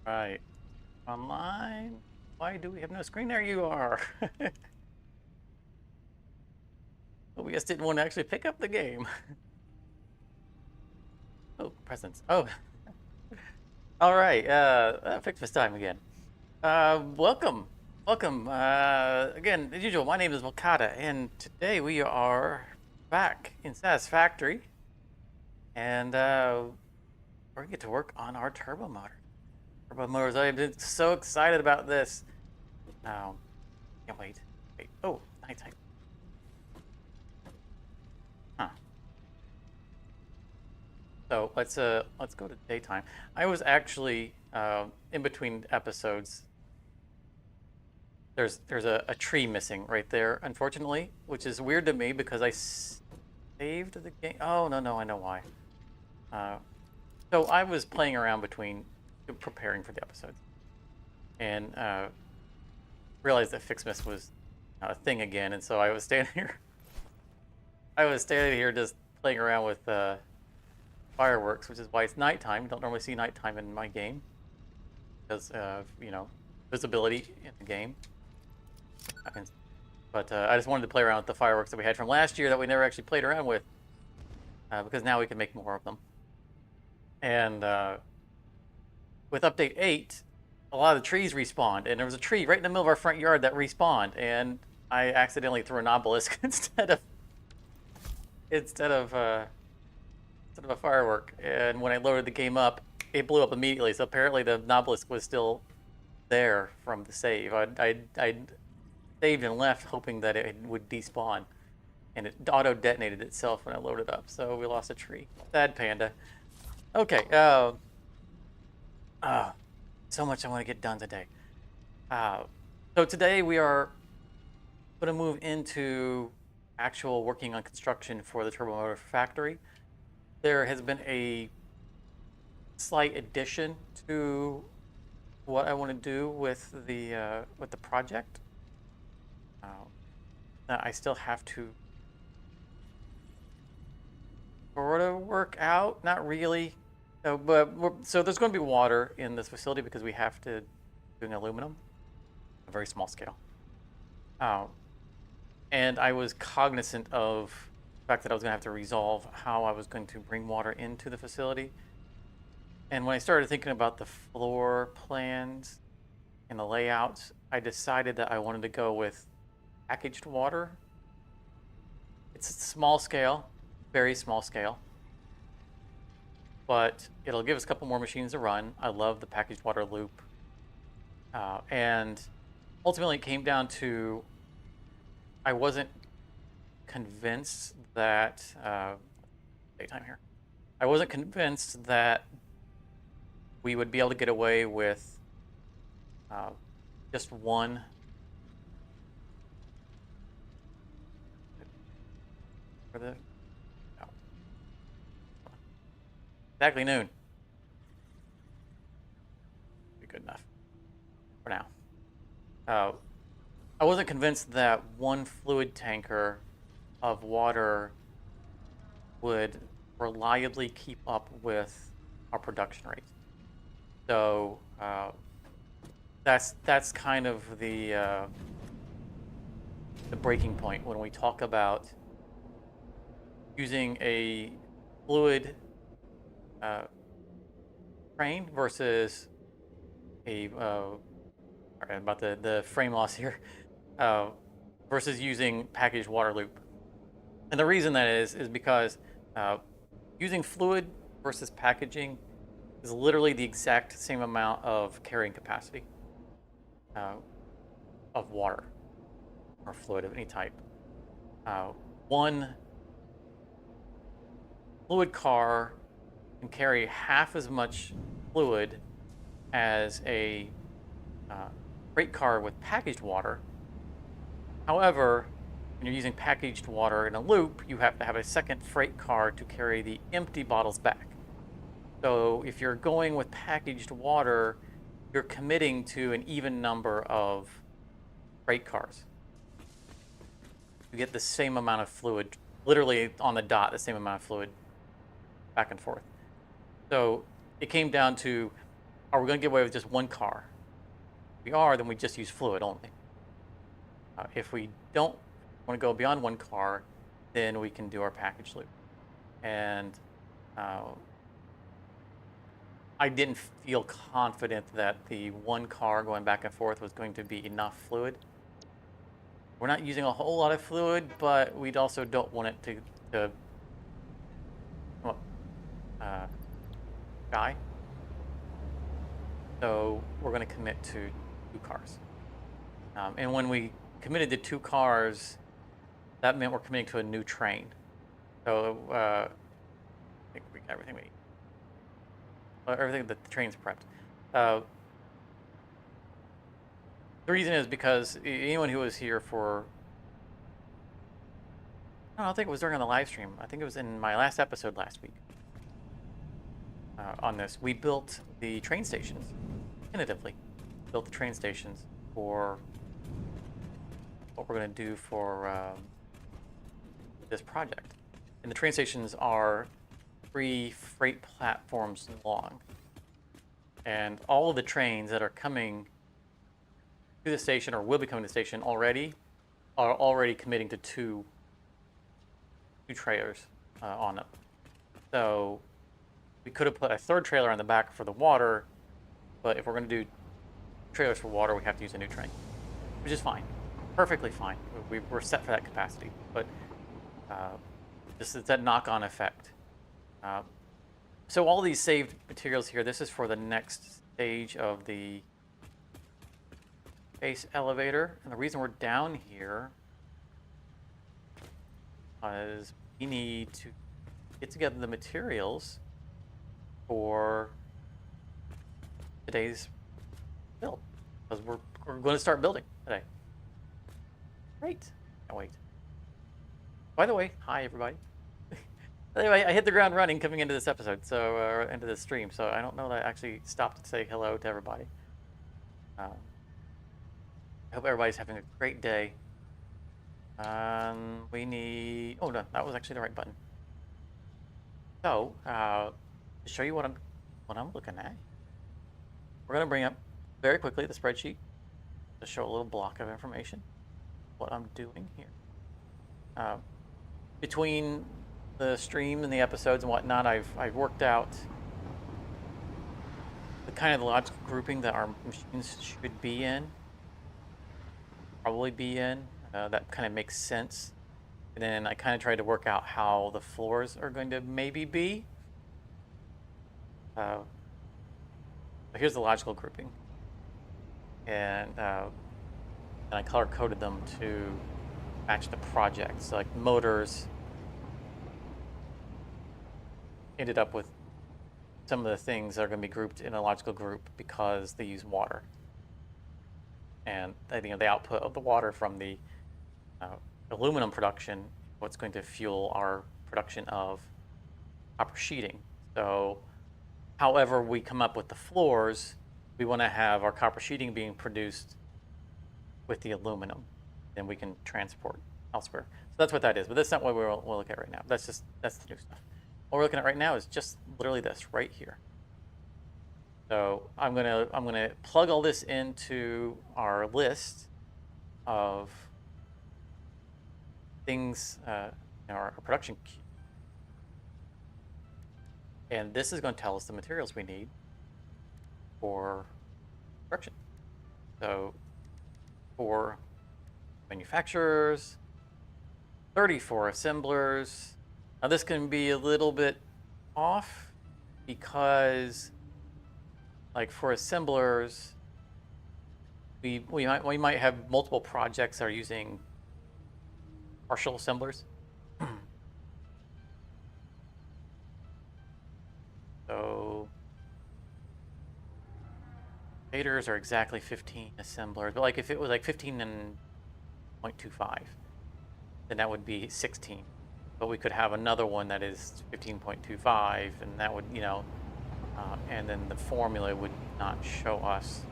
Right. Online? Why do we have no screen? There you are. We just didn't want to actually pick up the game. Oh, presents. Oh, all right. Fixmas time again. Welcome. Welcome. Again, as usual, my name is Wakata, and today we are back in Satisfactory, and we're going to get to work on our turbo motor. Turbo motors. I've been so excited about this. Um, can't wait. Wait. Oh, nighttime. Huh. So let's go to daytime. I was actually in between episodes. There's a tree missing right there, unfortunately, which is weird to me because I saved the game. Oh no, I know why. Uh, so I was playing around between preparing for the episodes and realized that Fixmas was a thing again, and so I was standing here. I was standing here just playing around with fireworks, which is why it's nighttime. You don't normally see nighttime in my game because of, visibility in the game. But I just wanted to play around with the fireworks that we had from last year that we never actually played around with because now we can make more of them. And with update 8, a lot of the trees respawned, and there was a tree right in the middle of our front yard that respawned, and I accidentally threw an obelisk instead of a firework. And when I loaded the game up, it blew up immediately. So apparently the obelisk was still there from the save. I saved and left hoping that it would despawn, and it auto detonated itself when I loaded up. So we lost a tree. Sad panda. Okay. So much I want to get done today. So today we are going to move into actual working on construction for the turbo motor factory. There has been a slight addition to what I want to do with the project. That I still have to sort of work out. Not really. So there's going to be water in this facility because we have to do aluminum, a very small scale. And I was cognizant of the fact that I was going to have to resolve how I was going to bring water into the facility. And when I started thinking about the floor plans and the layouts, I decided that I wanted to go with packaged water. It's a small scale, very small scale, but it'll give us a couple more machines to run. I love the packaged water loop. And ultimately it came down to I wasn't convinced that daytime here. I wasn't convinced that we would be able to get away with just one. For the no. Exactly noon. Be good enough for now. I wasn't convinced that one fluid tanker of water would reliably keep up with our production rate. So that's kind of the breaking point when we talk about using a fluid train versus a sorry about the frame loss here, versus using packaged water loop. And the reason that is because using fluid versus packaging is literally the exact same amount of carrying capacity of water or fluid of any type. One fluid car can carry half as much fluid as a freight car with packaged water. However, when you're using packaged water in a loop, you have to have a second freight car to carry the empty bottles back. So if you're going with packaged water, you're committing to an even number of freight cars. You get the same amount of fluid, literally on the dot, the same amount of fluid back and forth. So it came down to, are we going to get away with just one car? If we are, then we just use fluid only. If we don't want to go beyond one car, then we can do our package loop. And I didn't feel confident that the one car going back and forth was going to be enough fluid. We're not using a whole lot of fluid, but we also don't want it to die. So we're going to commit to 2 cars. And when we committed to 2 cars, that meant we're committing to a new train. So I think we got everything we need. Everything that the train's prepped. The reason is because anyone who was here for, I don't think it was during the live stream. I think it was in my last episode last week. On this, we built the train stations. Tentatively built the train stations for what we're going to do for this project. And the train stations are 3 freight platforms long. And all of the trains that are coming to the station or will be coming to the station already are already committing to two trailers on them. So we could have put a 3rd trailer on the back for the water, but if we're going to do trailers for water, we have to use a new train, which is fine. Perfectly fine. We're set for that capacity, but this is that knock-on effect. So all these saved materials here, this is for the next stage of the space elevator. And the reason we're down here is we need to get together the materials for today's build, because we're going to start building today. Great. Can't wait. By the way, hi everybody. Anyway, I hit the ground running coming into this episode, so into this stream. So I don't know that I actually stopped to say hello to everybody. I hope everybody's having a great day. We need. Oh no, that was actually the right button. So to show you what I'm looking at, we're going to bring up very quickly the spreadsheet to show a little block of information. What I'm doing here. Between the stream and the episodes and whatnot, I've worked out the kind of logical grouping that our machines should be in, probably be in. That kind of makes sense. And then I kind of tried to work out how the floors are going to maybe be. So here's the logical grouping, and I color coded them to match the project. So like motors ended up with some of the things that are going to be grouped in a logical group because they use water, and the output of the water from the aluminum production, what's going to fuel our production of copper sheeting. So however we come up with the floors, we want to have our copper sheeting being produced with the aluminum, then we can transport elsewhere. So that's what that is, but that's not what we'll look at right now. That's the new stuff. What we're looking at right now is just literally this right here. So I'm gonna plug all this into our list of things, our production queue. And this is going to tell us the materials we need for production. So for manufacturers, 34 assemblers. Now this can be a little bit off because, like, for assemblers, we might have multiple projects that are using partial assemblers. So shaders are exactly 15 assemblers, but like if it was like 15 and 0.25, then that would be 16. But we could have another one that is 15.25, and that would, and then the formula would not show us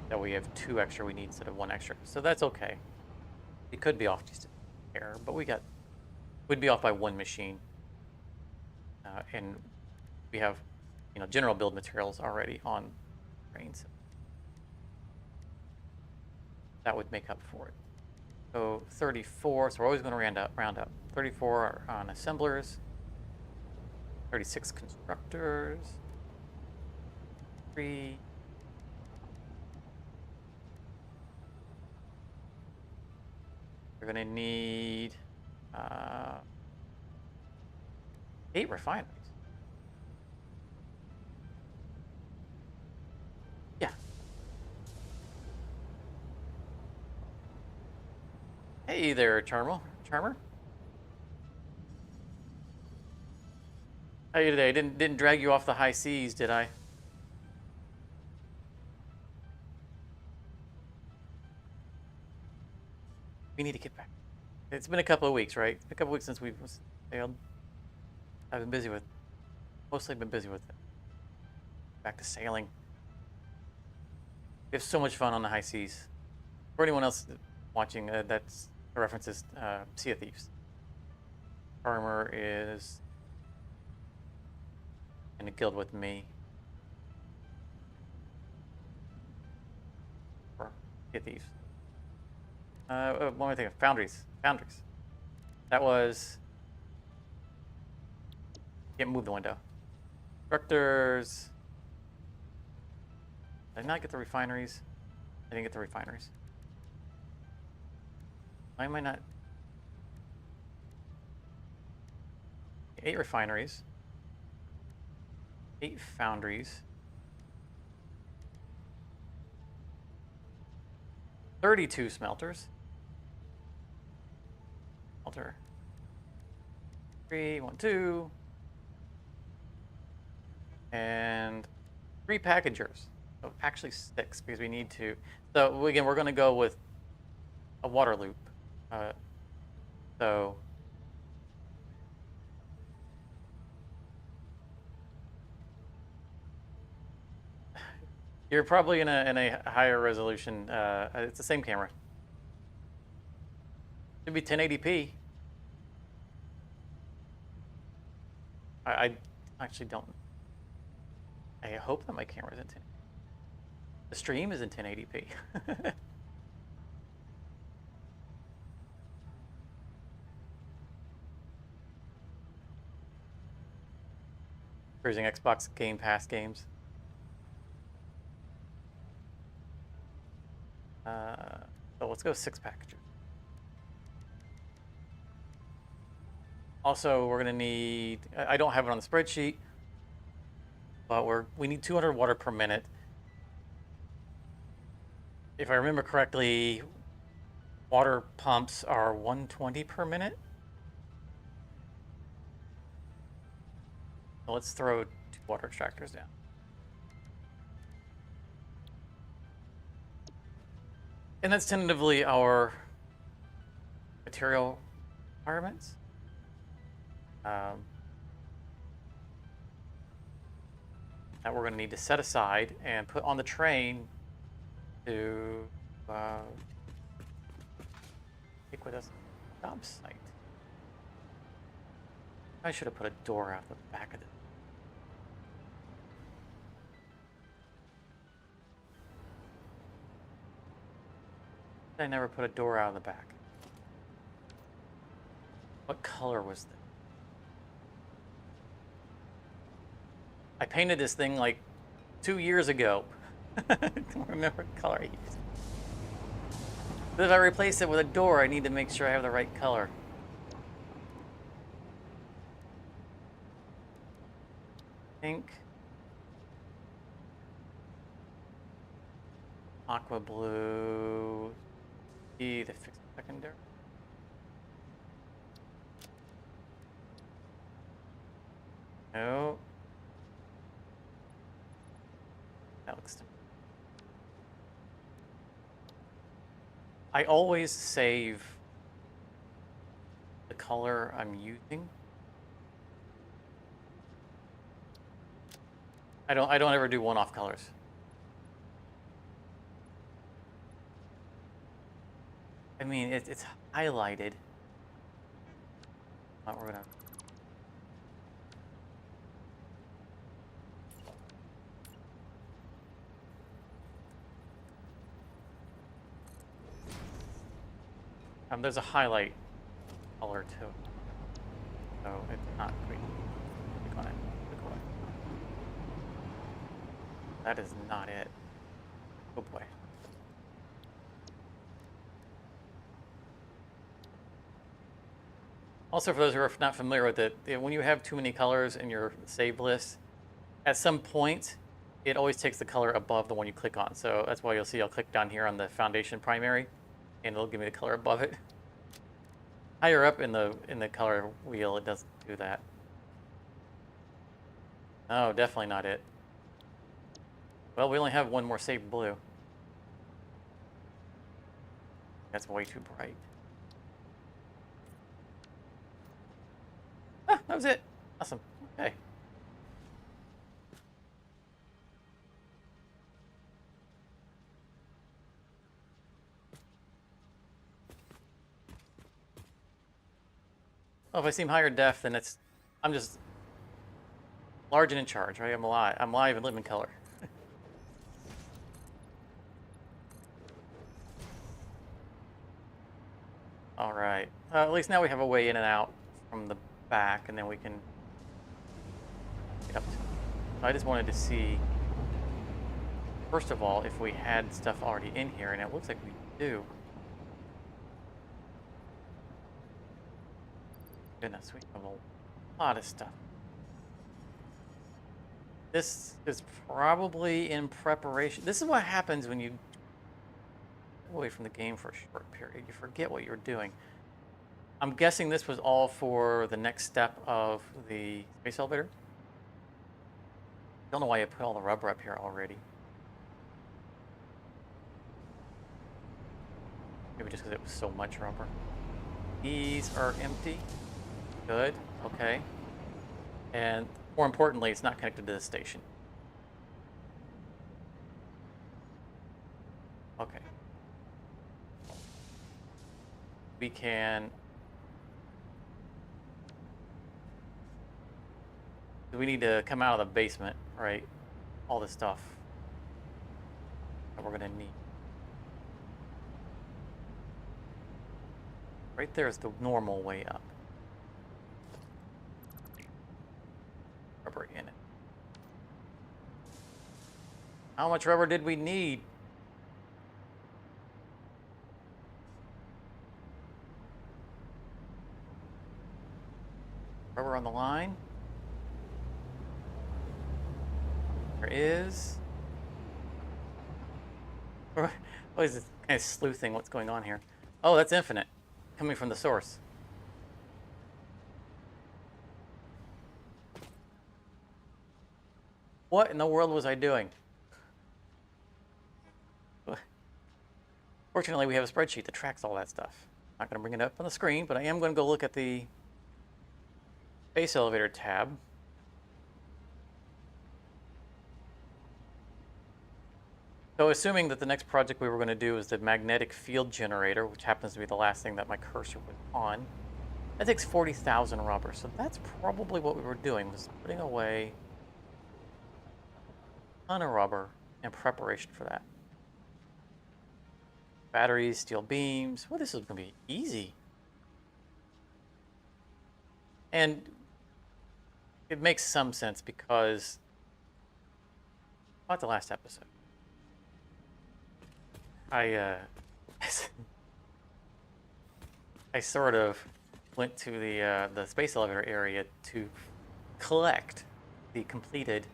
that we have 2 extra we need instead of 1 extra. So that's okay. It could be off just an error, but we'd be off by 1 machine. And we have general build materials already on trains. That would make up for it. So 34, so we're always going to round up. 34 are on assemblers, 36 constructors, 3. We're going to need 8 refineries. Yeah. Hey there, Charmer. How are you today? Didn't drag you off the high seas, did I? We need to get back. It's been a couple of weeks, right? A couple of weeks since we've sailed. I've been busy with, mostly been busy with it. Back to sailing. We have so much fun on the high seas. For anyone else watching, that's the references Sea of Thieves. Farmer is in a guild with me. For Sea of Thieves. One more thing, Foundries. That was... Can't move the window. Constructors. Did I not get the refineries? I didn't get the refineries. Why am I not? 8 refineries. 8 foundries. 32 smelters. Smelter. 3, 1, 2. And 3 packagers. So actually 6 because we need to. So again, we're going to go with a water loop. So you're probably in a higher resolution. It's the same camera. Should be 1080p. I actually don't. I hope that my camera's in 1080p. The stream is in 1080p. Cruising Xbox Game Pass games. So let's go 6 packages. Also, we're gonna need. I don't have it on the spreadsheet, but we need 200 water per minute. If I remember correctly, water pumps are 120 per minute. So let's throw 2 water extractors down. And that's tentatively our material requirements. That we're going to need to set aside and put on the train to take with us job site. I should have put a door out the back of it. I never put a door out of the back. What color was that? I painted this thing like 2 years ago. I don't remember what color I used. But if I replace it with a door, I need to make sure I have the right color. Pink. Aqua blue. The fixed secondary. No. That looks. I always save the color I'm using. I don't ever do one-off colors. I mean, it's highlighted. We're gonna. There's a highlight color to it, so it's not green. Click on it. Click away. That is not it. Oh boy. Also, for those who are not familiar with it, when you have too many colors in your save list, at some point, it always takes the color above the one you click on. So that's why you'll see I'll click down here on the foundation primary, and it'll give me the color above it. Higher up in the color wheel, it doesn't do that. No, definitely not it. Well, we only have one more saved blue. That's way too bright. Ah, that was it. Awesome. Okay. Well, if I seem higher def, then I'm just large and in charge, right? I'm alive. I'm live and live in color. All right. At least now we have a way in and out from the back, and then we can get up to it. I just wanted to see, first of all, if we had stuff already in here, and it looks like we do. Goodness, we have a lot of stuff. This is probably in preparation. This is what happens when you get away from the game for a short period. You forget what you're doing. I'm guessing this was all for the next step of the space elevator. Don't know why I put all the rubber up here already. Maybe just because it was so much rubber. These are empty. Good. Okay. And more importantly, it's not connected to the station. Okay. We can... We need to come out of the basement, right? All this stuff that we're going to need. Right there is the normal way up. Rubber in it. How much rubber did we need? Rubber on the line. There is. What is this kind of sleuthing? What's going on here? Oh, that's infinite. Coming from the source. What in the world was I doing? Fortunately, we have a spreadsheet that tracks all that stuff. I'm not going to bring it up on the screen, but I am going to go look at the space elevator tab. So assuming that the next project we were going to do is the magnetic field generator, which happens to be the last thing that my cursor was on, that takes 40,000 rubber. So that's probably what we were doing, was putting away a ton of rubber in preparation for that. Batteries, steel beams. Well, this is going to be easy. And it makes some sense because about the last episode, I sort of went to the space elevator area to collect the completed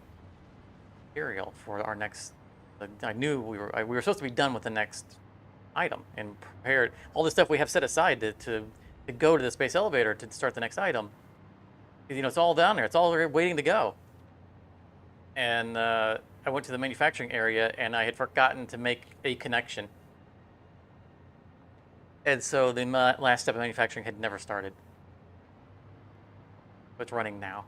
material for our next. I knew we were supposed to be done with the next item and prepared all the stuff we have set aside to go to the space elevator to start the next item. You know, it's all down there. It's all waiting to go. And I went to the manufacturing area, and I had forgotten to make a connection. And so the last step of manufacturing had never started. It's running now.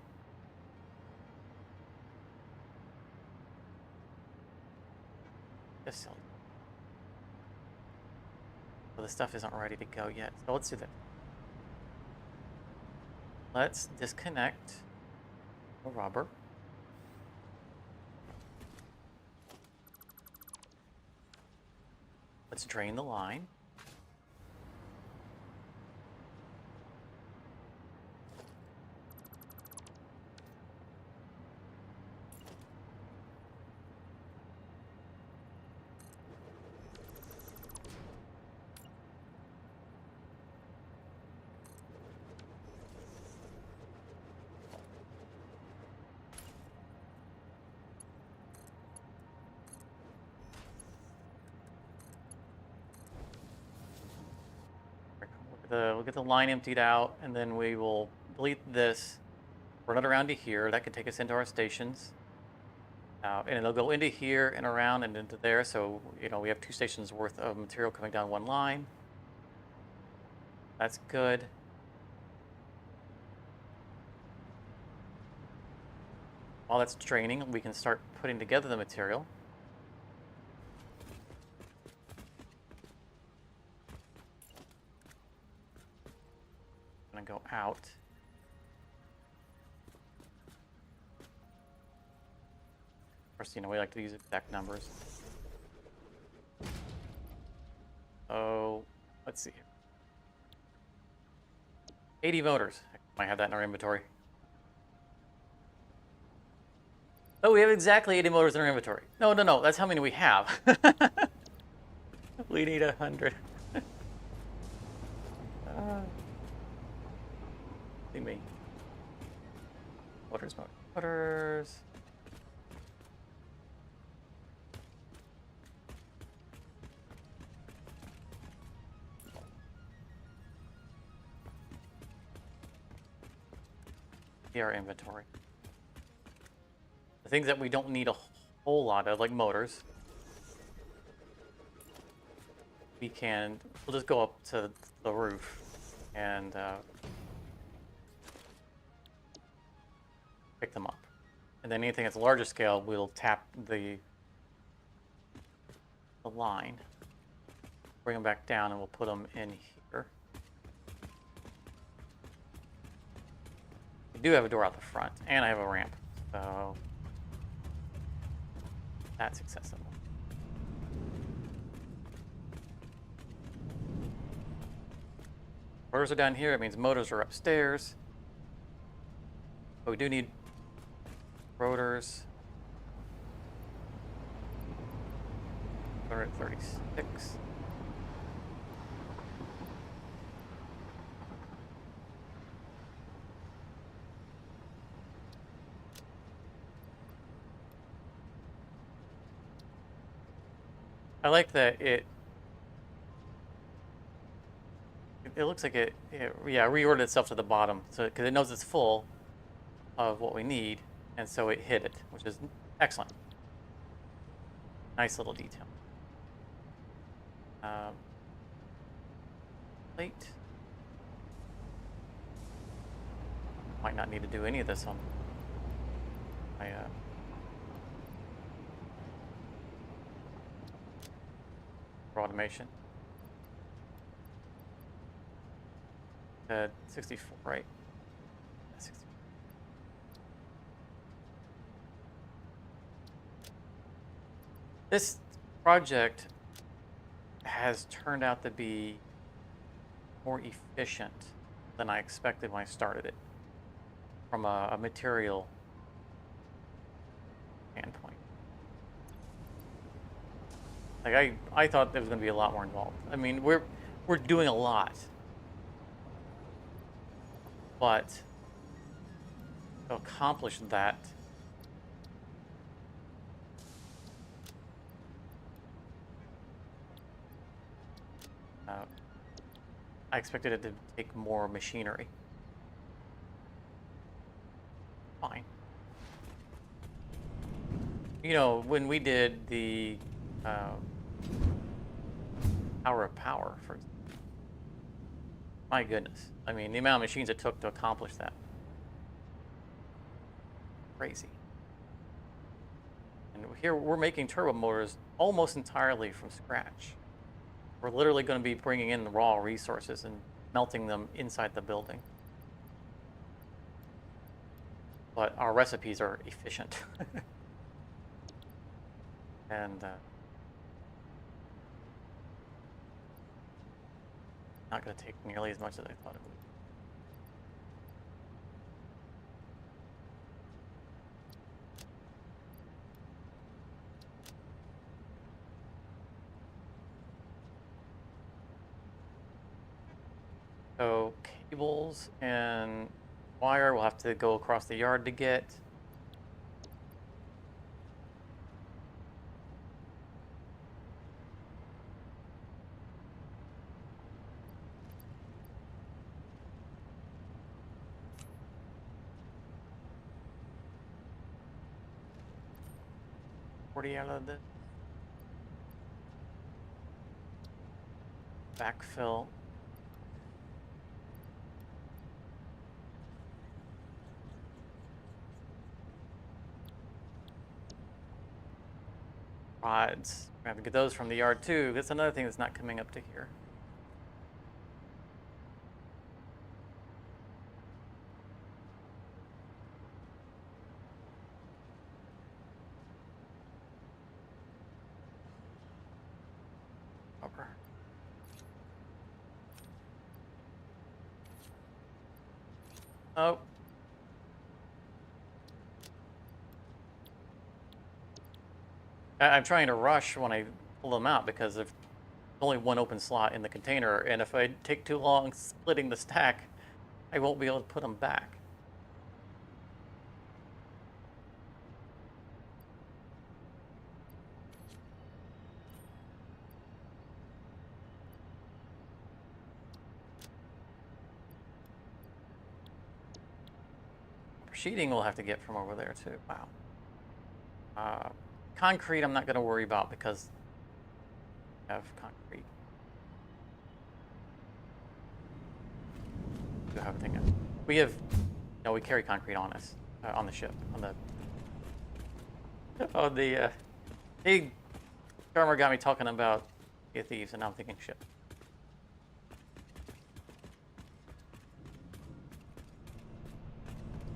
Just silly. So the stuff isn't ready to go yet. So let's do that. Let's disconnect the rubber. Let's drain the line. we'll get the line emptied out, and then we will delete this, run it around to here. That can take us into our stations. And it'll go into here and around and into there. So, we have 2 stations worth of material coming down one line. That's good. While that's draining, we can start putting together the material. I'm gonna go out. Of course, we like to use exact numbers. Oh, let's see here. 80 motors. Might have that in our inventory. Oh, we have exactly 80 motors in our inventory. No, that's how many we have. We need 100. See me. Motors. Our inventory. The things that we don't need a whole lot of, like motors, we'll just go up to the roof and pick them up. And then anything that's larger scale, we'll tap the line, bring them back down, and we'll put them in here. I do have a door out the front, and I have a ramp, so that's accessible. Motors are down here. It means motors are upstairs. But we do need rotors. 136. I like that it looks like it reordered itself to the bottom, so because it knows it's full of what we need, and so it hid it, which is excellent. Nice little detail. Plate. Might not need to do any of this on my for automation. 64, right? 64. This project has turned out to be more efficient than I expected when I started it, from a material standpoint. Like I thought there was going to be a lot more involved. I mean, we're doing a lot, but to accomplish that, I expected it to take more machinery. Fine. When we did the Tower of Power, for example, my goodness. I mean, the amount of machines it took to accomplish that. Crazy. And here we're making turbo motors almost entirely from scratch. We're literally going to be bringing in the raw resources and melting them inside the building. But our recipes are efficient. And not going to take nearly as much as I thought it would. So cables and wire we'll have to go across the yard to get. 40 out of this. Backfill. Rods. We have to get those from the yard too. That's another thing that's not coming up to here. Over. Oh. I'm trying to rush when I pull them out because there's only one open slot in the container, and if I take too long splitting the stack, I won't be able to put them back. Sheeting we'll have to get from over there too. Wow. Concrete I'm not going to worry about because I have concrete. We have everything. We have, no, we carry concrete on us, on the ship, on the, big farmer got me talking about Sea of Thieves, and now I'm thinking ship.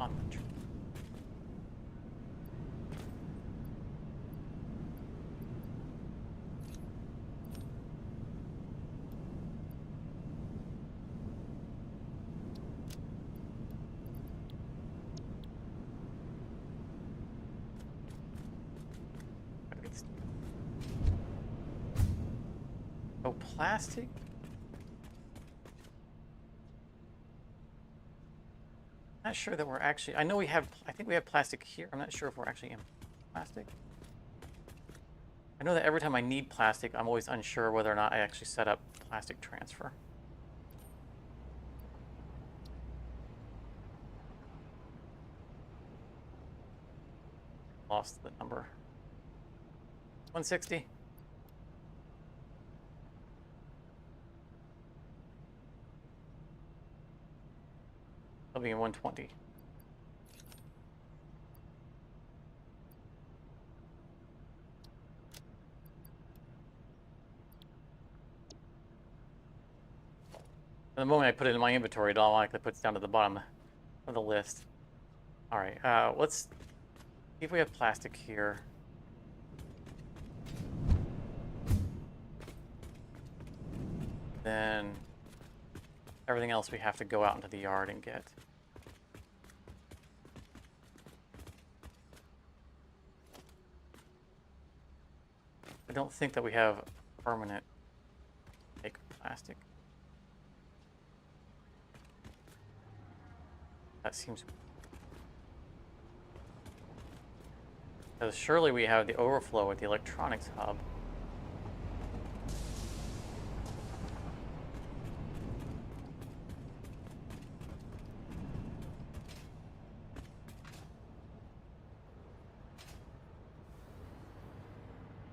On the tree. Oh, plastic? Not sure that we're actually, I know we have, I think we have plastic here. I'm not sure if we're actually in plastic. I know that every time I need plastic, I'm always unsure whether or not I actually set up plastic transfer. Lost the number. 160. I'll be in 120. The moment I put it in my inventory, it automatically puts it down to the bottom of the list. All right, let's see if we have plastic here. Then everything else we have to go out into the yard and get. I don't think that we have permanent fake plastic. That seems... Because surely we have the overflow at the electronics hub.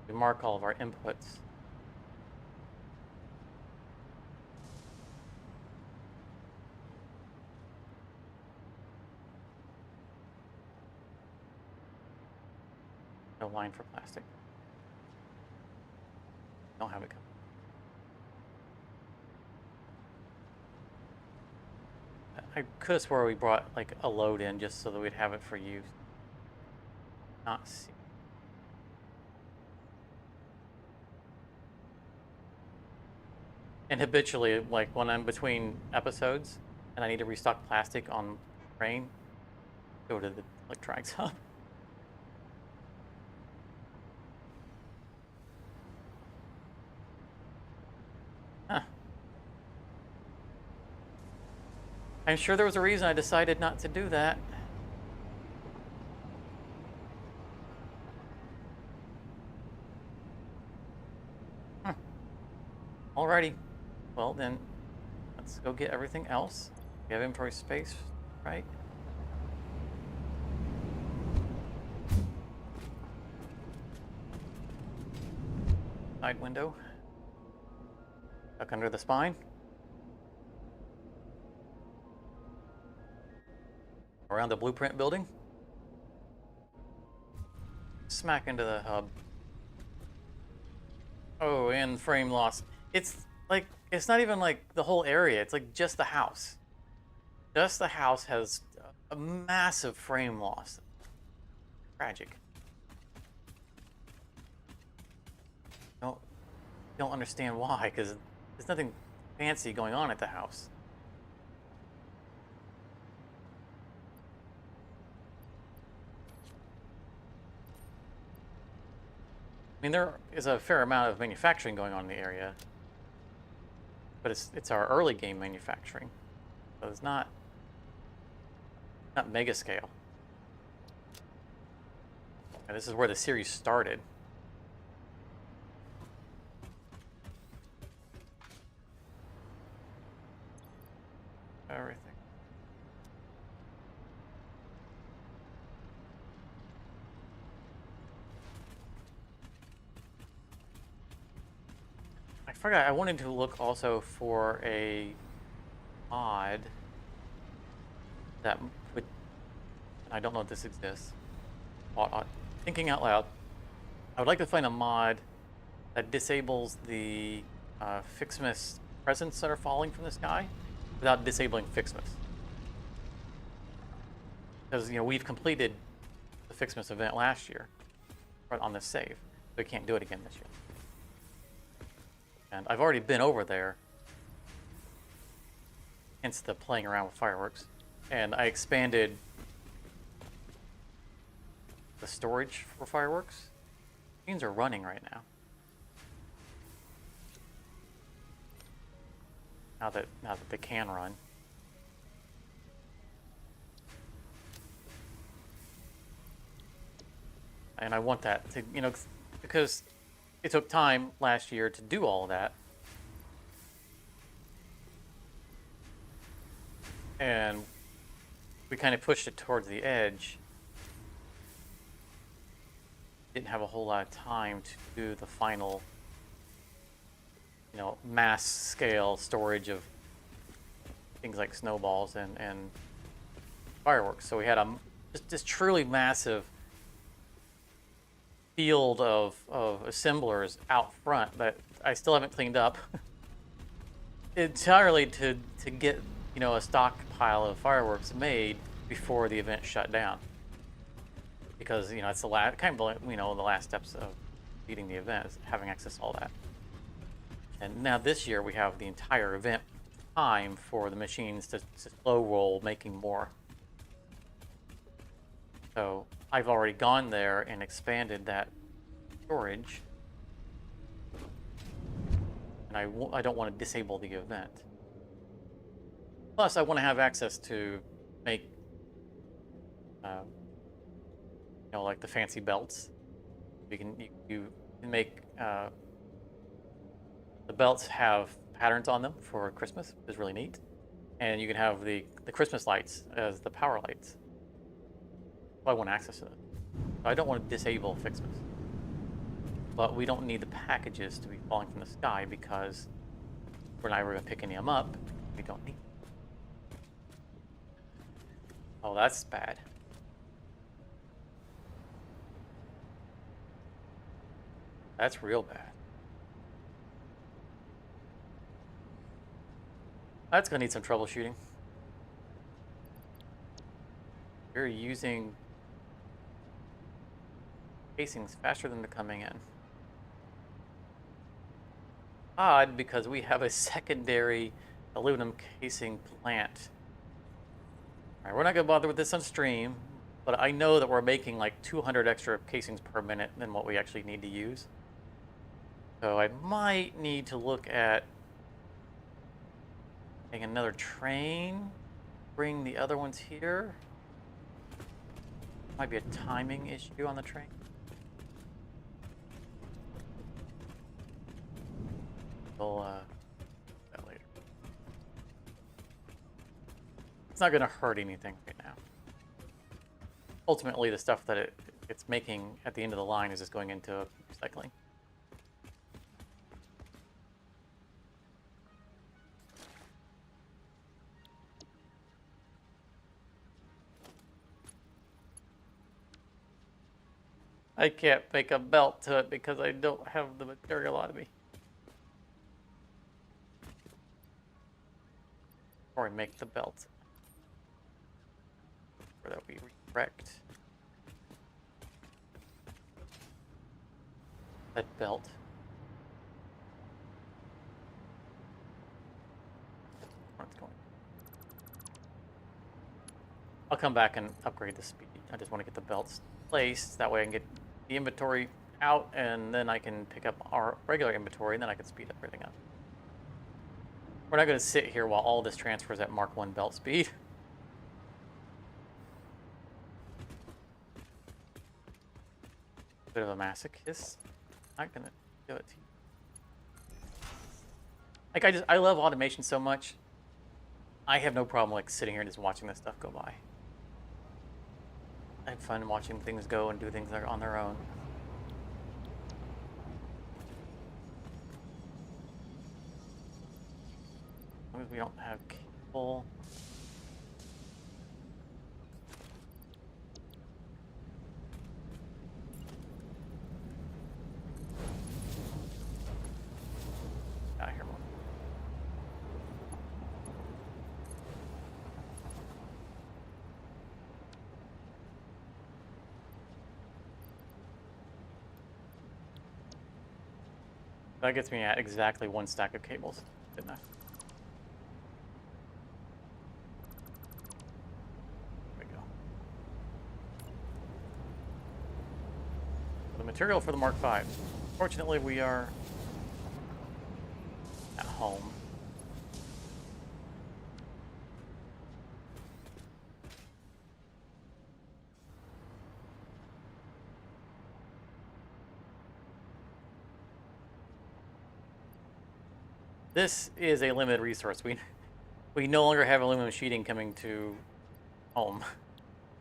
We mark all of our inputs. No line for plastic. Don't have it coming. I could have swore we brought like a load in just so that we'd have it for use. Not see. And habitually, like when I'm between episodes and I need to restock plastic on train, go to the electronics hub. Huh. I'm sure there was a reason I decided not to do that. Alrighty. Well then, let's go get everything else. We have inventory space, right? side window. Tuck under the spine. Around the blueprint building. Smack into the hub. Oh, and frame loss. It's like, it's not even like the whole area. It's like just the house. Just the house has a massive frame loss. Tragic. Don't understand why, because there's nothing fancy going on at the house. I mean, there is a fair amount of manufacturing going on in the area, but it's our early game manufacturing, so it's not mega scale. And this is where the series started. Everything. I forgot, I wanted to look also for a mod that would, I don't know if this exists. Thinking out loud, I would like to find a mod that disables the Fixmas presents that are falling from the sky without disabling Fixmas. Because, you know, we've completed the Fixmas event last year on this save, so we can't do it again this year. And I've already been over there, hence the playing around with fireworks, and I expanded the storage for fireworks. Machines are running right now. Now that they can run. And I want that to, you know, because it took time last year to do all of that. And we kind of pushed it towards the edge. Didn't have a whole lot of time to do the final, you know, mass scale storage of things like snowballs and fireworks. So we had a just truly massive field of assemblers out front that I still haven't cleaned up entirely to get, you know, a stockpile of fireworks made before the event shut down. Because, you know, it's the last kind of, you know, the last steps of beating the event is having access to all that. And now this year we have the entire event time for the machines to slow roll making more. So I've already gone there and expanded that storage. And I don't want to disable the event. Plus, I want to have access to make, you know, like the fancy belts. You can make the belts have patterns on them for Christmas, which is really neat. And you can have the Christmas lights as the power lights. I want access to it. I don't want to disable Fixmas. But we don't need the packages to be falling from the sky because we're not ever going to pick any of them up. We don't need them. Oh, that's bad. That's real bad. That's going to need some troubleshooting. You're using casings faster than they're coming in. Odd, because we have a secondary aluminum casing plant. All right, we're not going to bother with this on stream, but I know that we're making like 200 extra casings per minute than what we actually need to use. So I might need to look at getting another train, bring the other ones here. Might be a timing issue on the train. We'll do that later. It's not going to hurt anything right now. Ultimately, the stuff that it's making at the end of the line is just going into recycling. I can't make a belt to it because I don't have the material on me. Or I make the belt. Or that we redirect that belt. Where it's going. I'll come back and upgrade the speed. I just want to get the belts placed. That way I can get the inventory out, and then I can pick up our regular inventory, and then I can speed everything up. We're not going to sit here while all this transfers at Mark 1 belt speed. Bit of a masochist. Not going to do it to you. Like, I love automation so much. I have no problem like sitting here and just watching this stuff go by. I have fun watching things go and do things on their own. As long as we don't have cable. I hear more. That gets me at exactly 1 stack of cables, didn't I? There we go. The material for the Mark V. Fortunately, we are at home. This is a limited resource. We no longer have aluminum sheeting coming to home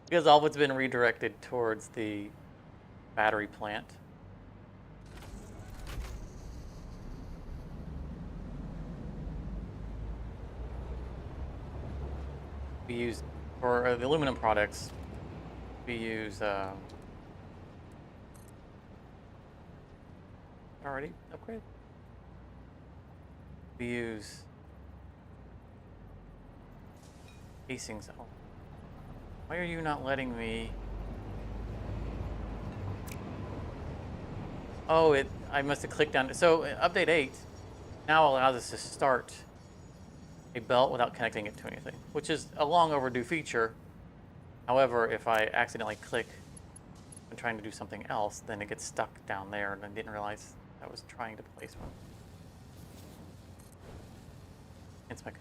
because all of it's been redirected towards the battery plant. We use, for the aluminum products, we use, already upgraded? We use casings. Oh. Why are you not letting me? Oh, I must have clicked on it. So update 8 now allows us to start a belt without connecting it to anything, which is a long overdue feature. However, if I accidentally click when trying to do something else, then it gets stuck down there, and I didn't realize I was trying to place one. It's my... All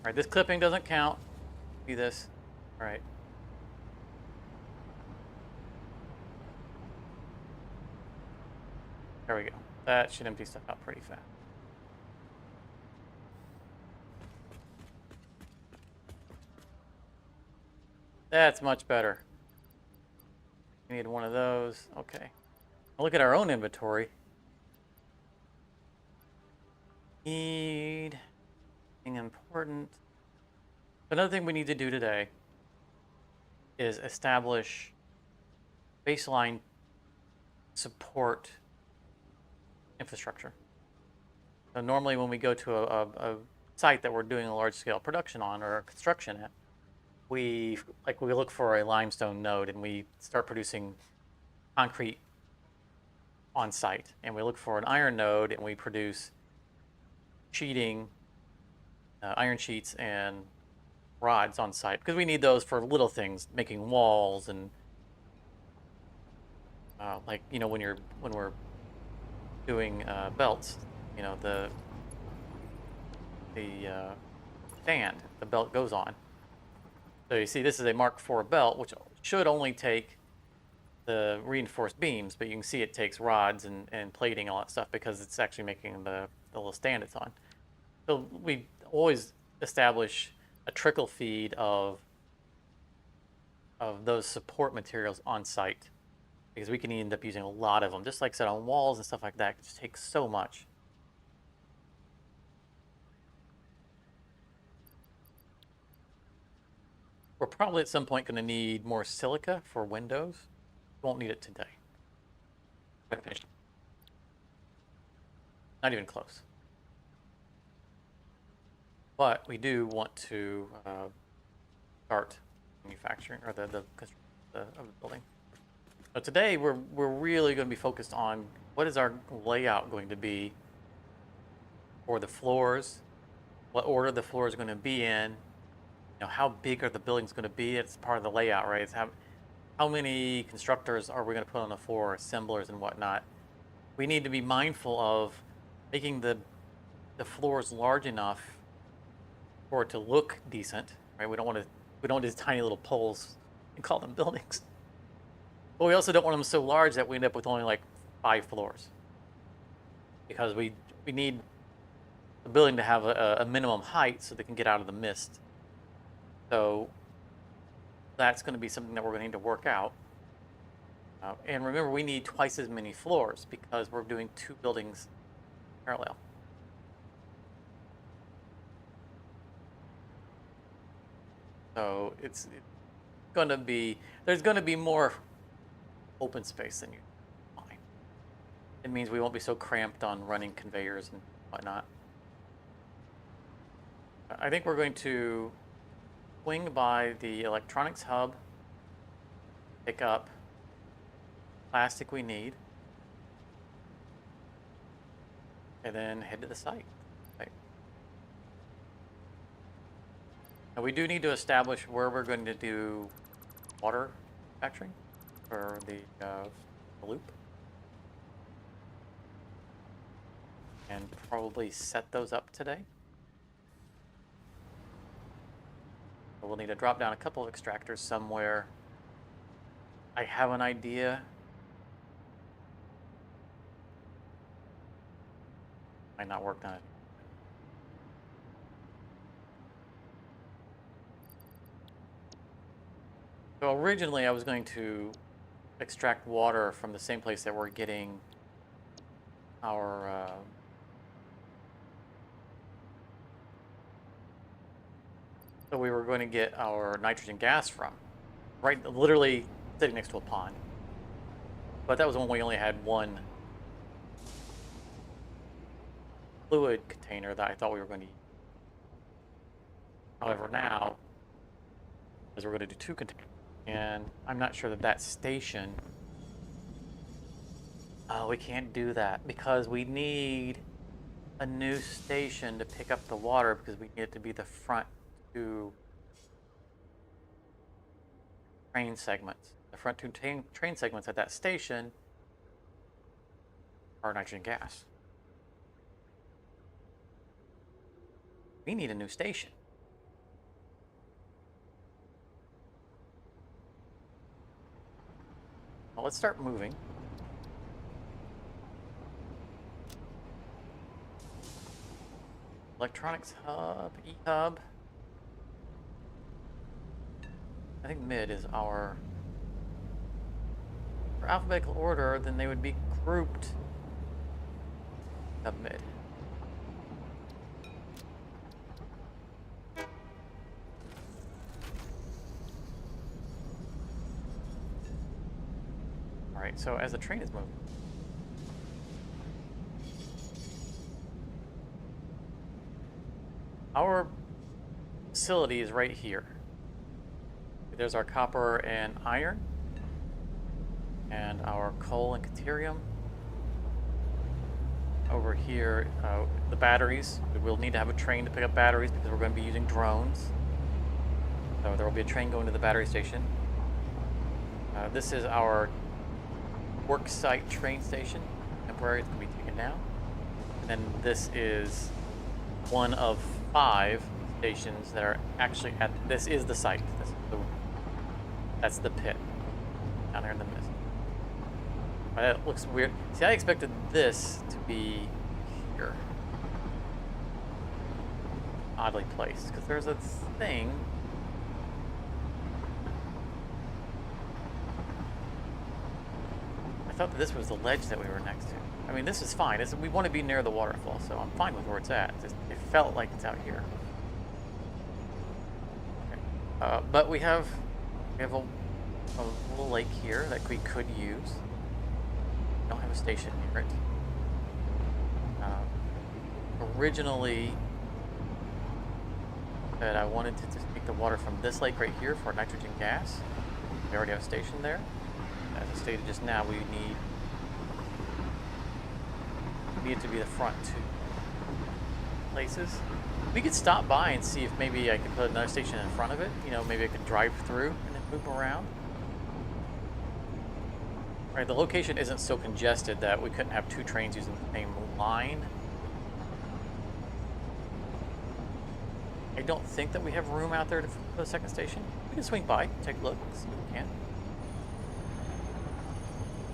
right, this clipping doesn't count. See this? All right. There we go. That should empty stuff out pretty fast. That's much better. We need one of those. Okay. I'll look at our own inventory. Need anything important. Another thing we need to do today is establish baseline support infrastructure. So normally when we go to a site that we're doing a large-scale production on or construction at, we look for a limestone node and we start producing concrete on site, and we look for an iron node and we produce sheeting, iron sheets and rods on site, because we need those for little things, making walls and like, you know, when we're doing belts, you know, the stand the belt goes on. So you see, this is a Mark IV belt, which should only take the reinforced beams, but you can see it takes rods and plating and all that stuff because it's actually making the little stand it's on. So we always establish a trickle feed of those support materials on site. because we can end up using a lot of them. Just like I said, on walls and stuff like that, it just takes so much. We're probably at some point going to need more silica for windows. Won't need it today. Finished. Not even close. But we do want to start manufacturing, or the construction of the building. So today we're really going to be focused on what is our layout going to be for the floors, what order the floors are going to be in, you know, how big are the buildings going to be. It's part of the layout, right? It's how many constructors are we going to put on the floor, assemblers and whatnot. We need to be mindful of making the floors large enough for it to look decent, right? We don't want these tiny little poles and call them buildings. But we also don't want them so large that we end up with only like 5 floors, because we need the building to have a minimum height so they can get out of the mist. So that's going to be something that we're going to need to work out. And remember, we need twice as many floors because we're doing 2 buildings parallel. So it's going to be, there's going to be more open space than you find. It means we won't be so cramped on running conveyors and whatnot. I think we're going to swing by the electronics hub, pick up plastic we need, and then head to the site. Right. Now we do need to establish where we're going to do water manufacturing for the loop, and probably set those up today. So we'll need to drop down a couple of extractors somewhere. I have an idea. Might not work on it. So originally I was going to extract water from the same place that we're getting our so we were going to get our nitrogen gas from, right, literally sitting next to a pond. But that was when we only had one fluid container that I thought we were going to use. However, now, as we're going to do 2 containers, and I'm not sure that that station, we can't do that because we need a new station to pick up the water, because we need it to be the front 2 train segments. The front 2 train segments at that station are nitrogen gas. We need a new station. Well, let's start moving. Electronics hub, E-hub. I think mid is our, for alphabetical order, then they would be grouped sub mid. All right, so as the train is moving, our facility is right here. There's our copper and iron, and our coal and caterium. Over here, the batteries. We'll need to have a train to pick up batteries because we're going to be using drones. So there will be a train going to the battery station. This is our work site train station. Temporary, it's going to be taken down. And then this is one of 5 stations that are actually at, this is the site. That's the pit down there in the mist. That looks weird. See, I expected this to be here. Oddly placed, because there's a thing. thought that this was the ledge that we were next to. I mean, this is fine. We want to be near the waterfall, so I'm fine with where it's at. It felt like it's out here. Okay. But we have a little lake here that we could use. We don't have a station near it. Originally, that I wanted to just take the water from this lake right here for nitrogen gas. We already have a station there. As I stated just now, we need it to be the front two places. We could stop by and see if maybe I could put another station in front of it. You know, maybe I could drive through and then move around. Right, the location isn't so congested that we couldn't have two trains using the same line. I don't think that we have room out there to put a second station. We can swing by, take a look, see what we can.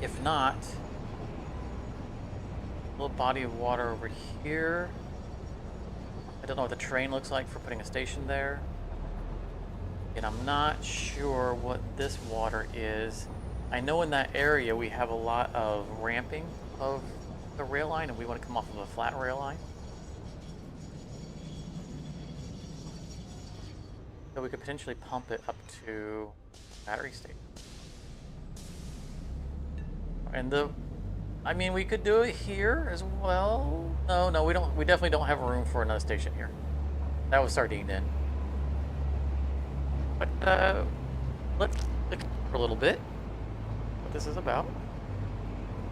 If not, a little body of water over here. I don't know what the train looks like for putting a station there. And I'm not sure what this water is. I know in that area we have a lot of ramping of the rail line, and we want to come off of a flat rail line. So we could potentially pump it up to battery state. And I mean, we could do it here as well. No, we don't. We definitely don't have room for another station here. That was sardined in. But let's look for a little bit what this is about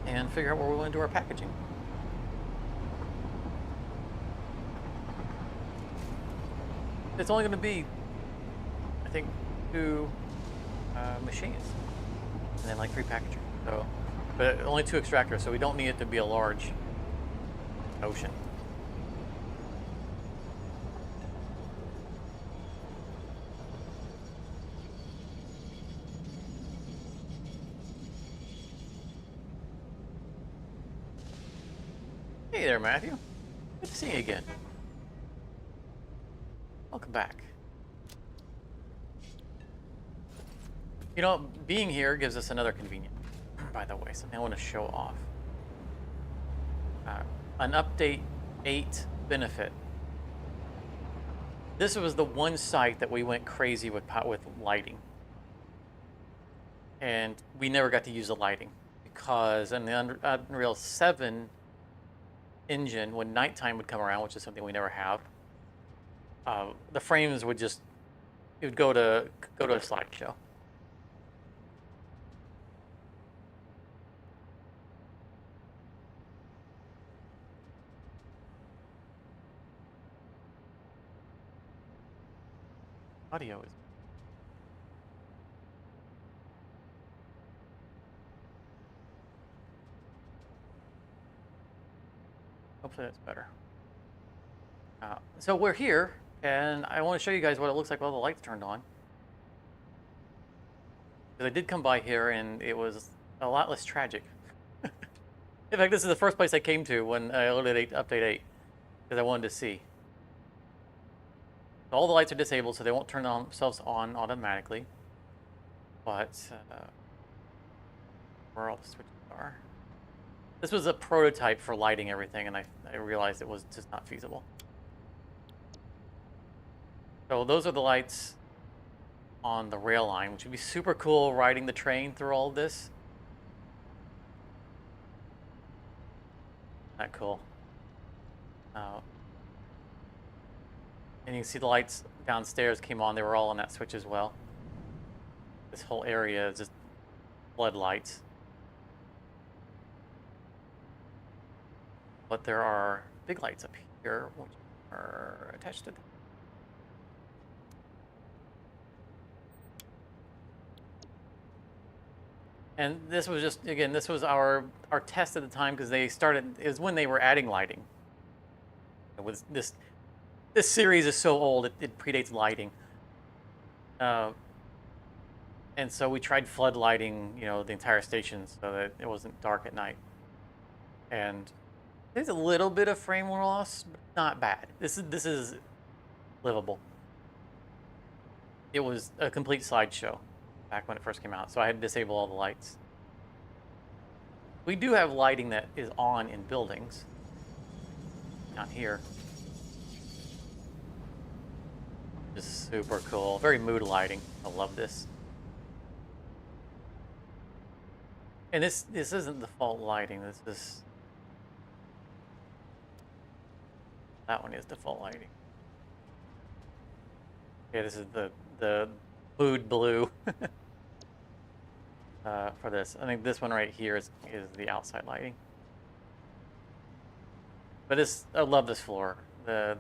and figure out where we want to do our packaging. It's only going to be, I think, 2 machines and then like 3 packaging. So, but only 2 extractors, so we don't need it to be a large ocean. Hey there, Matthew. Good to see you again. Welcome back. You know, being here gives us another convenience, by the way, something I want to show off. An update 8 benefit. This was the one site that we went crazy with lighting. And we never got to use the lighting because in the Unreal 7 engine, when nighttime would come around, which is something we never have, the frames would just, it would go to a slideshow. Audio is. Hopefully that's better. So we're here, and I want to show you guys what it looks like with all the lights turned on. Because I did come by here, and it was a lot less tragic. In fact, this is the first place I came to when I loaded Update 8, because I wanted to see. All the lights are disabled, so they won't turn themselves on automatically. But where all the switches are. This was a prototype for lighting everything, and I realized it was just not feasible. So those are the lights on the rail line, which would be super cool riding the train through all of this. Not cool. And you can see the lights downstairs came on. They were all on that switch as well. This whole area is just floodlights. But there are big lights up here, which are attached to them. And this was just, again, this was our test at the time, because they started, it was when they were adding lighting. It was this series is so old, it predates lighting. And so we tried flood lighting, you know, the entire station so that it wasn't dark at night. And there's a little bit of frame loss, but not bad. This is livable. It was a complete slideshow back when it first came out, so I had to disable all the lights. We do have lighting that is on in buildings. Not here. This is super cool. Very mood lighting. I love this. And this isn't default lighting. This is... That one is default lighting. Okay, this is the mood blue for this. I think this one right here is the outside lighting. But this, I love this floor. The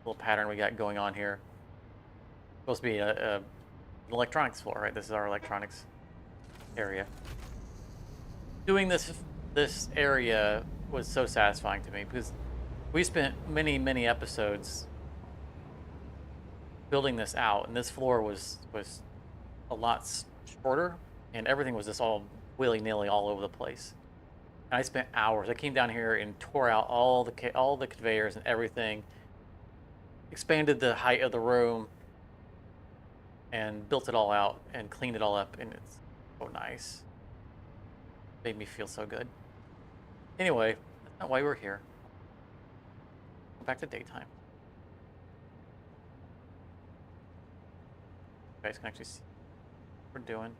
little pattern we got going on here. Supposed to be an electronics floor, right? This is our electronics area. Doing this area was so satisfying to me because we spent many episodes building this out, and this floor was a lot shorter, and everything was just all willy-nilly all over the place. And I spent hours. I came down here and tore out all the conveyors and everything, expanded the height of the room, and built it all out and cleaned it all up, and it's so nice. Made me feel so good. Anyway, that's not why we're here. Go back to daytime. You guys can actually see what we're doing.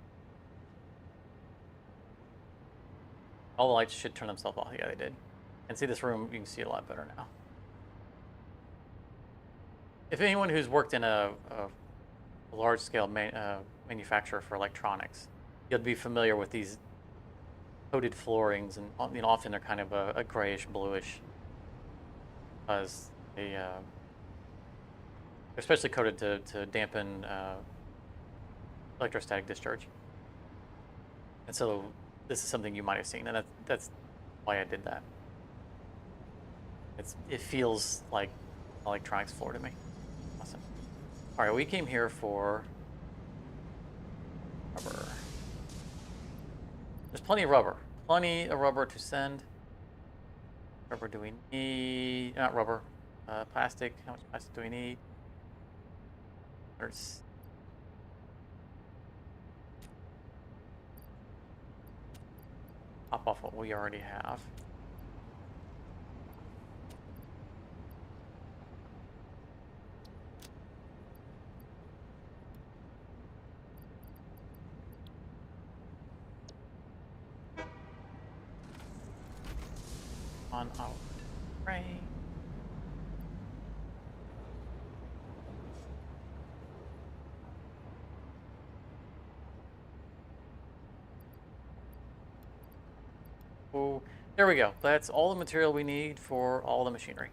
All the lights should turn themselves off. Yeah, they did. And see this room, you can see it a lot better now. If anyone who's worked in a large-scale manufacturer for electronics, you'll be familiar with these coated floorings, and often they're kind of a grayish, bluish, because they're especially coated to dampen electrostatic discharge. And so this is something you might have seen, and that's why I did that. It feels like electronics floor to me. Awesome. All right, we came here for rubber. There's plenty of rubber. Plenty of rubber to send. Rubber do we need? Not rubber. Plastic. How much plastic do we need? There's... Pop off what we already have. On our train. Oh, there we go. That's all the material we need for all the machinery.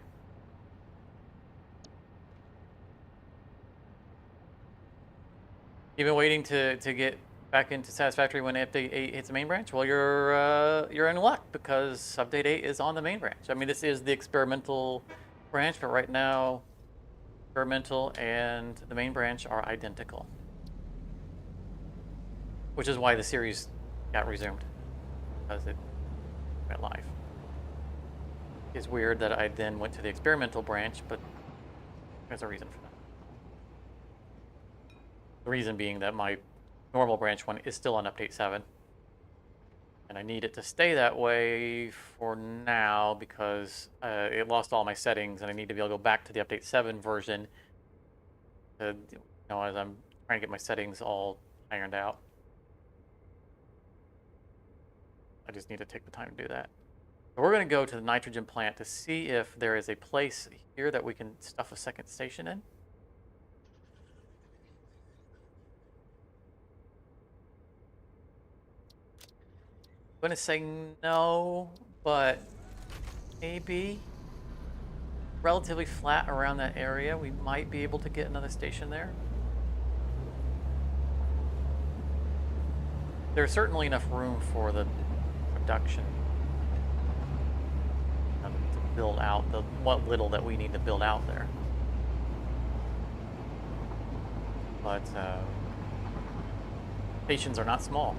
You've been waiting to get back into Satisfactory when update 8 hits the main branch? Well, you're in luck because update 8 is on the main branch. I mean, this is the experimental branch, but right now, experimental and the main branch are identical, which is why the series got resumed, because it went live. It's weird that I then went to the experimental branch, but there's a reason for that. The reason being that my normal branch one is still on update 7. And I need it to stay that way for now because it lost all my settings, and I need to be able to go back to the update 7 version to, as I'm trying to get my settings all ironed out. I just need to take the time to do that. So we're going to go to the nitrogen plant to see if there is a place here that we can stuff a second station in. I'm going to say no, but maybe relatively flat around that area. We might be able to get another station there. There's certainly enough room for the production to build out what little that we need to build out there. But stations are not small.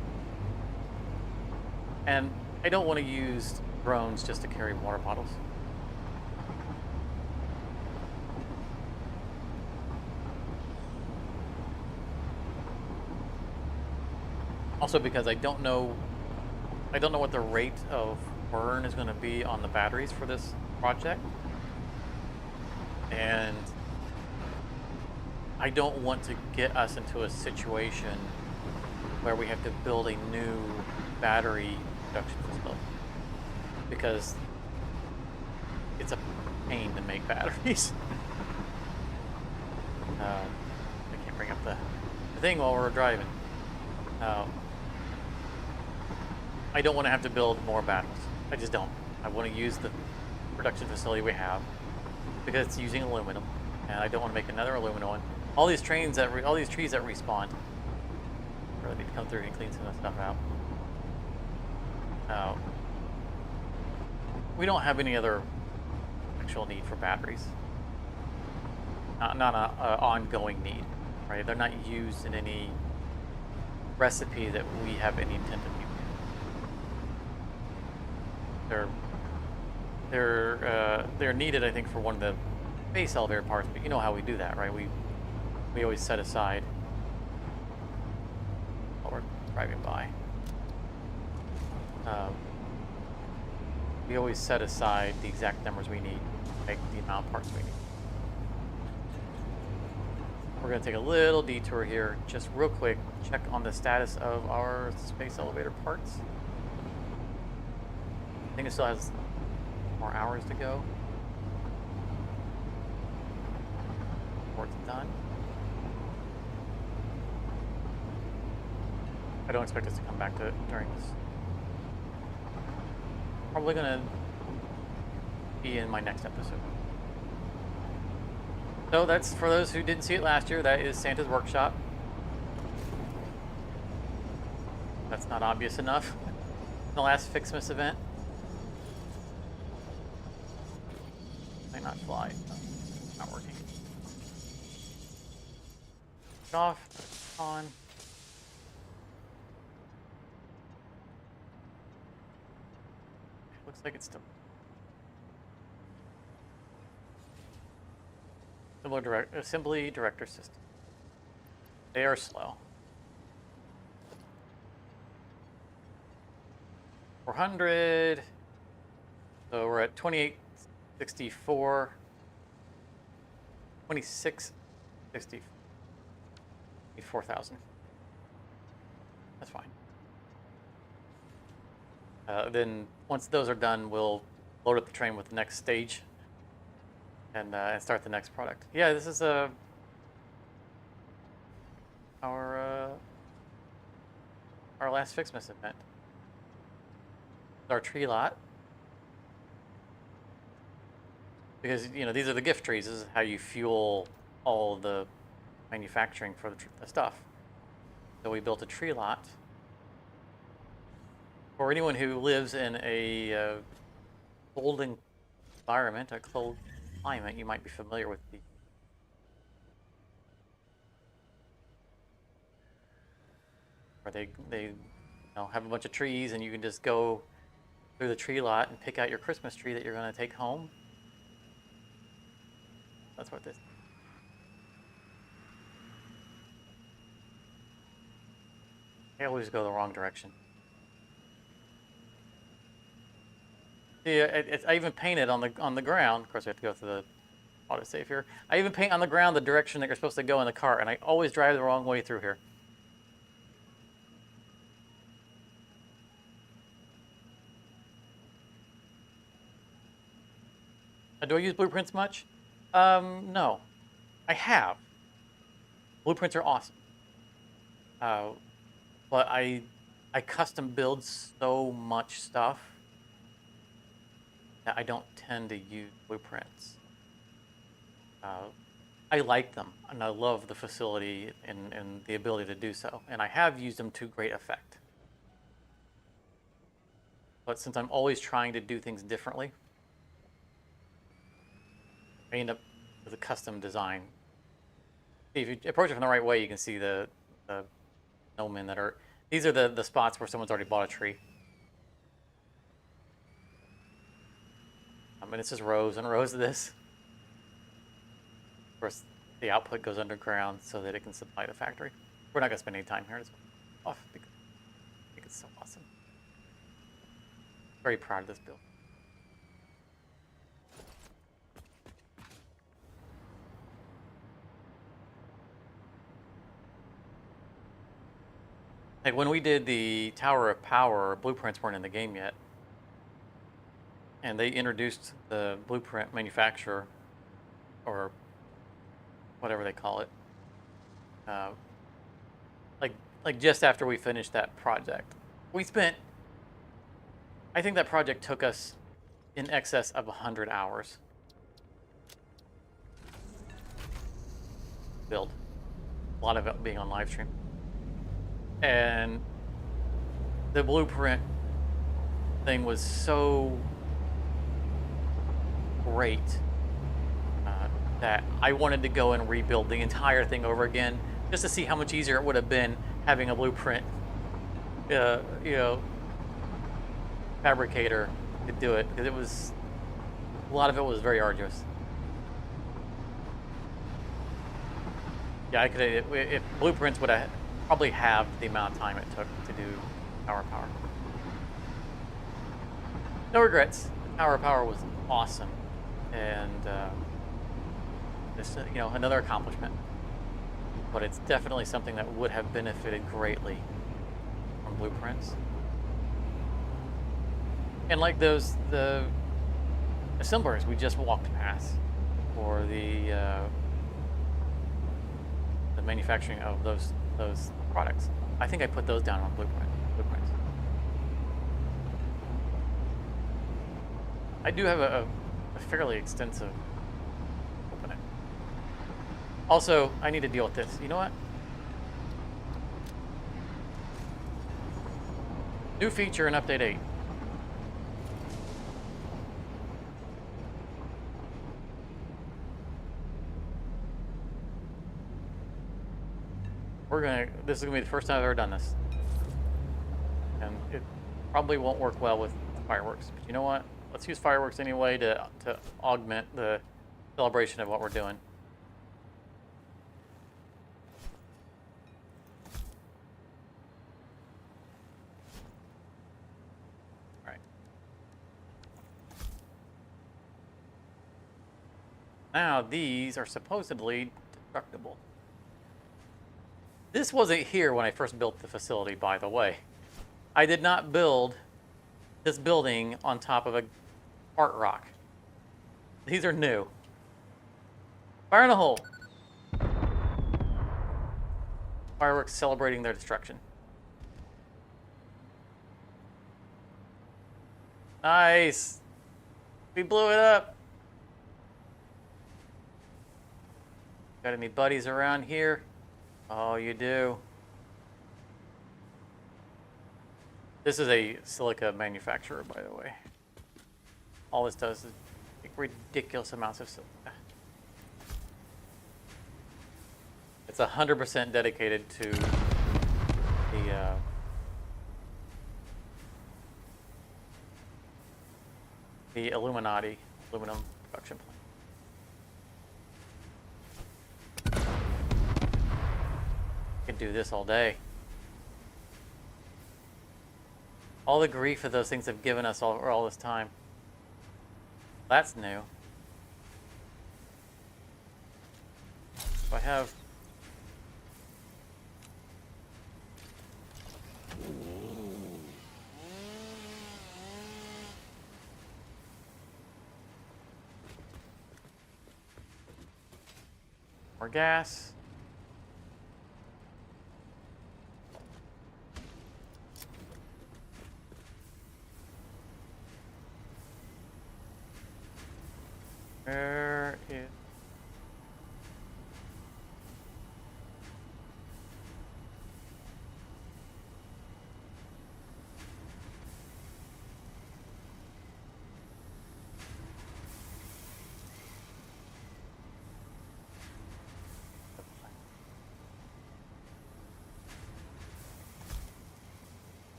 And I don't want to use drones just to carry water bottles. Also because I don't know I don't know what the rate of burn is going to be on the batteries for this project. And I don't want to get us into a situation where we have to build a new battery production facility, because it's a pain to make batteries. I can't bring up the thing while we're driving. I don't want to have to build more batteries. I just don't. I want to use the production facility we have because it's using aluminum, and I don't want to make another aluminum one. All these trees that respawn. Really need to come through and clean some of the stuff out. We don't have any other actual need for batteries. Not an ongoing need, right? They're not used in any recipe that we have any intent of using. They're needed, I think, for one of the base elevator parts, but you know how we do that, right? We always set aside while we're driving by. We always set aside the exact numbers we need to make the amount of parts we need. We're going to take a little detour here, just real quick, check on the status of our space elevator parts. I think it still has more hours to go before it's done. I don't expect us to come back to it during this. Probably going to be in my next episode. So that's, for those who didn't see it last year, that is Santa's workshop. That's not obvious enough. The last Fixmas event. Might not fly. Not working. Off. On. Looks like it's still. Assembly director system. They are slow. 400. So we're at 2864. 2660. 4,000. That's fine. Then once those are done, we'll load up the train with the next stage and start the next product. Yeah, this is our last Fixmas event. Our tree lot, because these are the gift trees. This is how you fuel all of the manufacturing for the stuff. So we built a tree lot. For anyone who lives in a cold environment, a cold climate, you might be familiar with the where they have a bunch of trees, and you can just go through the tree lot and pick out your Christmas tree that you're going to take home. That's what this. I always go the wrong direction. See, I even painted on the ground. Of course, we have to go through the autosave here. I even paint on the ground the direction that you're supposed to go in the car, and I always drive the wrong way through here. Do I use blueprints much? No. I have. Blueprints are awesome. But I custom build so much stuff that I don't tend to use blueprints. I like them, and I love the facility and the ability to do so, and I have used them to great effect. But since I'm always trying to do things differently, I end up with a custom design. If you approach it from the right way, you can see the snowmen that are. These are the spots where someone's already bought a tree. And it's just rows and rows of this. Of course, the output goes underground so that it can supply the factory. We're not going to spend any time here. Just off because I think it's so awesome. Very proud of this build. Like when we did the Tower of Power, blueprints weren't in the game yet. And they introduced the blueprint manufacturer, or whatever they call it, like just after we finished that project. We spent, I think that project took us in excess of 100 hours. Build. A lot of it being on Livestream. And the blueprint thing was so great that I wanted to go and rebuild the entire thing over again just to see how much easier it would have been having a blueprint, fabricator to do it, because it was, a lot of it was very arduous. Yeah, I could, if blueprints would have probably halved the amount of time it took to do Tower of Power. No regrets. Tower of Power was awesome, and just another accomplishment. But it's definitely something that would have benefited greatly from blueprints. And like the assemblers we just walked past, or the manufacturing of those products. I think I put those down on blueprints. I do have a fairly extensive opening. Also, I need to deal with this. You know what? New feature in Update 8. This is gonna be the first time I've ever done this. And it probably won't work well with fireworks. But you know what? Let's use fireworks anyway to augment the celebration of what we're doing. All right. Now these are supposedly destructible. This wasn't here when I first built the facility, by the way. I did not build this building on top of a art rock. These are new. Fire in the hole. Fireworks celebrating their destruction. Nice. We blew it up. Got any buddies around here? Oh, you do. This is a silica manufacturer, by the way. All this does is make ridiculous amounts of silica. It's 100% dedicated to the Illuminati aluminum production plant. Could do this all day. All the grief that those things have given us all this time. That's new. So I have more gas. Where is...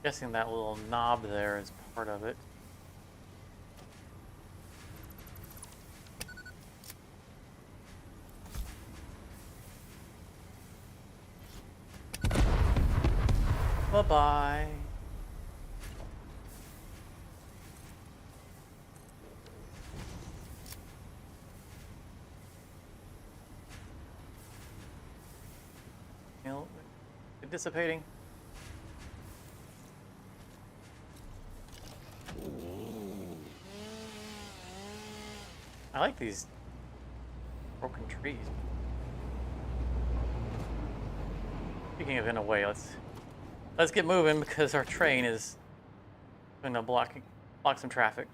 Guessing that little knob there is part of it. Bye-bye. You know, dissipating. I like these broken trees. Speaking of in a way, let's get moving because our train is going to block some traffic.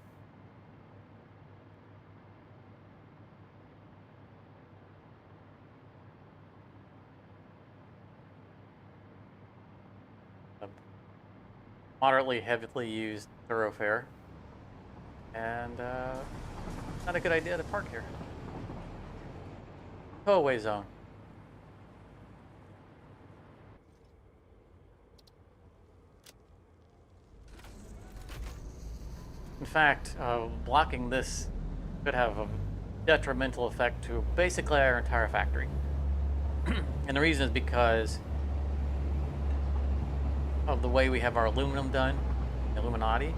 A moderately heavily used thoroughfare, and not a good idea to park here. Tow-away zone. In fact, blocking this could have a detrimental effect to basically our entire factory. And the reason is because of the way we have our aluminum done, Illuminati.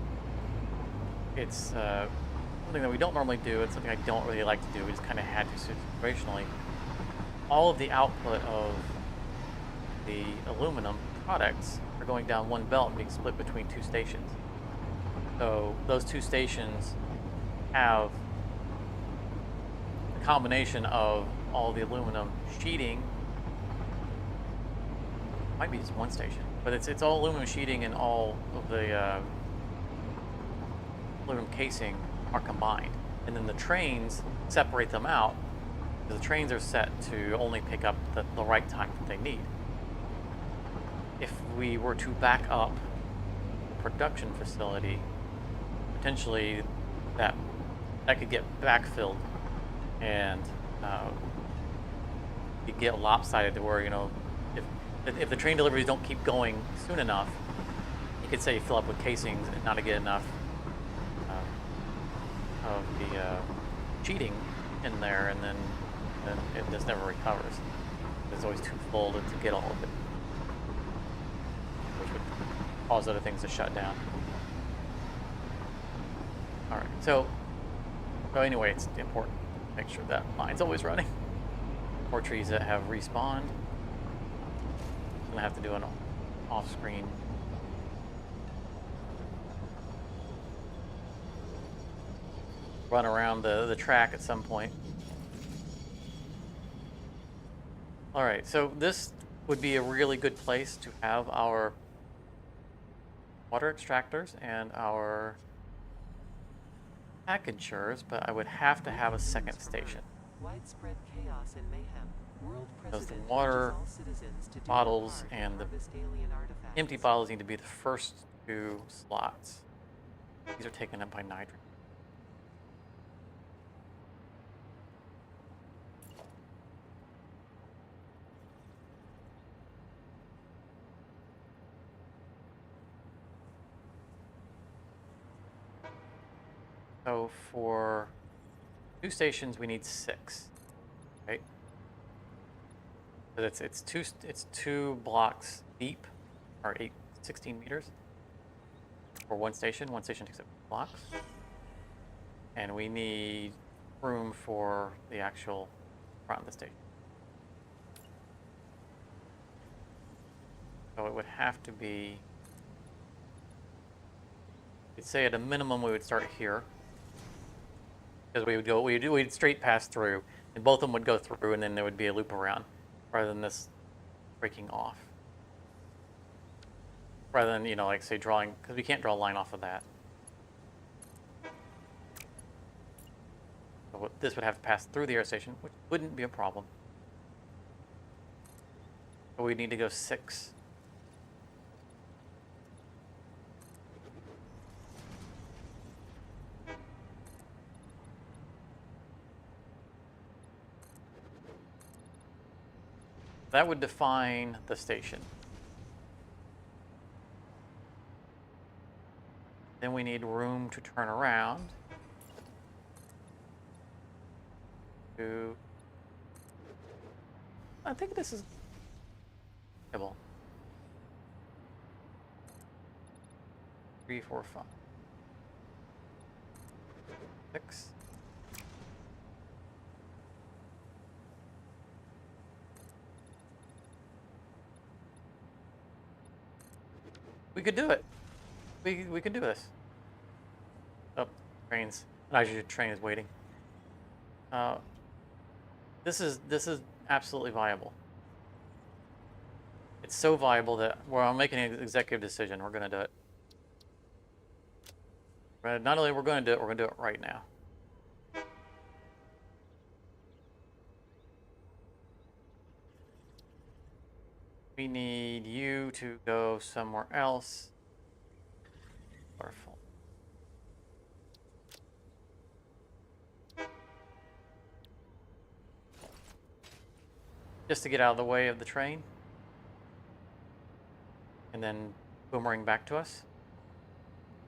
It's something that we don't normally do. It's something I don't really like to do. We just kind of had to situationally. All of the output of the aluminum products are going down one belt and being split between two stations. So those two stations have a combination of all the aluminum sheeting. Might be just one station, but it's all aluminum sheeting, and all of the aluminum casing are combined. And then the trains separate them out, because the trains are set to only pick up the right time that they need. If we were to back up the production facility, potentially that could get backfilled, and you get lopsided to where, you know, if the train deliveries don't keep going soon enough, you could say you fill up with casings and not get enough of the cheating in there, and then it just never recovers. It's always too full to get all of it, which would cause other things to shut down. All right, so anyway, it's important to make sure that line's always running. More trees that have respawned. I'm gonna have to do an off-screen run around the track at some point. All right, so this would be a really good place to have our water extractors and our packagers, but I would have to have a second station. Widespread chaos and mayhem. World Because the President water urges all citizens to do bottles their part and to the harvest alien artifacts. empty bottles need to be the first two slots. These are taken up by nitrogen. So for 2 stations, we need 6, right? But it's two blocks deep, or 16 meters for one station. One station takes up blocks, and we need room for the actual front of the station. So it would have to be. We'd say at a minimum we would start here. Because we'd straight pass through, and both of them would go through, and then there would be a loop around, rather than this breaking off. Rather than, you know, like say drawing, because we can't draw a line off of that. So this would have to pass through the air station, which wouldn't be a problem. But we'd need to go 6. That would define the station. Then we need room to turn around. I think this is. 3, 4, 5, 6. We could do it. We could do this. Oh, trains. Nitrogen train is waiting. This is absolutely viable. It's so viable that I'm making an executive decision. We're gonna do it. But not only we're gonna do it, we're gonna do it right now. We need you to go somewhere else. Wonderful. Just to get out of the way of the train. And then boomerang back to us.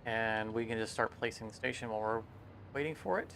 And we can just start placing the station while we're waiting for it.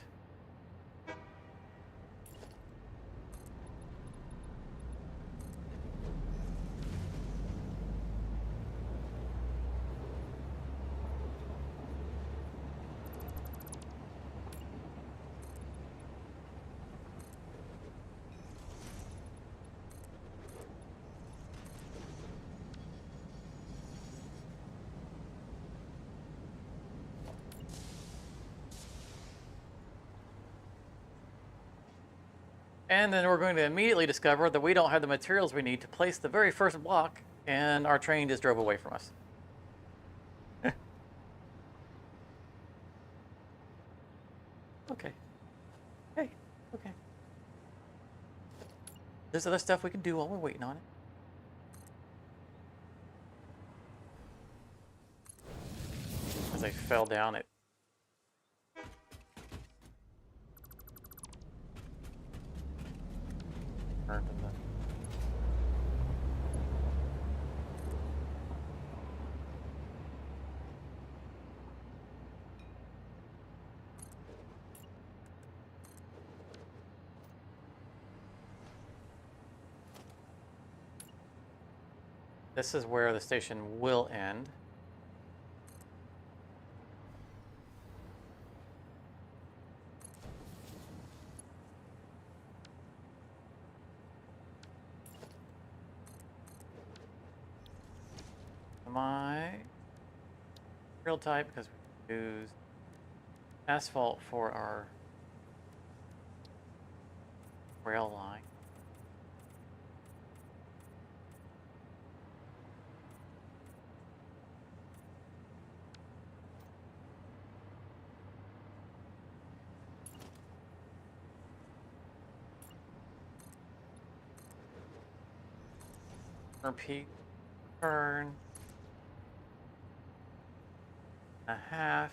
And then we're going to immediately discover that we don't have the materials we need to place the very first block, and our train just drove away from us. Okay. Hey, okay. There's other stuff we can do while we're waiting on it. As I fell down it. Burned in the... This is where the station will end. My real type, because we use asphalt for our rail line. Repeat, turn, a half,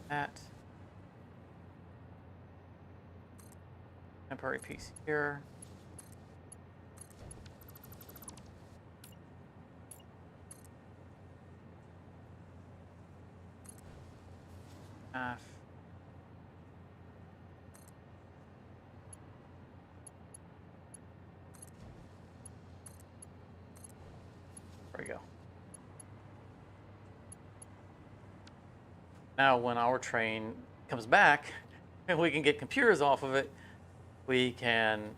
that, temporary piece here, half, there we go. Now when our train comes back and we can get computers off of it, we can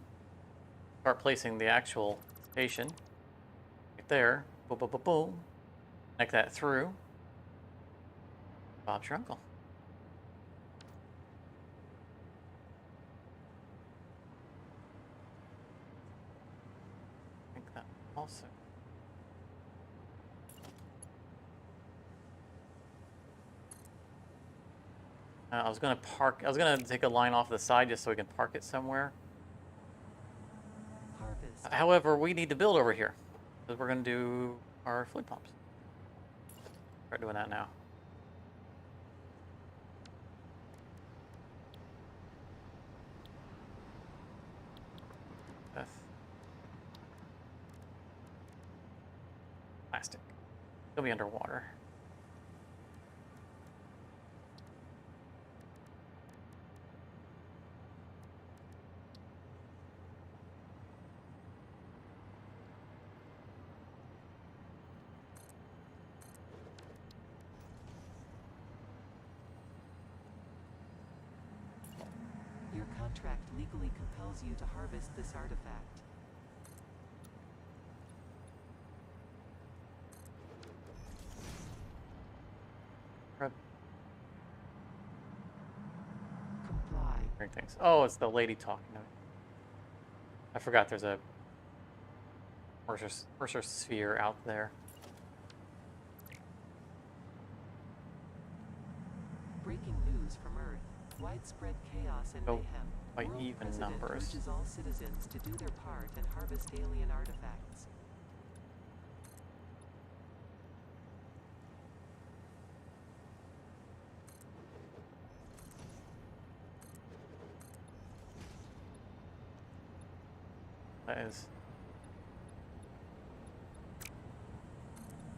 start placing the actual station right there. Boom, boom, boom, boom. Connect that through. Bob's your uncle. I think that also. I was gonna take a line off the side just so we can park it somewhere. Harvest. However, we need to build over here because we're gonna do our fluid pumps. Start doing that now. Beth. Plastic. It'll be underwater. contract legally compels you to harvest this artifact. Comply. Bring things. Oh, it's the lady talking to me. I forgot there's a cursor sphere out there. Breaking news from Earth. Widespread chaos and Oh, mayhem. by World even President numbers. urges all citizens to do their part and harvest alien artifacts. That is.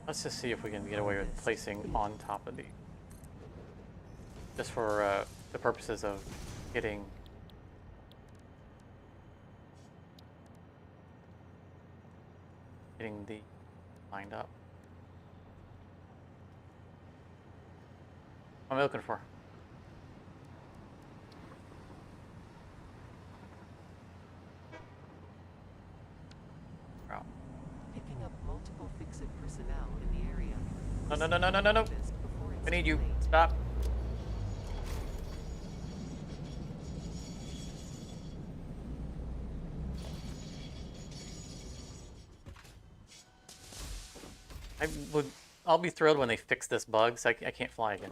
Let's just see if we can get away with placing on top of the. Just for the purposes of getting. Getting the lined up. What am I looking for? Oh. Picking up multiple Ficsit personnel in the area. No. I need you. Stop. I'll be thrilled when they fix this bug, so I can't fly again.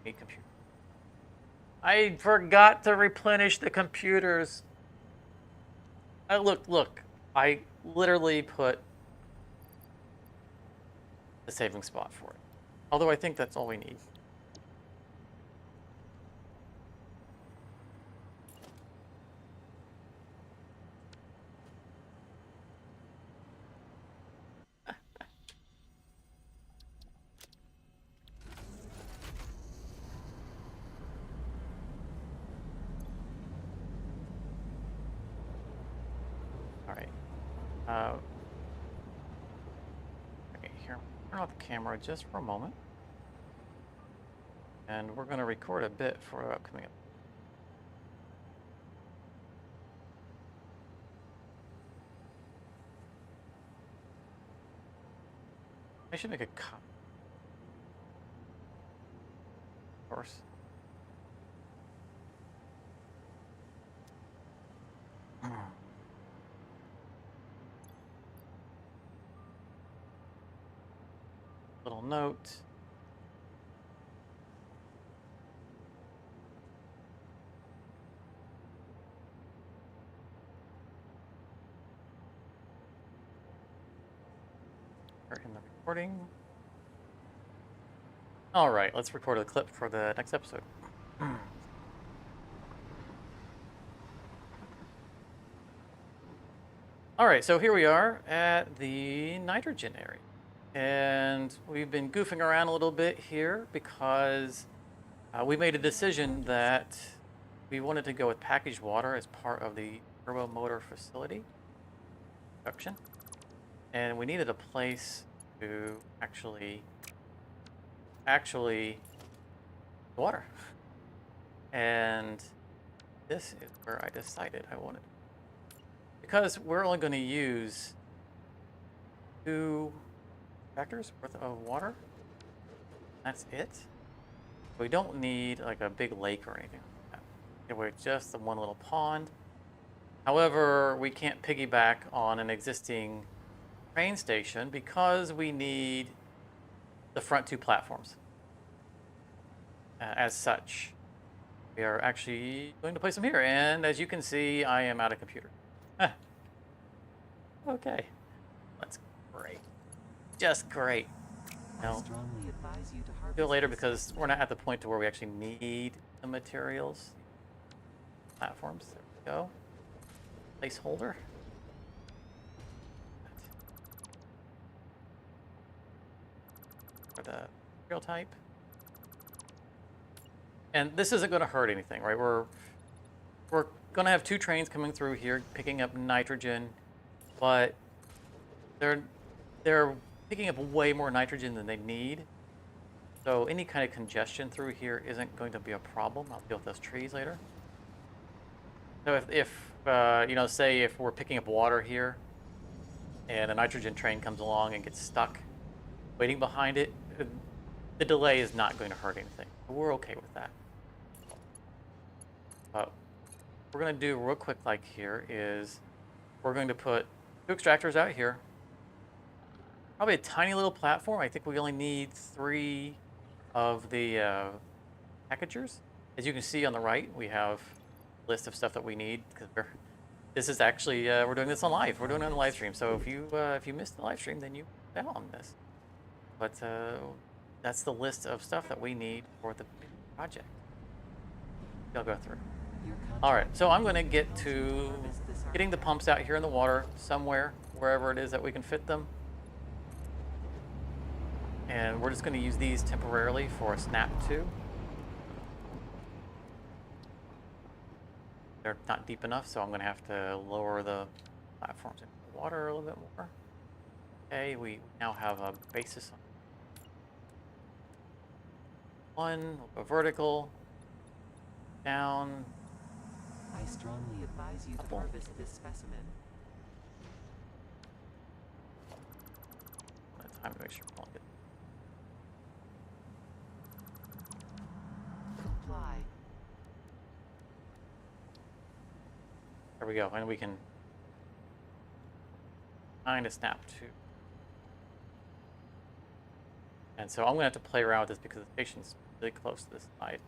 Need computer. I forgot to replenish the computers. Look. I literally put the saving spot for it. Although I think that's all we need. Okay, here, turn off the camera just for a moment. And we're going to record a bit for our upcoming episode. I should make a cut. Of course. Little note. We're in the recording. All right, let's record a clip for the next episode. All right, so here we are at the nitrogen area. And we've been goofing around a little bit here because we made a decision that we wanted to go with packaged water as part of the turbo motor facility production. And we needed a place to actually water. And this is where I decided I wanted. Because we're only going to use 2 tractors worth of water. That's it. We don't need like a big lake or anything like that. We're just the one little pond. However, we can't piggyback on an existing train station because we need the front 2 platforms. As such, we are actually going to place them here. And as you can see, I am out of computer. Okay, that's great. Just great. Now, do it later because we're not at the point to where we actually need the materials. Platforms. There we go. Placeholder. For the material type. And this isn't going to hurt anything, right? We're going to have 2 trains coming through here, picking up nitrogen, but they're picking up way more nitrogen than they need. So any kind of congestion through here isn't going to be a problem. I'll deal with those trees later. So if you know, say if we're picking up water here and a nitrogen train comes along and gets stuck waiting behind it, the delay is not going to hurt anything. We're okay with that. But what we're going to do real quick like here is we're going to put 2 extractors out here. Probably a tiny little platform. I think we only need 3 of the packagers. As you can see on the right, we have a list of stuff that we need because this is actually we're doing this on live. We're doing it on the live stream. So if you missed the live stream, then you fell on this. But that's the list of stuff that we need for the project. I'll go through. All right, so I'm going to get to getting the pumps out here in the water somewhere, wherever it is that we can fit them. And we're just going to use these temporarily for a snap 2. They're not deep enough, so I'm going to have to lower the platforms into the water a little bit more. Okay, we now have a basis on 1. We'll go vertical, down. I strongly advise you to harvest this specimen. Time to make sure we'll get. Comply. There we go, and we can kind of snap 2. And so I'm going to have to play around with this because the station's really close to this side.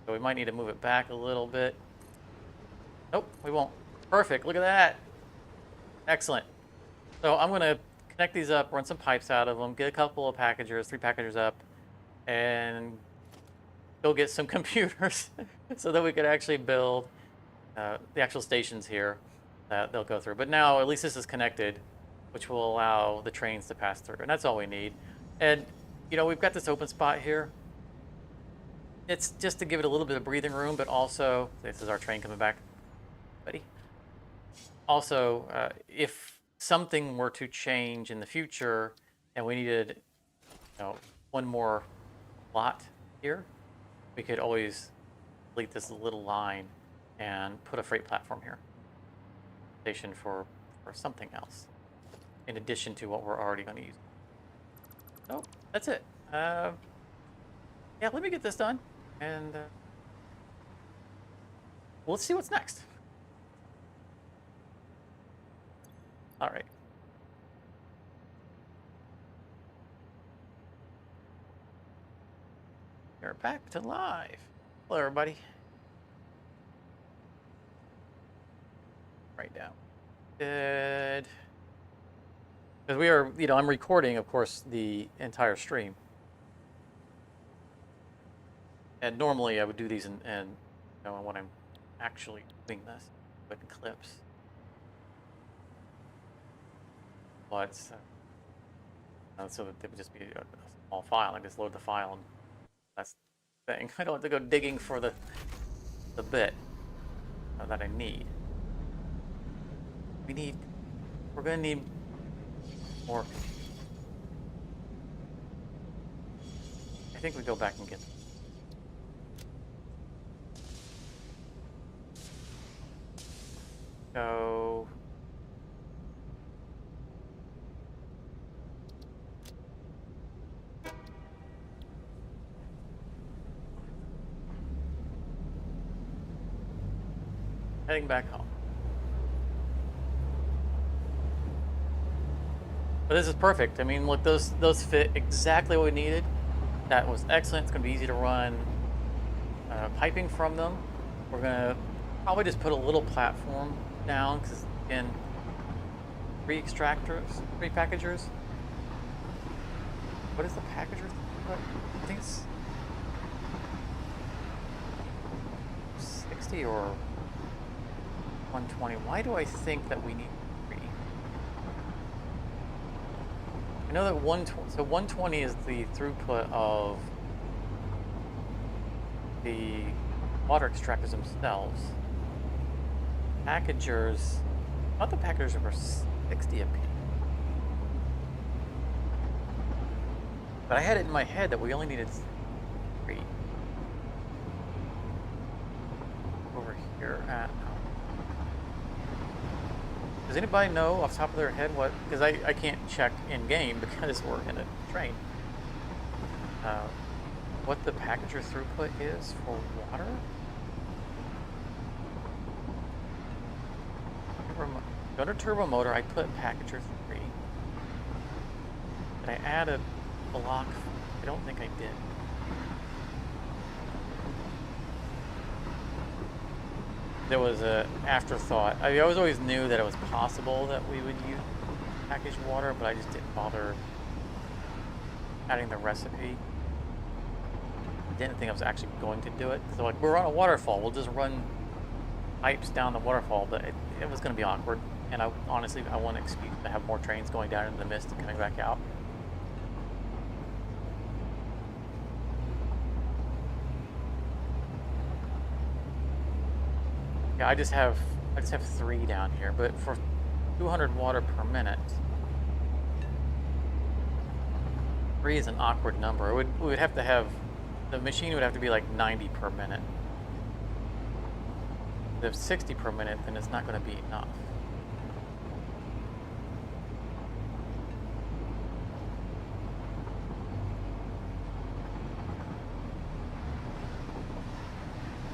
So we might need to move it back a little bit. Nope, we won't. Perfect, look at that. Excellent. So I'm going to connect these up, run some pipes out of them, get a couple of packagers, 3 packagers up, and go get some computers so that we could actually build the actual stations here that they'll go through. But now at least this is connected, which will allow the trains to pass through, and that's all we need. And you know, we've got this open spot here. It's just to give it a little bit of breathing room, but also, this is our train coming back, buddy. Also, if something were to change in the future and we needed, you know, one more lot here, we could always delete this little line and put a freight platform here. Station for something else, in addition to what we're already going to use. So, that's it. Yeah, let me get this done, and let's see what's next. All right. We're back to live. Hello, everybody. Right down. Good. Because we are, you know, I'm recording, of course, the entire stream. And normally I would do these in you know, when I'm actually doing this with clips. But so that it would just be a small file. I just load the file, and that's the thing. I don't have to go digging for the bit that I need. We're gonna need more. I think we go back and get them. So heading back home. But this is perfect. I mean, look, those fit exactly what we needed. That was excellent. It's going to be easy to run piping from them. We're going to probably just put a little platform down because, again, 3 extractors, 3 packagers. What is the packager? I think it's 60 or 120. Why do I think that we need 3? I know that 120 is the throughput of the water extractors themselves. Packagers, I thought the packagers were 60 a piece. But I had it in my head that we only needed 3. Over here at... Does anybody know off the top of their head what... Because I can't check in-game because we're in a train. What the packager throughput is for water? Under turbo motor, I put packager 3. Did I add a block? I don't think I did. There was a afterthought. I always knew that it was possible that we would use packaged water, but I just didn't bother adding the recipe. Didn't think I was actually going to do it. So like, we're on a waterfall, we'll just run pipes down the waterfall, but it was going to be awkward. And honestly, I want an excuse to have more trains going down into the mist and coming back out. Yeah, I just have 3 down here, but for 200 water per minute, 3 is an awkward number. We would have to have, the machine would have to be like 90 per minute. If 60 per minute, then it's not going to be enough.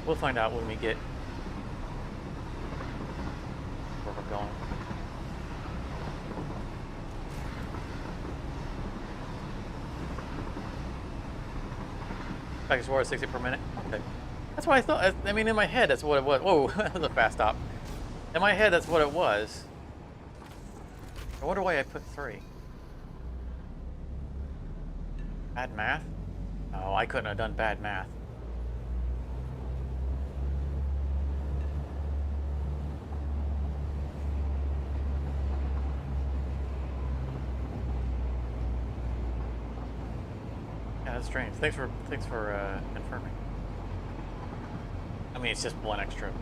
We'll find out when we get where we're going. Package water 60 per minute. Okay. That's what I thought. I mean, in my head, that's what it was. Whoa, that was a fast stop. In my head, that's what it was. I wonder why I put 3. Bad math? No, I couldn't have done bad math. Yeah, that's strange. Thanks for confirming. I mean, it's just 1 extra,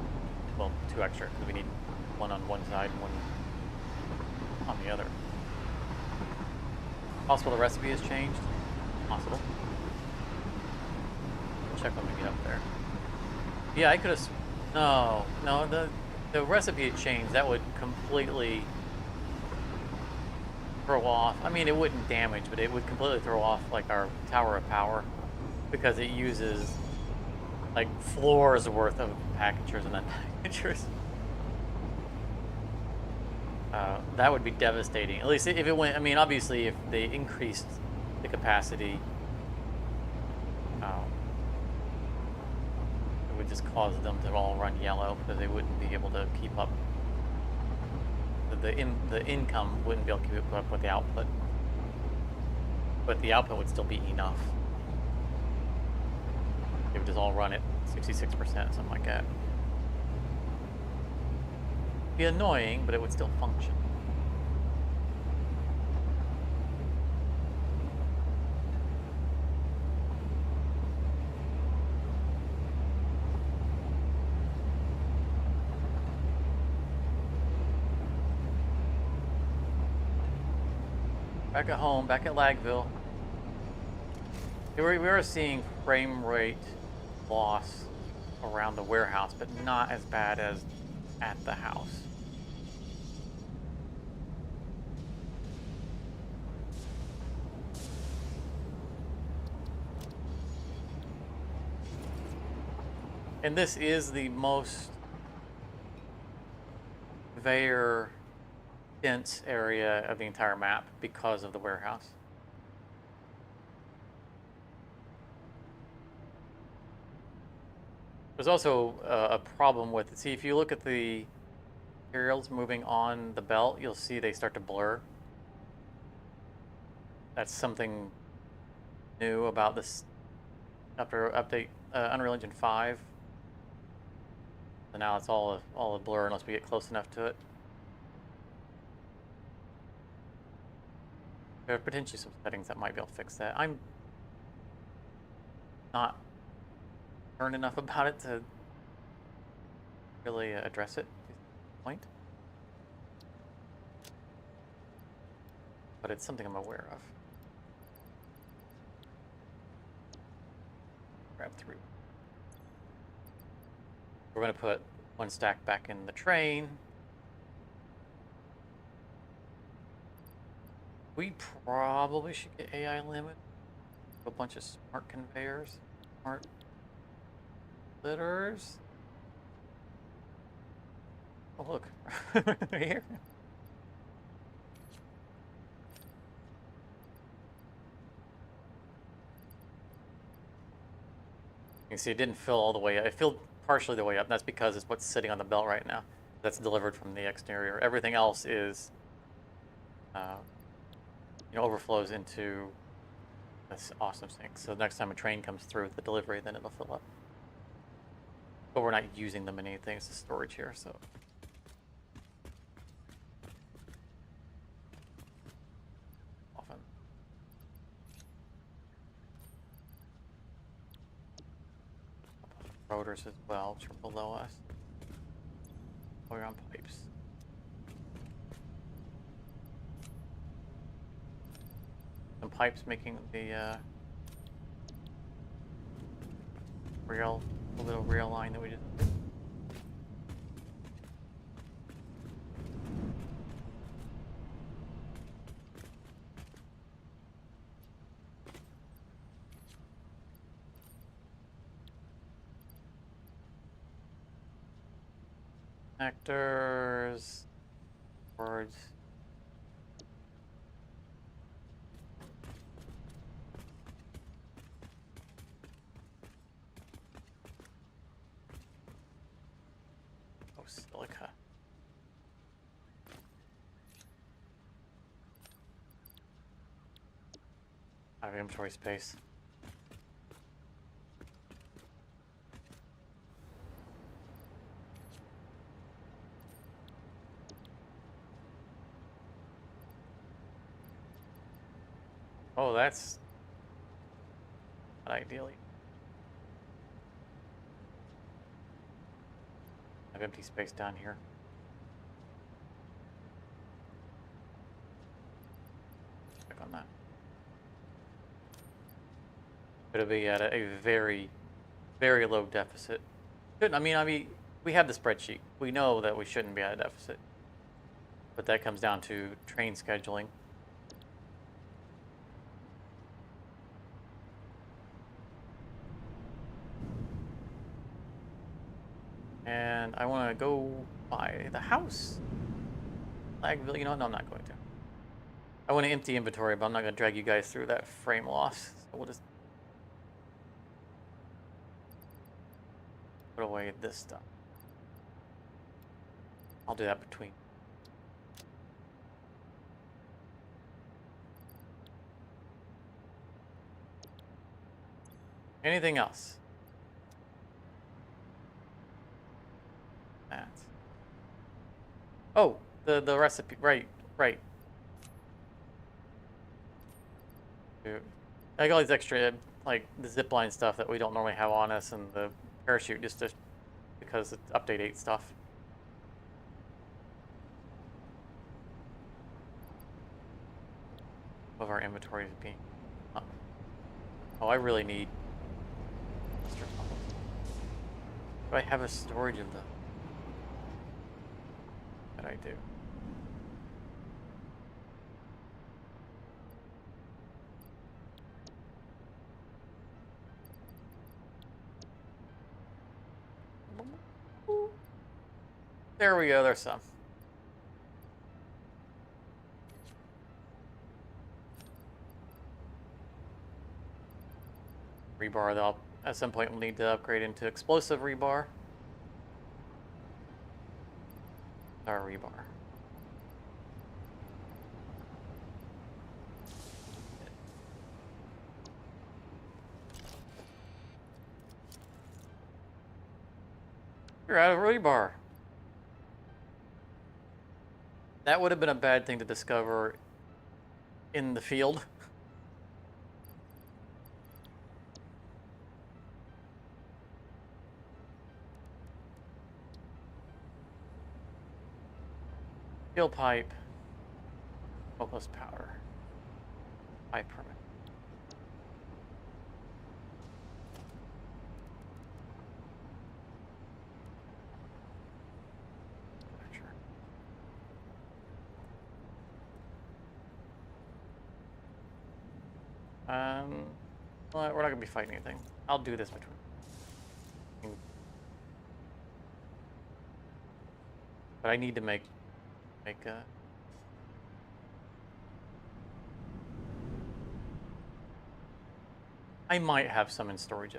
well, 2 extra, because we need 1 on one side and 1 on the other. Possible the recipe has changed? Possible. We'll check when we get up there. Yeah, I could have... No, the recipe had changed. That would completely throw off... I mean, it wouldn't damage, but it would completely throw off, like, our tower of power, because it uses... like floors worth of packagers and unpackagers. That would be devastating. At least if it went, I mean, obviously if they increased the capacity, it would just cause them to all run yellow because they wouldn't be able to keep up. The income wouldn't be able to keep up with the output. But the output would still be enough. They would just all run at 66%, something like that. Be annoying, but it would still function. Back at home, back at Lagville. We were seeing frame rate loss around the warehouse, but not as bad as at the house. And this is the most conveyor dense area of the entire map because of the warehouse. There's also a problem with it. See, if you look at the materials moving on the belt, you'll see they start to blur. That's something new about this after update Unreal Engine 5. So now it's all a blur unless we get close enough to it. There are potentially some settings that might be able to fix that. I'm not learned enough about it to really address it at this point. But it's something I'm aware of. through. We're going to put one stack back in the train. We probably should get AI limit. A bunch of smart conveyors, smart litters. Oh, look. Right here. You can see it didn't fill all the way up. It filled partially the way up. And that's because it's what's sitting on the belt right now. That's delivered from the exterior. Everything else is, overflows into this awesome sink. So next time a train comes through with the delivery, then it'll fill up. But we're not using them in anything. It's a storage here, so. Often. Rotors as well, which are below us. We're on pipes. Some pipes making the little bit of rail line that we just did. Actors, words. Oh, silica. Out of inventory space. Oh, that's not ideally. I have empty space down here. Check on that. It'll be at a very, very low deficit. I mean, we have the spreadsheet. We know that we shouldn't be at a deficit. But that comes down to train scheduling. And I want to go by the house. Lagville, no, I'm not going to. I want to empty inventory, but I'm not going to drag you guys through that frame loss. So we'll just put away this stuff. I'll do that between. Anything else? That. Oh, the recipe. Right. Dude. I got all these extra, like, the zipline stuff that we don't normally have on us, and the parachute just because it's update 8 stuff. Of our inventory is being up. Oh, I really need extra tunnels. Do I have a storage of them? That I do. There we go, there's some. Rebar that I'll at some point will need to upgrade into explosive rebar. Our rebar. You're out of rebar. That would have been a bad thing to discover in the field. Steel pipe. Smokeless powder. Pipe permit. Well, we're not gonna be fighting anything. I'll do this between. But I need to make a. I might have some in storage.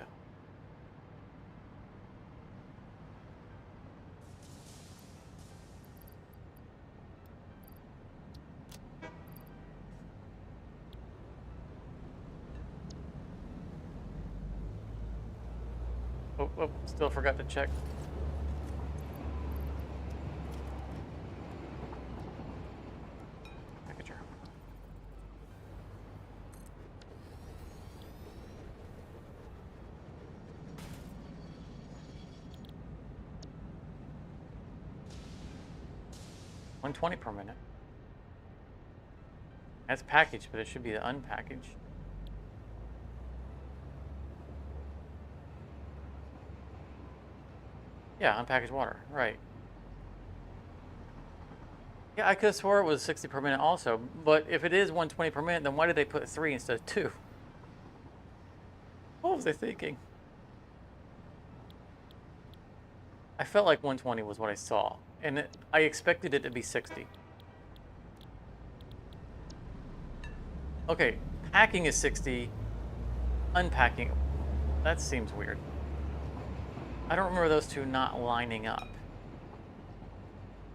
Oh, still forgot to check. Packager. $120 per minute. That's packaged, but it should be the unpackaged. Yeah, unpackaged water, right. Yeah, I could have swore it was 60 per minute also, but if it is 120 per minute, then why did they put 3 instead of 2? What was I thinking? I felt like 120 was what I saw, and I expected it to be 60. Okay, packing is 60, unpacking, that seems weird. I don't remember those two not lining up.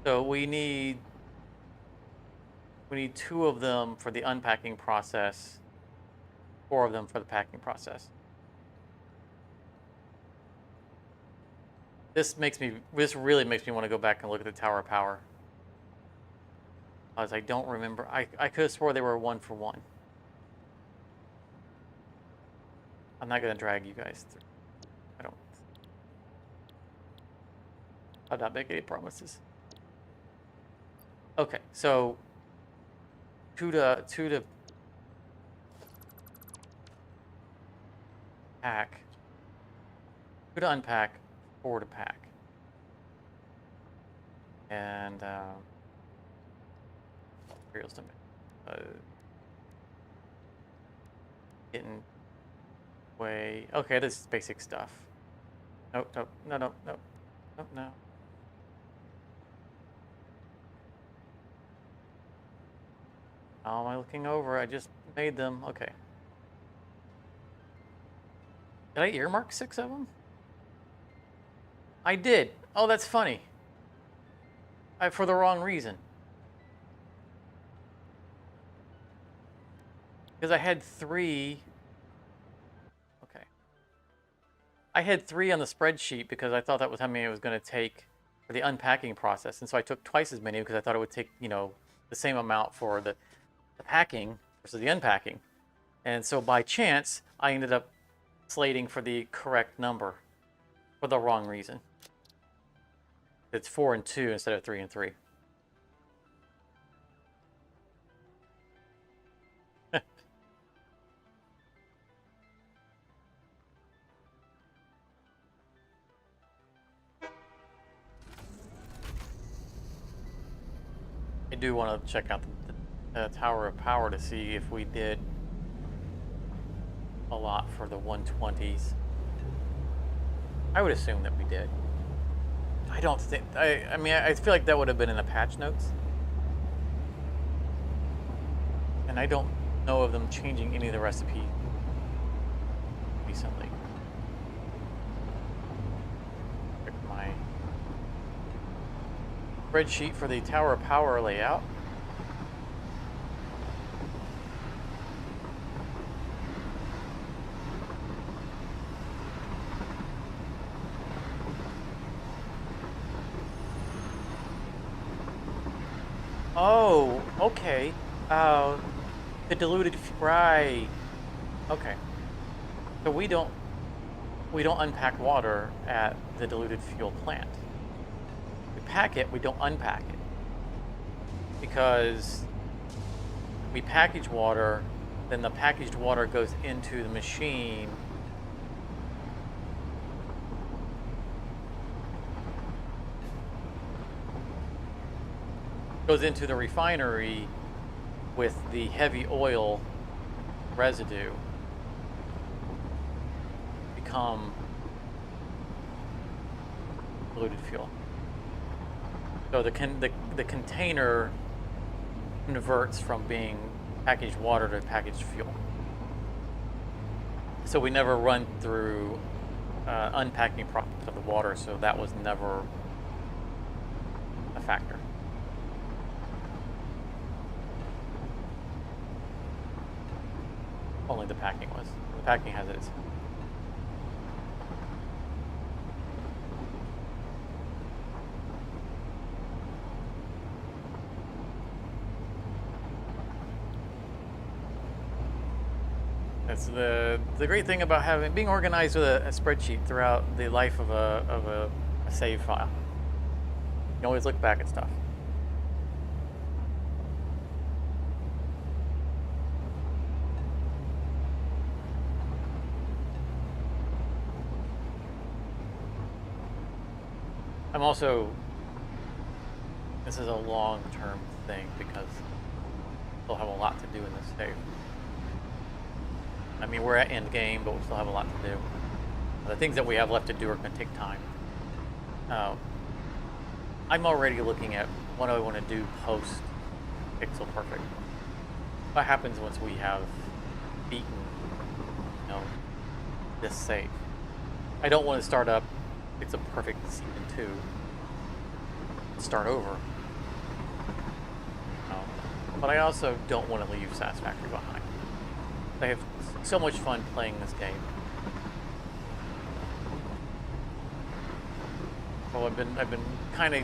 So we need 2 of them for the unpacking process, 4 of them for the packing process. This really makes me want to go back and look at the Tower of Power. Because I don't remember. I could have swore they were 1 for 1. I'm not going to drag you guys through. I'll not make any promises. Okay, so 2 to pack, 2 to unpack, 4 to pack, and materials to make. Getting way. Okay, this is basic stuff. Nope. No. How am I looking over? I just made them. Okay. Did I earmark 6 of them? I did. Oh, that's funny. For the wrong reason. Because I had 3. Okay. I had 3 on the spreadsheet because I thought that was how many it was going to take for the unpacking process. And so I took twice as many because I thought it would take, the same amount for the packing versus the unpacking. And so by chance, I ended up slating for the correct number for the wrong reason. It's 4 and 2 instead of 3 and 3. I do want to check out the Tower of Power to see if we did a lot for the 120s. I would assume that we did. I don't think... I mean, I feel like that would have been in the patch notes. And I don't know of them changing any of the recipe recently. Check my spreadsheet for the Tower of Power layout. Oh, okay. The diluted, right. Okay. So we don't unpack water at the diluted fuel plant. We pack it, we don't unpack it. Because we package water, then the packaged water goes into the machine. Goes into the refinery with the heavy oil residue, become diluted fuel. So the container converts from being packaged water to packaged fuel. So we never run through unpacking process of the water, so that was never a factor. Only the packing was. The packing has its. That's the great thing about being organized with a spreadsheet throughout the life of a save file. You can always look back at stuff. I'm also, this is a long-term thing because we'll have a lot to do in this save. I mean, we're at end game, but we still have a lot to do. The things that we have left to do are going to take time. I'm already looking at what I want to do post Pixel Perfect. What happens once we have beaten, this save? I don't want to start up Pixel Perfect Season 2 and start over. But I also don't want to leave Satisfactory behind. I have so much fun playing this game. Well, I've been kind of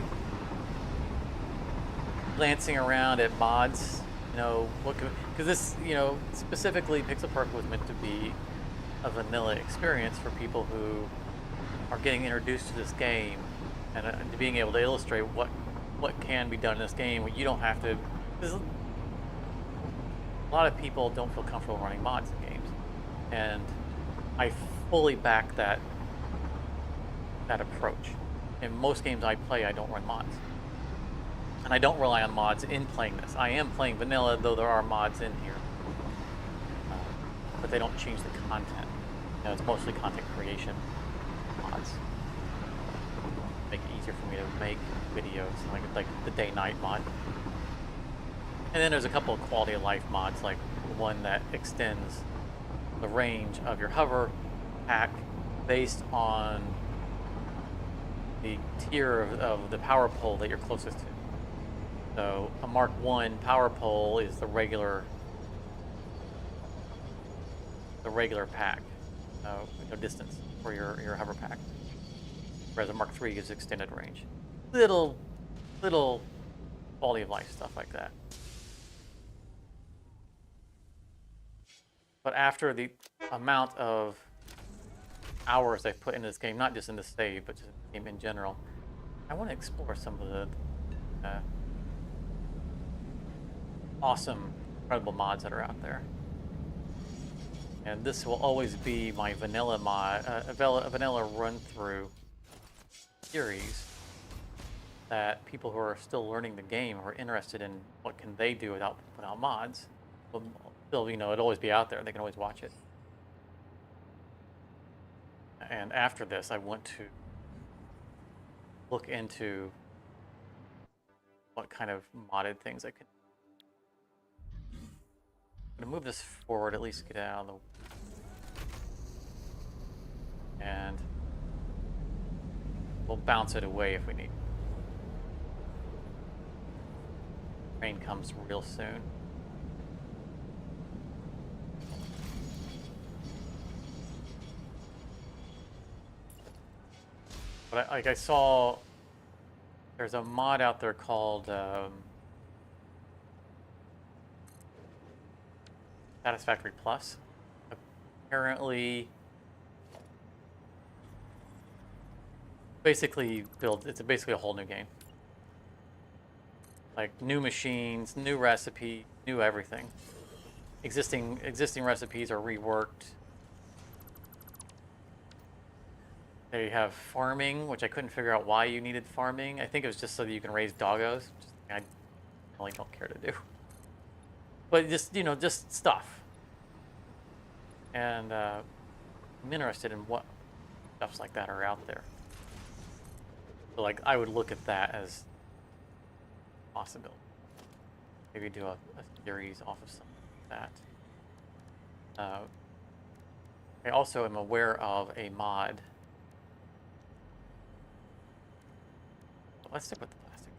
glancing around at mods, because this, specifically Pixel Perfect was meant to be a vanilla experience for people who are getting introduced to this game and being able to illustrate what can be done in this game. You don't have to. A lot of people don't feel comfortable running mods in games, and I fully back that approach. In most games I play, I don't run mods, and I don't rely on mods in playing this. I am playing vanilla, though there are mods in here, but they don't change the content. It's mostly content creation mods. Make it easier for me to make videos, like the day-night mod. And then there's a couple of quality of life mods, like one that extends the range of your hover pack based on the tier of the power pole that you're closest to. So a Mark 1 power pole is the regular pack, distance for your hover pack. Whereas a Mark 3 gives extended range. Little quality of life stuff like that. But after the amount of hours I've put into this game, not just in this save, but just in the game in general, I want to explore some of the awesome, incredible mods that are out there. And this will always be my vanilla vanilla run-through series that people who are still learning the game, who are interested in what can they do without mods, will still, it'll always be out there. They can always watch it. And after this, I want to look into what kind of modded things I can. I'm gonna move this forward, at least get it out of the. And we'll bounce it away if we need. Rain comes real soon. But I saw there's a mod out there called Satisfactory Plus. Apparently, it's basically a whole new game. Like new machines, new recipe, new everything. Existing recipes are reworked. They have farming, which I couldn't figure out why you needed farming. I think it was just so that you can raise doggos, which I really don't care to do. But just stuff. And I'm interested in stuffs like that are out there. So like I would look at that as a possibility. Maybe do a series off of something like that. I also am aware of a mod. Let's stick with the plastic.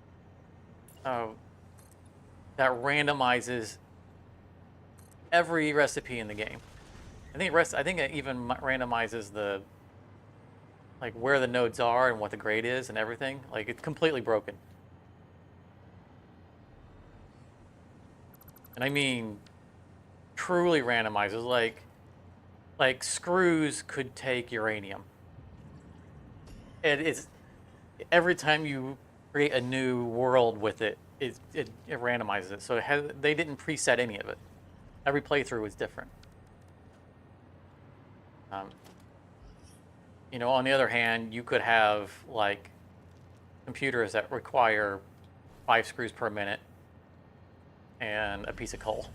That randomizes every recipe in the game. I think it even randomizes the like where the nodes are and what the grade is and everything. Like it's completely broken. And I mean truly randomizes, like screws could take uranium. It's every time you create a new world with it, it randomizes it. So they didn't preset any of it. Every playthrough is different. You know, on the other hand, you could have like computers that require 5 screws per minute and a piece of coal,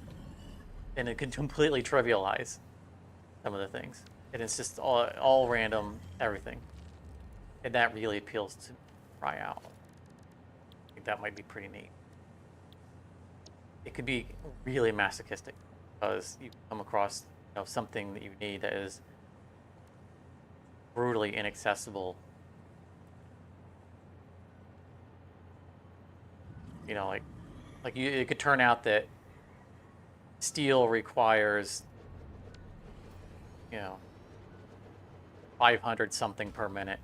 and it could completely trivialize some of the things. And it's just all random everything, and that really appeals to try out. I think that might be pretty neat. It could be really masochistic because you come across, you know, something that you need that is brutally inaccessible. You know, like it could turn out that steel requires, you know, 500 something per minute.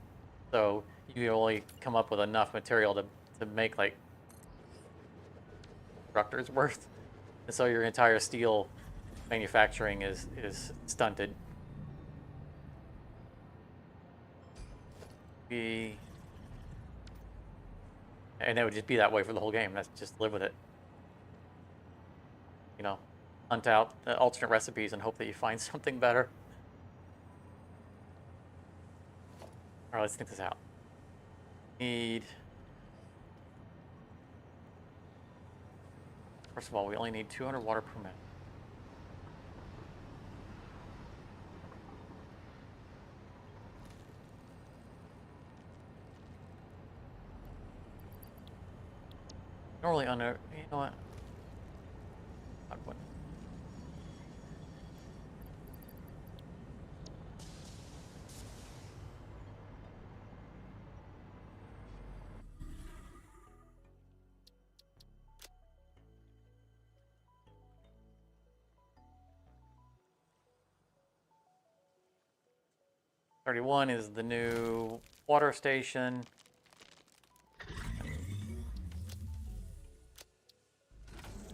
So you only come up with enough material to make like constructors worth. And so your entire steel manufacturing is stunted. And it would just be that way for the whole game. Let's just live with it. You know, hunt out alternate recipes and hope that you find something better. All right, let's think this out. First of all, we only need 200 water per minute. Normally you know what? Not what? $31 is the new water station.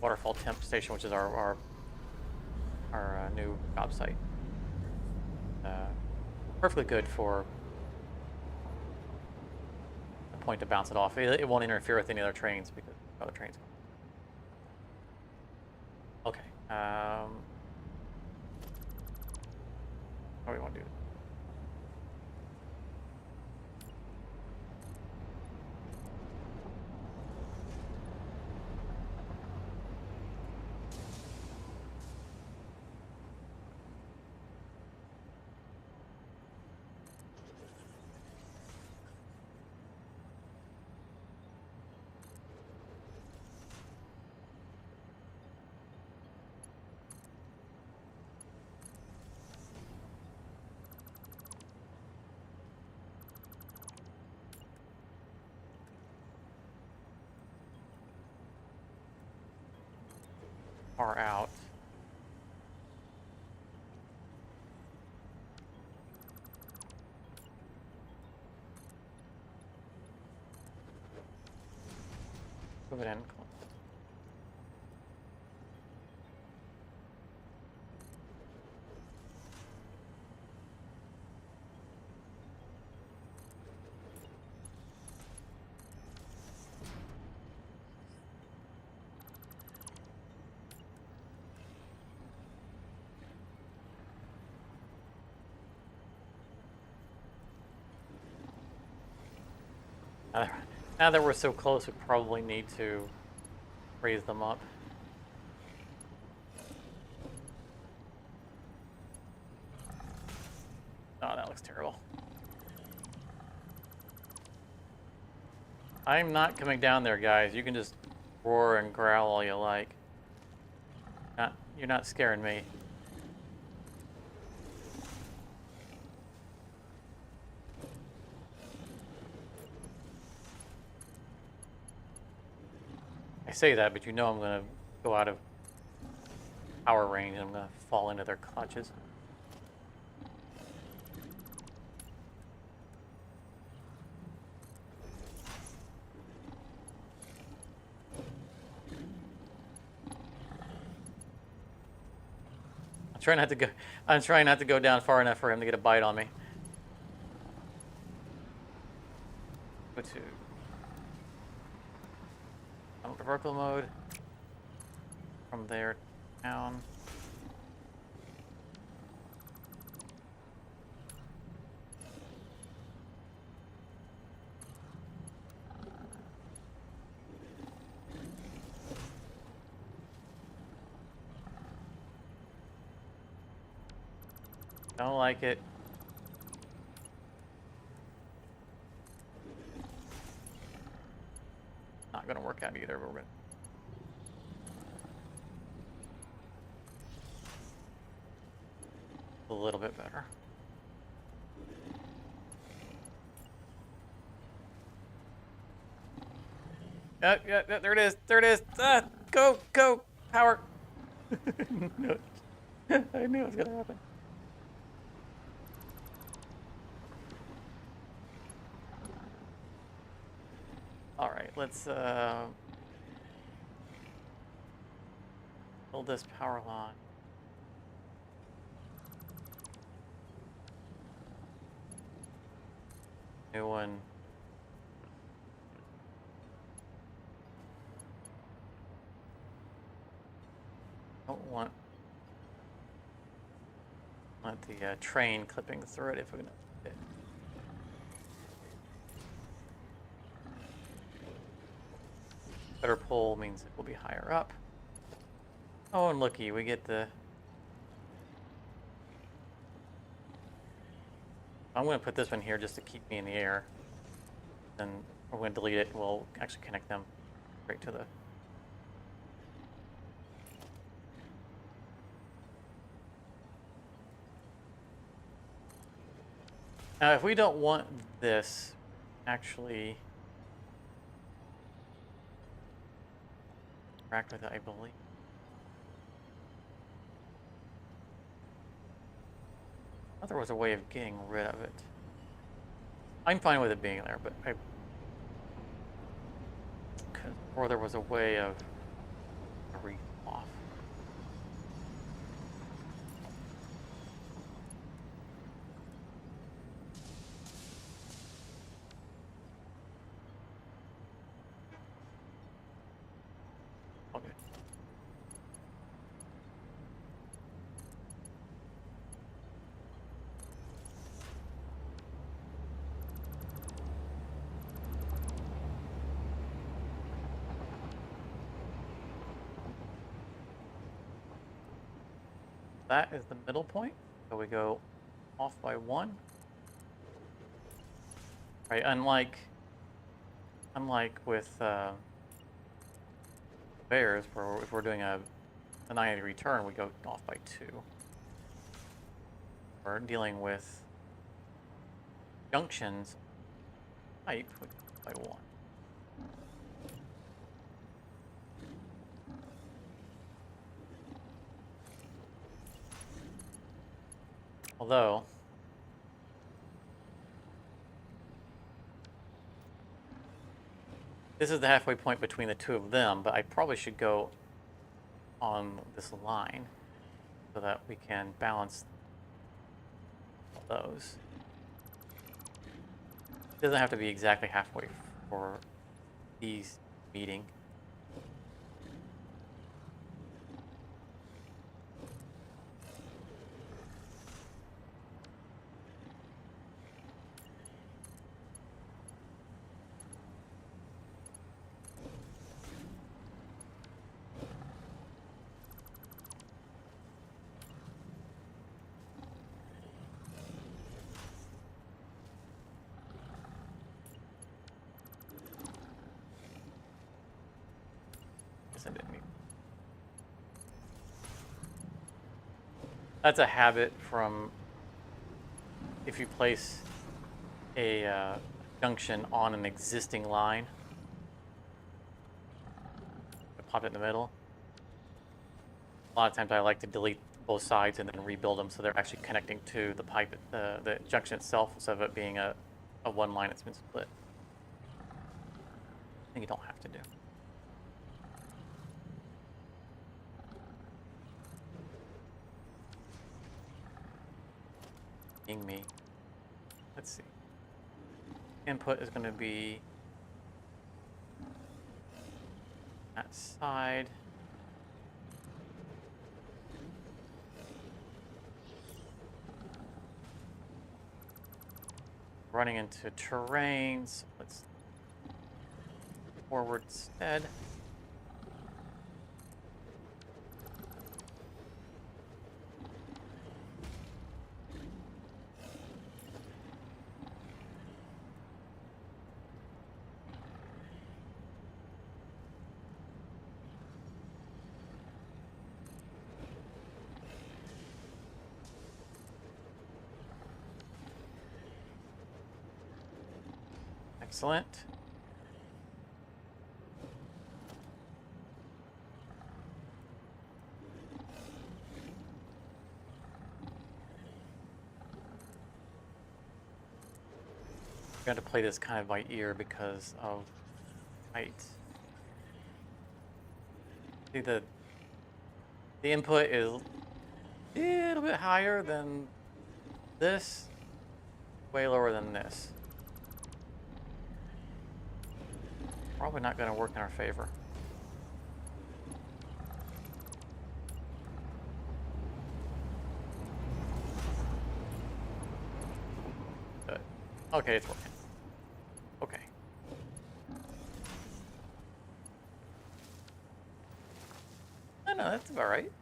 Waterfall temp station, which is our new job site. Perfectly good for a point to bounce it off. It won't interfere with any other trains because other trains. Okay. How do we want to do it? Far out. Move it in. Now that we're so close, we probably need to raise them up. Oh, that looks terrible. I'm not coming down there, guys. You can just roar and growl all you like. You're not scaring me. I say that, but you know I'm going to go out of power range and I'm going to fall into their clutches. I'm trying not to go down far enough for him to get a bite on me. Go to vertical mode. From there down. Don't like it. Not gonna work out either, but we're gonna. A little bit better. Yeah, there it is. There it is. Go, power. No. I knew it was gonna happen. All right, let's build this power line. New one. Don't want the train clipping through it if we're gonna. Better pull means it will be higher up. Oh, and looky, we get the. I'm going to put this one here just to keep me in the air. Then we're going to delete it and we'll actually connect them straight to the. Now, if we don't want this, actually. Interact with it, I believe. I thought there was a way of getting rid of it. I'm fine with it being there, but or there was a way of read off. Okay. That is the middle point. So we go off by 1. Right, unlike with bears, where if we're doing a 90 return, we go off by 2. We're dealing with junctions type by 1. Although this is the halfway point between the two of them, but I probably should go on this line so that we can balance those. It doesn't have to be exactly halfway for these meeting. guess I didn't mean. That's a habit from if you place a junction on an existing line. Pop it in the middle. A lot of times I like to delete both sides and then rebuild them so they're actually connecting to the pipe, the junction itself, instead of it being a one line that's been split. I think you don't have to do. Being me. Let's see. Input is going to be that side. Running into terrains. Let's forward instead. Excellent. I'm going to play this kind of by ear because of height. See, the input is a little bit higher than this, way lower than this. Probably not going to work in our favor. Good. Okay, it's working. Okay. No, that's about right.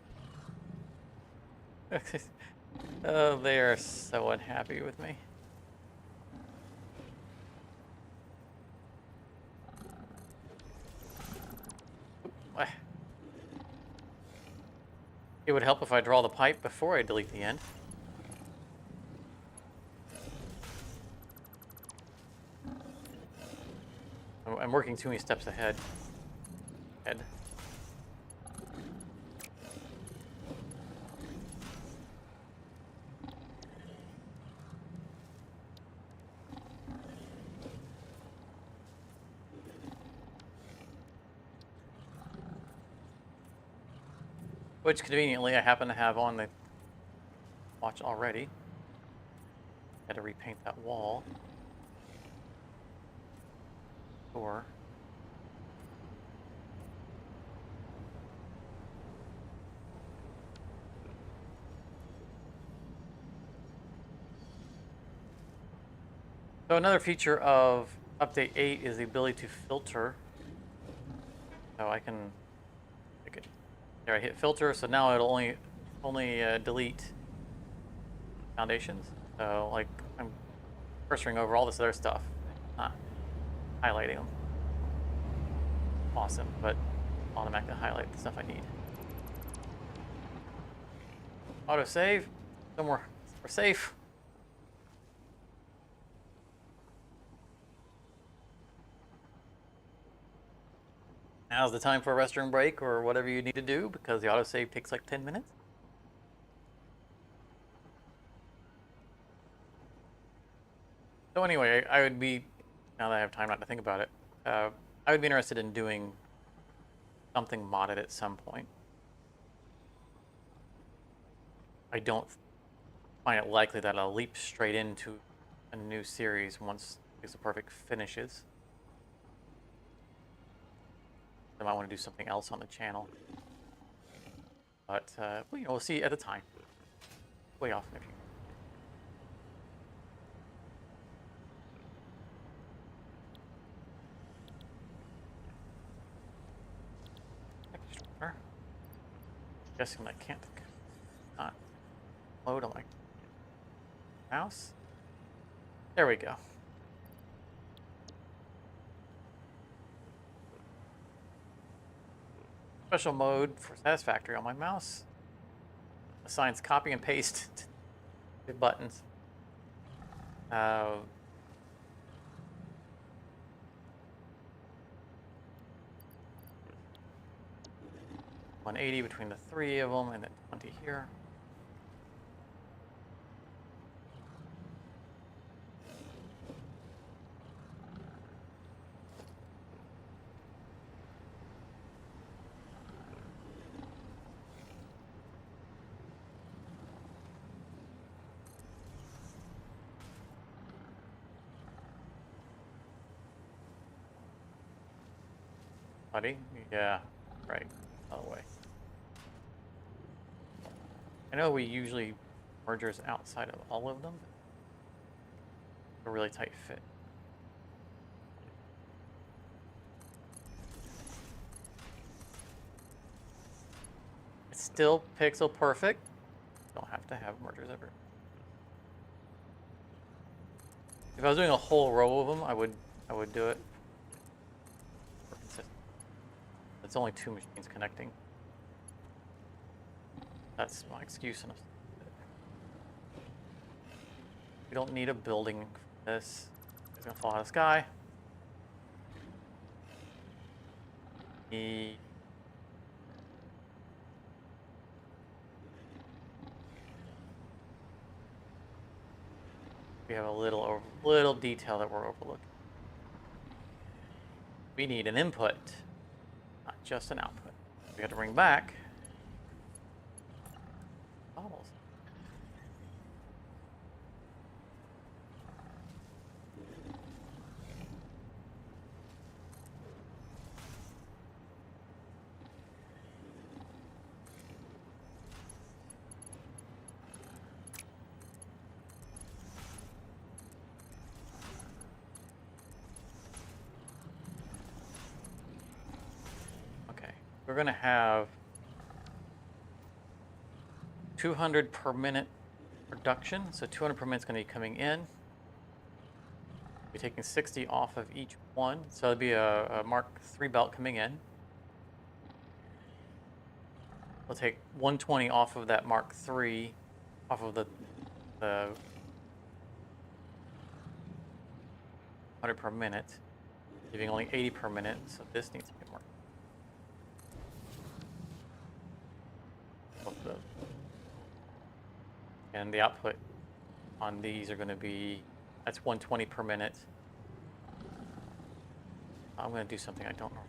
Oh, they are so unhappy with me. It would help if I draw the pipe before I delete the end. I'm working too many steps ahead. Which conveniently I happen to have on the watch already. Had to repaint that wall. Door. So another feature of update 8 is the ability to filter. So I can, there I hit filter, so now it'll only delete foundations. So like I'm cursoring over all this other stuff, not highlighting them. Awesome, but automatically highlight the stuff I need. Auto save, somewhere we're safe. Now's the time for a restroom break or whatever you need to do because the autosave takes like 10 minutes. So anyway, I would be, now that I have time not to think about it, I would be interested in doing something modded at some point. I don't find it likely that I'll leap straight into a new series once Ficsit Perfect finishes. I might want to do something else on the channel, but well, you know, we'll see at the time. Way off in the future. Extra. Guessing I can't not load on my mouse. There we go. special mode for Satisfactory on my mouse. Assigns copy and paste to buttons. 180 between the three of them, and then 20 here. Buddy? Yeah, right. Other way. I know we usually mergers outside of all of them. A really tight fit. It's still pixel perfect. Don't have to have mergers ever. If I was doing a whole row of them, I would do it. For consistent. It's only 2 machines connecting. That's my excuse. We don't need a building for this. It's gonna fall out of the sky. We have a little detail that we're overlooking. We need an input, not just an output. We have to bring back bottles. We're going to have 200 per minute production. So 200 per minute is going to be coming in. We're taking 60 off of each one. So it'll be a Mark III belt coming in. We'll take 120 off of that Mark III, off of the 100 per minute, leaving only 80 per minute. So this needs to be more. Both of those. And the output on these are going to be, that's 120 per minute. I'm going to do something I don't know.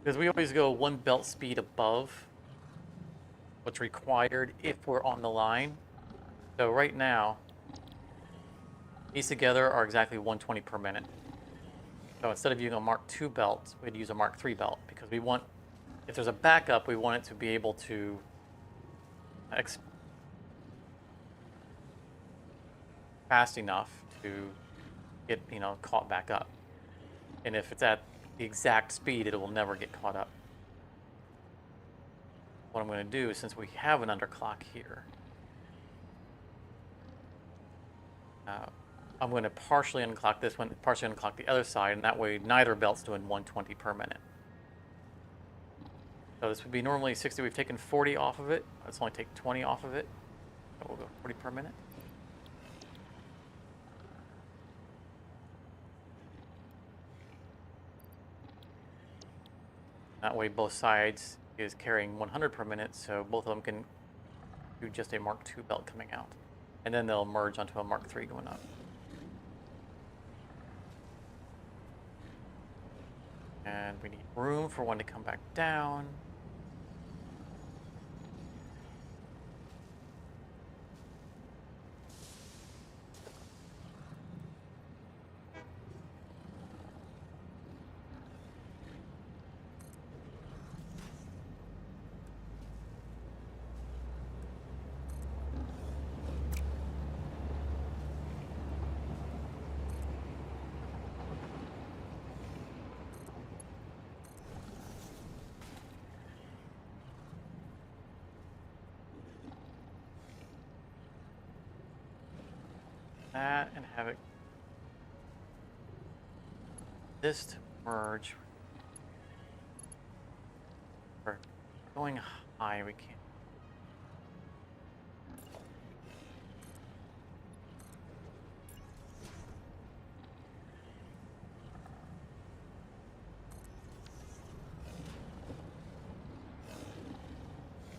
Because we always go one belt speed above what's required if we're on the line. So right now, these together are exactly 120 per minute. So instead of using a Mark II belt, we'd use a Mark III belt because we want, if there's a backup, we want it to be able to fast enough to get, caught back up. And if it's at the exact speed, it will never get caught up. What I'm going to do is, since we have an underclock here, I'm going to partially unclock this one, partially unclock the other side, and that way neither belt's doing 120 per minute. So this would be normally 60. We've taken 40 off of it. Let's only take 20 off of it. So we'll go 40 per minute. That way both sides is carrying 100 per minute, so both of them can do just a Mark II belt coming out. And then they'll merge onto a Mark III going up. And we need room for one to come back down. That and have it this to merge We're going high, we can't.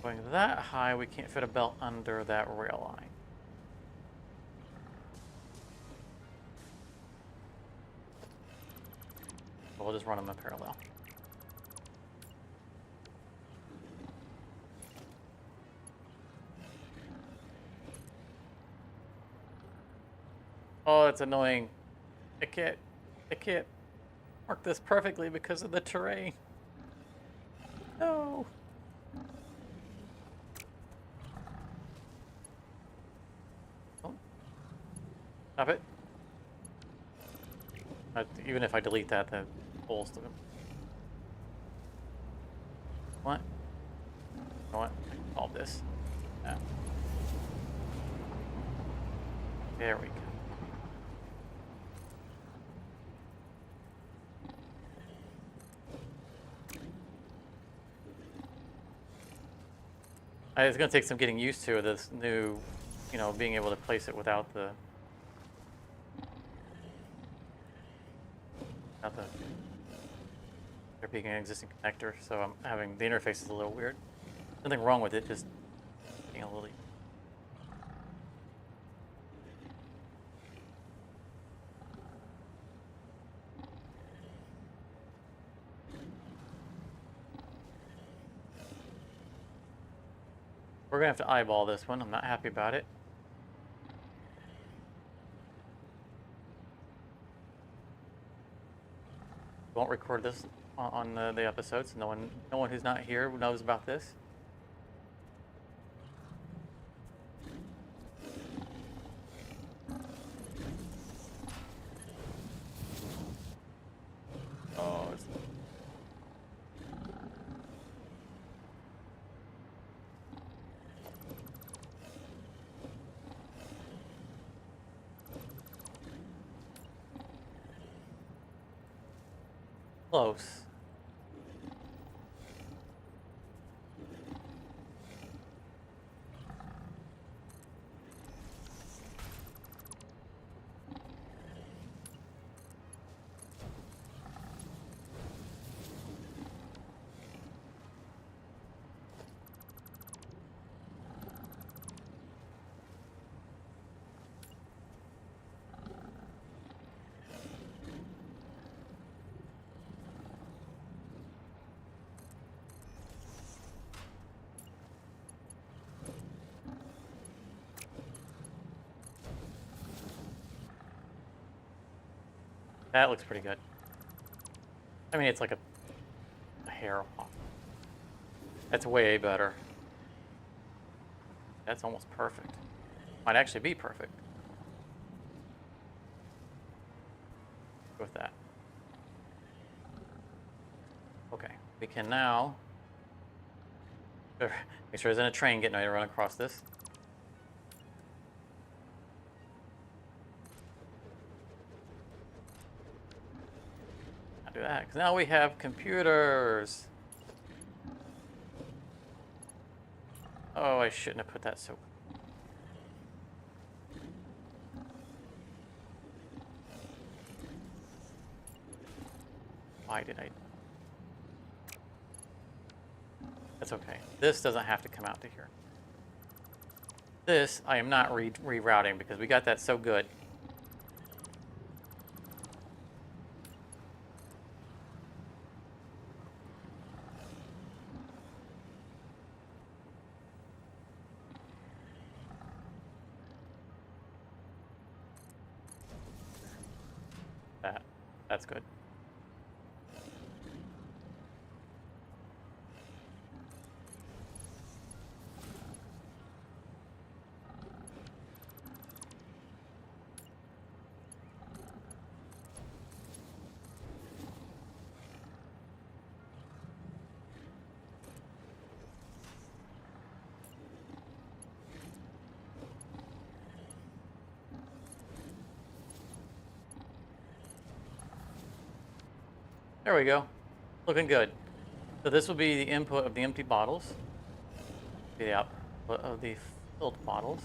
Going that high, we can't fit a belt under that rail line. So we'll just run them in parallel. Oh, that's annoying. I can't mark this perfectly because of the terrain. No. Oh. Stop it. Even if I delete that, the hole's still. What? You know what? I can solve this. Yeah. There we go. It's going to take some getting used to this new, being able to place it without there being an existing connector. So I'm having, the interface is a little weird. Nothing wrong with it, just being a little. We're gonna have to eyeball this one. I'm not happy about it. Won't record this on the episodes. No one who's not here knows about this. Oh, it's close. That looks pretty good. I mean, it's like a hair off. That's way better. That's almost perfect. Might actually be perfect. With that. Okay, we can now make sure there isn't a train getting ready to run across this. Not do that, because now we have computers. Oh, I shouldn't have put that so. Why did I? That's okay. This doesn't have to come out to here. This I am not rerouting because we got that so good. That's good. There we go. Looking good. So this will be the input of the empty bottles. Be the output of the filled bottles.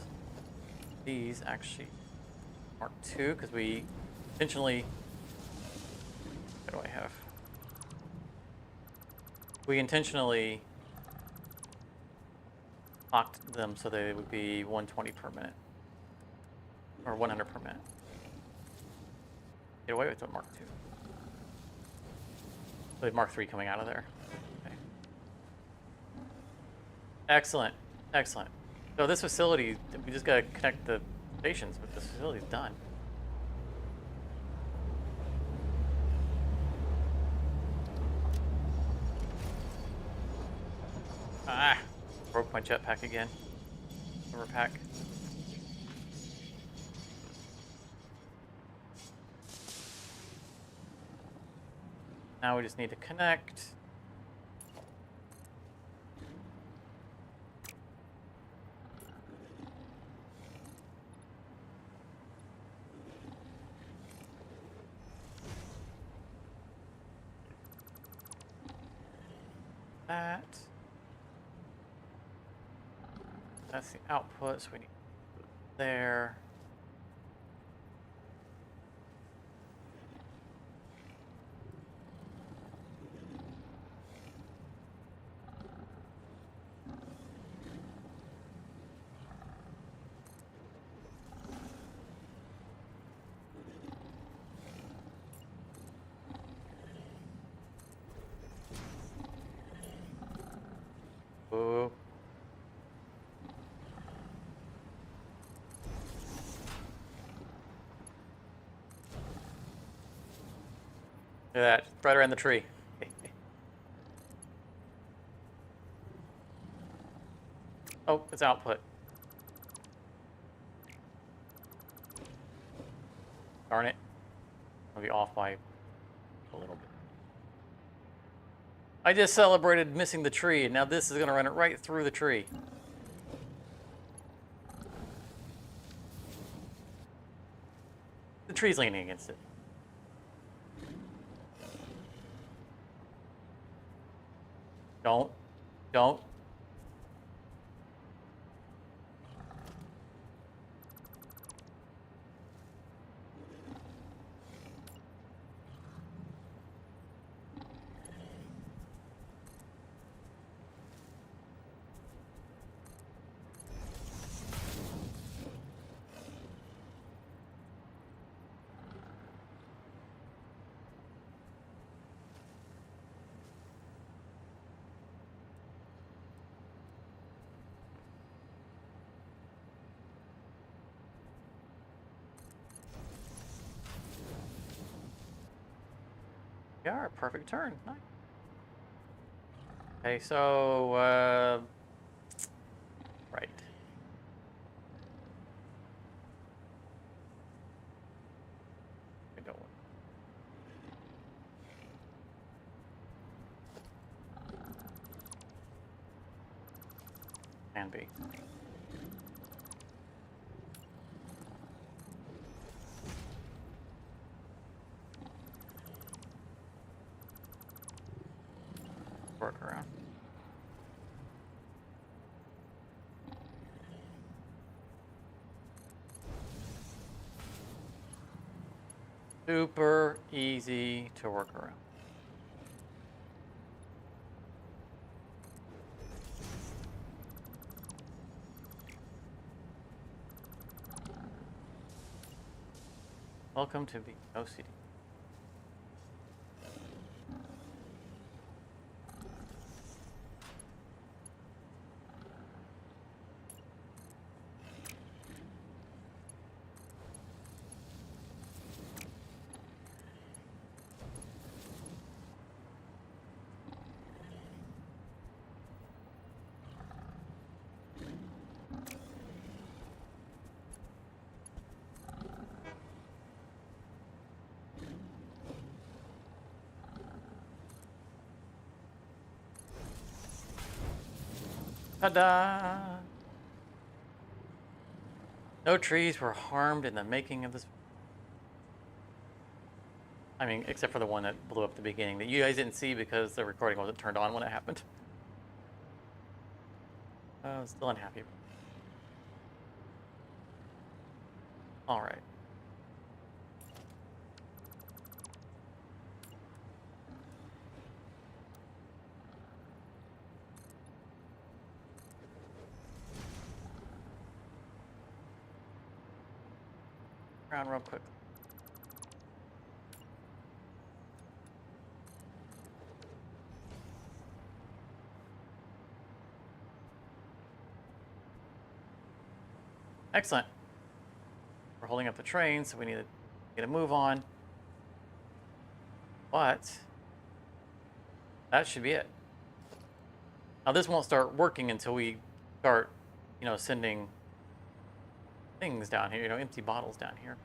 These actually Mark II because we intentionally. What do I have? We intentionally locked them so they would be 120 per minute. Or 100 per minute. Get away with it, Mark II. So we have Mark III coming out of there. Okay. Excellent. Excellent. So this facility, we just got to connect the stations, but this facility's done. Ah! Broke my jetpack again. Overpack. Now we just need to connect. That. That's the output, so we need there. Ooh. Look at that, right around the tree. Oh, it's output. Darn it. I'll be off by a little bit. I just celebrated missing the tree, and now this is going to run it right through the tree. The tree's leaning against it. Don't. Yeah, a perfect turn. Nice. Okay, so right. I don't want. Can be. Work around. Super easy to work around. Welcome to the OCD. Ta-da! No trees were harmed in the making of this. I mean, except for the one that blew up at the beginning that you guys didn't see because the recording wasn't turned on when it happened. Still unhappy. All right. Around real quick. Excellent. We're holding up the train, so we need to get a move on. But that should be it. Now this won't start working until we start, sending things down here, empty bottles down here.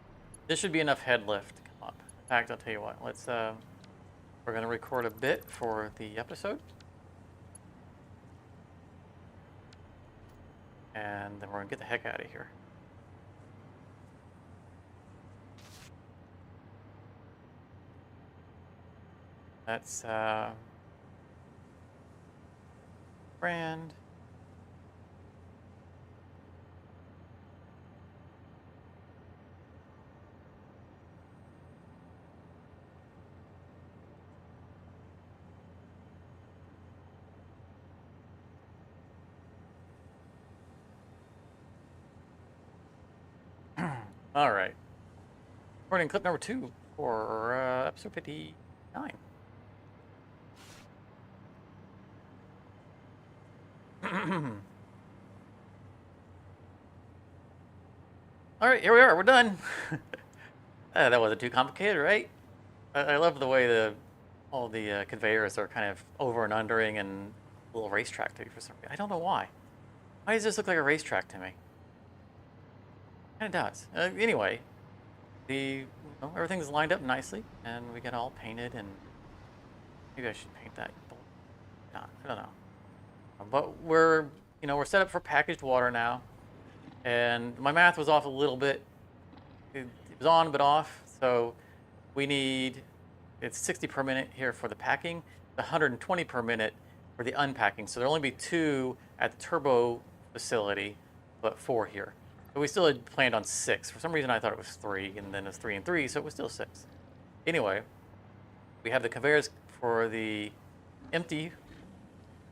This should be enough head lift to come up. In fact, I'll tell you what, we're gonna record a bit for the episode. And then we're gonna get the heck out of here. That's brand. All right. Recording clip number 2 for episode 59. All right, here we are. We're done. That wasn't too complicated, right? I love the way all the conveyors are kind of over and undering and a little racetrack to me for some reason. I don't know why. Why does this look like a racetrack to me? And it does. Anyway, everything's lined up nicely, and we get all painted. And maybe I should paint that. No, I don't know. But we're set up for packaged water now, and my math was off a little bit. It was on but off, so it's 60 per minute here for the packing, 120 per minute for the unpacking. So there'll only be 2 at the turbo facility, but 4 here. But we still had planned on 6. For some reason, I thought it was 3, and then it's 3 and 3, so it was still 6. Anyway, we have the conveyors for the empty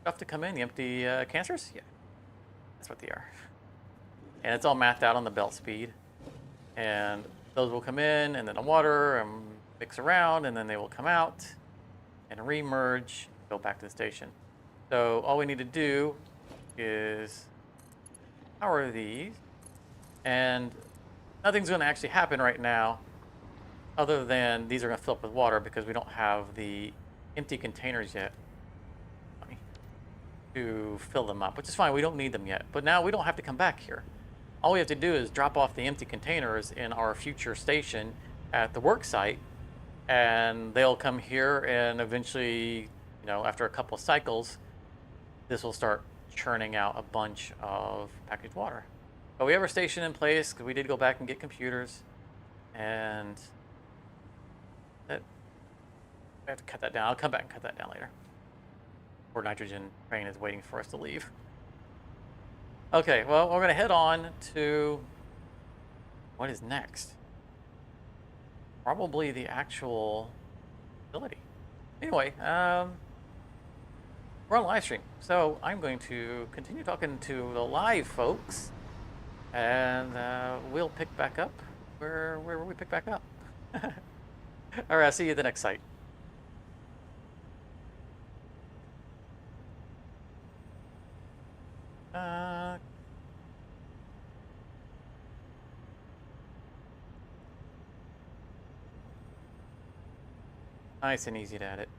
stuff to come in, the empty canisters. Yeah, that's what they are. And it's all mathed out on the belt speed. And those will come in, and then the water and mix around, and then they will come out and re-merge, go back to the station. So all we need to do is power these. And nothing's going to actually happen right now other than these are going to fill up with water because we don't have the empty containers yet to fill them up, which is fine. We don't need them yet. But now we don't have to come back here. All we have to do is drop off the empty containers in our future station at the work site, and they'll come here, and eventually, after a couple of cycles, this will start churning out a bunch of packaged water. But we have our station in place because we did go back and get computers, and I have to cut that down. I'll come back and cut that down later. Poor nitrogen train is waiting for us to leave. Okay, well, we're going to head on to what is next. Probably the actual facility. Anyway, we're on live stream, so I'm going to continue talking to the live folks. And we'll pick back up where we pick back up. All right, I'll see you at the next site. Nice and easy to edit.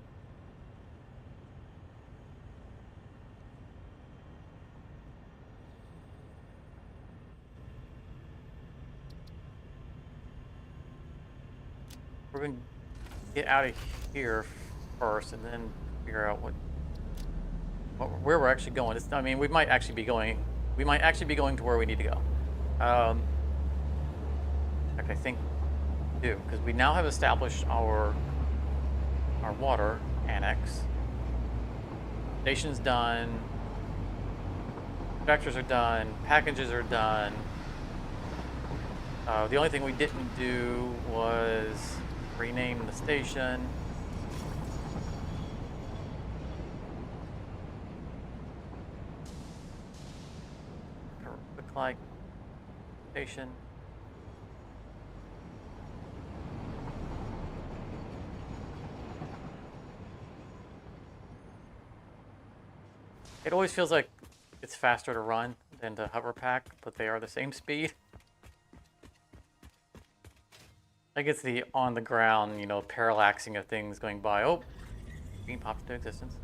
We're going to get out of here first and then figure out where we're actually going. I mean, we might actually be going to where we need to go. In fact, I think we do, because we now have established our our water annex. Station's done. Tractors are done. Packages are done. The only thing we didn't do was rename the station. Quick like station. It always feels like it's faster to run than to hover pack, but they are the same speed. Like it's the on the ground, you know, parallaxing of things going by. Oh, being popped into existence.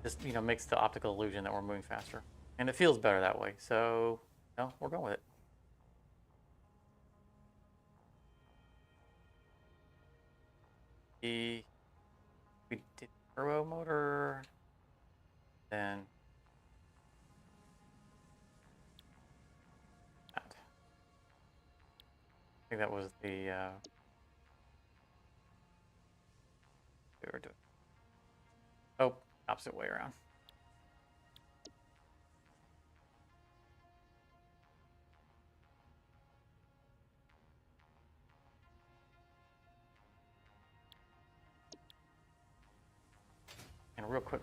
Just, you know, makes the optical illusion that we're moving faster. And it feels better that way. So, no, we're going with it. We did turbo motor, then that. I think that was the we were doing. Oh, opposite way around. And real quick.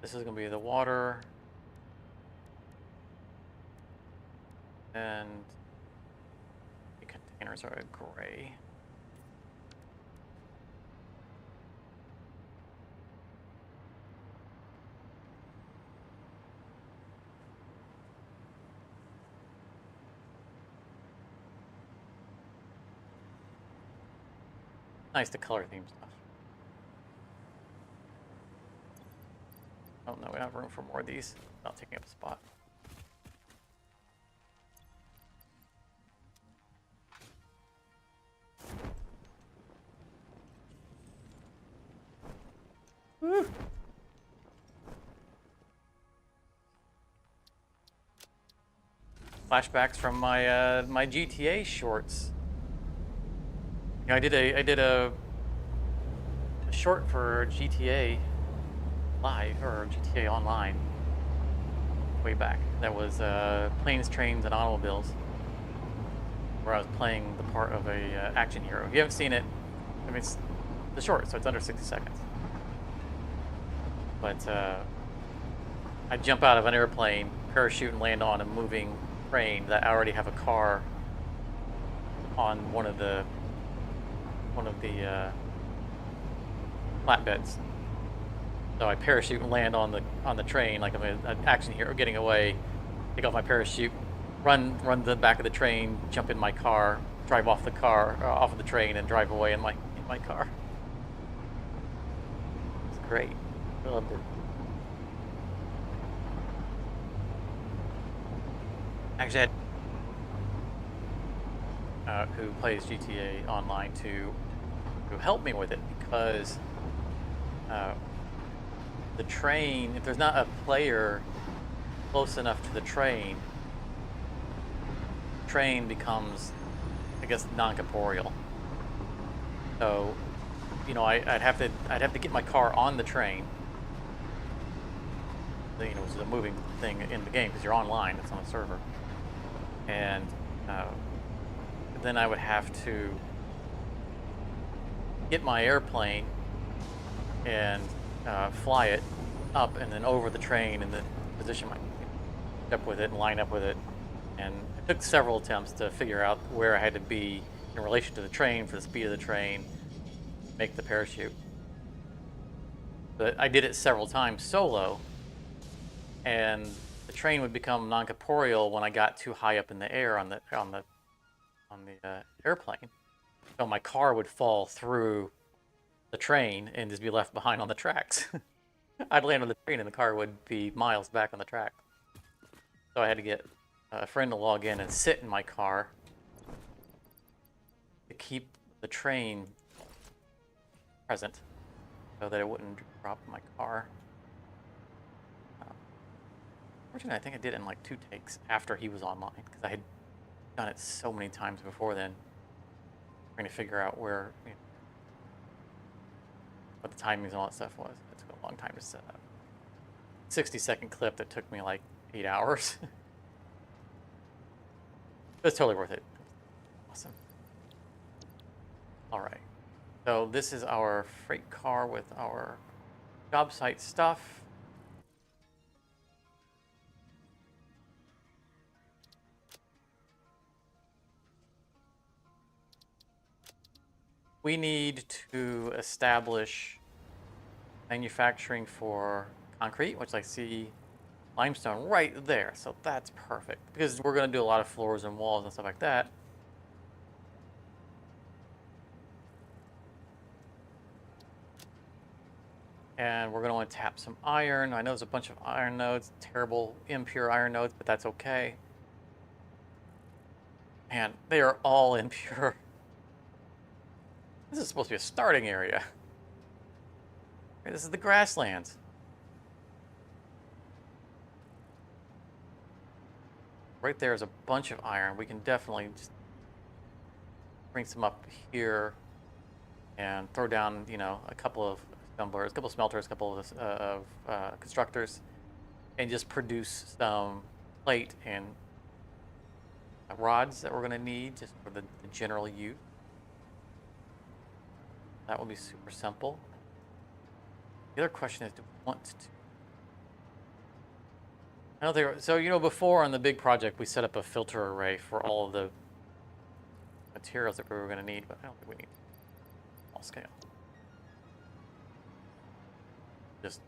This is going to be the water. And the containers are gray. Nice to color theme stuff. Oh no, we don't have room for more of these without taking up a spot. Woo. Flashbacks from my my GTA shorts. You know, I did a short for GTA Live or GTA Online way back. That was Planes, Trains, and Automobiles, where I was playing the part of a action hero. If you haven't seen it, I mean, it's the short, so it's under 60 seconds. But I jump out of an airplane, parachute, and land on a moving train that I already have a car on one of the flatbeds. So I parachute and land on the train like I'm an action hero getting away. Take off my parachute, run to the back of the train, jump in my car, drive off the car, off of the train, and drive away in my car. It's great. I loved it. Actually, I had who plays GTA Online to help me with it, because the train, if there's not a player close enough to the train becomes, I guess, non-corporeal. So, you know, I'd have to get my car on the train. You know, which is a moving thing in the game because you're online. It's on a server, and then I would have to get my airplane and fly it up and then over the train and then position my up with it and line up with it. And it took several attempts to figure out where I had to be in relation to the train for the speed of the train, make the parachute. But I did it several times solo, and the train would become non-corporeal when I got too high up in the air on the airplane. So my car would fall through the train and just be left behind on the tracks. I'd land on the train and the car would be miles back on the track. So I had to get a friend to log in and sit in my car to keep the train present so that it wouldn't drop in my car. Fortunately, I think I did it in like 2 takes after he was online because I had done it so many times before then. Trying to figure out where, what the timings and all that stuff was. It took a long time to set up. 60-second clip that took me like 8 hours. It's totally worth it. Awesome. All right. So this is our freight car with our job site stuff. We need to establish manufacturing for concrete, which I see limestone right there. So that's perfect because we're going to do a lot of floors and walls and stuff like that. And we're going to want to tap some iron. I know there's a bunch of iron nodes, terrible impure iron nodes, but that's okay. Man, they are all impure. This is supposed to be a starting area. This is the grasslands. Right there is a bunch of iron. We can definitely just bring some up here and throw down, a couple of stumblers, a couple of smelters, a couple of constructors, and just produce some plate and rods that we're going to need just for the general use. That will be super simple. The other question is, do we want to? I don't think so. Before on the big project, we set up a filter array for all of the materials that we were going to need, but I don't think we need small scale. Just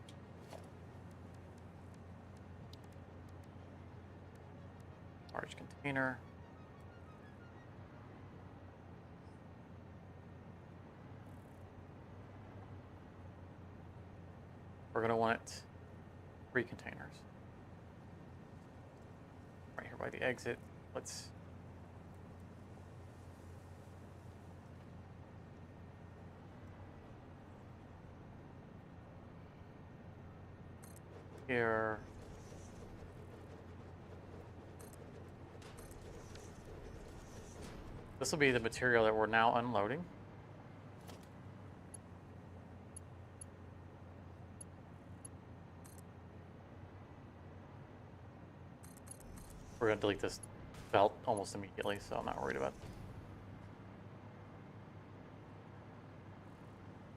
large container. We're going to want 3 containers. Right here by the exit. Let's here. This will be the material that we're now unloading. We're going to delete this belt almost immediately, so I'm not worried about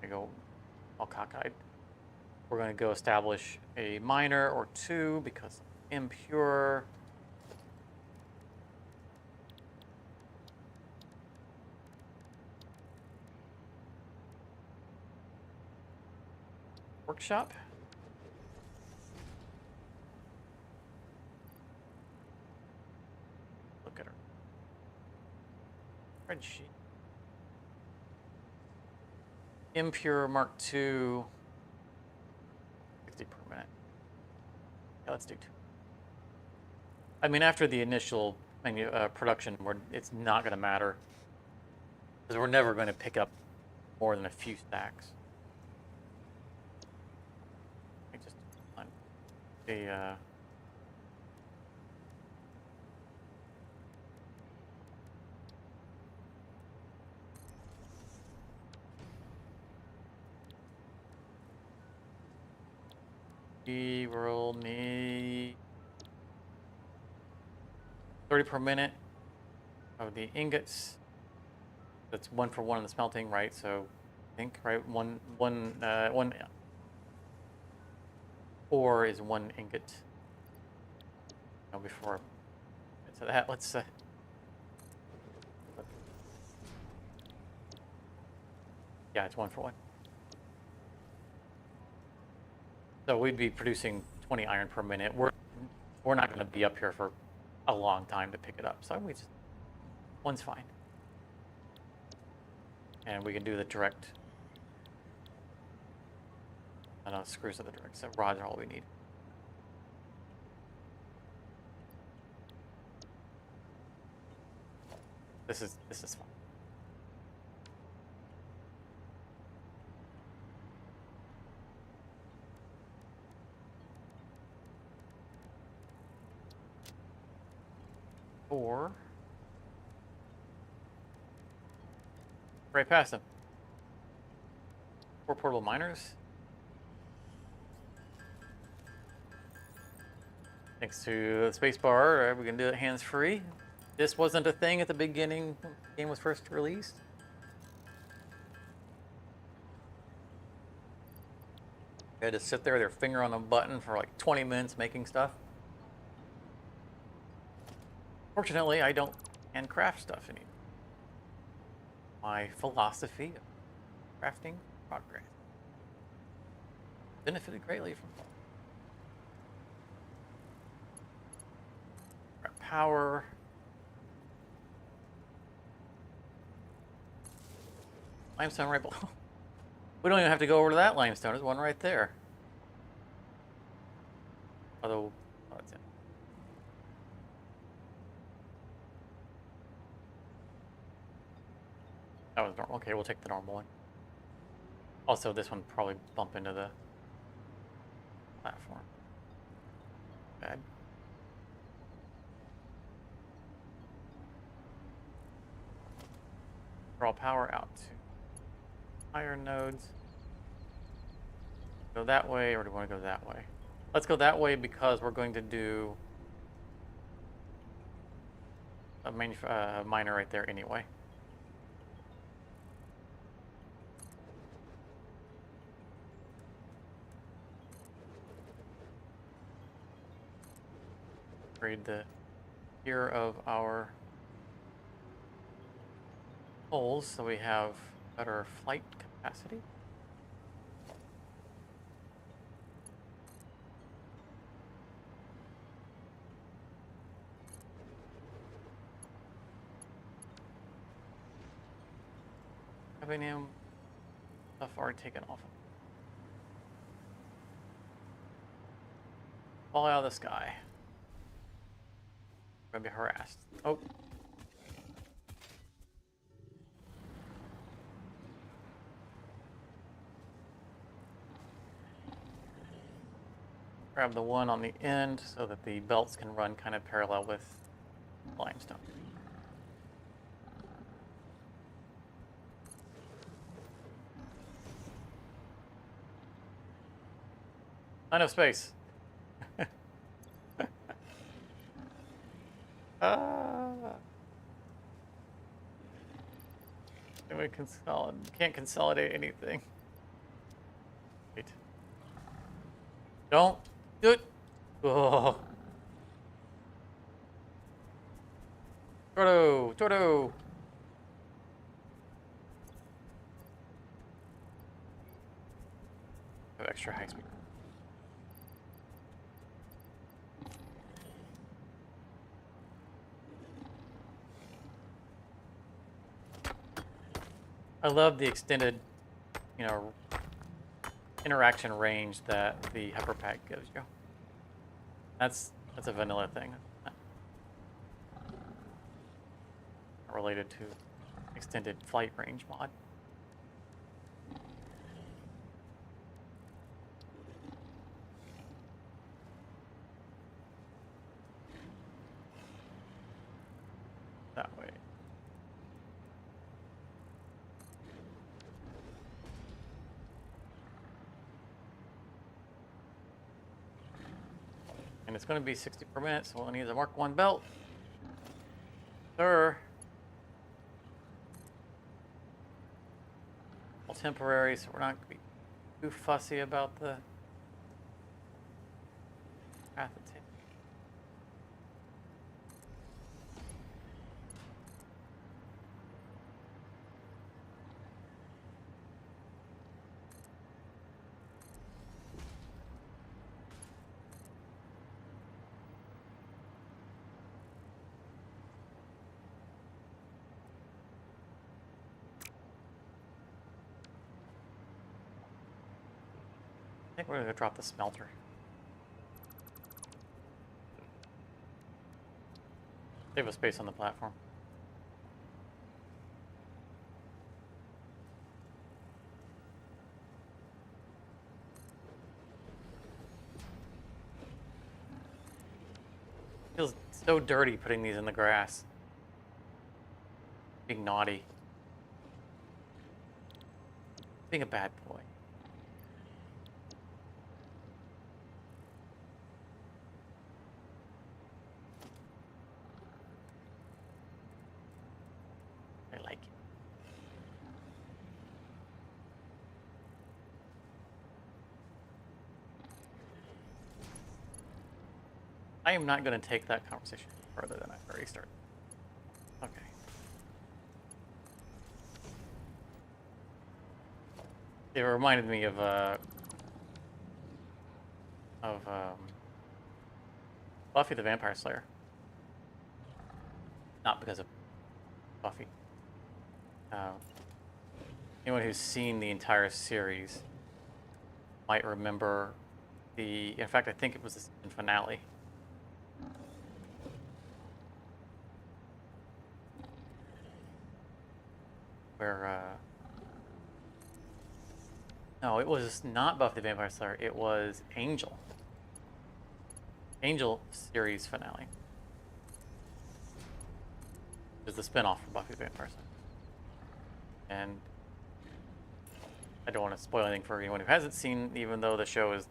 it. I go all cockeyed. We're going to go establish a miner or 2 because impure. Workshop. Look at her spreadsheet. Impure Mark II. 60 per minute. Yeah, let's do 2. I mean, after the initial production, it's not going to matter because we're never going to pick up more than a few stacks. I just on a we will need 30 per minute of the ingots. That's 1 for 1 in the smelting, right? So I think, right, one ore is 1 ingot. Before so that, let's yeah, it's 1 for 1. So we'd be producing 20 iron per minute. We're not going to be up here for a long time to pick it up. So we just 1's fine. And we can do the direct. I know screws are the direct. So rods are all we need. This is fine. Or right past him. 4 portable miners. Thanks to the spacebar, we can do it hands-free. This wasn't a thing at the beginning when the game was first released. They had to sit there with their finger on the button for like 20 minutes making stuff. Fortunately, I don't handcraft stuff anymore. My philosophy of crafting progress benefited greatly from that. Power. Limestone right below. We don't even have to go over to that limestone. There's one right there. Although, oh, that's it. That was normal. Okay, we'll take the normal one. Also, this one probably bump into the platform. Bad. Draw power out to iron nodes. Go that way, or do we want to go that way? Let's go that way because we're going to do a miner right there anyway. Upgrade the gear of our holes so we have better flight capacity. Having him stuff already taken off. Fall out of the sky. We're gonna be harassed. Oh. Grab the one on the end so that the belts can run kind of parallel with limestone. Not enough space. We can't consolidate anything. Wait. Don't do it. Oh. Tordo. Have extra high speed. I love the extended, interaction range that the Hyper Pack gives you. That's a vanilla thing. Not related to extended flight range mod. That way. And it's going to be 60 per minute, so we'll need a Mark 1 belt. Sir. All temporary, so we're not going to be too fussy about the path of tape. I think we're going to drop the smelter. Save us space on the platform. Feels So dirty putting these in the grass. Being naughty. Being a bad boy. I like it. I am not going to take that conversation further than I've already started. Okay. It reminded me of Buffy the Vampire Slayer. Not because of Buffy. Anyone who's seen the entire series might remember in fact, I think it was the season finale. Where, no, it was not Buffy the Vampire Slayer, it was Angel. Angel series finale. It was the spinoff from Buffy the Vampire Slayer. And I don't want to spoil anything for anyone who hasn't seen, even though the show is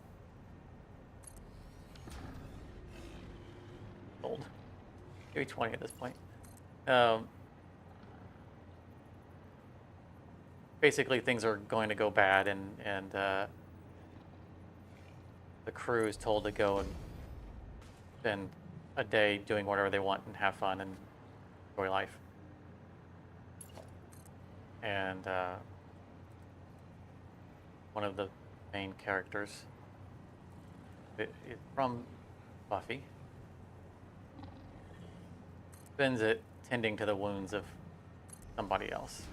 old. Maybe 20 at this point. Basically, things are going to go bad, and the crew is told to go and spend a day doing whatever they want and have fun and enjoy life. And one of the main characters is from Buffy. Spends it tending to the wounds of somebody else.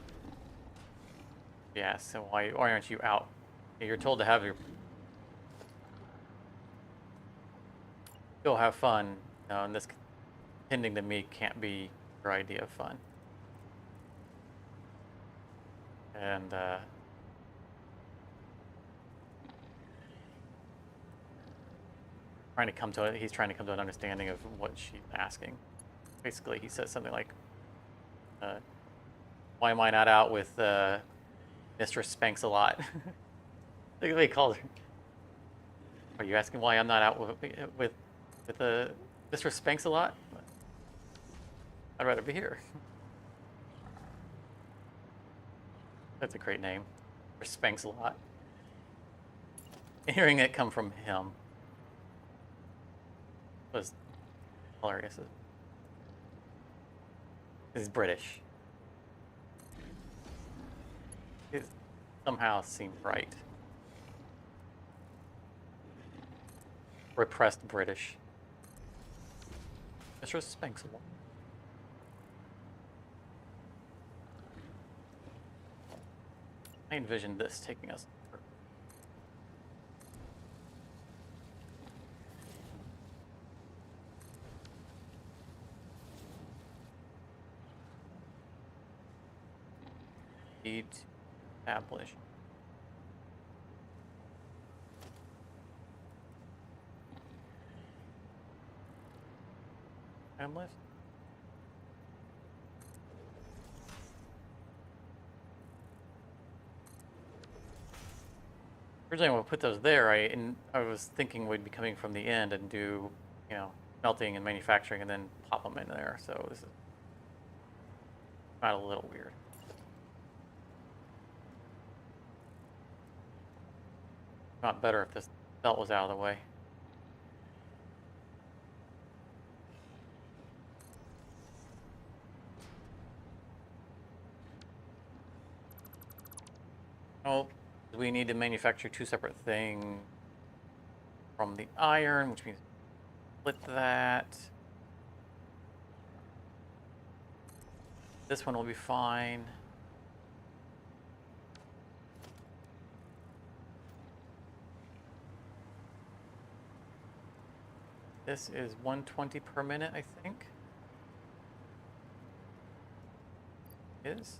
Yeah, so why aren't you out? You're told to go have fun, and this tending to me can't be your idea of fun. And he's trying to come to an understanding of what she's asking. Basically, he says something like, "Why am I not out with Mistress Spanks a lot?" Look at what he calls her. Are you asking why I'm not out with Mistress Spanks a lot? I'd rather be here. That's a great name. For Spanks a lot. Hearing it come from him was hilarious. He's British. It somehow seemed right. Repressed British. Mistress Spanks a lot. I envisioned this taking us. Need to establish time list. Originally, when we put those there, I was thinking we'd be coming from the end and do, melting and manufacturing and then pop them in there. So this is not a little weird. Not better if this belt was out of the way. Oh, we need to manufacture two separate things from the iron, which means split that. This one will be fine. This is 120 per minute, I think. Is.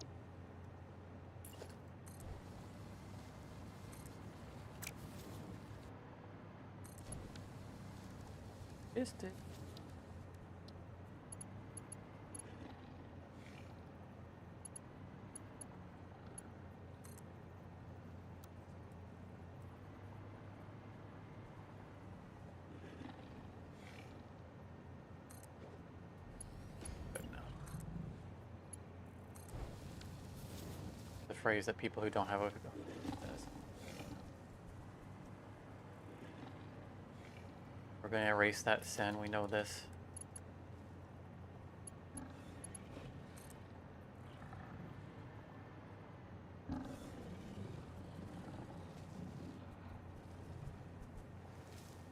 Missed it. phrase that people who don't have a says. We're going to erase that sin. We know this.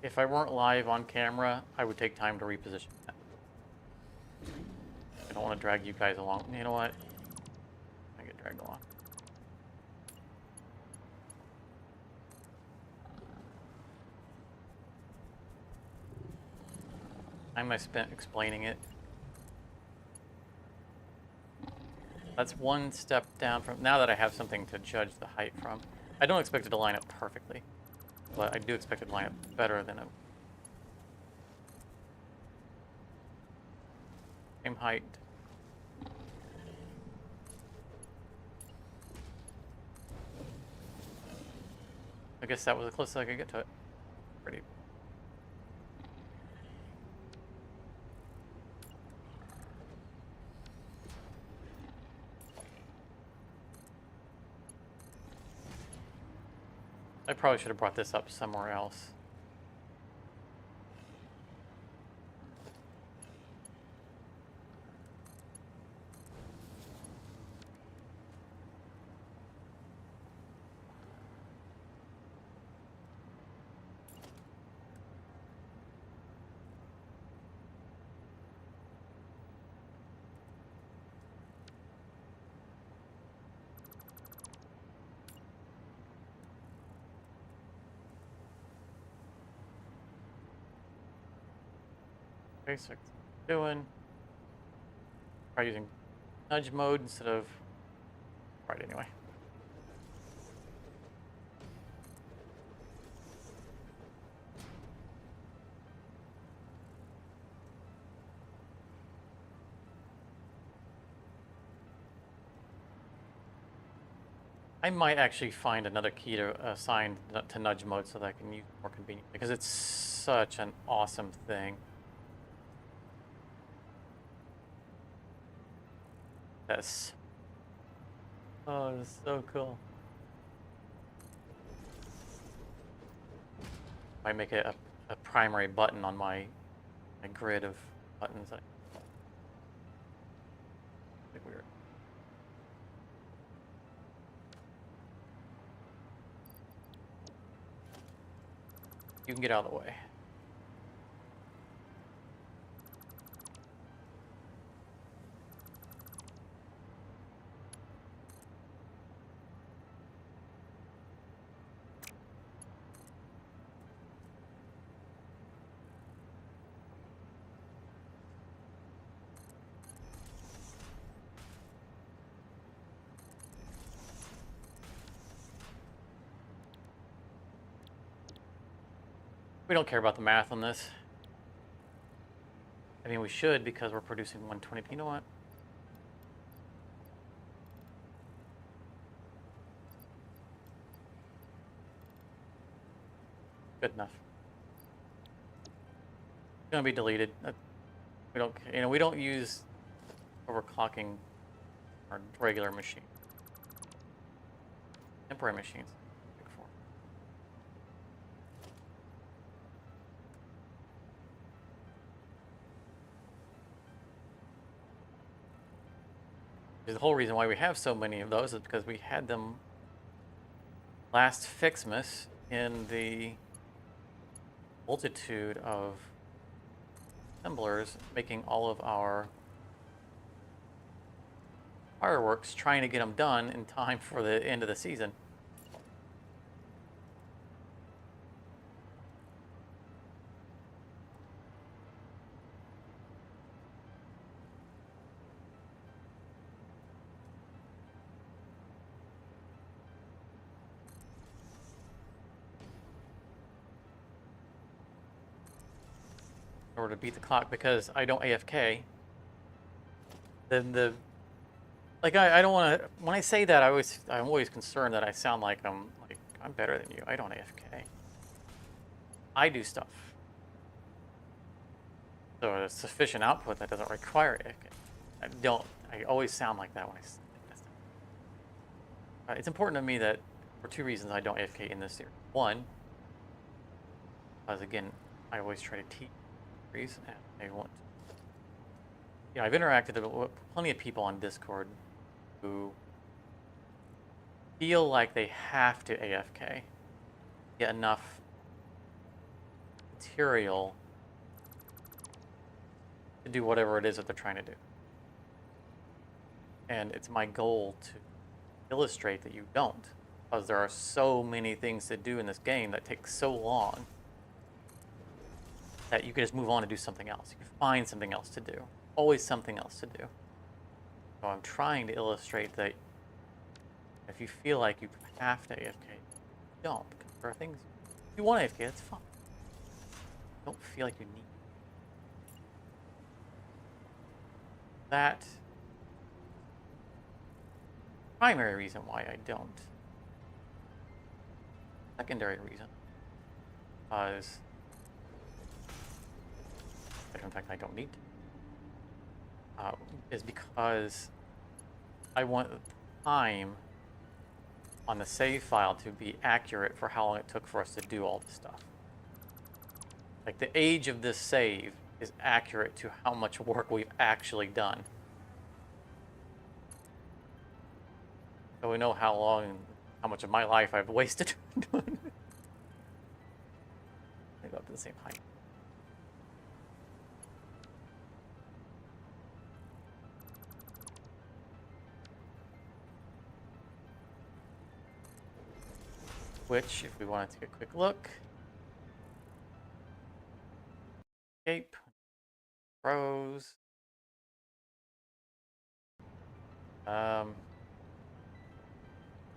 If I weren't live on camera, I would take time to reposition that. I don't want to drag you guys along. You know what? I get dragged along. Time I spent explaining it. That's one step down from now that I have something to judge the height from. I don't expect it to line up perfectly, but I do expect it to line up better than a same height. I guess that was the closest I could get to it. Pretty. I probably should have brought this up somewhere else. Okay, so doing. Try using nudge mode instead of. Right, anyway. I might actually find another key to assign to nudge mode so that I can use it more convenient because it's such an awesome thing. Yes. Oh, it's so cool. I make it a primary button on my grid of buttons. Like weird. You can get out of the way. We don't care about the math on this. I mean, we should because we're producing 120. You know what? Good enough. It's gonna be deleted. We don't, we don't use overclocking our regular machine. Temporary machines. The whole reason why we have so many of those is because we had them last Fixmas in the multitude of assemblers making all of our fireworks, trying to get them done in time for the end of the season. In order to beat the clock, because I don't AFK, then I don't want to. When I say that, I'm always concerned that I sound like I'm better than you. I don't AFK. I do stuff. So a sufficient output that doesn't require AFK. I always sound like that when I say that. It's important to me that for two reasons I don't AFK in this series. One, because again, I always try to teach series, and I want to. You know, I've interacted with plenty of people on Discord who feel like they have to AFK, get enough material to do whatever it is that they're trying to do. And it's my goal to illustrate that you don't, because there are so many things to do in this game that take so long that you can just move on and do something else. You can find something else to do. Always something else to do. So I'm trying to illustrate that if you feel like you have to AFK, don't. Because there are things, if you want to AFK, that's fine. Don't feel like you need. That primary reason why I don't. Secondary reason, because in fact I don't need to, is because I want the time on the save file to be accurate for how long it took for us to do all this stuff. Like the age of this save is accurate to how much work we've actually done. So we know how long, how much of my life I've wasted doing it. They go up to the same height. Which, if we wanted to take a quick look, escape, pros,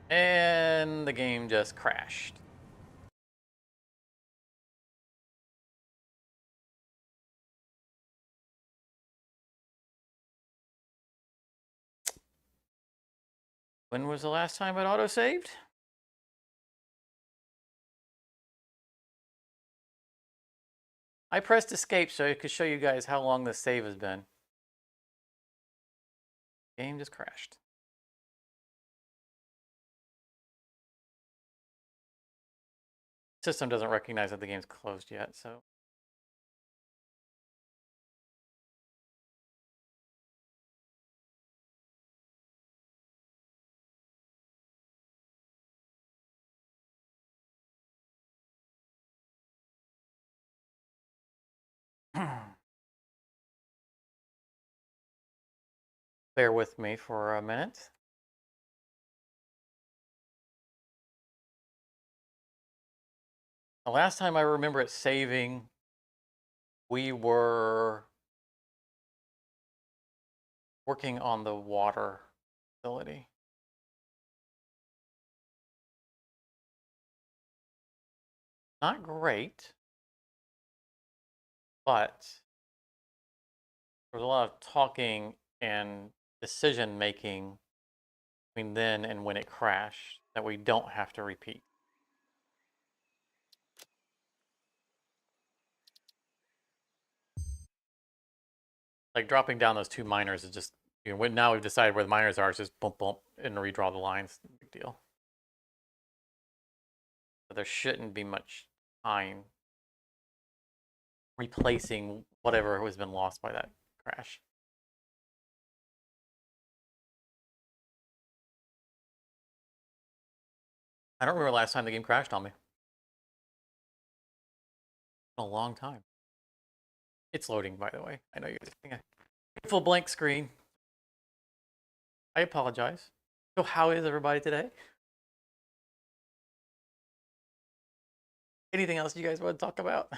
and the game just crashed. When was the last time it auto-saved? I pressed escape so I could show you guys how long this save has been. Game just crashed. System doesn't recognize that the game's closed yet, so. Bear with me for a minute. The last time I remember it saving, we were working on the water facility. Not great, but there was a lot of talking and decision making between then and when it crashed that we don't have to repeat. Like dropping down those two miners is just, you know, now we've decided where the miners are, it's just bump bump and redraw the lines. Big deal. But there shouldn't be much time replacing whatever has been lost by that crash. I don't remember the last time the game crashed on me. A long time. It's loading, by the way. I know you're seeing a beautiful blank screen. I apologize. So how is everybody today? Anything else you guys want to talk about?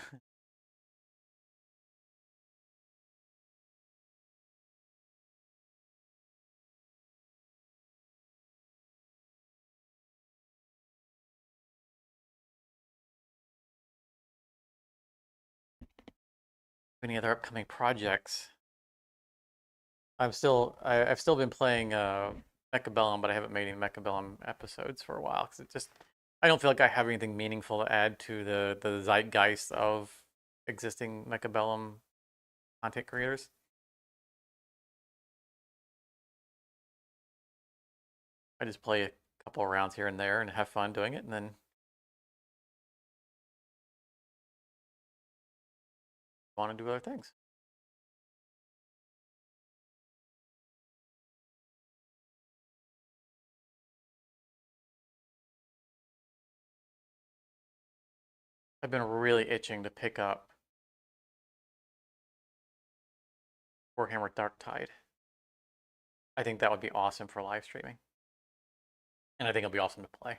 Any other upcoming projects? I've still been playing Mechabellum, but I haven't made any Mechabellum episodes for a while because it just, I don't feel like I have anything meaningful to add to the zeitgeist of existing Mechabellum content creators. I just play a couple of rounds here and there and have fun doing it, and then want to do other things. I've been really itching to pick up Warhammer Dark Tide. I think that would be awesome for live streaming. And I think it'll be awesome to play.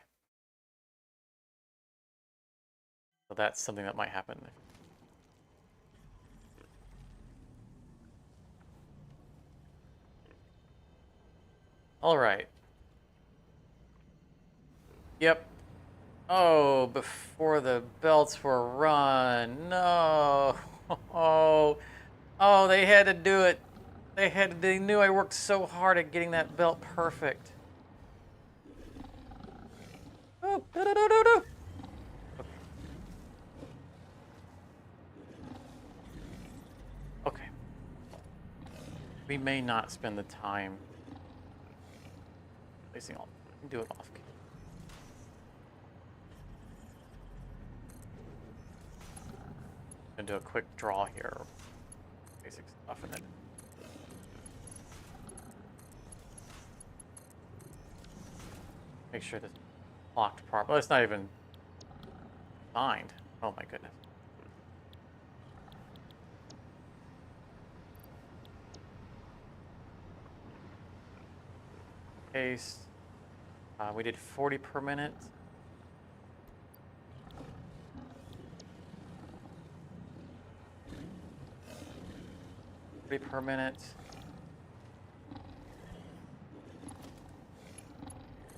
So that's something that might happen. All right. Yep. Oh, before the belts were run. No. Oh, they had to do it. They knew I worked so hard at getting that belt perfect. Oh, no. Okay. We may not spend the time placing all. Do it off. Gonna do a quick draw here. Basic stuff in it. Make sure this is locked properly. It's not even signed. Oh my goodness. Case. We did 40 per minute. Per minute.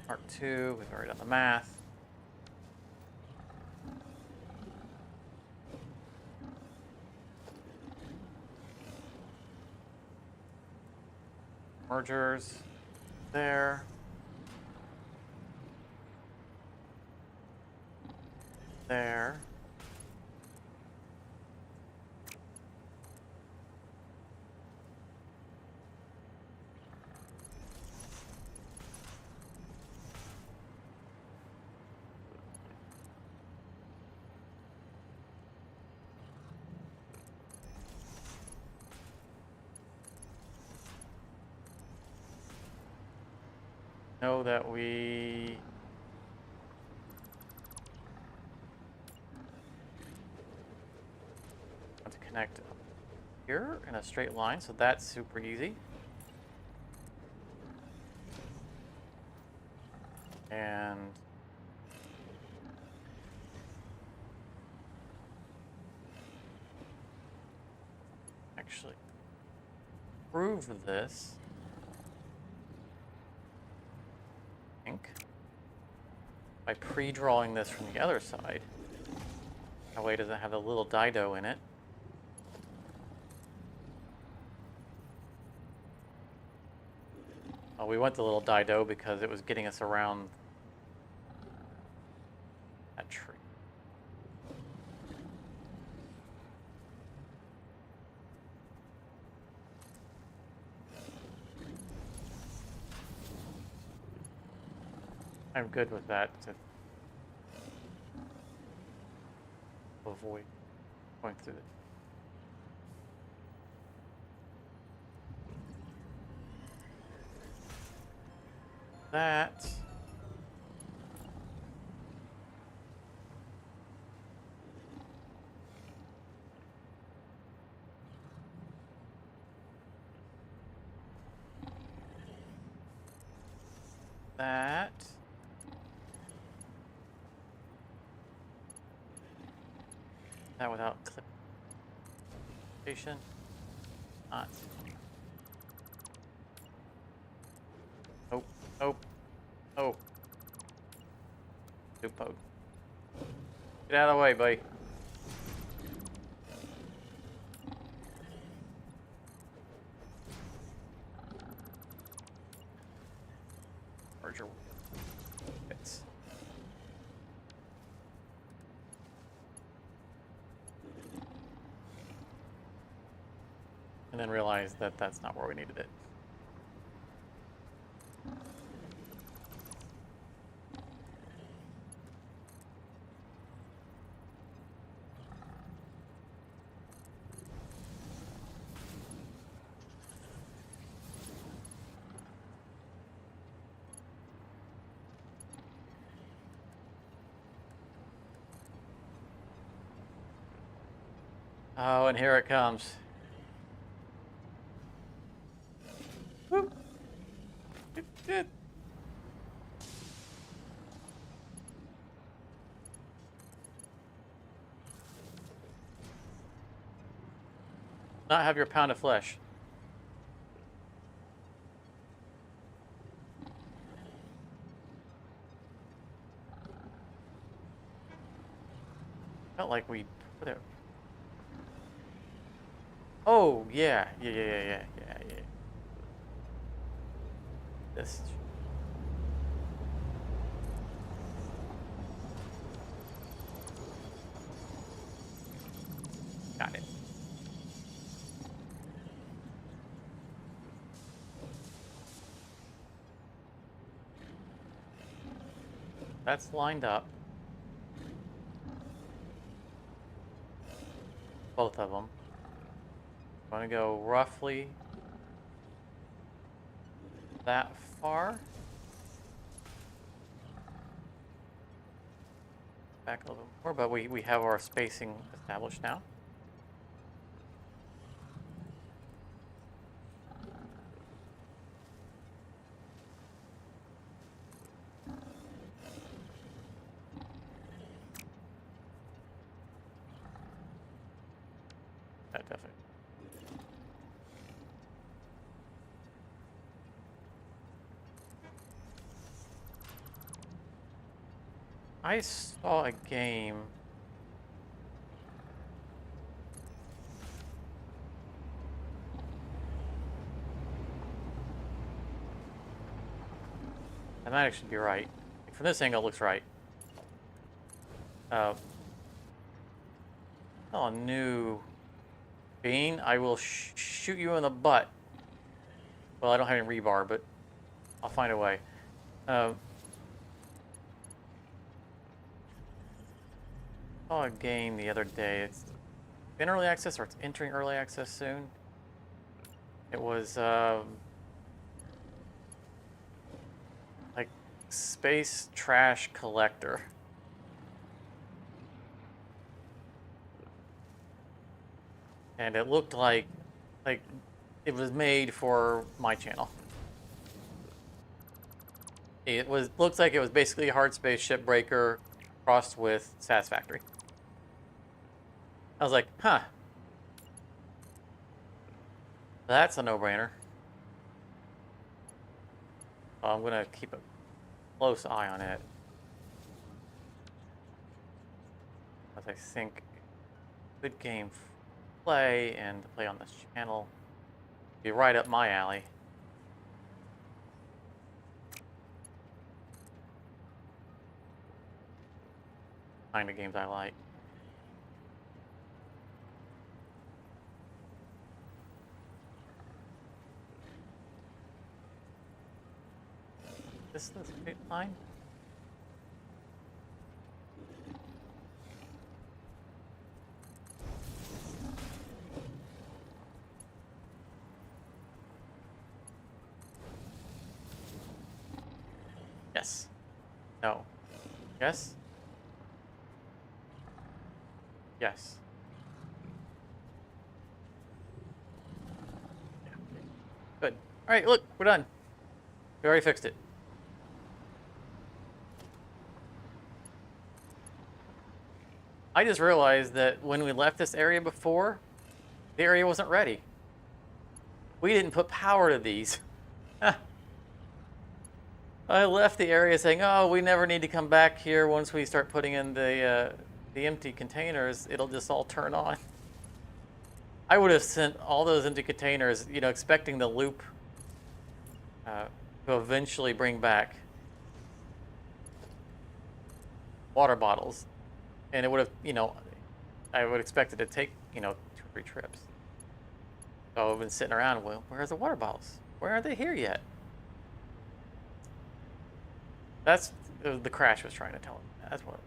Part 2, we've already done the math. Mergers there. There. Know that we want to connect here in a straight line, so that's super easy. And actually prove this. By pre-drawing this from the other side. That way it doesn't have a little dido in it. We went the little dido because it was getting us around that tree. I'm good with that to avoid going through it. That. That. That without clip. Not. Oh, oh, oh. Super. Get out of the way, buddy. Merger bits. And then realize that that's not where we needed it. Oh, and here it comes. Whoop. Not have your pound of flesh. Felt like we put it. Oh yeah, yeah. This. Got it. That's lined up. Both of them. I'm gonna go roughly that far. Back a little bit more, but we have our spacing established now. That definitely. I saw a game. That might actually be right. From this angle, it looks right. Oh, new bean. I will shoot you in the butt. Well, I don't have any rebar, but I'll find a way. Saw a game the other day. It's in early access, or it's entering early access soon. It was like space trash collector. And it looked like it was made for my channel. Looks like it was basically a hard space shipbreaker crossed with Satisfactory. I was like, huh. That's a no-brainer. So I'm gonna keep a close eye on it. As I think good game play and play on this channel. Be right up my alley. Kind of games I like. This is the straight line. Yes. No. Yes. Yes. Yeah. Good. All right, look, we're done. We already fixed it. I just realized that when we left this area before, the area wasn't ready. We didn't put power to these. I left the area saying, oh, we never need to come back here. Once we start putting in the empty containers, it'll just all turn on. I would have sent all those empty containers, you know, expecting the loop to eventually bring back water bottles. And it would have, you know, I would expect it to take, you know, 2 or 3 trips. So I've been sitting around, well, where's the water bottles? Where are they here yet? That's the crash was trying to tell me. That's what.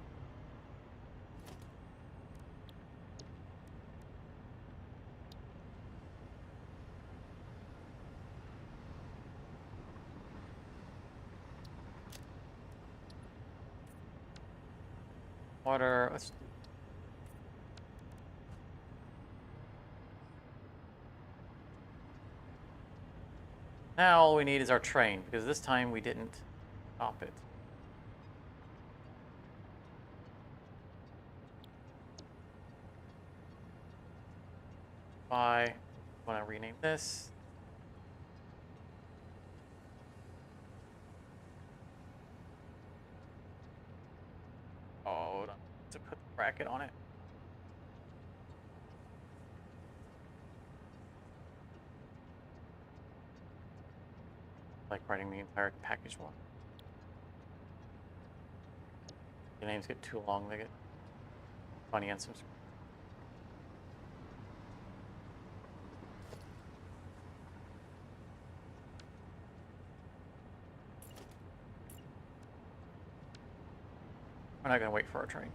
Water. Let's. Now all we need is our train, because this time we didn't stop it. I want to rename this. Oh, hold on. To put the bracket on it. Like writing the entire package one. The names get too long, they get funny on some. We're not gonna wait for our train.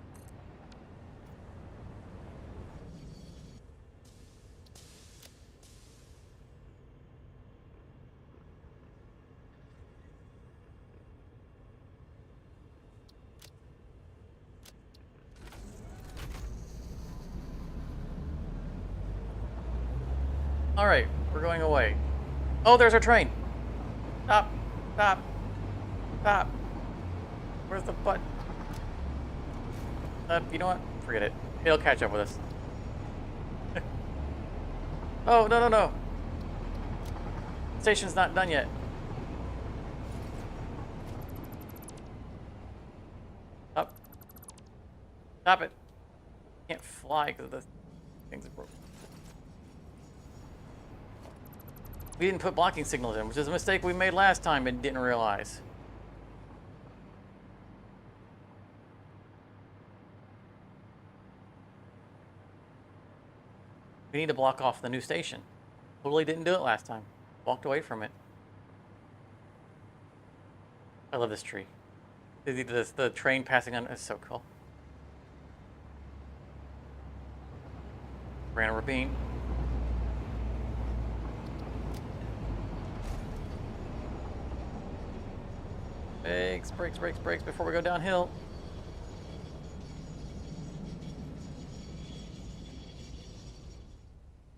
All right, we're going away. Oh, there's our train. Stop, stop, stop. Where's the button? You know what? Forget it. It'll catch up with us. Oh, no, no, no. Station's not done yet. Up. Stop it. Can't fly because the things are broken. We didn't put blocking signals in, which is a mistake we made last time and didn't realize. We need to block off the new station. Totally didn't do it last time. Walked away from it. I love this tree. The train passing on is so cool. Ran a ravine. Brakes, brakes, brakes, brakes before we go downhill.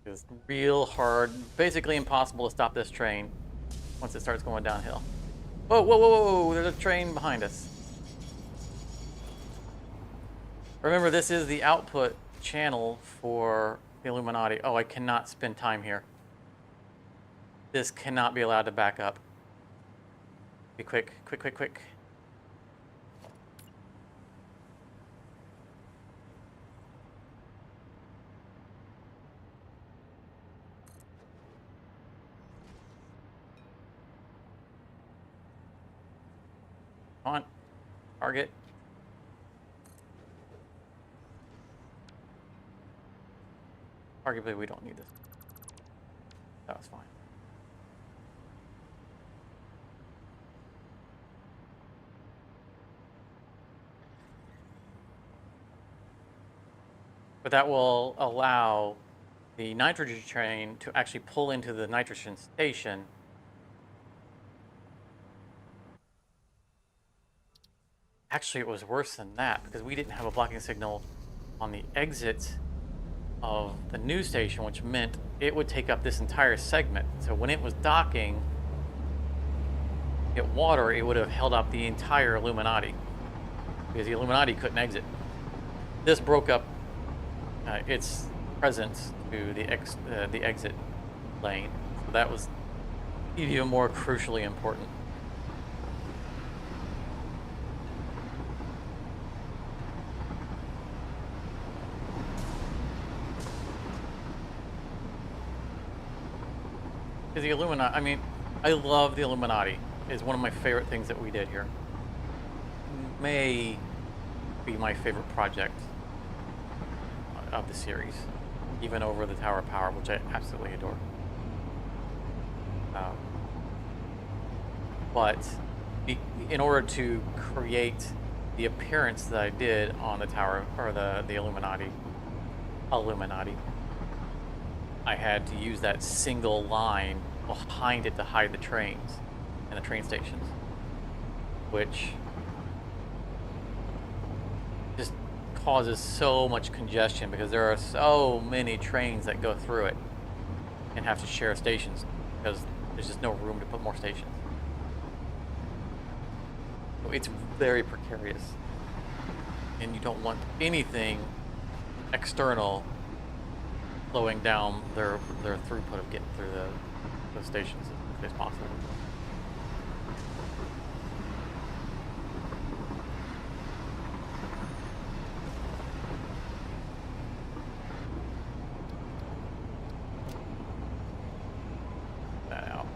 It's real hard, basically impossible to stop this train once it starts going downhill. Whoa, whoa, whoa, whoa, there's a train behind us. Remember, this is the output channel for the Illuminati. Oh, I cannot spend time here. This cannot be allowed to back up. Be quick, quick, quick, quick. Come on, target. Arguably, we don't need this. That was fine. But that will allow the nitrogen train to actually pull into the nitrogen station. Actually, it was worse than that because we didn't have a blocking signal on the exit of the new station, which meant it would take up this entire segment. So when it was docking, at water, it would have held up the entire Illuminati because the Illuminati couldn't exit. This broke up its presence to the exit lane. So that was even more crucially important. Because the Illuminati, I mean, I love the Illuminati. It's one of my favorite things that we did here. May be my favorite project of the series, even over the Tower of Power, which I absolutely adore. But in order to create the appearance that I did on the Tower, or the Illuminati, I had to use that single line behind it to hide the trains and the train stations, which just causes so much congestion because there are so many trains that go through it and have to share stations because There's just no room to put more stations. So it's very precarious. And you don't want anything external slowing down their throughput of getting through those stations as quickly as possible. That out.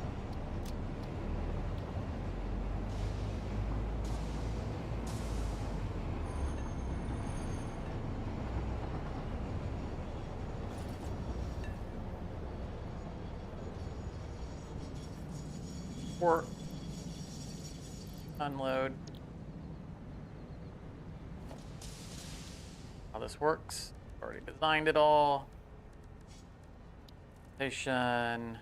Or unload. How this works. Already designed it all. Station.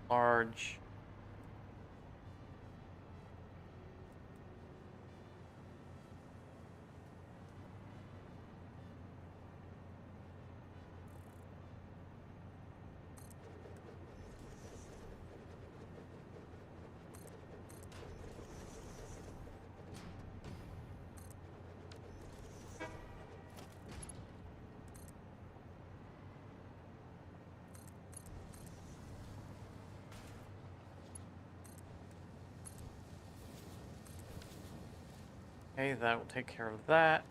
Large. Okay, that will take care of that.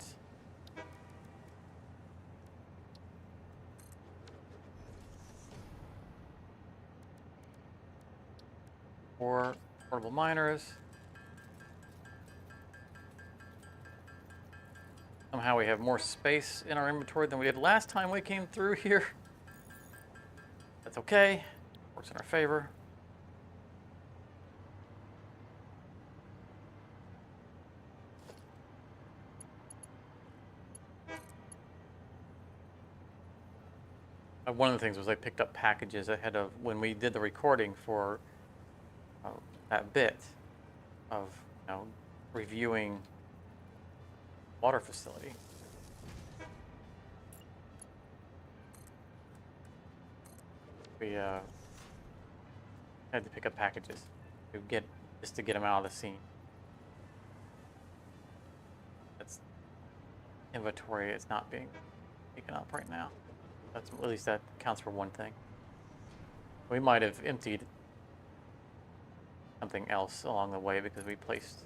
Four portable miners. Somehow we have more space in our inventory than we did last time we came through here. That's okay. Works in our favor. One of the things was I picked up packages ahead of when we did the recording for that bit of reviewing water facility. We had to pick up packages to get just to get them out of the scene. That's inventory. It's not being taken up right now. That's at least that counts for one thing. We might have emptied something else along the way because we placed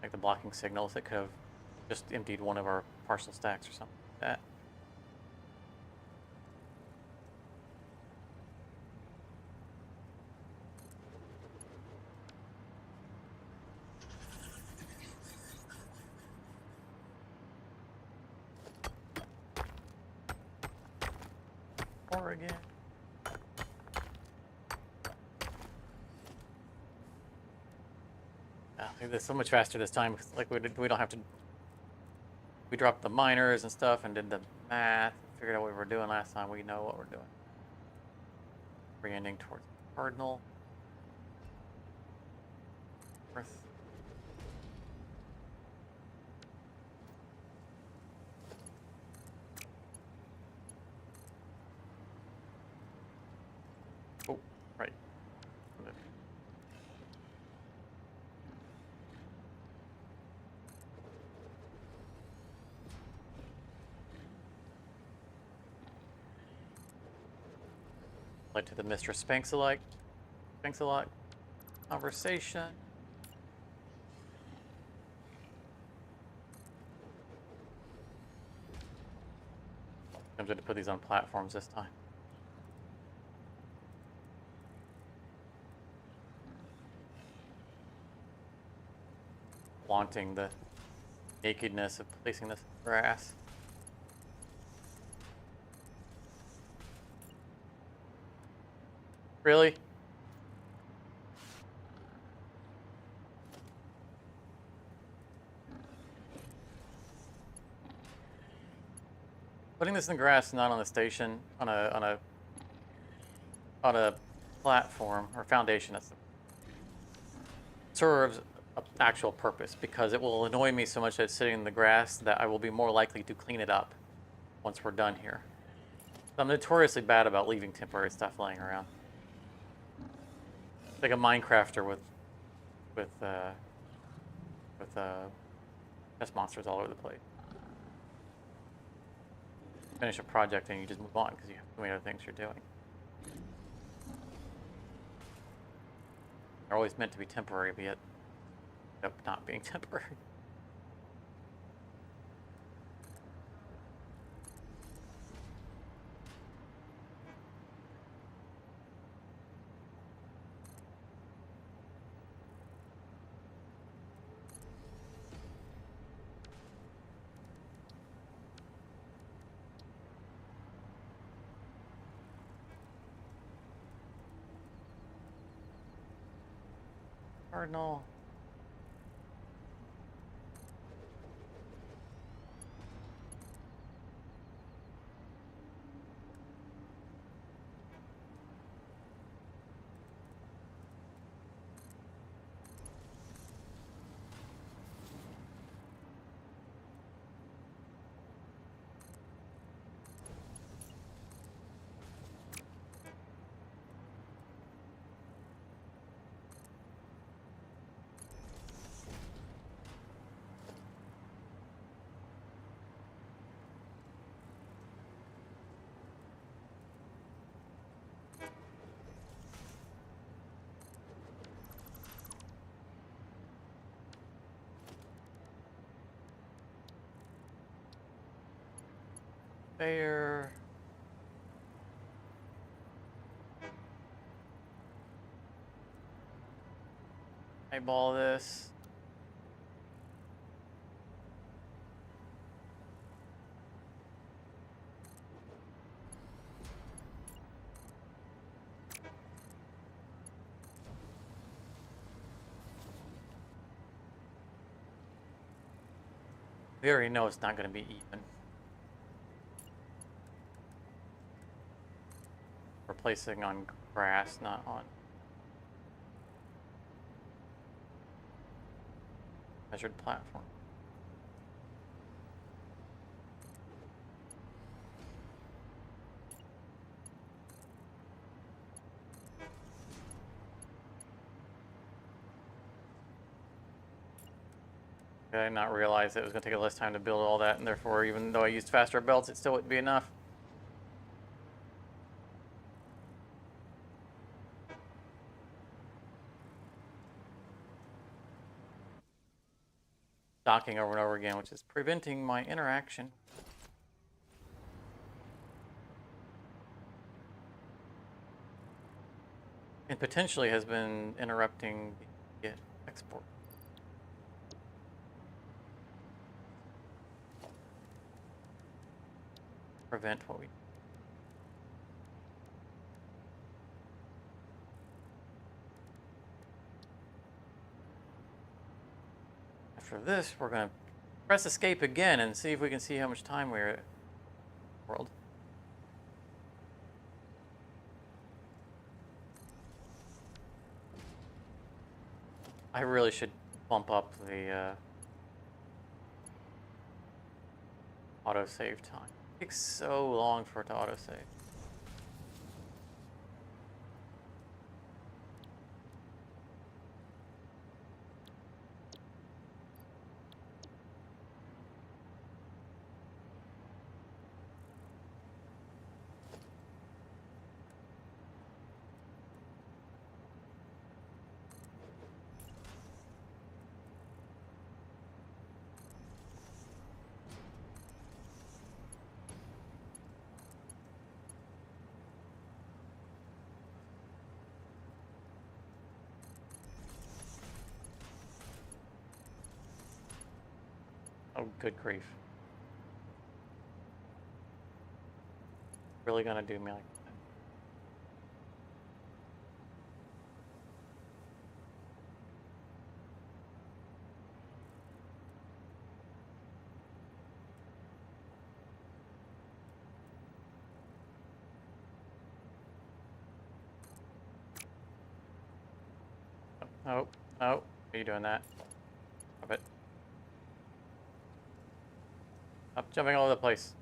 like the blocking signals that could have just emptied one of our parcel stacks or something like that. Or again. It's so much faster this time. Like we don't have to. We dropped the miners and stuff and did the math. Figured out what we were doing last time. We know what we're doing. Re-ending towards Cardinal. Earth. Oh, right. Led to the Mr. Spanks-alike conversation. I'm going to put these on platforms this time. Wanting the nakedness of placing this in grass. Really? Putting this in the grass, not on the station, on a platform or foundation, that serves an actual purpose because it will annoy me so much that it's sitting in the grass that I will be more likely to clean it up once we're done here. So I'm notoriously bad about leaving temporary stuff laying around. like a Minecrafter with chest monsters all over the place. Finish a project and you just move on because you have so many other things you're doing. They're always meant to be temporary, but yet end up not being temporary. Cardinal. Fair. Eyeball this. We already know it's not going to be even. We're placing on grass, not on measured platform. Did I not realize that it was going to take less time to build all that, and therefore, even though I used faster belts, it still wouldn't be enough? Docking over and over again, which is preventing my interaction. And potentially has been interrupting the export. Prevent what we... After this, we're going to press escape again and see if we can see how much time we're at. World. I really should bump up the autosave time. It takes so long for it to autosave. Oh, good grief. Really gonna do me like that? Oh, no. Are you doing that? Stop it. Stop jumping all over the place.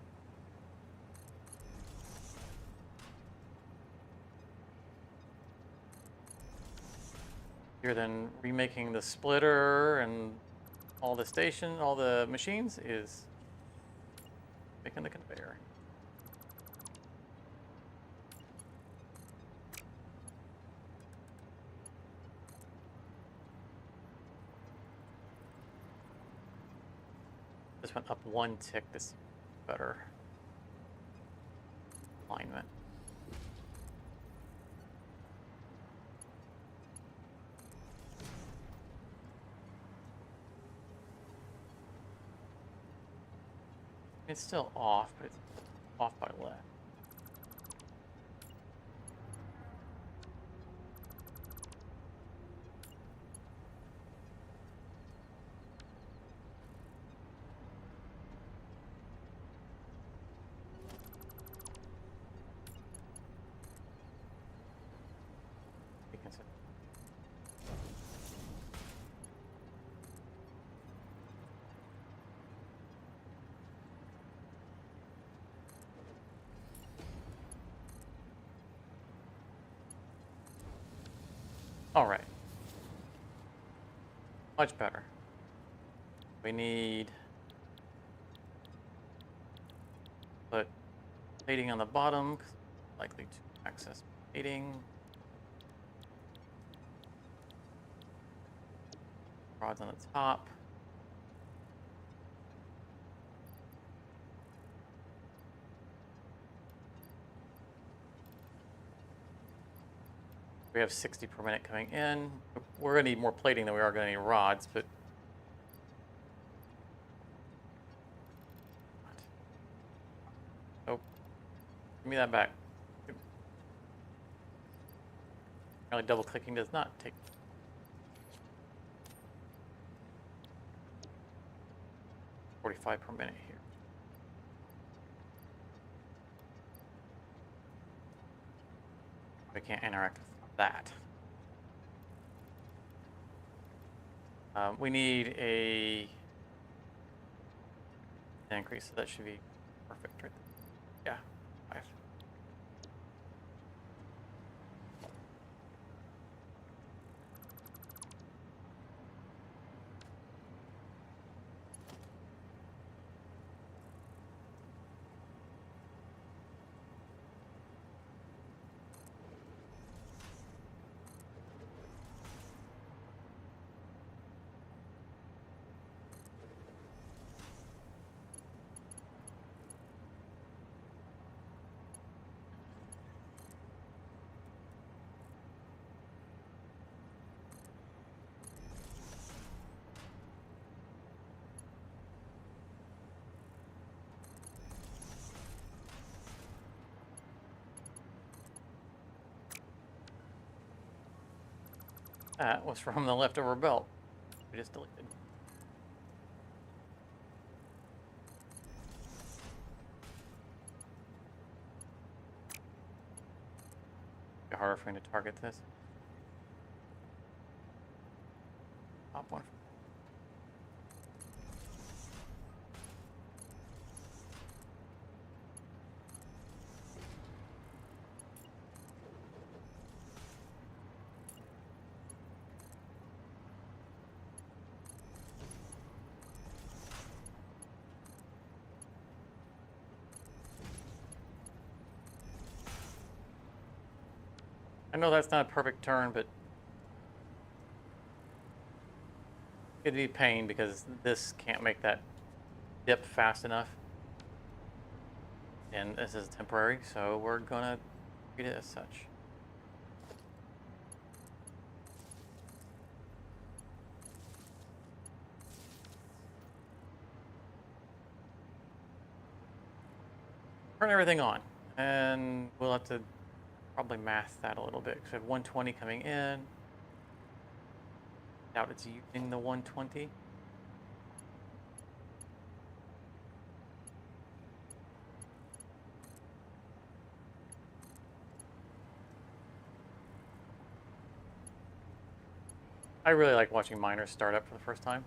Here then remaking the splitter and all the station, all the machines is making the conveyor. This went up one tick. This is better alignment. It's still off, but it's off by less. You can see. All right. Much better. We need put plating on the bottom, 'cause likely to access plating. Rods on the top. We have 60 per minute coming in. We're going to need more plating than we are going to need rods, but oh, give me that back. Apparently double clicking does not take 45 per minute here. We can't interact with that. We need a increase, so that should be perfect right there. Yeah, 5. That was from the leftover belt we just deleted. It's harder for me to target this. Top one. I know that's not a perfect turn, but it'd be a pain because this can't make that dip fast enough. And this is temporary, so we're gonna treat it as such. Turn everything on, and we'll have to probably math that a little bit. So we have 120 coming in. Doubt it's using the 120. I really like watching miners start up for the first time.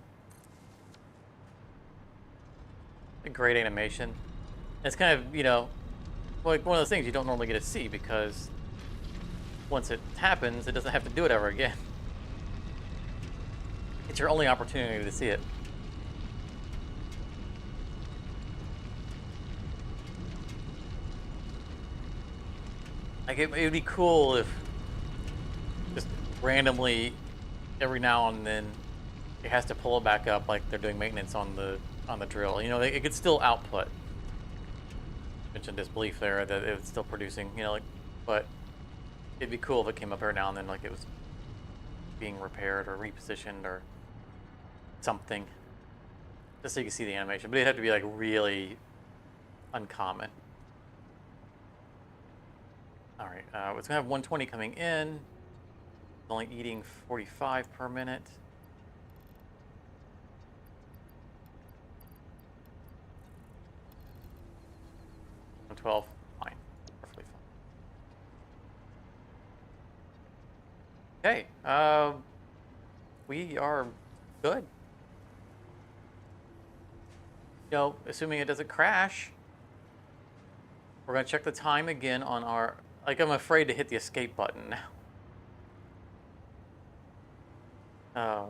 A great animation. It's kind of, you know, like one of those things you don't normally get to see because once it happens, it doesn't have to do it ever again. It's your only opportunity to see it. Like, it would be cool if just randomly, every now and then, it has to pull it back up, like they're doing maintenance on the drill. You know, it could still output. Mentioned disbelief there that it was still producing. You know, like, but it'd be cool if it came up every now and then, like it was being repaired or repositioned or something, just so you can see the animation. But it'd have to be like really uncommon. All right, it's gonna have 120 coming in. It's only eating 45 per minute. 112, fine, perfectly fine. Okay, we are good. You know, assuming it doesn't crash, we're gonna check the time again on our. Like, I'm afraid to hit the escape button now.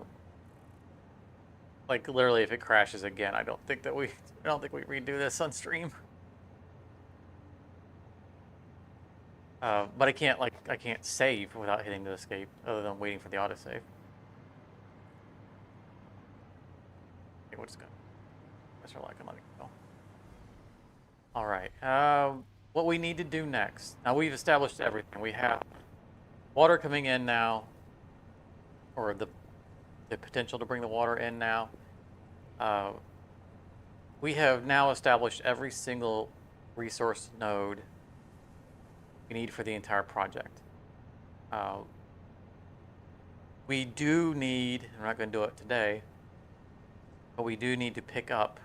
Like literally, if it crashes again, I don't think we redo this on stream. But I can't save without hitting the escape, other than waiting for the autosave. Okay, we're just gonna press our luck and let it go. All right. What we need to do next. Now we've established everything. We have water coming in now, or the potential to bring the water in now. We have now established every single resource node we need for the entire project. We do need, I'm not going to do it today, but we do need to pick up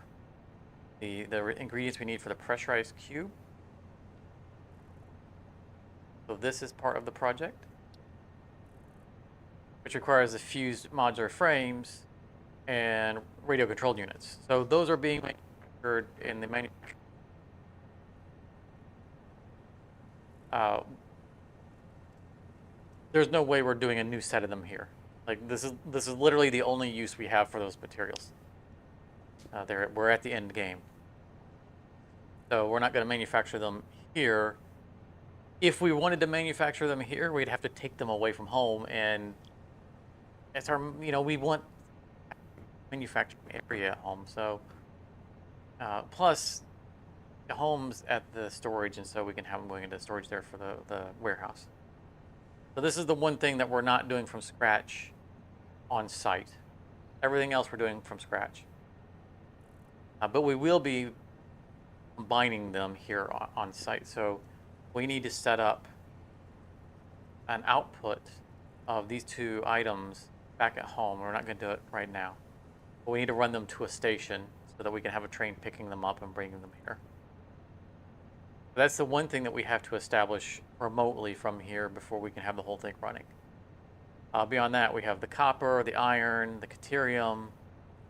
the ingredients we need for the pressurized cube. So this is part of the project, which requires the fused modular frames and radio controlled units. So those are being manufactured in the manufacturing. There's no way we're doing a new set of them here. Like, this is literally the only use we have for those materials. We're at the end game. So we're not going to manufacture them here. If we wanted to manufacture them here, we'd have to take them away from home, and it's our, you know, we want manufacturing area at home. So plus the home's at the storage, and so we can have them going into storage there for the warehouse. So this is the one thing that we're not doing from scratch on site. Everything else we're doing from scratch. But we will be combining them here on site. So we need to set up an output of these two items back at home. We're not going to do it right now. But we need to run them to a station so that we can have a train picking them up and bringing them here. That's the one thing that we have to establish remotely from here before we can have the whole thing running. Beyond that, we have the copper, the iron, the deuterium,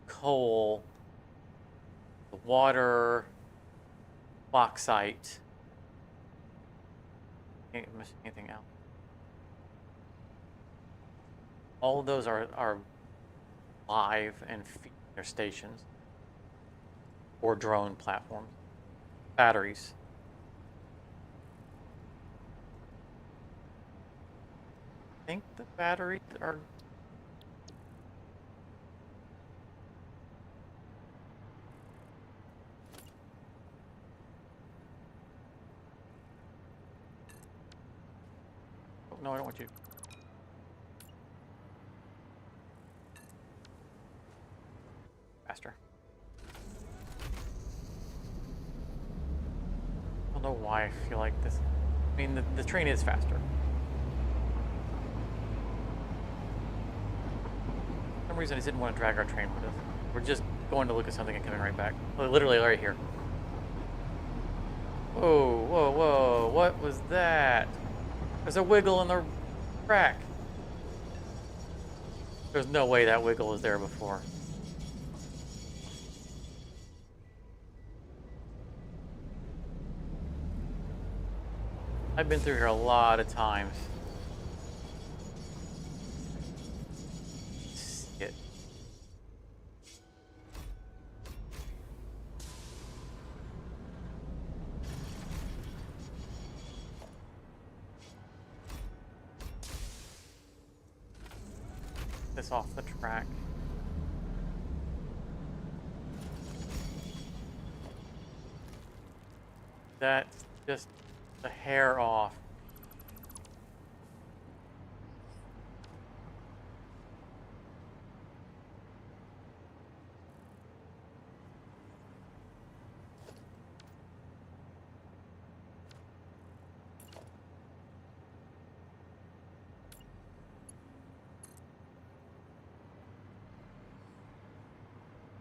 coal, the water, bauxite. Can't miss anything else. All of those are live and feeding their stations or drone platforms. Batteries. I think the batteries are. Oh, no, I don't want you. Faster. I don't know why I feel like this. I mean, the train is faster. For some reason, I didn't want to drag our train with us. We're just going to look at something and coming right back. Literally right here. Whoa, whoa, whoa. What was that? There's a wiggle in the track. There's no way that wiggle was there before. I've been through here a lot of times. Shit. this off the track. That's just a hair off.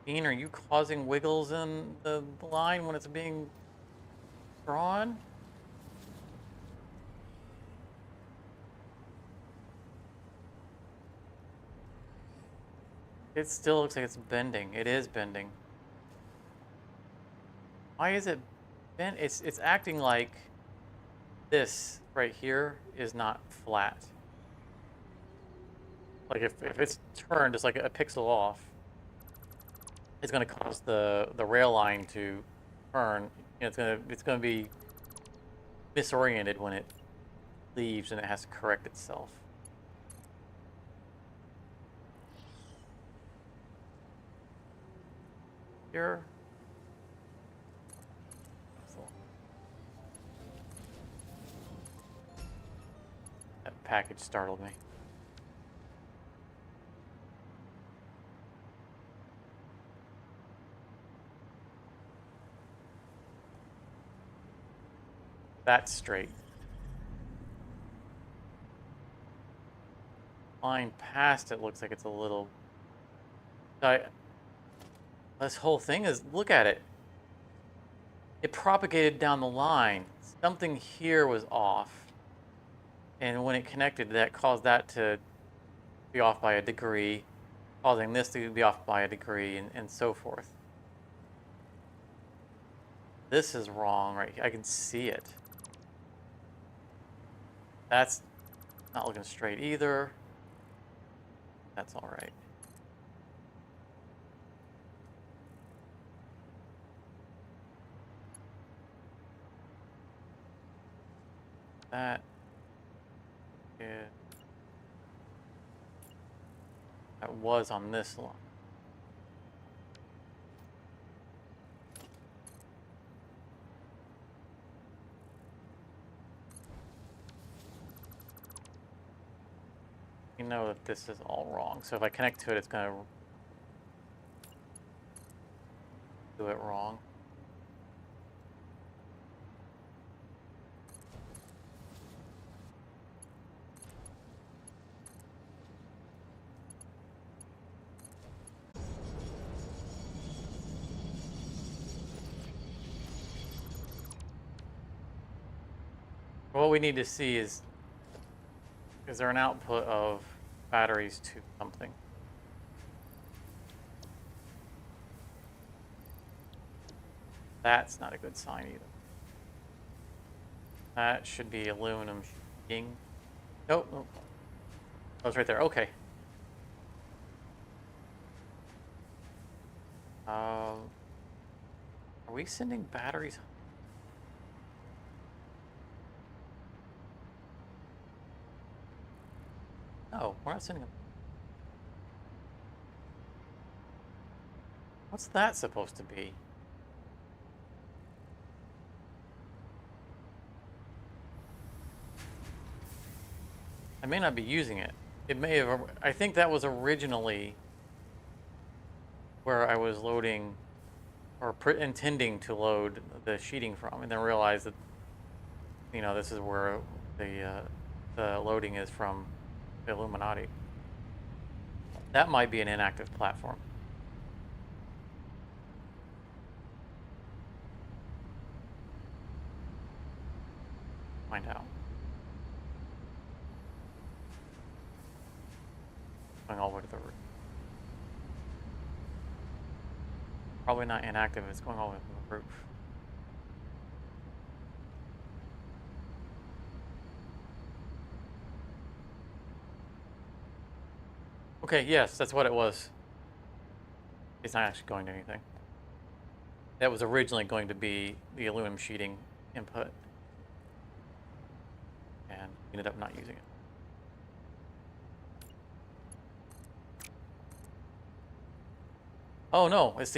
Dean, are you causing wiggles in the line when it's being drawn? It still looks like it's bending. It is bending. Why is it bent? It's acting like this right here is not flat. Like if it's turned just like a pixel off, it's going to cause the rail line to turn. You know, it's gonna be disoriented when it leaves and it has to correct itself. Here. That package startled me. That's straight. Line past it looks like it's a little. This whole thing is, look at it. It propagated down the line. Something here was off. And when it connected, that caused that to be off by a degree, causing this to be off by a degree, and so forth. This is wrong right here. I can see it. That's not looking straight either. That's all right. That was on this line. You know that this is all wrong. So if I connect to it, it's going to do it wrong. What we need to see is there an output of batteries to something? That's not a good sign either. That should be aluminum sheeting. Nope. Oh, it's right there. Okay. Are we sending batteries? No, we're not sending them. What's that supposed to be? I may not be using it. It may have. I think that was originally where I was loading or intending to load the sheeting from, and then realized that, you know, this is where the loading is from the Illuminati. That might be an inactive platform. Find out. Going all the way to the roof. Probably not inactive, it's going all the way to the roof. Okay, yes, that's what it was. It's not actually going to anything. That was originally going to be the aluminum sheeting input, and ended up not using it. Oh no, it was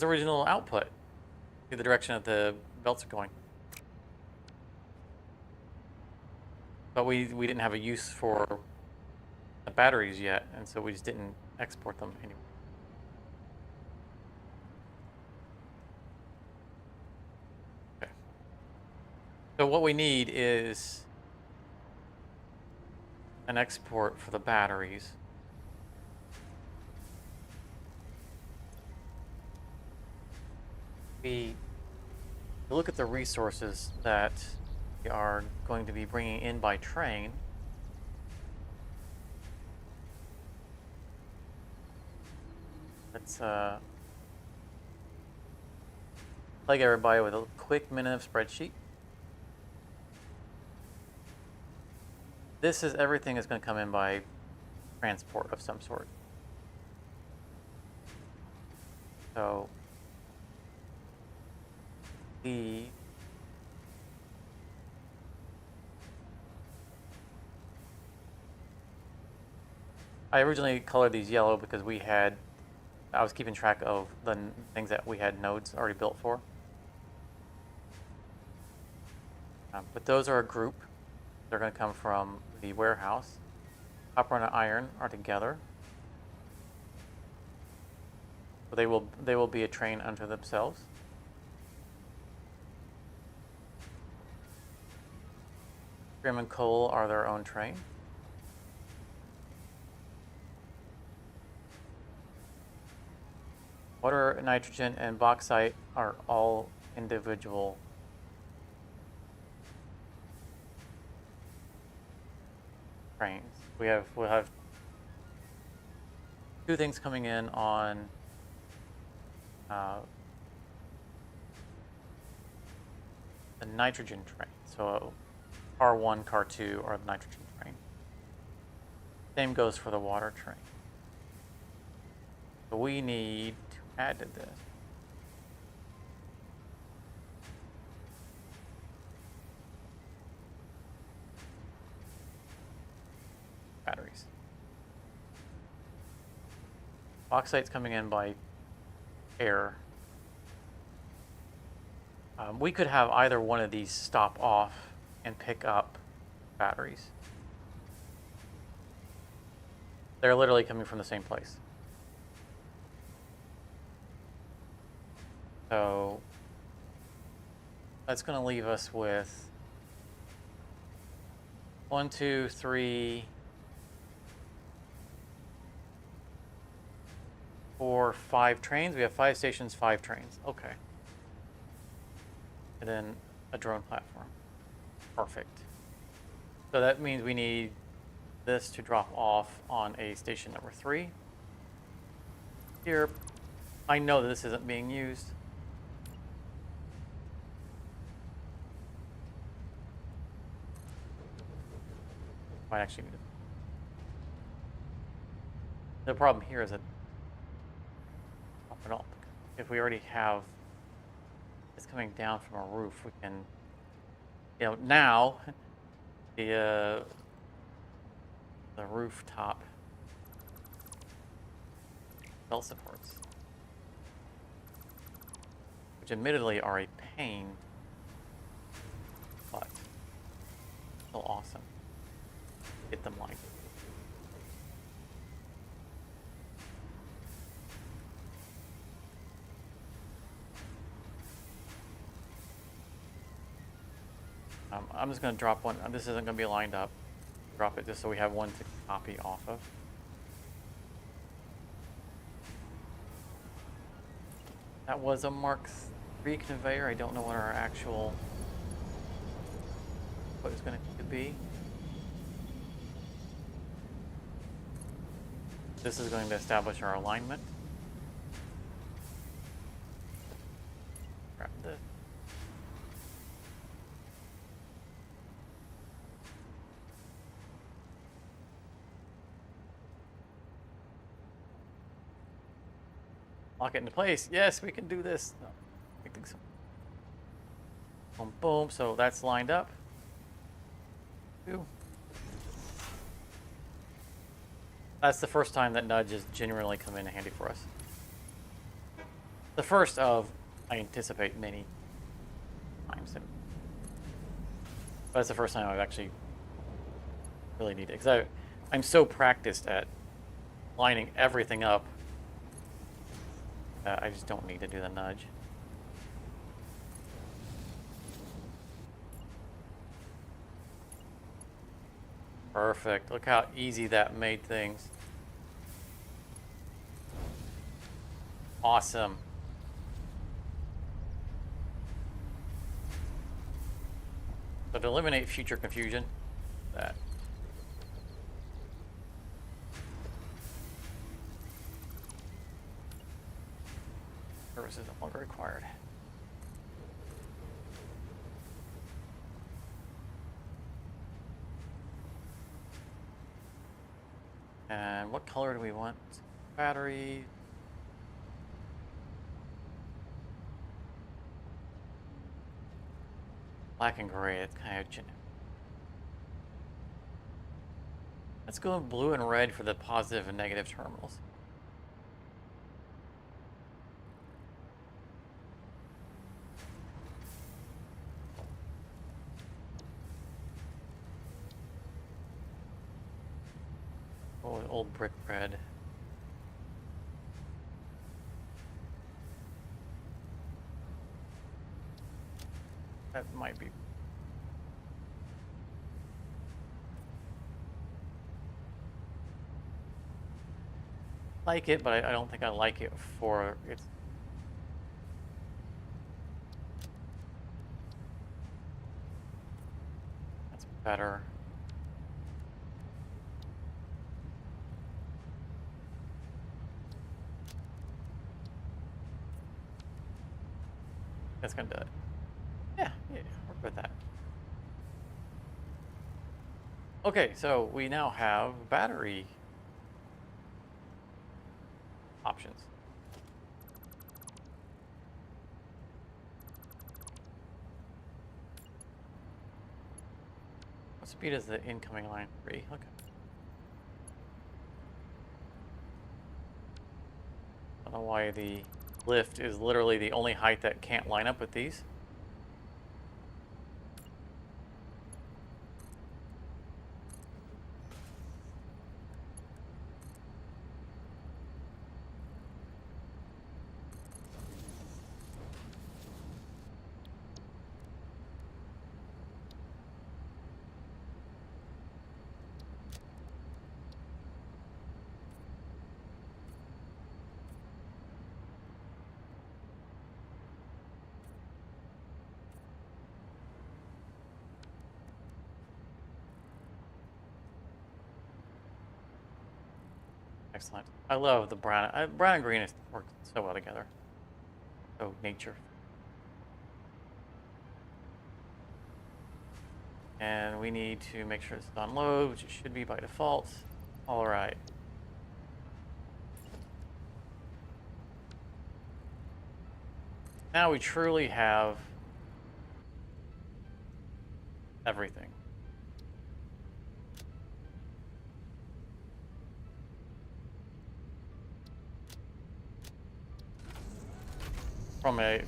the original output. See the direction that the belts are going. But we didn't have a use for the batteries yet, and so we just didn't export them anyway. Okay. So what we need is an export for the batteries. We look at the resources that we are going to be bringing in by train. Let's plague everybody with a quick minute of spreadsheet. This is everything is going to come in by transport of some sort. So I originally colored these yellow because I was keeping track of the things that we had nodes already built for. But those are a group. They're going to come from the warehouse. Copper and iron are together. So they will be a train unto themselves. Trim and coal are their own train. Water, nitrogen, and bauxite are all individual trains. We'll have two things coming in on the nitrogen train. So car 1, car 2 are the nitrogen train. Same goes for the water train. So we need to add to this. Batteries. Bauxite's coming in by air. We could have either one of these stop off and pick up batteries. They're literally coming from the same place. So that's going to leave us with 1, 2, 3, 4, 5 trains. We have 5 stations, 5 trains. Okay. And then a drone platform. Perfect. So that means we need this to drop off on a station number 3. Here, I know that this isn't being used. Might actually need it. The problem here is that if we already have it's coming down from a roof, we can, now the rooftop belt supports, which admittedly are a pain, but still awesome. Get them lined. I'm just going to drop one. This isn't going to be lined up. Drop it just so we have one to copy off of. That was a Mark III conveyor. I don't know what our actual what it's going to be. This is going to establish our alignment. Grab this. Lock it into place. Yes, we can do this. No, I think so. Boom, boom. So that's lined up. That's the first time that nudge has genuinely come in handy for us. The first of, I anticipate, many times. But it's the first time I've actually really needed it. Because I'm so practiced at lining everything up that I just don't need to do the nudge. Perfect. Look how easy that made things. Awesome. So to eliminate future confusion, that. Service is no longer required. And what color do we want? Battery. Black and gray, it's kind of generic. Let's go blue and red for the positive and negative terminals. Oh, old brick red. That might be. Like it, but I don't think I like it for its. That's better. That's gonna do it. Yeah, work with that. Okay, so we now have battery options. What speed is the incoming line? 3. Okay. I don't know why the lift is literally the only height that can't line up with these. Excellent. I love the brown. Brown and green work so well together. So nature. And we need to make sure it's on load, which it should be by default. All right. Now we truly have everything.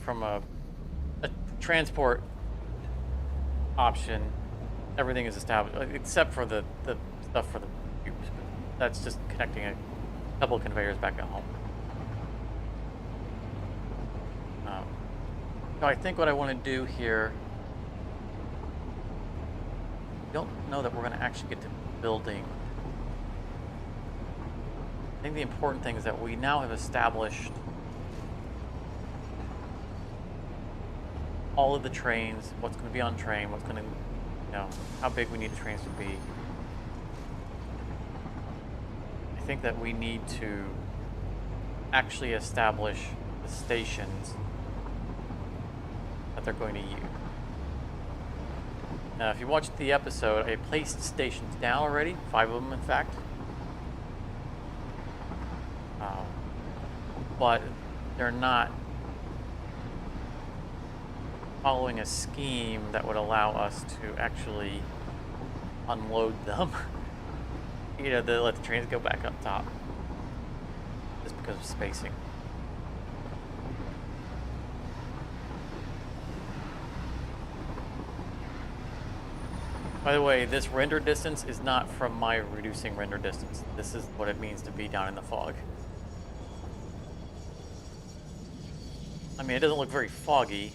From a transport option, everything is established except for the stuff for the cubes. That's just connecting a couple of conveyors back at home. So I think what I want to do here. I don't know that we're going to actually get to building. I think the important thing is that we now have established all of the trains, what's going to be on train, what's going to, how big we need the trains to be. I think that we need to actually establish the stations that they're going to use. Now, if you watched the episode, I placed stations down already, 5 of them in fact. But they're not following a scheme that would allow us to actually unload them. To let the trains go back up top. Just because of spacing. By the way, this render distance is not from my reducing render distance. This is what it means to be down in the fog. I mean, it doesn't look very foggy.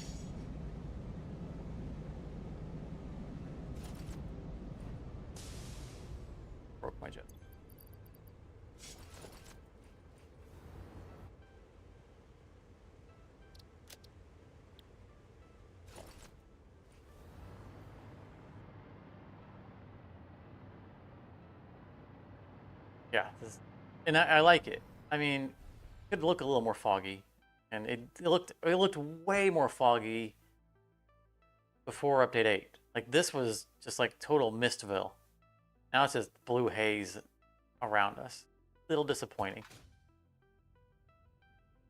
Broke my jet. Yeah, and I like it. I mean, it could look a little more foggy, and it looked way more foggy before update 8. Like this was just like total Mistville. Now it's just blue haze around us. Little disappointing.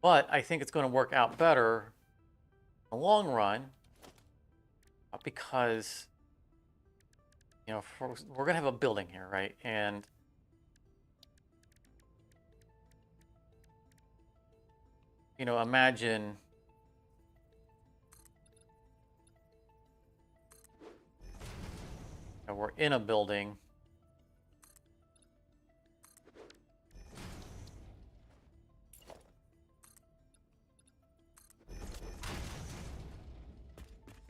But I think it's going to work out better in the long run because, you know, we're going to have a building here, right? And you know, imagine that we're in a building.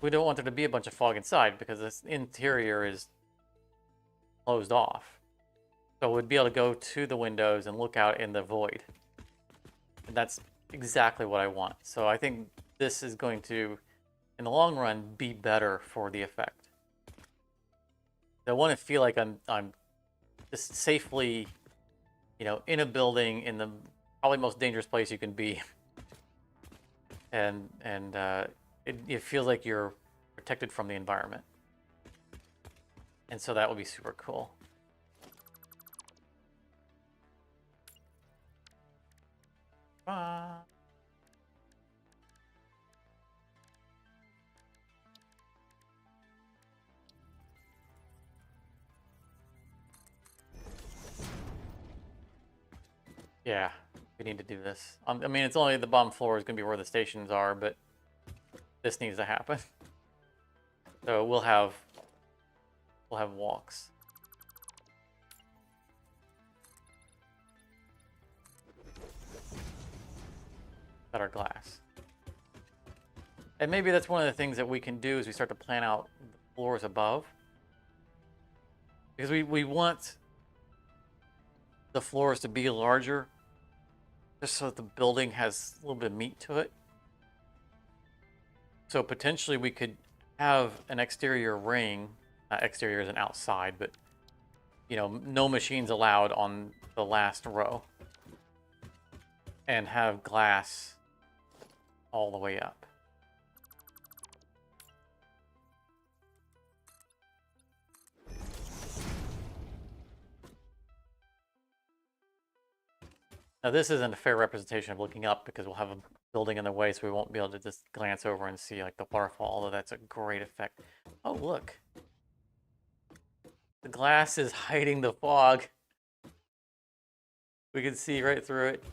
We don't want there to be a bunch of fog inside because this interior is closed off. So we'd be able to go to the windows and look out in the void. And that's exactly what I want. So I think this is going to, in the long run, be better for the effect. I want to feel like I'm just safely, you know, in a building in the probably most dangerous place you can be. And it feels like you're protected from the environment. And so that would be super cool. Yeah, we need to do this. I mean, it's only the bottom floor is going to be where the stations are, but this needs to happen. So we'll have walks. Better glass. And maybe that's one of the things that we can do as we start to plan out the floors above. Because we want the floors to be larger, just so that the building has a little bit of meat to it. So potentially we could have an exterior ring, not exterior as an outside, but you know, no machines allowed on the last row, and have glass all the way up. Now this isn't a fair representation of looking up because we'll have a building in the way, so we won't be able to just glance over and see like the waterfall, although that's a great effect. Oh, look. The glass is hiding the fog. We can see right through it.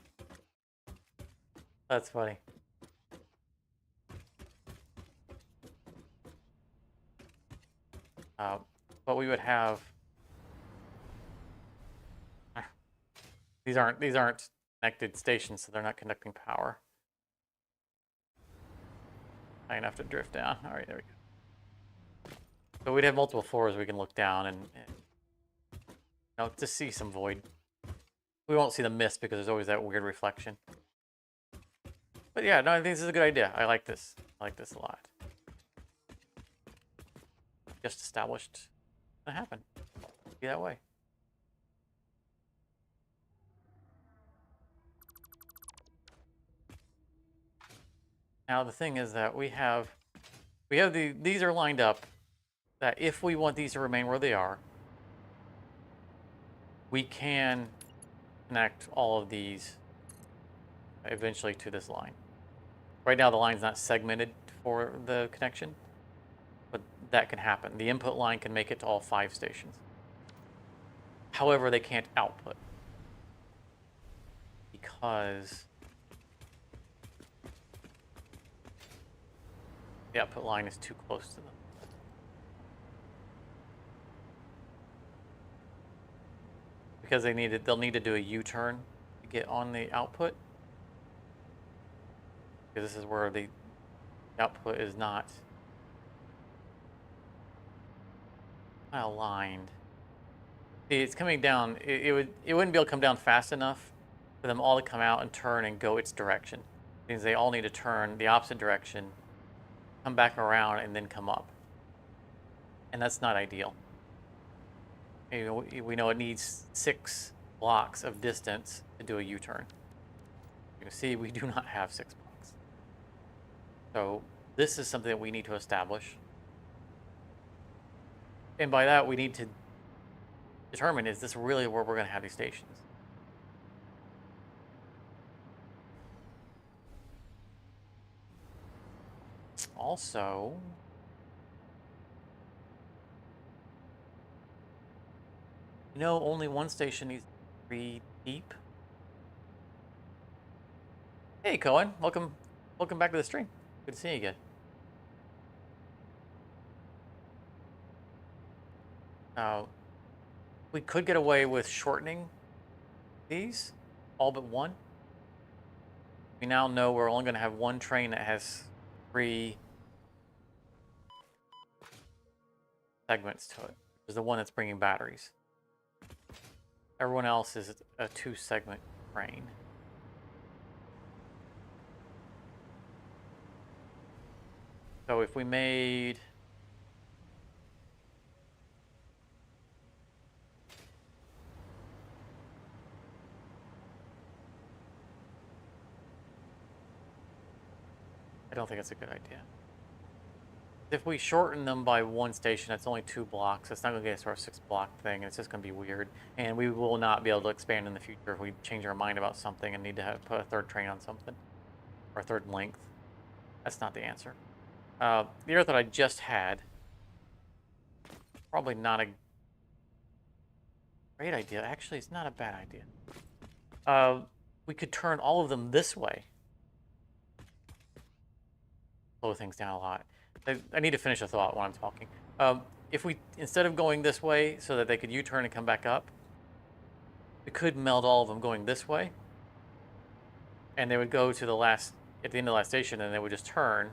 That's funny. But we would have... These aren't connected stations, so they're not conducting power. High enough to drift down. All right, there we go. So we'd have multiple floors we can look down and you know, to see some void. We won't see the mist because there's always that weird reflection. But yeah, no, I think this is a good idea. I like this. I like this a lot. Just established it's gonna happen. Be that way. Now the thing is that we have these are lined up that if we want these to remain where they are, we can connect all of these eventually to this line. Right now the line's not segmented for the connection, but that can happen. The input line can make it to all 5 stations. However, they can't output because the output line is too close to them. because they'll need to do a U-turn to get on the output. Because this is where the output is not aligned. See, it's coming down. It wouldn't be able to come down fast enough for them all to come out and turn and go its direction. It means they all need to turn the opposite direction, come back around, and then come up. And that's not ideal. We know it needs 6 blocks of distance to do a U-turn. You can see we do not have 6 blocks. So this is something that we need to establish. And by that, we need to determine, is this really where we're going to have these stations? Also, you know, only one station needs 3 deep. Hey, Cohen, welcome back to the stream. Good to see you again. We could get away with shortening these, all but one. We now know we're only going to have one train that has 3 segments to it. Is the one that's bringing batteries. Everyone else is a 2-segment train. So if we made I don't think it's a good idea. If we shorten them by 1 station, that's only 2 blocks. It's not going to get us to our 6-block thing. It's just going to be weird. And we will not be able to expand in the future if we change our mind about something and need to put a 3rd train on something. Or a 3rd length. That's not the answer. The other that I just had, probably not a great idea. Actually, it's not a bad idea. We could turn all of them this way. Slow things down a lot. I need to finish a thought while I'm talking. If we, instead of going this way so that they could U-turn and come back up, we could meld all of them going this way. And they would go to the last, at the end of the last station, and they would just turn.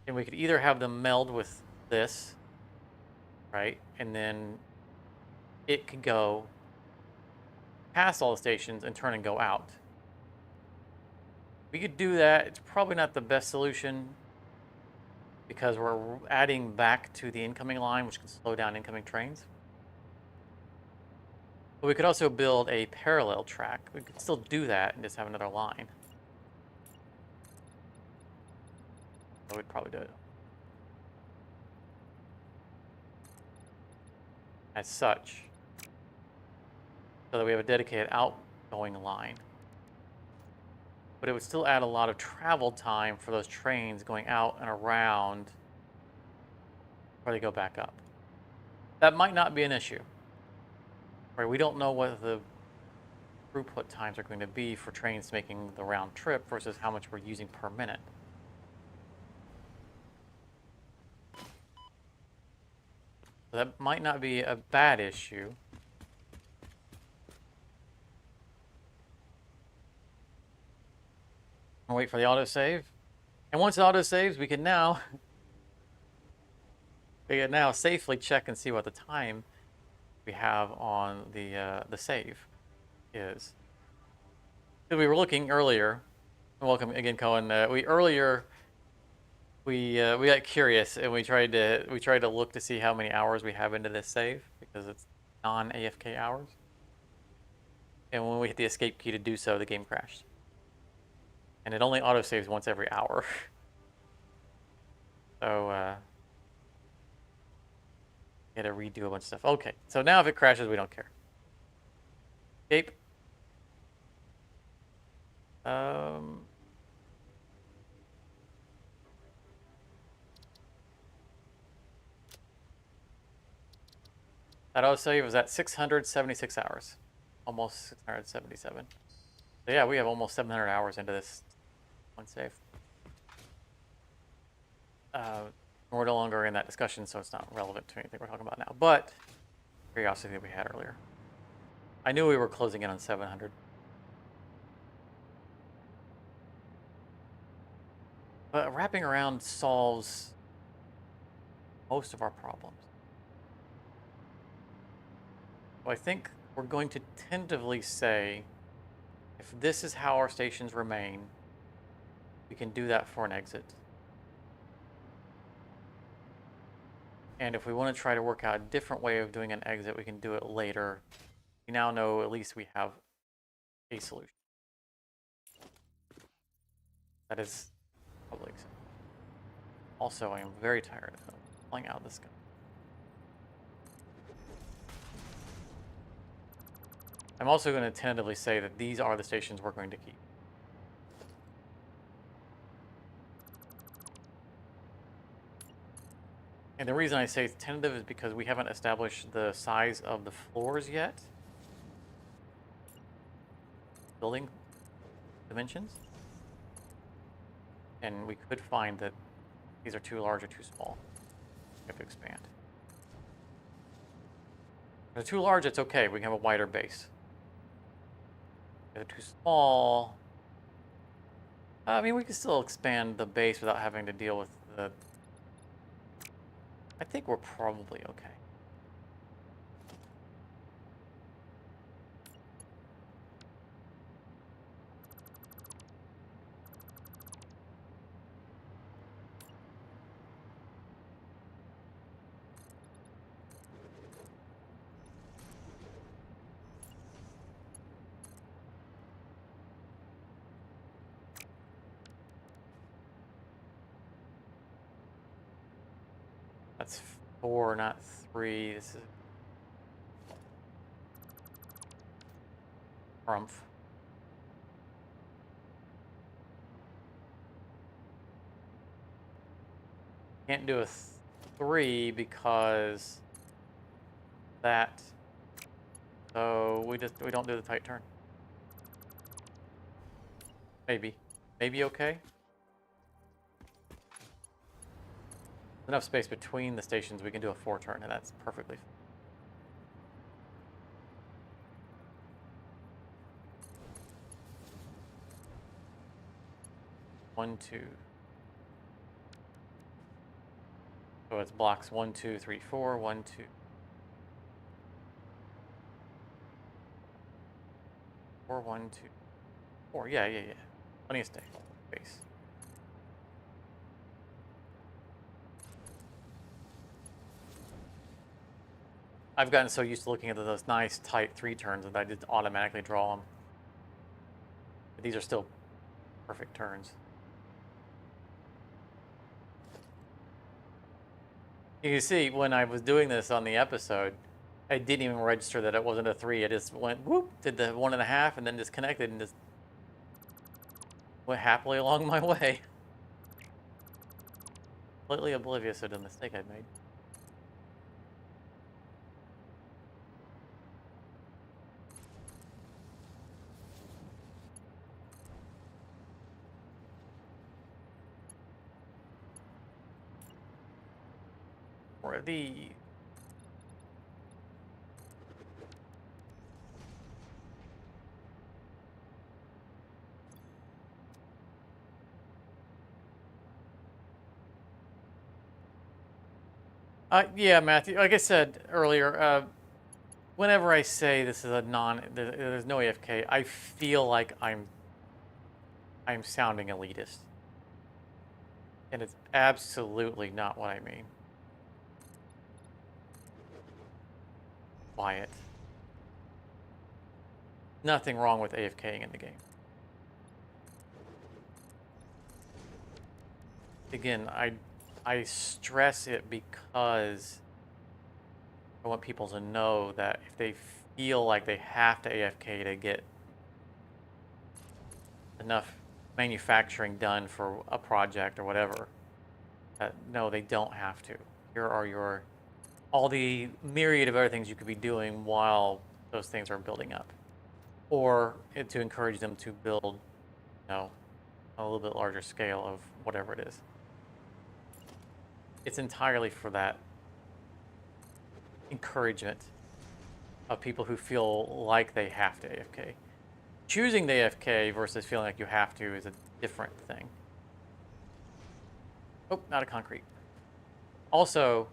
And we could either have them meld with this, right? And then it could go past all the stations and turn and go out. We could do that. It's probably not the best solution because we're adding back to the incoming line, which can slow down incoming trains. But we could also build a parallel track. We could still do that and just have another line. So we'd probably do it as such, so that we have a dedicated outgoing line. But it would still add a lot of travel time for those trains going out and around before they go back up. That might not be an issue. Right? We don't know what the throughput times are going to be for trains making the round trip versus how much we're using per minute. So that might not be a bad issue. I'll wait for the autosave. And once it autosaves, we can now safely check and see what the time we have on the save is. So we were looking earlier. Welcome again, Cohen. We got curious and we tried to look to see how many hours we have into this save because it's non-AFK hours. And when we hit the escape key to do so, the game crashed. And it only autosaves once every hour. So, had to redo a bunch of stuff. Okay, so now if it crashes, we don't care. Escape. That autosave was at 676 hours. Almost 677. So yeah, we have almost 700 hours into this one save. We're no longer in that discussion, so it's not relevant to anything we're talking about now. But curiosity that we had earlier. I knew we were closing in on 700. But wrapping around solves most of our problems. So I think we're going to tentatively say, if this is how our stations remain, we can do that for an exit. And if we want to try to work out a different way of doing an exit, we can do it later. We now know at least we have a solution. That is probably acceptable. Also, I am very tired of playing out this gun. I'm also going to tentatively say that these are the stations we're going to keep. And the reason I say it's tentative is because we haven't established the size of the floors yet. Building dimensions. And we could find that these are too large or too small. We have to expand. If they're too large, it's okay. We can have a wider base. If they're too small, I mean, we can still expand the base without having to deal with the... I think we're probably okay. That's 4, not 3. This is Rumpf. Can't do a 3 because that. So we don't do the tight turn. Maybe okay. Enough space between the stations, we can do a 4 turn, and that's perfectly fine. One, two. So it's blocks 1, 2, 3, 4, 1, 2. 4, 1, 2, 4. Yeah. Plenty of space. I've gotten so used to looking at those nice tight 3 turns that I just automatically draw them. But these are still perfect turns. You can see when I was doing this on the episode, I didn't even register that it wasn't a 3. I just went whoop, did the 1.5, and then disconnected and just went happily along my way. Completely oblivious of the mistake I'd made. Or the... yeah, Matthew, like I said earlier, whenever I say this is a there's no AFK, I feel like I'm sounding elitist. And it's absolutely not what I mean. Quiet. Nothing wrong with AFKing in the game. Again, I stress it because I want people to know that if they feel like they have to AFK to get enough manufacturing done for a project or whatever, no, they don't have to. Here are all the myriad of other things you could be doing while those things are building up. Or to encourage them to build, a little bit larger scale of whatever it is. It's entirely for that encouragement of people who feel like they have to AFK. Choosing the AFK versus feeling like you have to is a different thing. Oh, not a concrete. Also,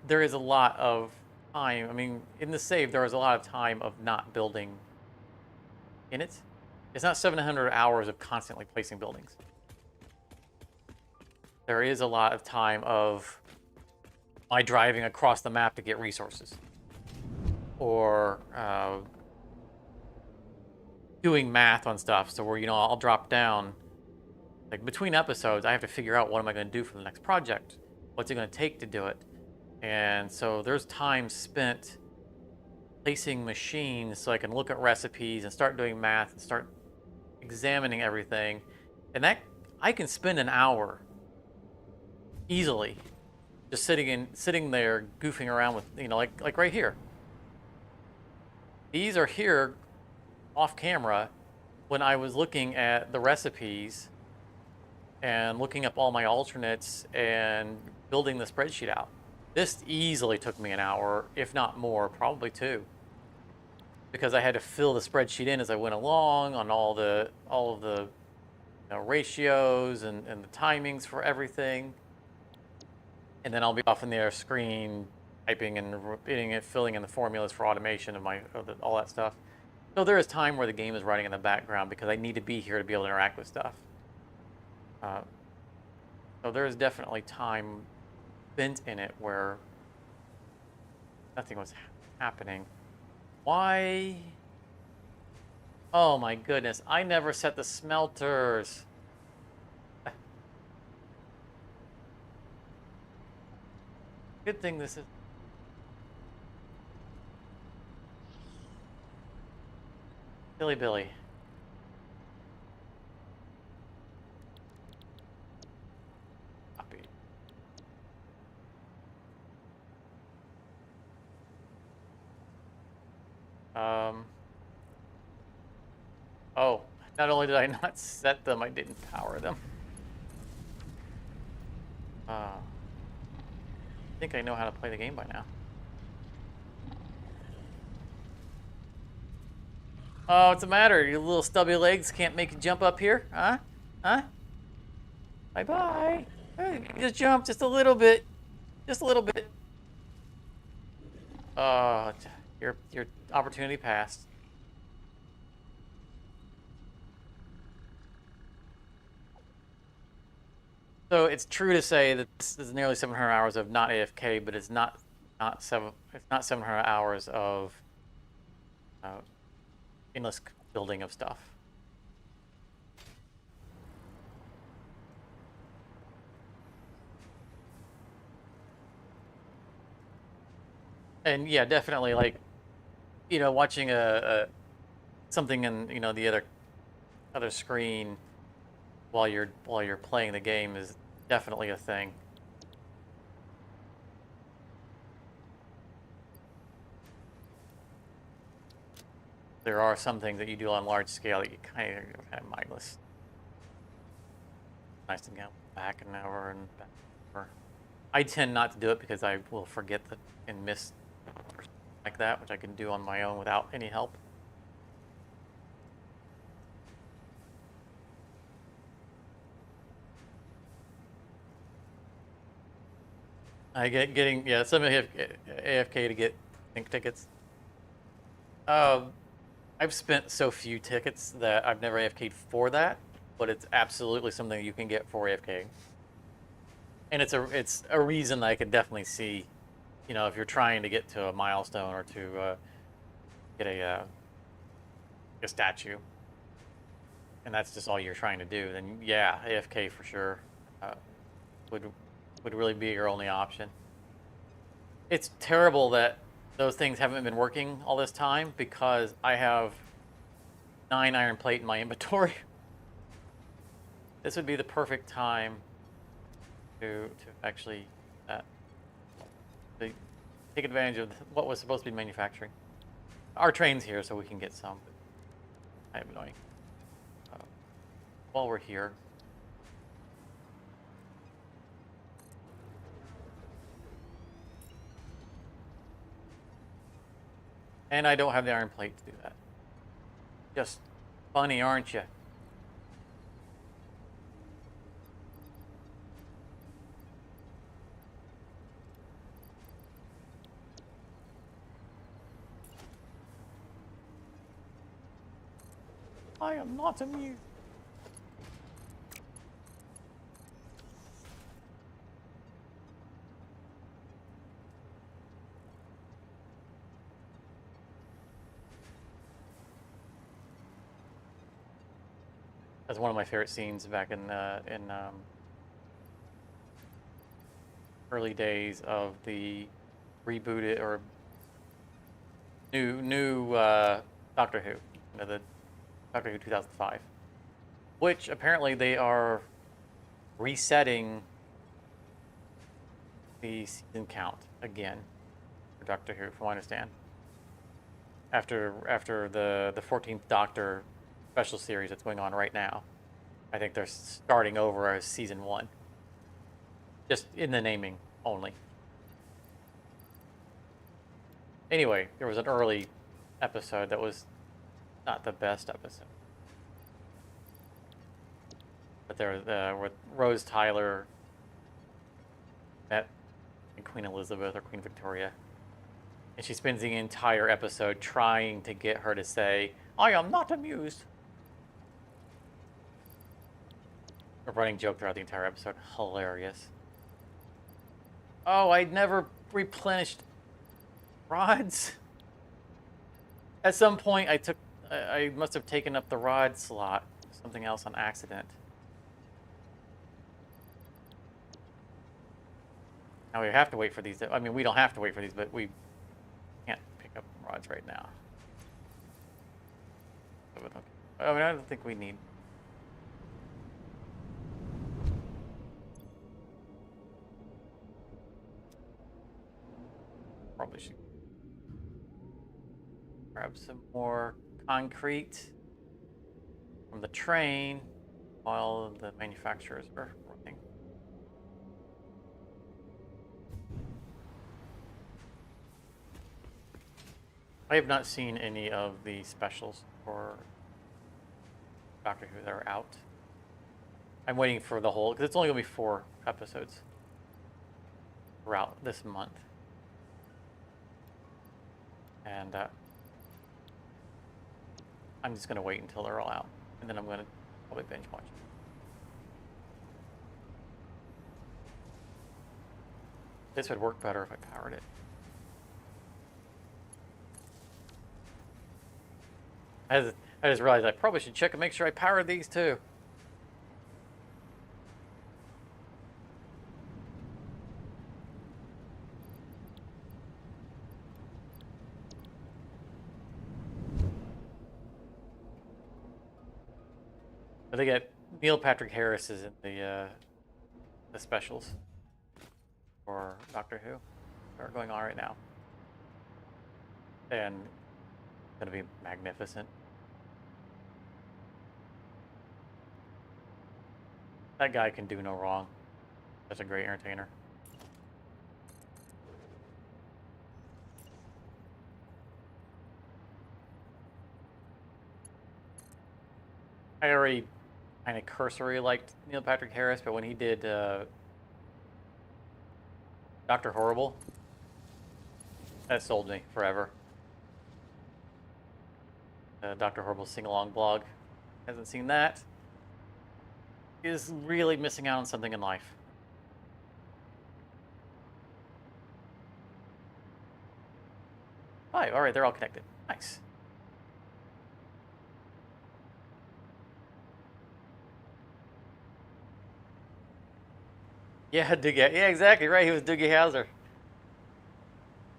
there is a lot of time. I mean, in the save, there is a lot of time of not building in it. It's not 700 hours of constantly placing buildings. There is a lot of time of my driving across the map to get resources. Or doing math on stuff. So where, I'll drop down. Like between episodes, I have to figure out what am I going to do for the next project. What's it going to take to do it? And so there's time spent placing machines so I can look at recipes and start doing math and start examining everything. And that I can spend an hour easily just sitting there goofing around with, like right here. These are here off camera when I was looking at the recipes and looking up all my alternates and building the spreadsheet out. This easily took me an hour, if not more, probably two, because I had to fill the spreadsheet in as I went along on all of the ratios and the timings for everything. And then I'll be off in the other screen typing and filling in the formulas for automation of all that stuff. So there is time where the game is running in the background because I need to be here to be able to interact with stuff. So there is definitely time spent in it where nothing was happening. Why? Oh my goodness, I never set the smelters. Good thing this is... Billy Billy. Copy. Oh, not only did I not set them, I didn't power them. I think I know how to play the game by now. Oh, what's the matter? Your little stubby legs can't make you jump up here? Huh? Huh? Bye-bye. Hey, just jump just a little bit. Just a little bit. Oh, your opportunity passed. So it's true to say that this is nearly 700 hours of not AFK, but it's not 700 hours of endless building of stuff. And yeah, definitely, like, watching something in the other screen while you're playing the game is definitely a thing. There are some things that you do on large scale that you kind of mindless. Nice to go back and over and back over. I tend not to do it because I will forget and miss like that, which I can do on my own without any help. I getting some have AFK to get think tickets. I've spent so few tickets that I've never AFK'd for that, but it's absolutely something you can get for AFK. And it's a reason I could definitely see, if you're trying to get to a milestone or to get a statue, and that's just all you're trying to do, then yeah, AFK for sure would really be your only option. It's terrible that those things haven't been working all this time because I have 9 iron plate in my inventory. This would be the perfect time to actually to take advantage of what was supposed to be manufacturing. Our train's here, so we can get some. Kind of annoying. While we're here, And I don't have the iron plate to do that. Just funny, aren't you? I am not amused. That's one of my favorite scenes back in early days of the rebooted or new Doctor Who, the Doctor Who 2005, which apparently they are resetting the season count again for Doctor Who, from what I understand. After the 14th Doctor special series that's going on right now, I think they're starting over as season 1, just in the naming only. Anyway, there was an early episode that was not the best episode, but there with Rose Tyler met Queen Elizabeth or Queen Victoria, and she spends the entire episode trying to get her to say, "I am not amused." A running joke throughout the entire episode. Hilarious. Oh, I'd never replenished rods. At some point, I must have taken up the rod slot, something else on accident. Now we have to wait for these. I mean, we don't have to wait for these, but we can't pick up rods right now. I mean, I don't think we need. Probably should grab some more concrete from the train while the manufacturers are running. I have not seen any of the specials for Doctor Who that are out. I'm waiting for the whole, because it's only going to be 4 episodes throughout this month. And I'm just going to wait until they're all out. And then I'm going to probably binge watch. This would work better if I powered it. I just realized I probably should check and make sure I powered these too. But they get Neil Patrick Harris is in the specials for Doctor Who that are going on right now, and it's going to be magnificent. That guy can do no wrong. Such a great entertainer. I already kind of cursory liked Neil Patrick Harris, but when he did Dr. Horrible, that sold me forever. Dr. Horrible sing-along blog. Hasn't seen that. Is really missing out on something in life. Oh, all right, they're all connected. Nice. Yeah, yeah, exactly right. He was Doogie Howser.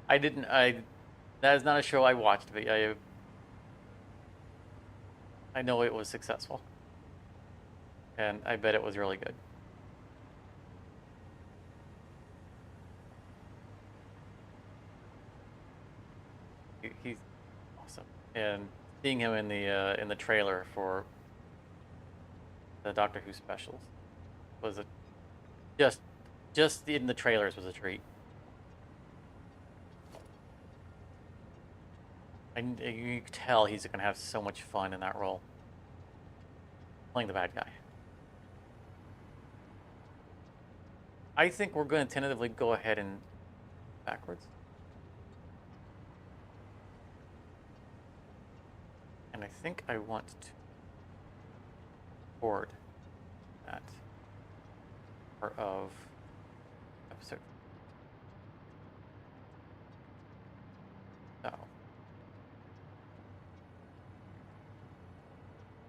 That is not a show I watched, but I know it was successful. And I bet it was really good. He's awesome. And seeing him in the trailer for the Doctor Who specials was just in the trailers was a treat. And you can tell he's going to have so much fun in that role, playing the bad guy. I think we're going to tentatively go ahead and backwards. And I think I want to record that part of episode. So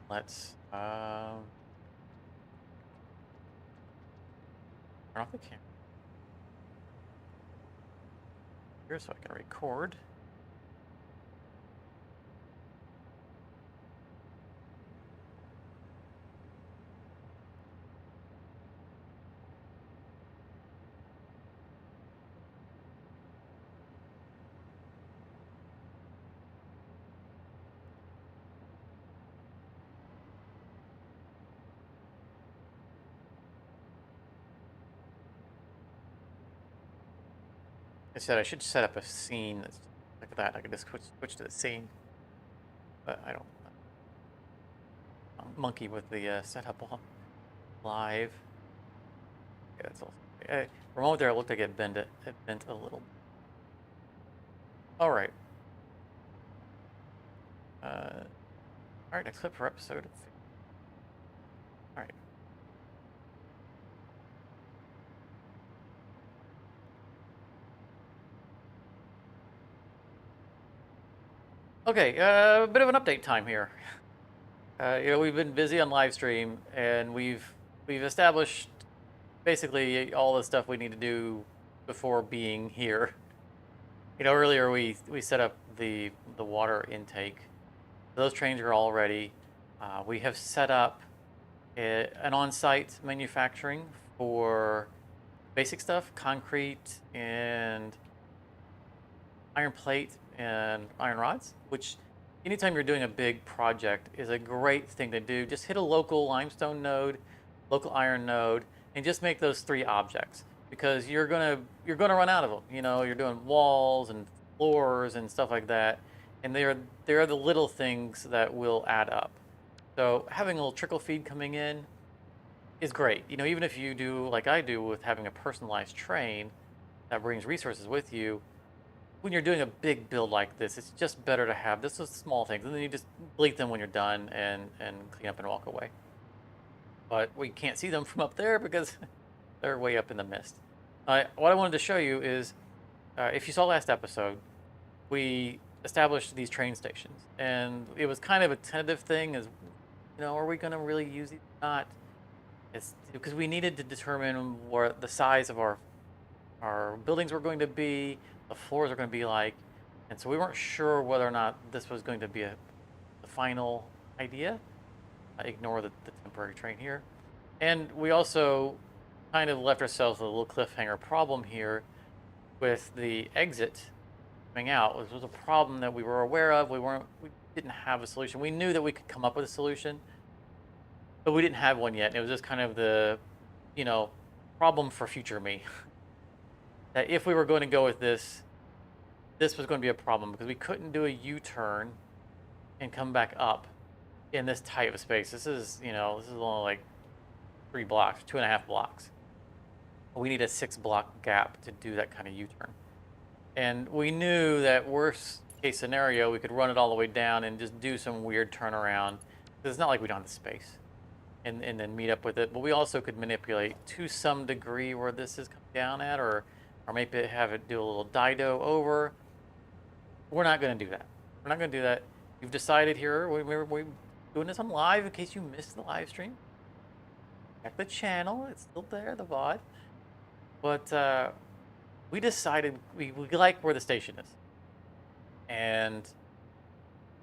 let's turn off the camera here so I can record. I said I should set up a scene that's like that. I could just switch to the scene, but I don't. Monkey with the setup on live. Yeah, that's all. For a moment there, it looked like it bent a little. All right. All right. Next clip for episode. All right. Okay, a bit of an update time here. We've been busy on Livestream, and we've established basically all the stuff we need to do before being here. Earlier we set up the water intake. Those trains are all ready. We have set up an on-site manufacturing for basic stuff, concrete and iron plate and iron rods, which anytime you're doing a big project is a great thing to do. Just hit a local limestone node, local iron node, and just make those 3 objects, because you're gonna run out of them. You're doing walls and floors and stuff like that, and they're the little things that will add up. So having a little trickle feed coming in is great. Even if you do like I do with having a personalized train that brings resources with you, when you're doing a big build like this, it's just better to have this as small things, and then you just delete them when you're done and clean up and walk away. But we can't see them from up there because they're way up in the mist. What I wanted to show you is, if you saw last episode, we established these train stations, and it was kind of a tentative thing. Are we going to really use these or not? It's because we needed to determine what the size of our buildings were going to be, the floors are going to be like, and so we weren't sure whether or not this was going to be the final idea. Ignore the temporary train here. And we also kind of left ourselves with a little cliffhanger problem here with the exit coming out. This was a problem that we were aware of. We didn't have a solution. We knew that we could come up with a solution, but we didn't have one yet. And it was just kind of the, problem for future me. That if we were going to go with this was going to be a problem, because we couldn't do a U-turn and come back up in this tight of a space. This is only like 3 blocks, 2.5 blocks. We need a 6-block gap to do that kind of U-turn. And we knew that worst case scenario, we could run it all the way down and just do some weird turnaround. It's not like we don't have the space. And then meet up with it. But we also could manipulate to some degree where this is coming down at, or maybe have it do a little dido over. We're not going to do that. We're not going to do that. You've decided here, we're doing this on live in case you missed the live stream. Check the channel. It's still there, the VOD. But we decided we like where the station is. And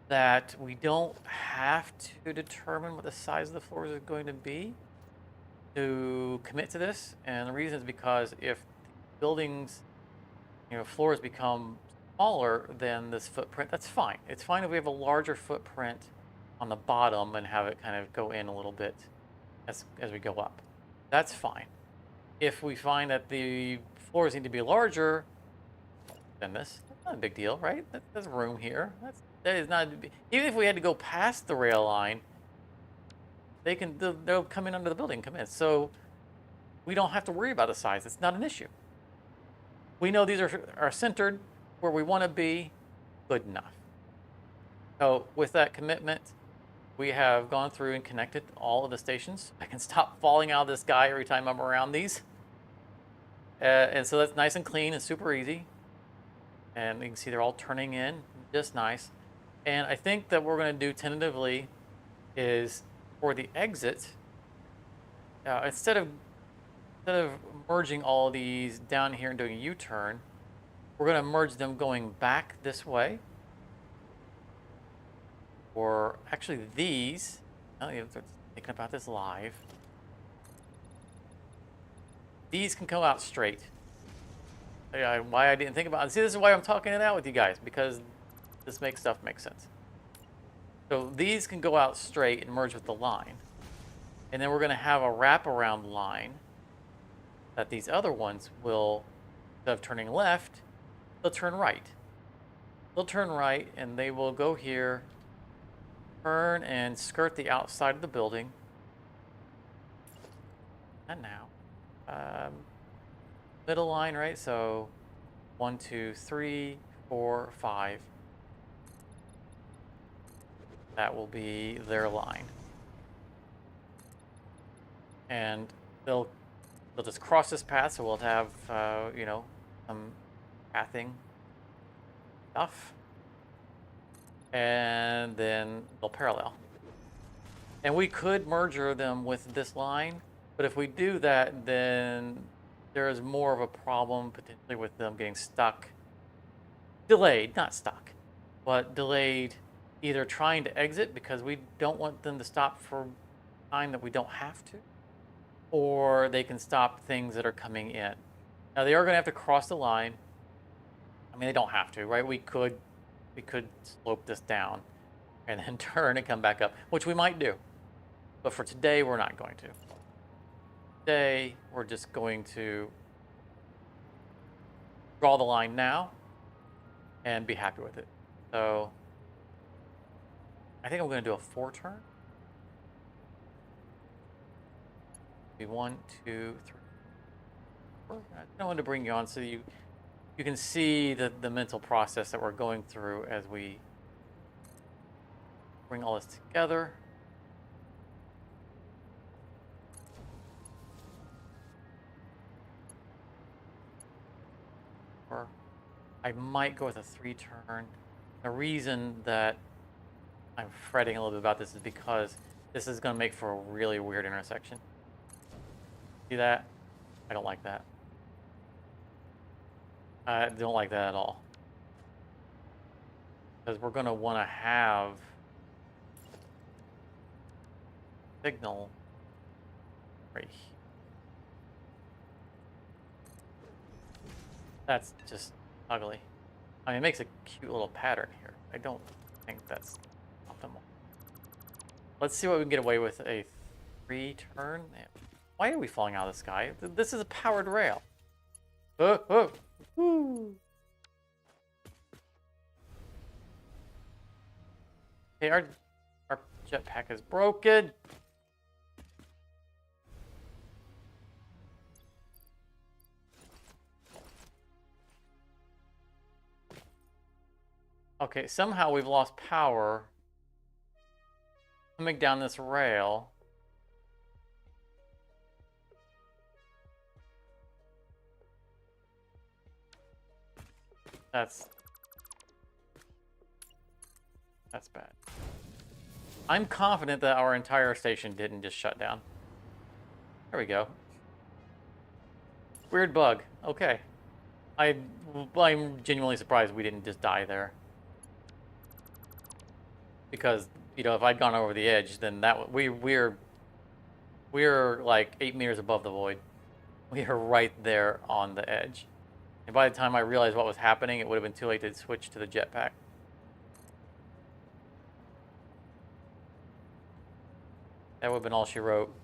that we don't have to determine what the size of the floors is going to be to commit to this. And the reason is because if buildings, floors become smaller than this footprint, that's fine. It's fine if we have a larger footprint on the bottom and have it kind of go in a little bit as we go up. That's fine. If we find that the floors need to be larger than this, that's not a big deal, right? There's room here. That is not, even if we had to go past the rail line, they'll come in under the building, come in. So we don't have to worry about the size. It's not an issue. We know these are centered where we want to be. Good enough. So with that commitment, we have gone through and connected all of the stations. I can stop falling out of the sky every time I'm around these. And so that's nice and clean and super easy. And you can see they're all turning in just nice. And I think that what we're going to do tentatively is for the exit, instead of merging all of these down here and doing a U-turn, we're going to merge them going back this way. Or actually these, I'm thinking about this live. These can come out straight. Why I didn't think about it. See, this is why I'm talking it out with you guys, because this makes stuff make sense. So these can go out straight and merge with the line. And then we're going to have a wraparound line that these other ones will, instead of turning left, they'll turn right. They'll turn right and they will go here, turn and skirt the outside of the building. And now, middle line, right? So 1, 2, 3, 4, 5. That will be their line. And they'll just cross this path, so we'll have, you know, some pathing stuff. And then they'll parallel. And we could merge them with this line, but if we do that, then there is more of a problem potentially with them getting stuck. Delayed, not stuck, but delayed, either trying to exit because we don't want them to stop for time that we don't have to, or they can stop things that are coming in. Now they are going to have to cross the line. I mean, they don't have to, right? We could slope this down and then turn and come back up, which we might do. But for today, we're not going to. Today, we're just going to draw the line now and be happy with it. So I think I'm going to do a 4 turn. Be 1, 2, 3, 4. I wanted to bring you on so you can see the mental process that we're going through as we bring all this together. Or I might go with a 3 turn. The reason that I'm fretting a little bit about this is because this is going to make for a really weird intersection. See that? I don't like that. I don't like that at all. Because we're going to want to have signal right here. That's just ugly. I mean, it makes a cute little pattern here. I don't think that's optimal. Let's see what we can get away with a 3 turn. Why are we falling out of the sky? This is a powered rail. Woo. Okay, our jetpack is broken. Okay, somehow we've lost power coming down this rail. That's bad. I'm confident that our entire station didn't just shut down. There we go. Weird bug. Okay. I'm genuinely surprised we didn't just die there. Because, you know, if I'd gone over the edge, then that we're like 8 meters above the void. We are right there on the edge. And by the time I realized what was happening, it would have been too late to switch to the jetpack. That would have been all she wrote.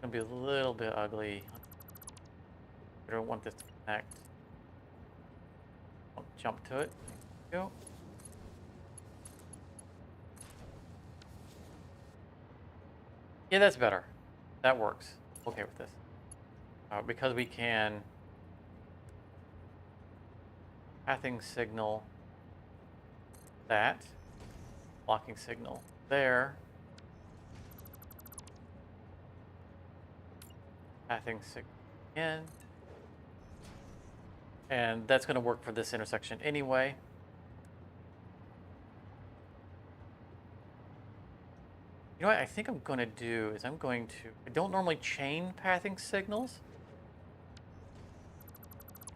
gonna be a little bit ugly. I don't want this to connect. I'll jump to it. There you go. Yeah, that's better. That works. Okay with this. Because we can pathing signal that, blocking signal there, pathing signal in, and that's going to work for this intersection anyway. You know what I think I'm going to do is I don't normally chain pathing signals.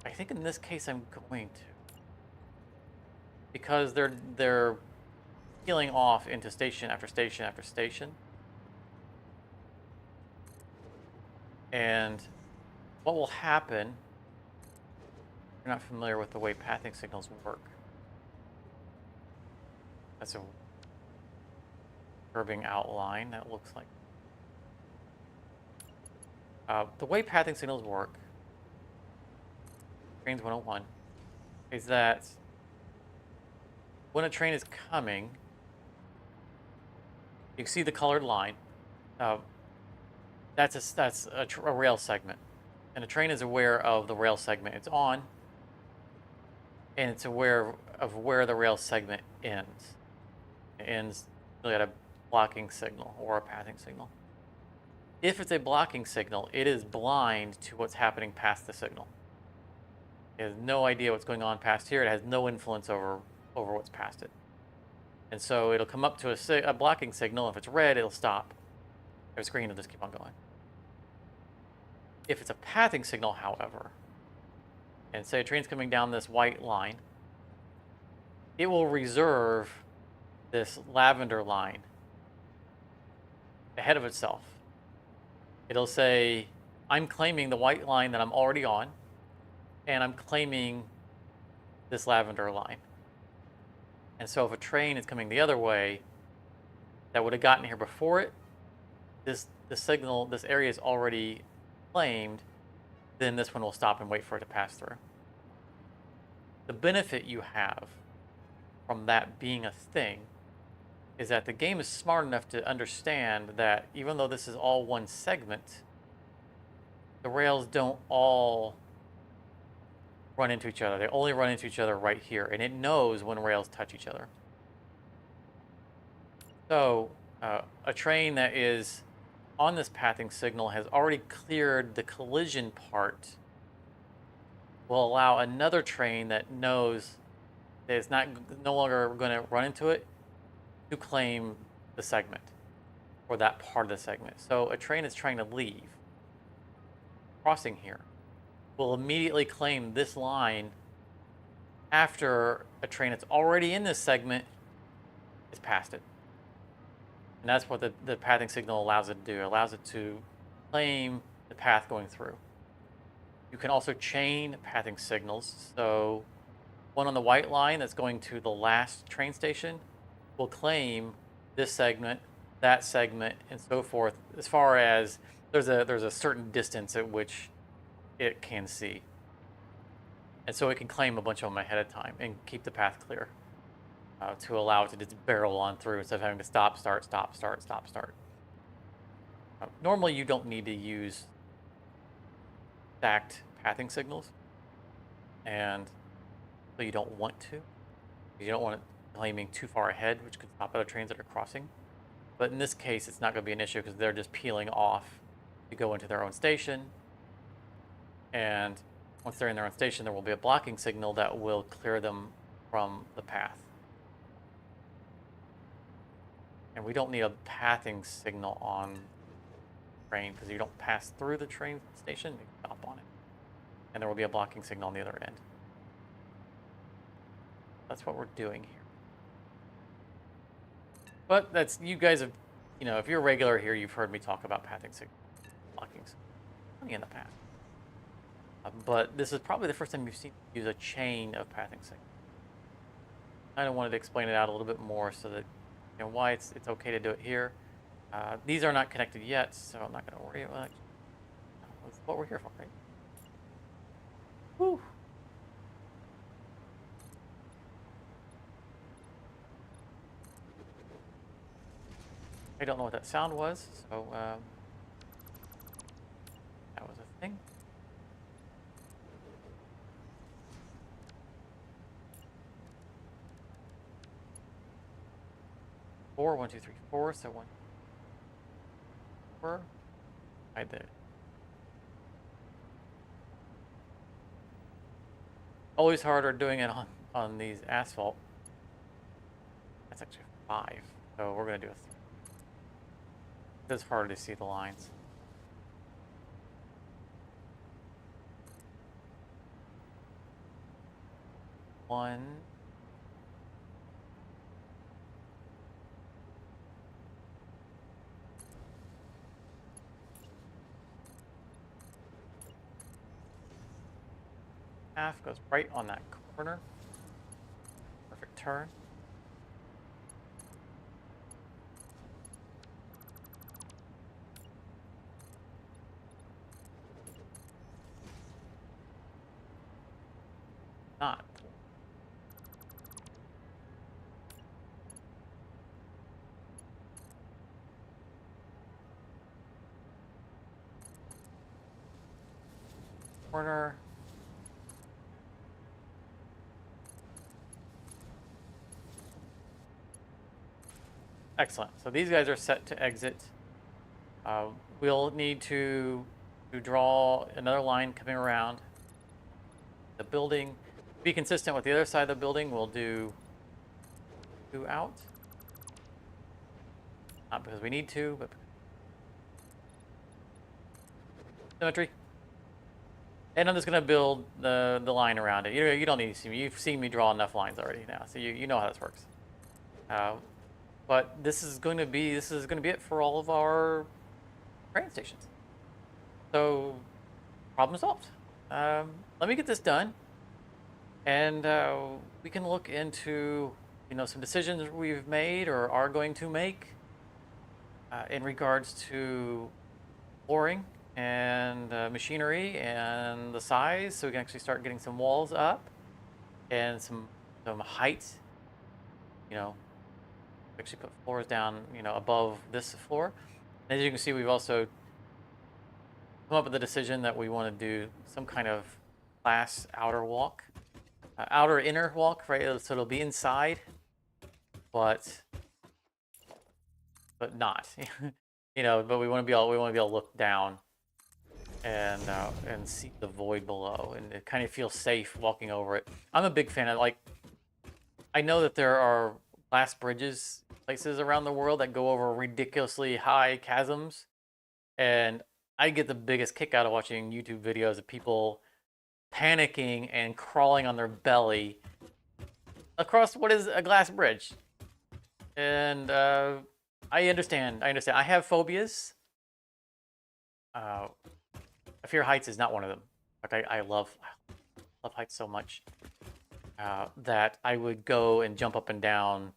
I think in this case I'm going to. Because they're peeling off into station after station after station. And what will happen, if you're not familiar with the way pathing signals work. That's a curving outline that looks like. The way pathing signals work, Trains 101, is that when a train is coming, you can see the colored line. That's a rail segment, and a train is aware of the rail segment it's on, and it's aware of where the rail segment ends. It ends really at a blocking signal or a pathing signal. If it's a blocking signal, it is blind to what's happening past the signal. It has no idea what's going on past here. It has no influence over what's past it. And so it'll come up to a blocking signal. If it's red, it'll stop. If it's green, it'll just keep on going. If it's a pathing signal, however, and say a train's coming down this white line, it will reserve this lavender line ahead of itself. It'll say, I'm claiming the white line that I'm already on, and I'm claiming this lavender line. And so if a train is coming the other way that would have gotten here before it, this area is already claimed, then this one will stop and wait for it to pass through. The benefit you have from that being a thing is that the game is smart enough to understand that even though this is all one segment, the rails don't all run into each other. They only run into each other right here, and it knows when rails touch each other. So a train that is on this pathing signal has already cleared the collision part, will allow another train that knows that it's no longer going to run into it to claim the segment or that part of the segment. So a train is trying to leave, crossing here, will immediately claim this line after a train that's already in this segment is past it. And that's what the pathing signal allows it to do. It allows it to claim the path going through. You can also chain pathing signals. So one on the white line that's going to the last train station will claim this segment, that segment, and so forth, as far as there's a certain distance at which it can see. And so it can claim a bunch of them ahead of time and keep the path clear to allow it to just barrel on through instead of having to stop, start, stop, start, stop, start. Normally you don't need to use stacked pathing signals, and so you don't want to. You don't want it claiming too far ahead, which could stop other trains that are crossing. But in this case, it's not going to be an issue because they're just peeling off to go into their own station. And once they're in their own station, there will be a blocking signal that will clear them from the path. And we don't need a pathing signal on the train because you don't pass through the train station, you stop on it. And there will be a blocking signal on the other end. That's what we're doing here. But that's, you guys have, if you're regular here, you've heard me talk about pathing signal, blocking signal in the past. But this is probably the first time you've seen me use a chain of pathing signal. I wanted to explain it out a little bit more so that why it's okay to do it here. These are not connected yet, so I'm not going to worry about it. That's what we're here for, right? Whew. I don't know what that sound was, so that was a thing. Four, 1, 2, 3, 4. So 1, 4. Hide there. Always harder doing it on these asphalt. That's actually 5. So we're gonna do a 3. It's harder to see the lines. One. Half goes right on that corner. Perfect turn. Not. Corner. Excellent. So these guys are set to exit. We'll need to draw another line coming around the building. Be consistent with the other side of the building. We'll do 2 out. Not because we need to, but symmetry. And I'm just going to build the line around it. You don't need to see me. You've seen me draw enough lines already now, so you know how this works. But this is going to be it for all of our train stations. So problem solved. Let me get this done, and we can look into some decisions we've made or are going to make in regards to flooring and machinery and the size, so we can actually start getting some walls up and some height. Actually put floors down, above this floor. As you can see, we've also come up with the decision that we want to do some kind of glass outer walk, outer inner walk, right? So it'll be inside, but not, But we want to be able to look down and see the void below, and it kind of feels safe walking over it. I'm a big fan of I know that there are glass bridges places around the world that go over ridiculously high chasms, and I get the biggest kick out of watching YouTube videos of people panicking and crawling on their belly across what is a glass bridge. And I understand. I have phobias. I fear heights is not one of them. Like I love heights so much that I would go and jump up and down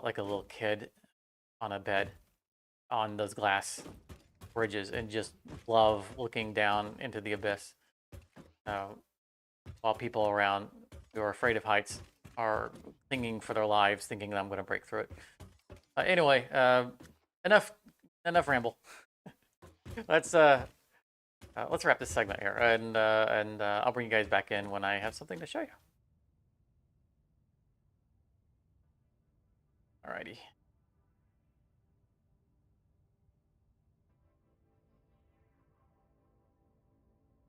like a little kid on a bed on those glass bridges and just love looking down into the abyss, while people around who are afraid of heights are clinging for their lives, thinking that I'm going to break through it. Anyway, enough ramble. Let's wrap this segment here, and I'll bring you guys back in when I have something to show you. Alrighty.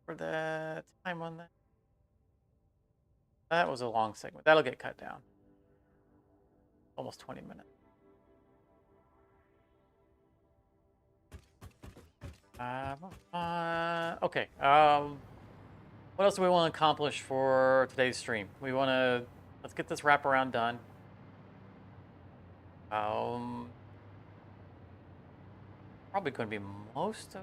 For the time on that. That was a long segment. That'll get cut down. Almost 20 minutes. Okay. What else do we want to accomplish for today's stream? Let's get this wraparound done. Probably going to be most of.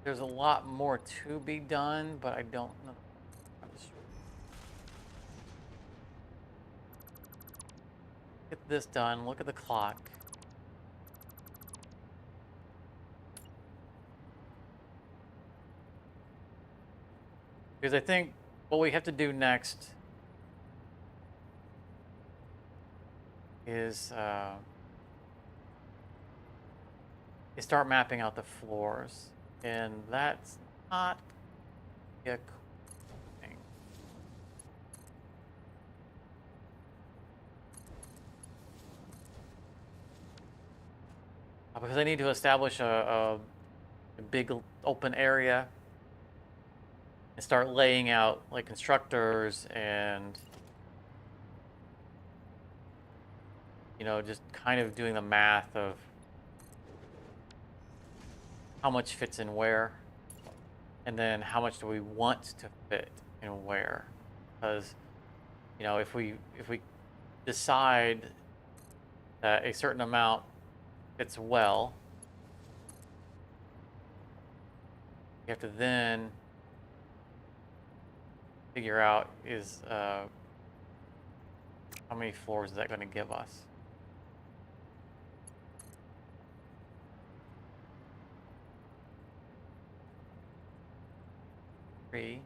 There's a lot more to be done, but I don't know. Get this done. Look at the clock. Because I think what we have to do next is start mapping out the floors, and that's not a cool thing. Because I need to establish a big open area and start laying out like constructors and, you know, just kind of doing the math of how much fits in where, and then how much do we want to fit in where. Because, you know, if we decide that a certain amount fits well, you have to then figure out is how many floors is that going to give us. Three.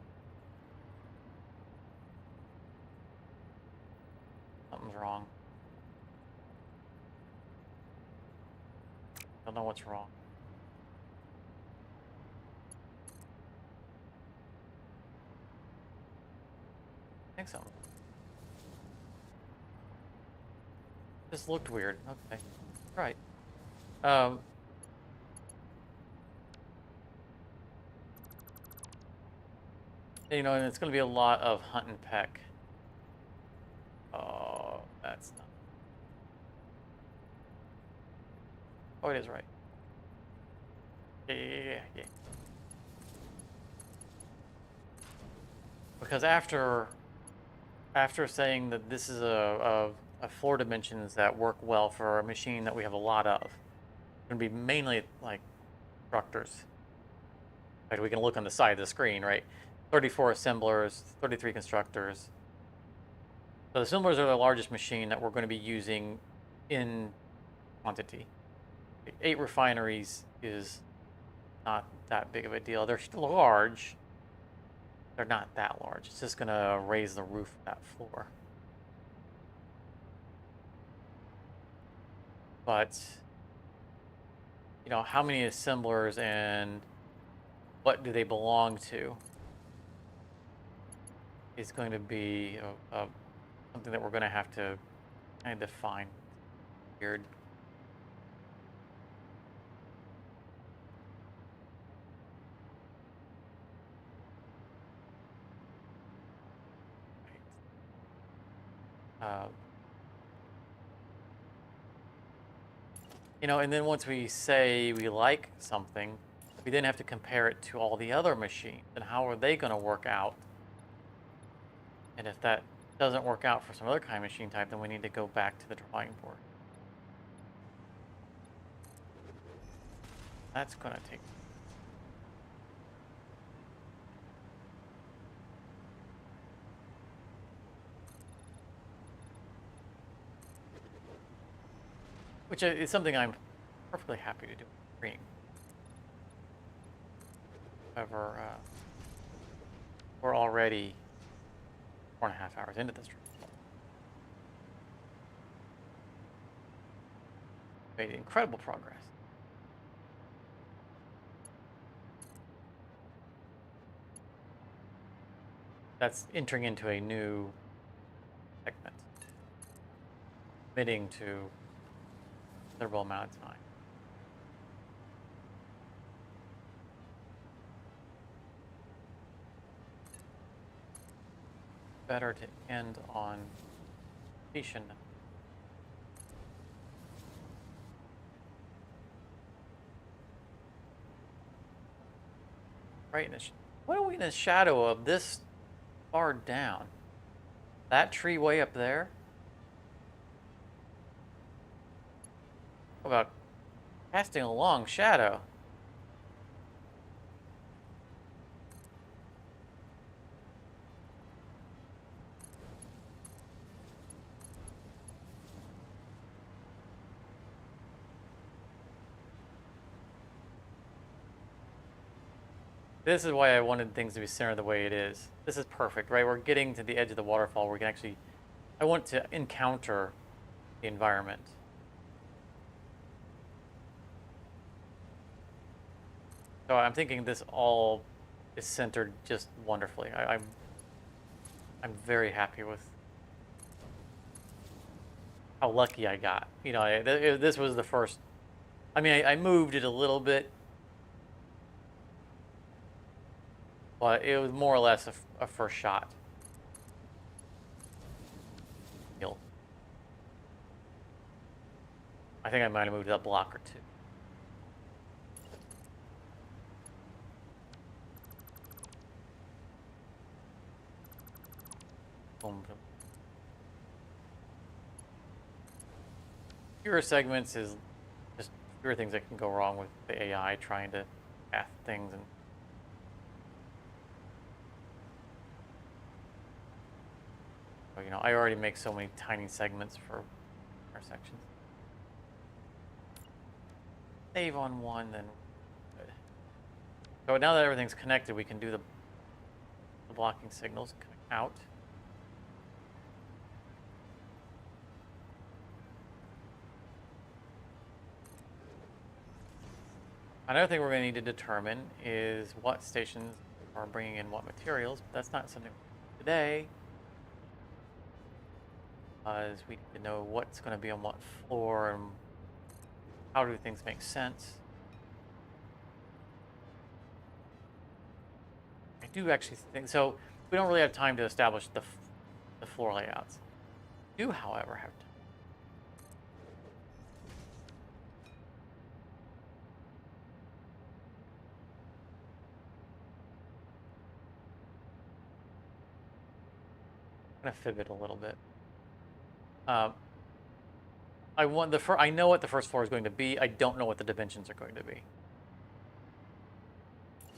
Something's wrong. Don't know what's wrong. I think so. This looked weird. Okay. Right. You know, and it's going to be a lot of hunt and peck. Oh, that's not. Oh, it is right. Yeah. Because after saying that this is a floor dimensions that work well for a machine that we have a lot of, it's going to be mainly like constructors. Right, we can look on the side of the screen, right? 34 assemblers, 33 constructors. So the assemblers are the largest machine that we're going to be using in quantity. 8 refineries is not that big of a deal. They're still large. They're not that large. It's just going to raise the roof of that floor. But, you know, how many assemblers and what do they belong to is going to be something that we're going to have to kind of define. Weird. You know, and then once we say we like something, we then have to compare it to all the other machines, and how are they going to work out? And if that doesn't work out for some other kind of machine type, then we need to go back to the drawing board. That's going to take. Which is something I'm perfectly happy to do with Cream. However, we're already 4.5 hours into this. Made incredible progress. That's entering into a new segment, committing to a considerable amount of time. Better to end on completion. Right in the what are we in the shadow of this far down? That tree way up there? How about casting a long shadow? This is why I wanted things to be centered the way it is. This is perfect, right? We're getting to the edge of the waterfall where we can actually, I want to encounter the environment. So I'm thinking this all is centered just wonderfully. I'm very happy with how lucky I got. You know, this was the first. I mean, I moved it a little bit, but it was more or less a first shot. I think I might have moved it a block or two. Boom, boom. Fewer segments is just fewer things that can go wrong with the AI trying to path things and. You know, I already make so many tiny segments for our sections. Save on one, then good. So now that everything's connected, we can do the blocking signals coming out. Another thing we're going to need to determine is what stations are bringing in what materials. But that's not something today. As we need to know what's going to be on what floor and how do things make sense. I do actually think so. We don't really have time to establish the floor layouts. We do, however, have time. I'm gonna fib it a little bit. I want I know what the first floor is going to be. I don't know what the dimensions are going to be.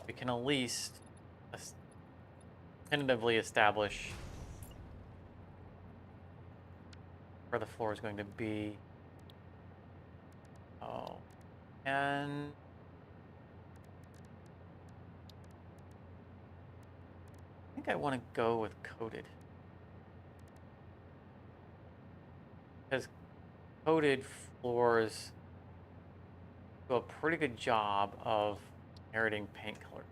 We can at least tentatively establish where the floor is going to be. Oh, and I think I want to go with coded. Because coded floors do a pretty good job of inheriting paint color.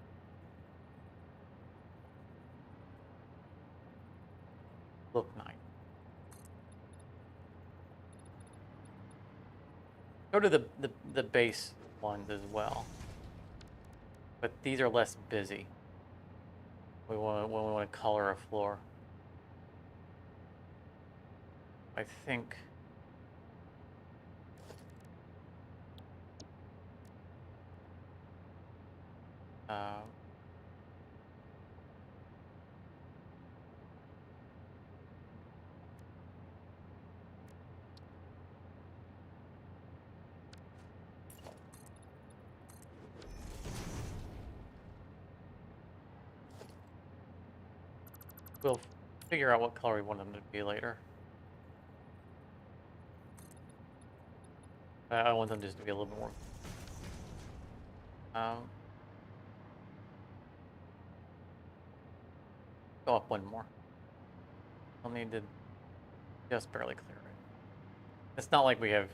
Look nice. Go to the base ones as well. But these are less busy. When we want to color a floor. I think we'll figure out what color we want them to be later. I want them just to be a little bit more. Go up one more. I'll need to just barely clear it. It's not like we have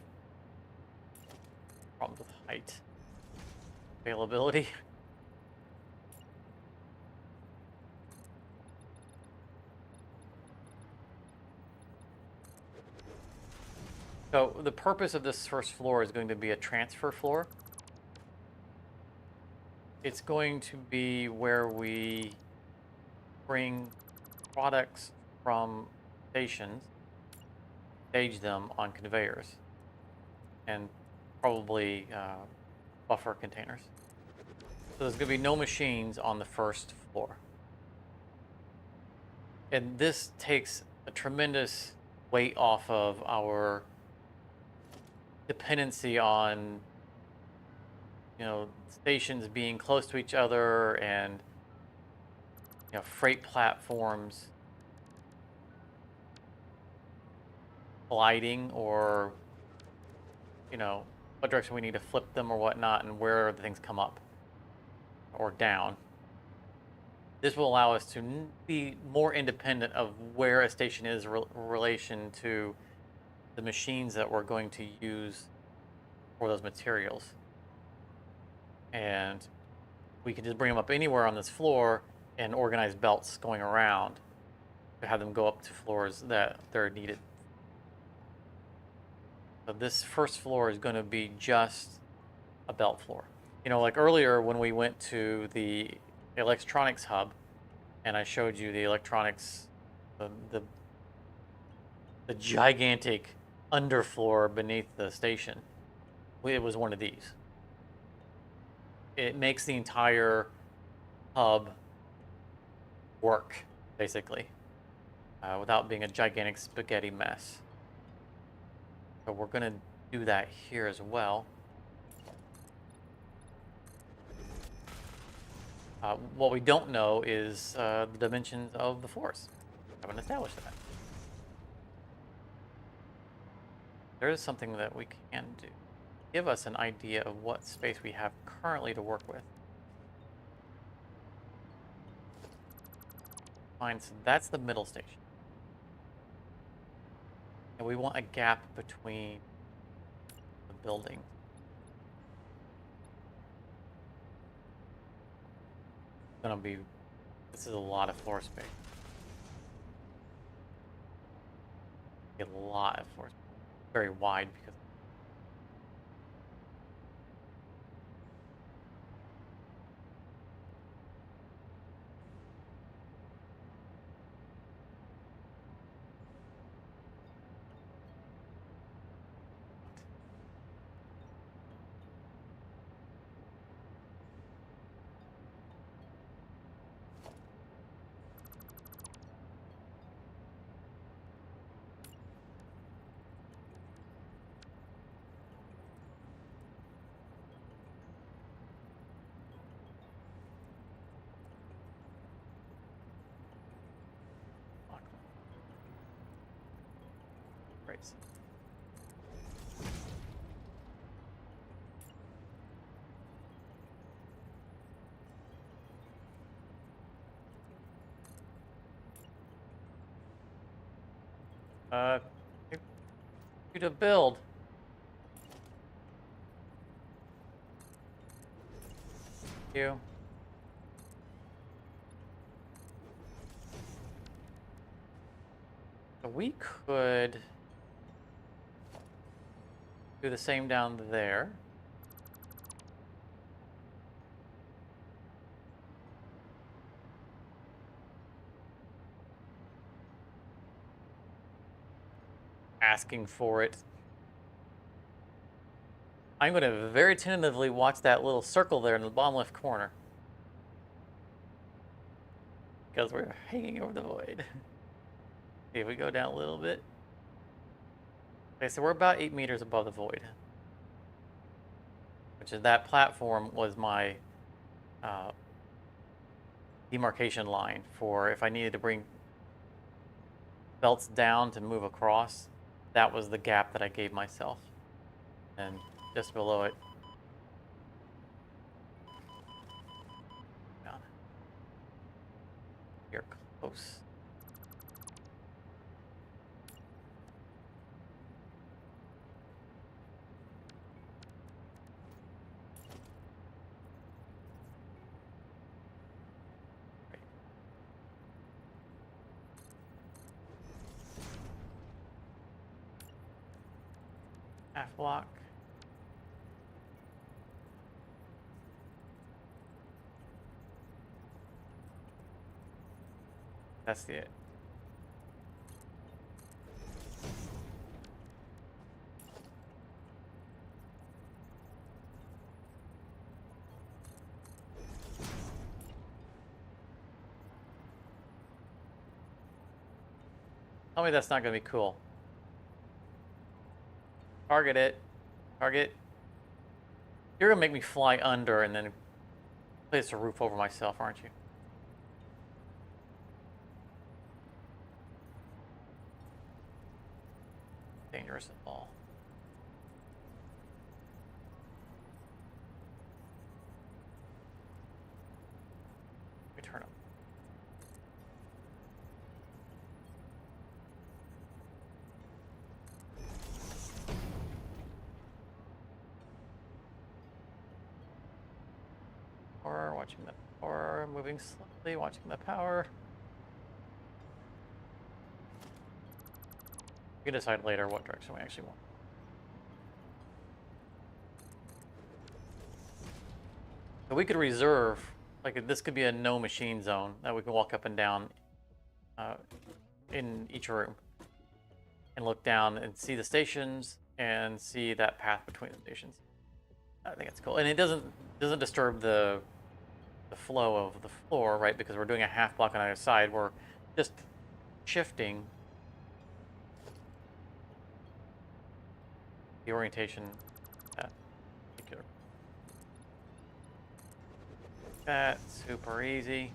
problems with height availability. So the purpose of this first floor is going to be a transfer floor. It's going to be where we bring products from stations, stage them on conveyors, and probably buffer containers. So there's going to be no machines on the first floor. And this takes a tremendous weight off of our dependency on, you know, stations being close to each other and, you know, freight platforms colliding, or, you know, what direction we need to flip them or whatnot, and where the things come up or down. This will allow us to be more independent of where a station is in relation to the machines that we're going to use for those materials. And we can just bring them up anywhere on this floor and organize belts going around to have them go up to floors that they're needed. So this first floor is going to be just a belt floor. You know, like earlier when we went to the electronics hub and I showed you the electronics, the gigantic underfloor beneath the station, it was one of these. It makes the entire hub work, basically, without being a gigantic spaghetti mess. So we're going to do that here as well. What we don't know is the dimensions of the floors. I haven't established that. There is something that we can do. Give us an idea of what space we have currently to work with. Fine, so that's the middle station. And we want a gap between the buildings. Gonna be, this is a lot of floor space. A lot of floor space. Very wide because right. You to build. Thank you. So we could do the same down there. Asking for it. I'm going to very tentatively watch that little circle there in the bottom left corner. Because we're hanging over the void. Okay, we go down a little bit. Okay, so we're about 8 meters above the void. Which is that platform was my demarcation line for if I needed to bring belts down to move across. That was the gap that I gave myself. And just below it. Down. You're close. Half block. That's it. Tell me that's not going to be cool. Target it. Target. You're going to make me fly under and then place a roof over myself, aren't you? Dangerous at all. Let me turn up. Or watching the power, moving slowly, watching the power. We can decide later what direction we actually want. So we could reserve, like this could be a no machine zone that we can walk up and down in each room and look down and see the stations and see that path between the stations. I think it's cool, and it doesn't disturb the flow of the floor, right? Because we're doing a half block on either side. We're just shifting the orientation of that particular. That's super easy.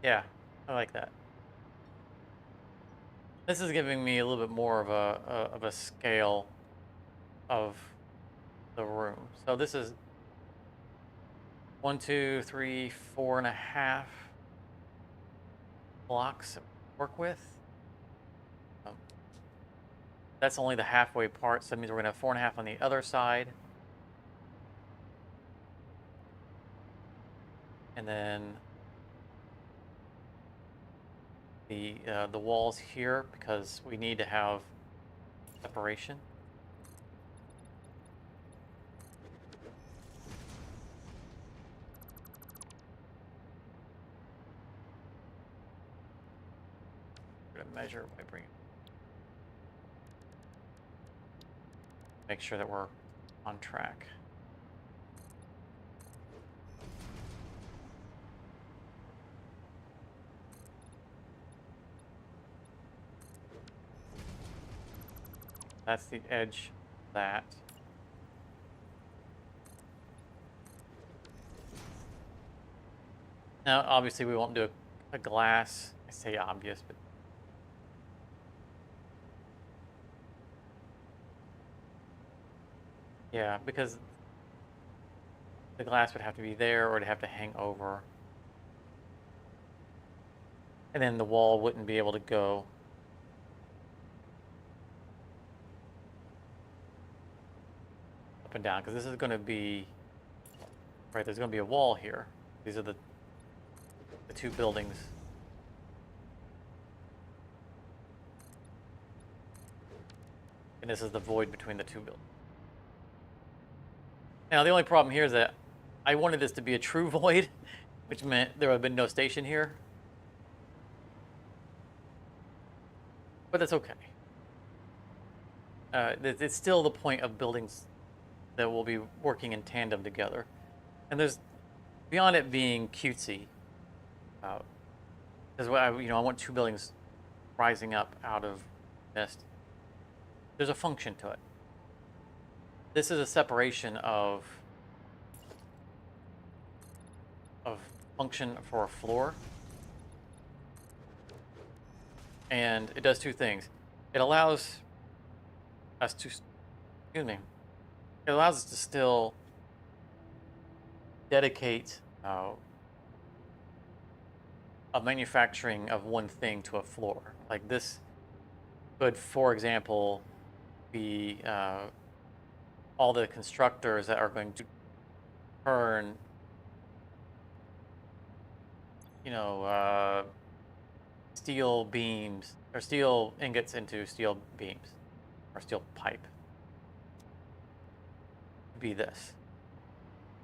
Yeah, I like that. This is giving me a little bit more of a scale of the room. So this is 1, 2, 3, 4.5 blocks to work with. That's only the halfway part, so that means we're gonna have 4.5 on the other side. And then the walls here, because we need to have separation. We're gonna measure by bringing, make sure that we're on track. That's the edge of that. Now, obviously, we won't do a glass. I say obvious, but yeah, because the glass would have to be there or it'd have to hang over. And then the wall wouldn't be able to go up and down, because this is going to be, right, there's going to be a wall here. These are the two buildings. And this is the void between the two buildings. Now, the only problem here is that I wanted this to be a true void, which meant there would have been no station here. But that's okay. It's still the point of buildings that will be working in tandem together. And there's, beyond it being cutesy, because I want two buildings rising up out of mist. There's a function to it. This is a separation of function for a floor. And it does two things. It allows us to, excuse me, it allows us to still dedicate a manufacturing of one thing to a floor. Like this could, for example, be all the constructors that are going to turn, steel beams or steel ingots into steel beams or steel pipe. Be this.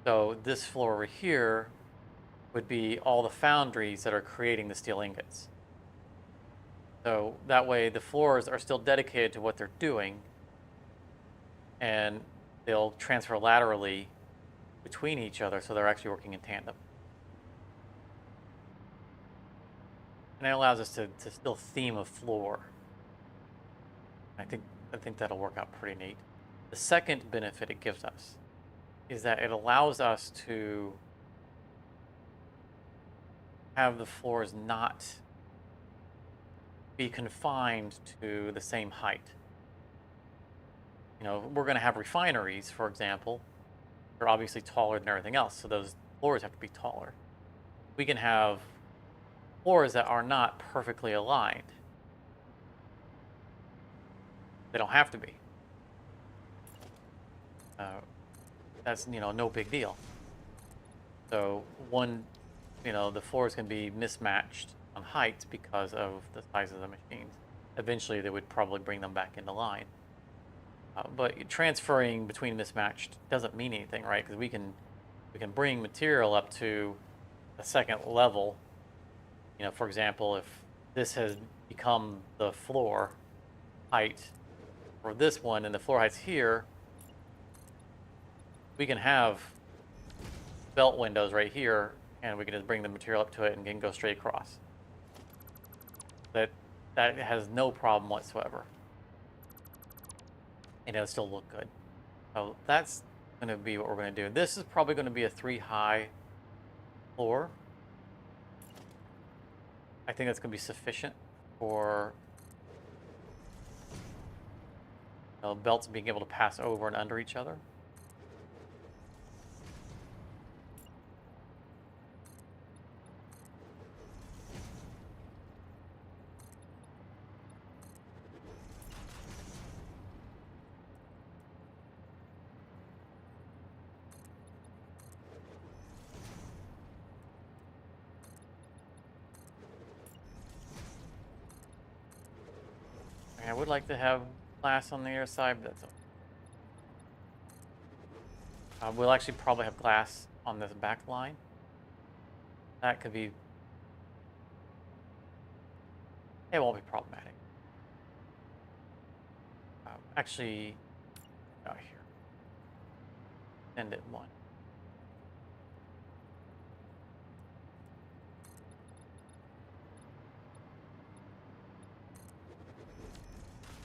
So this floor over here would be all the foundries that are creating the steel ingots. So that way the floors are still dedicated to what they're doing, and they'll transfer laterally between each other, so they're actually working in tandem. And it allows us to still theme a floor. I think that'll work out pretty neat. The second benefit it gives us is that it allows us to have the floors not be confined to the same height. You know, we're going to have refineries, for example. They're obviously taller than everything else, so those floors have to be taller. We can have floors that are not perfectly aligned. They don't have to be. That's, you know, no big deal. So the floors can be mismatched on height because of the size of the machines. Eventually, they would probably bring them back into line. But transferring between mismatched doesn't mean anything, right? Because we can bring material up to a second level. You know, for example, if this has become the floor height for this one and the floor height's here, we can have belt windows right here, and we can just bring the material up to it and can go straight across. That has no problem whatsoever. And it'll still look good. So that's going to be what we're going to do. This is probably going to be a 3-high floor. I think that's going to be sufficient for belts being able to pass over and under each other. I would like to have glass on the other side, but that's okay. We'll actually probably have glass on this back line. That could be... It won't be problematic. Actually, out here. Send it one.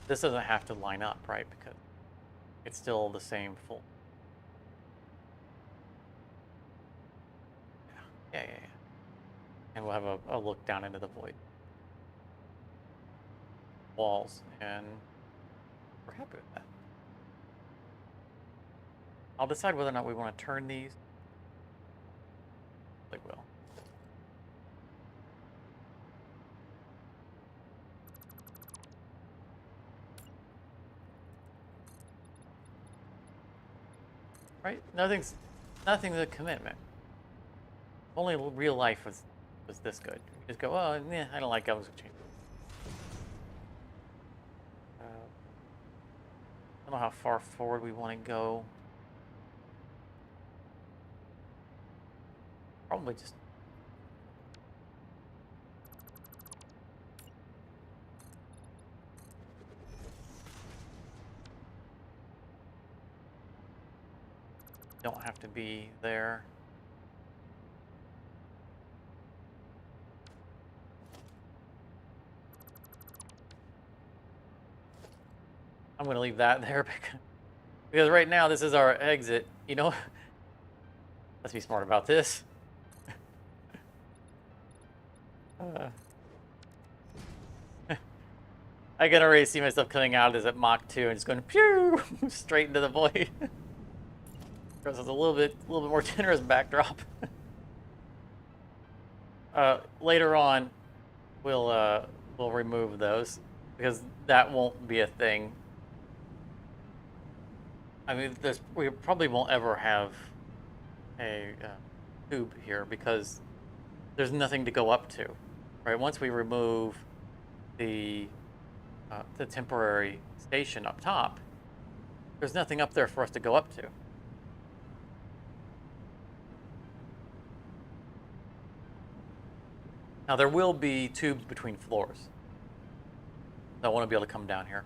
This doesn't have to line up, right? Because it's still the same full. Yeah. And we'll have a look down into the void. Walls, and we're happy with that. I'll decide whether or not we want to turn these. I will. Right? Nothing's a commitment. Only real life was this good. You just go, oh, yeah, I don't like guns with change. I don't know how far forward we want to go. Probably just... Don't have to be there. I'm going to leave that there because right now this is our exit. You know, let's be smart about this. I can already see myself coming out as at Mach 2 and just going pew straight into the void. Because it's a little bit more generous backdrop. Later on, we'll remove those because that won't be a thing. I mean, we probably won't ever have a tube here because there's nothing to go up to, right? Once we remove the temporary station up top, there's nothing up there for us to go up to. Now there will be tubes between floors. I want to be able to come down here,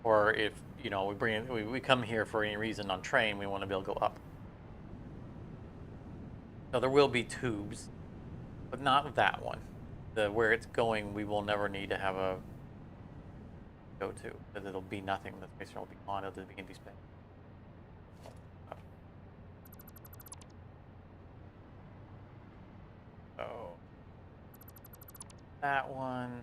or if we come here for any reason on train, we want to be able to go up. So there will be tubes, but not that one. Where it's going, we will never need to have a go to because it'll be nothing. The spacer will be on. It'll just be empty space. So that one.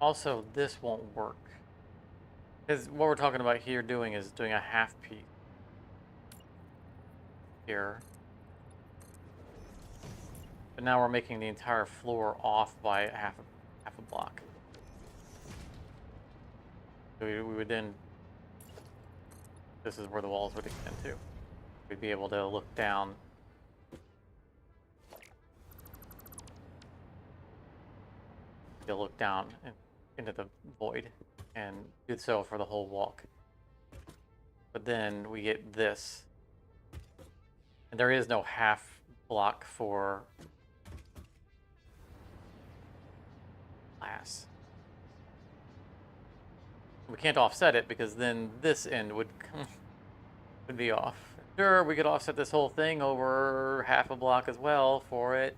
Also, this won't work. Because what we're talking about here doing is doing a half piece here. But now we're making the entire floor off by half a block. So we would then, this is where the walls would extend to. We'd be able to look down. To look down into the void and do so for the whole walk. But then we get this. And there is no half block for glass. We can't offset it because then this end would be off. Sure, we could offset this whole thing over half a block as well for it.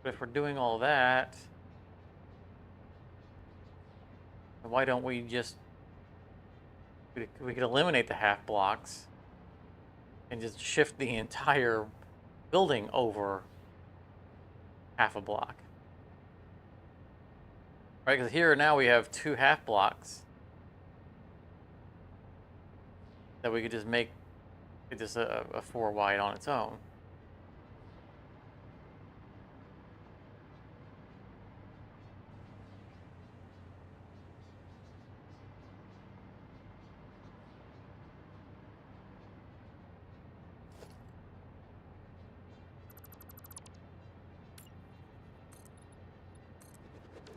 But if we're doing all that, then why don't we just, we could eliminate the half blocks and just shift the entire building over half a block. Right, because here now we have 2 half blocks that we could just make it just a 4 wide on its own.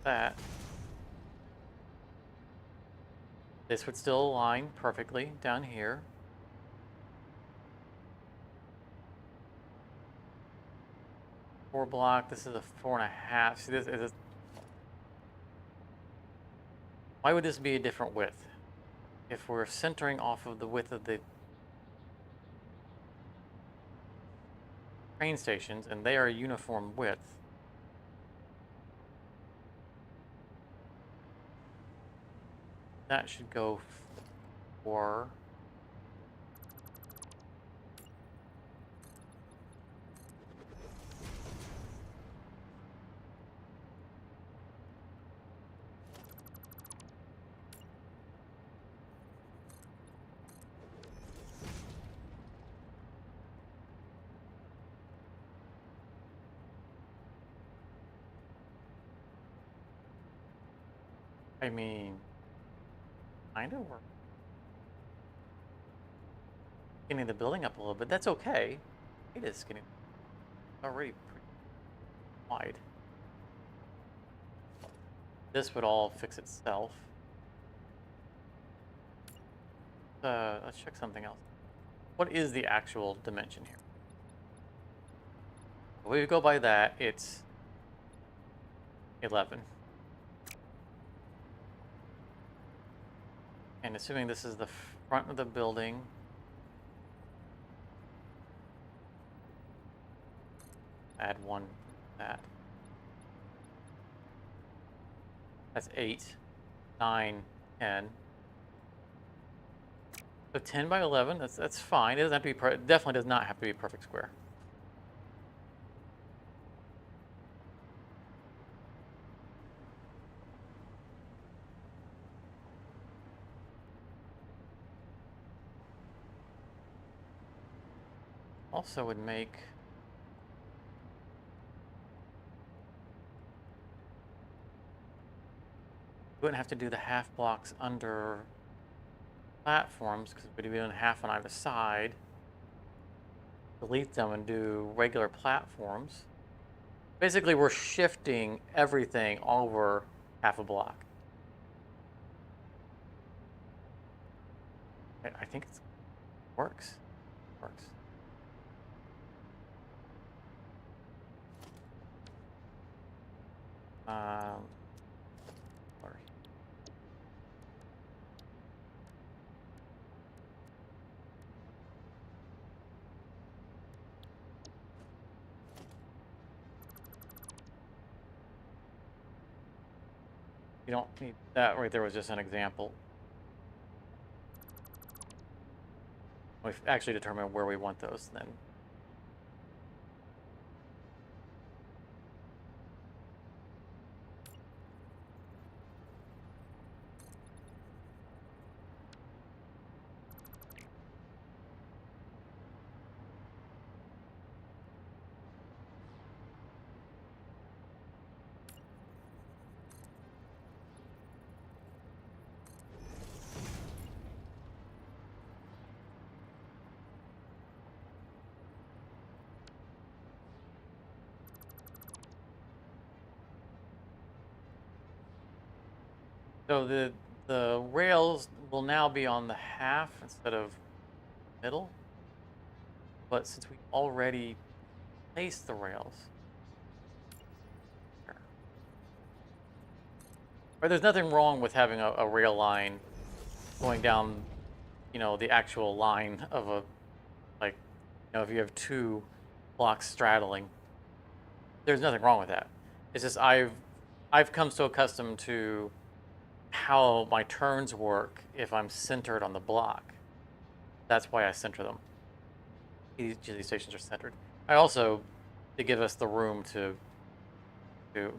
That. This would still align perfectly down here. Four block, this is a 4.5. See, this is. Why would this be a different width? If we're centering off of the width of the train stations and they are a uniform width. That should go for I mean, kind of work. Skinning the building up a little bit. That's okay. It is skinning. Already pretty wide. This would all fix itself. Let's check something else. What is the actual dimension here? If we go by that, it's 11. And assuming this is the front of the building, add 1 to that. That's 8, 9, 10. So 10 by 11, that's fine. It doesn't have to be, it definitely does not have to be a perfect square. Also would make we wouldn't have to do the half blocks under platforms because we'd be doing half on either side. Delete them and do regular platforms. Basically, we're shifting everything over half a block. I think it works. Works. Sorry. You don't need that right there was just an example. We've actually determined where we want those then. So the rails will now be on the half instead of middle. But since we already placed the rails, or there's nothing wrong with having a rail line going down, the actual line of a, like, if you have two blocks straddling, there's nothing wrong with that. It's just I've come so accustomed to how my turns work if I'm centered on the block. That's why I center them. Each of these stations are centered. I also, to give us the room to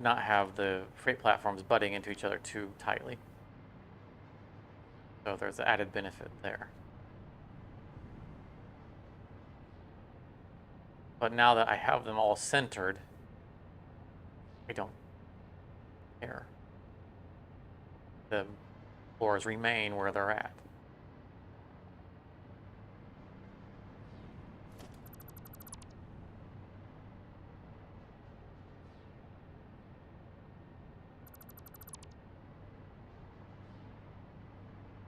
not have the freight platforms butting into each other too tightly. So there's an added benefit there. But now that I have them all centered, I don't care. The floors remain where they're at.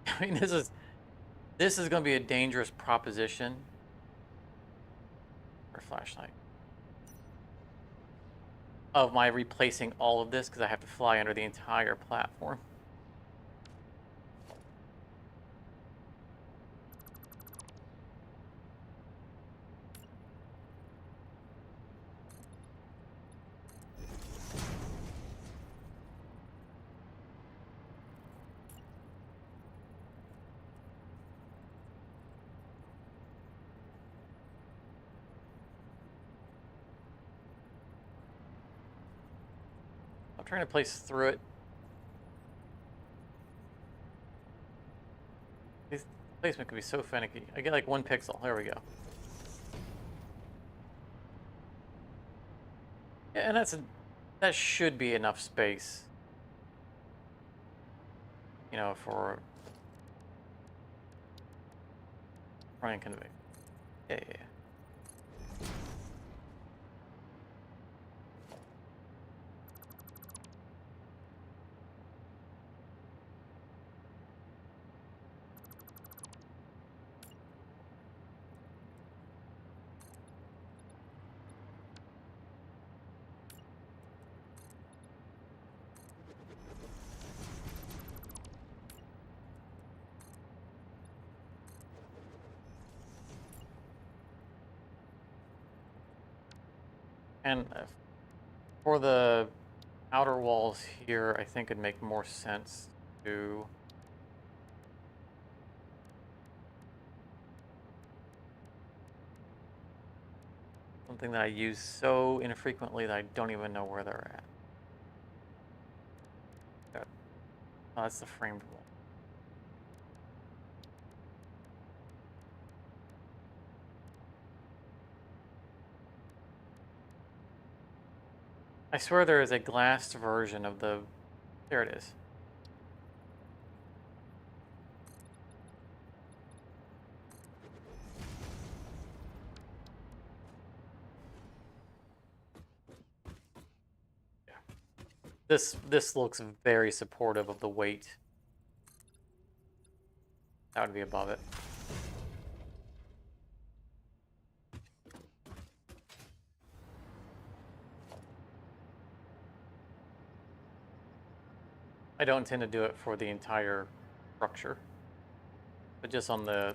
I mean, this is going to be a dangerous proposition for flashlight. Of my replacing all of this because I have to fly under the entire platform. I'm trying to place through it. This placement could be so finicky. I get like 1 pixel. There we go. Yeah, and that should be enough space. For running convey. Yeah. And for the outer walls here, I think it'd make more sense to something that I use so infrequently that I don't even know where they're at. Oh, that's the framed wall. I swear there is a glassed version of the... There it is. Yeah. This looks very supportive of the weight. That would be above it. I don't intend to do it for the entire structure, but just on the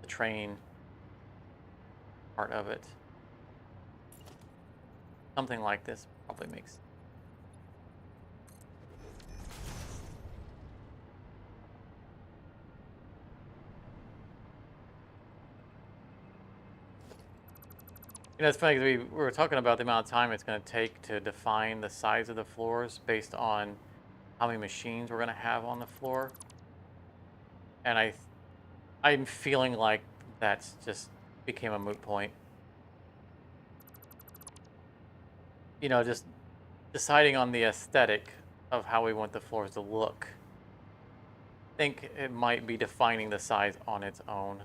train part of it. Something like this probably makes. You know, it's funny 'cause we were talking about the amount of time it's going to take to define the size of the floors based on how many machines we're going to have on the floor. And I'm feeling like that's just became a moot point. You know, just deciding on the aesthetic of how we want the floors to look. I think it might be defining the size on its own.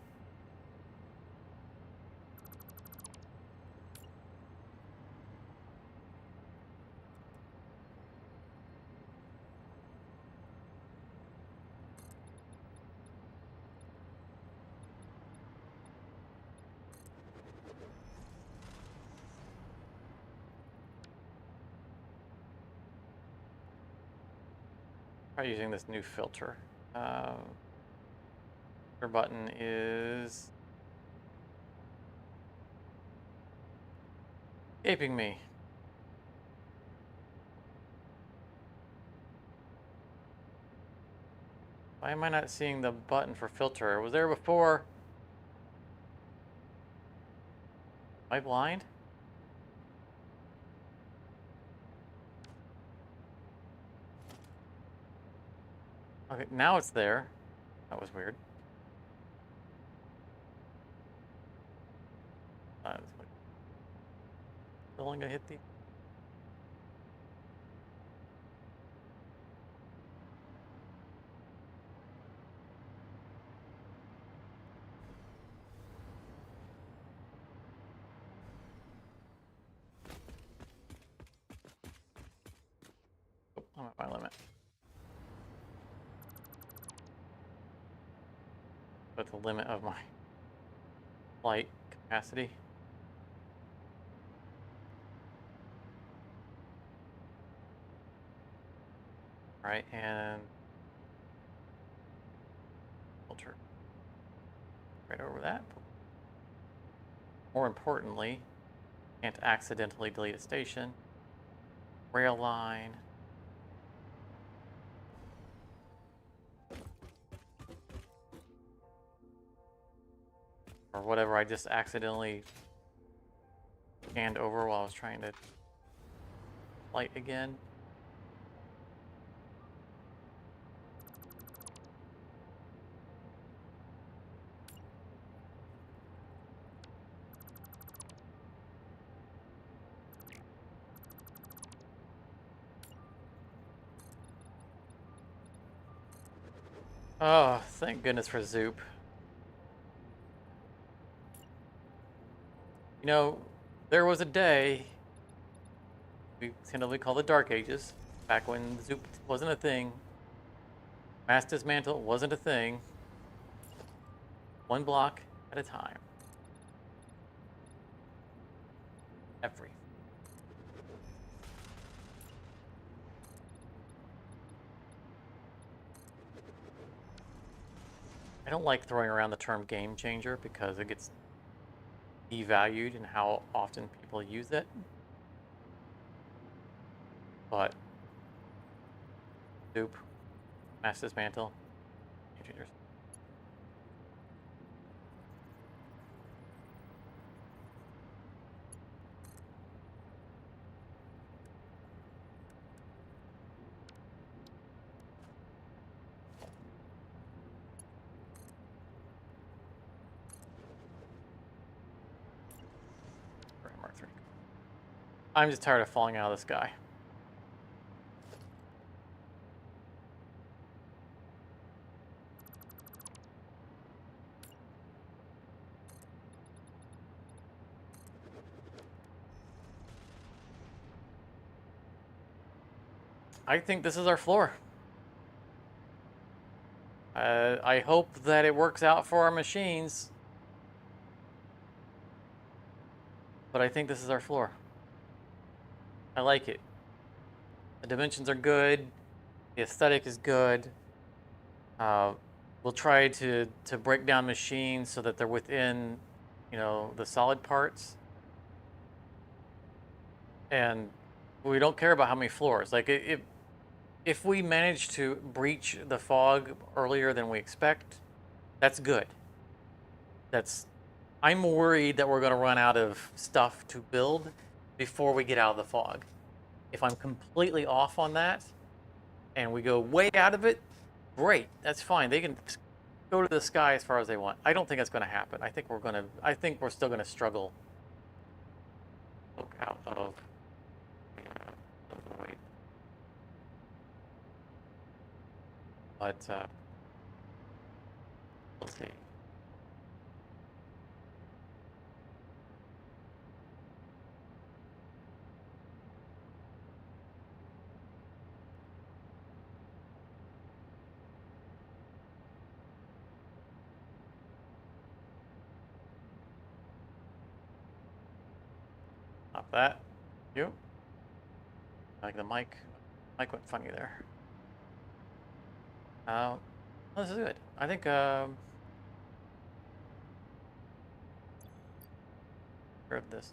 Try using this new filter. Filter button is escaping me. Why am I not seeing the button for filter? It was there before. Am I blind? Okay, now it's there. That was weird. Still only gonna hit the. Oh, I'm at my limit. But the limit of my flight capacity. All right, and filter right over that. More importantly, can't accidentally delete a station. Rail line. Or whatever I just accidentally scanned over while I was trying to flight again. Oh, thank goodness for Zoop. You know, there was a day we tentatively call the Dark Ages, back when Zoop wasn't a thing. Mass Dismantle wasn't a thing. One block at a time. Every. I don't like throwing around the term game changer because it gets devalued in how often people use it. But Zoop, Mass Dismantle, game changers. Mark 3. I'm just tired of falling out of the sky. I think this is our floor. I hope that it works out for our machines. But I think this is our floor. I like it. The dimensions are good. The aesthetic is good. We'll try to break down machines so that they're within, you know, the solid parts. And we don't care about how many floors. Like if we manage to breach the fog earlier than we expect, that's good. That's I'm worried that we're going to run out of stuff to build before we get out of the fog. If I'm completely off on that and we go way out of it, great. That's fine. They can go to the sky as far as they want. I don't think that's going to happen. I think we're still going to struggle out of the void. But we'll see. Not that. You. Like the mic went funny there. This is good. I think grab this.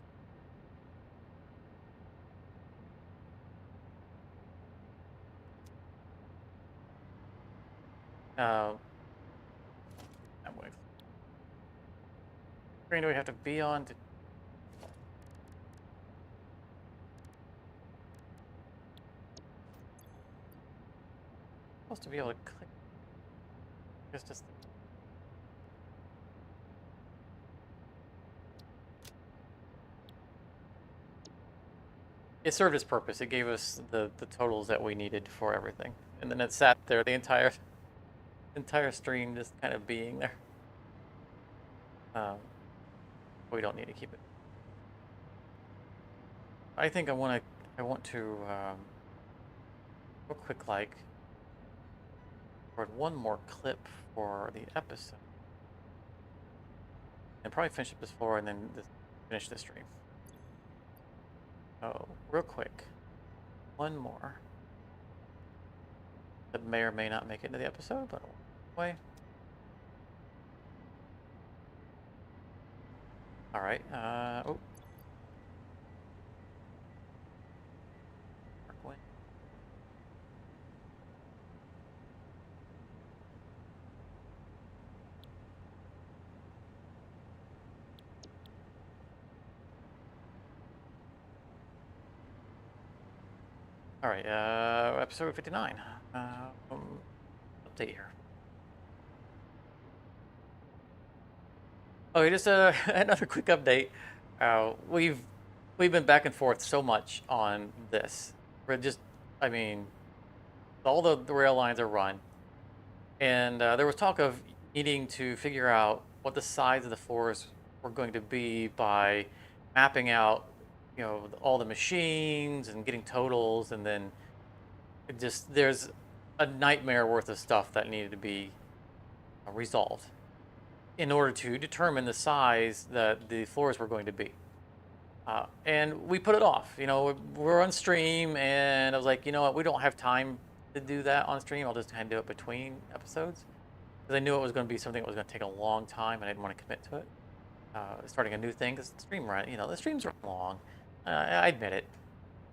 That way. Screen do we have to be on to? Supposed to be able to click. It's just. It served its purpose. It gave us the totals that we needed for everything, and then it sat there the entire stream just kind of being there. We don't need to keep it. I think I want to real quick record one more clip for the episode, and probably finish up this floor and then finish the stream. Oh, real quick, one more that may or may not make it into the episode, but anyway. All right. Oh. All right, episode 59. Update here. Okay, just another quick update. We've been back and forth so much on this. We're just, I mean, all the rail lines are run, and there was talk of needing to figure out what the size of the floors were going to be by mapping out, all the machines and getting totals, and then there's a nightmare worth of stuff that needed to be resolved in order to determine the size that the floors were going to be. And we put it off. We're on stream, and I was like, you know what, we don't have time to do that on stream. I'll just kind of do it between episodes, because I knew it was going to be something that was going to take a long time, and I didn't want to commit to it. Starting a new thing, because the streams are long. I admit it.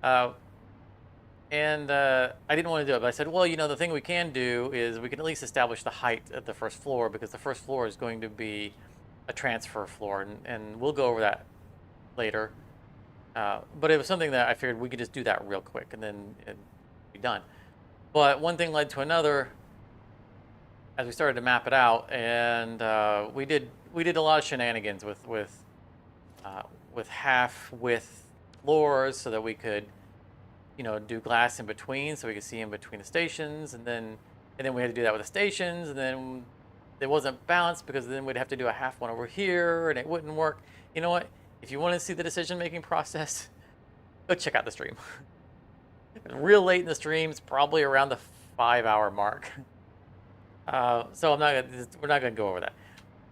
And I didn't want to do it, but I said, well, the thing we can do is we can at least establish the height at the first floor, because the first floor is going to be a transfer floor, and we'll go over that later. But it was something that I figured we could just do that real quick, and then it'd be done. But one thing led to another as we started to map it out, and we did a lot of shenanigans with half width floors so that we could do glass in between, so we could see in between the stations, and then we had to do that with the stations, and then it wasn't balanced, because then we'd have to do a half one over here, and it wouldn't work. You know what? If you want to see the decision-making process, go check out the stream. Real late in the stream, it's probably around the 5-hour mark. So we're not going to go over that.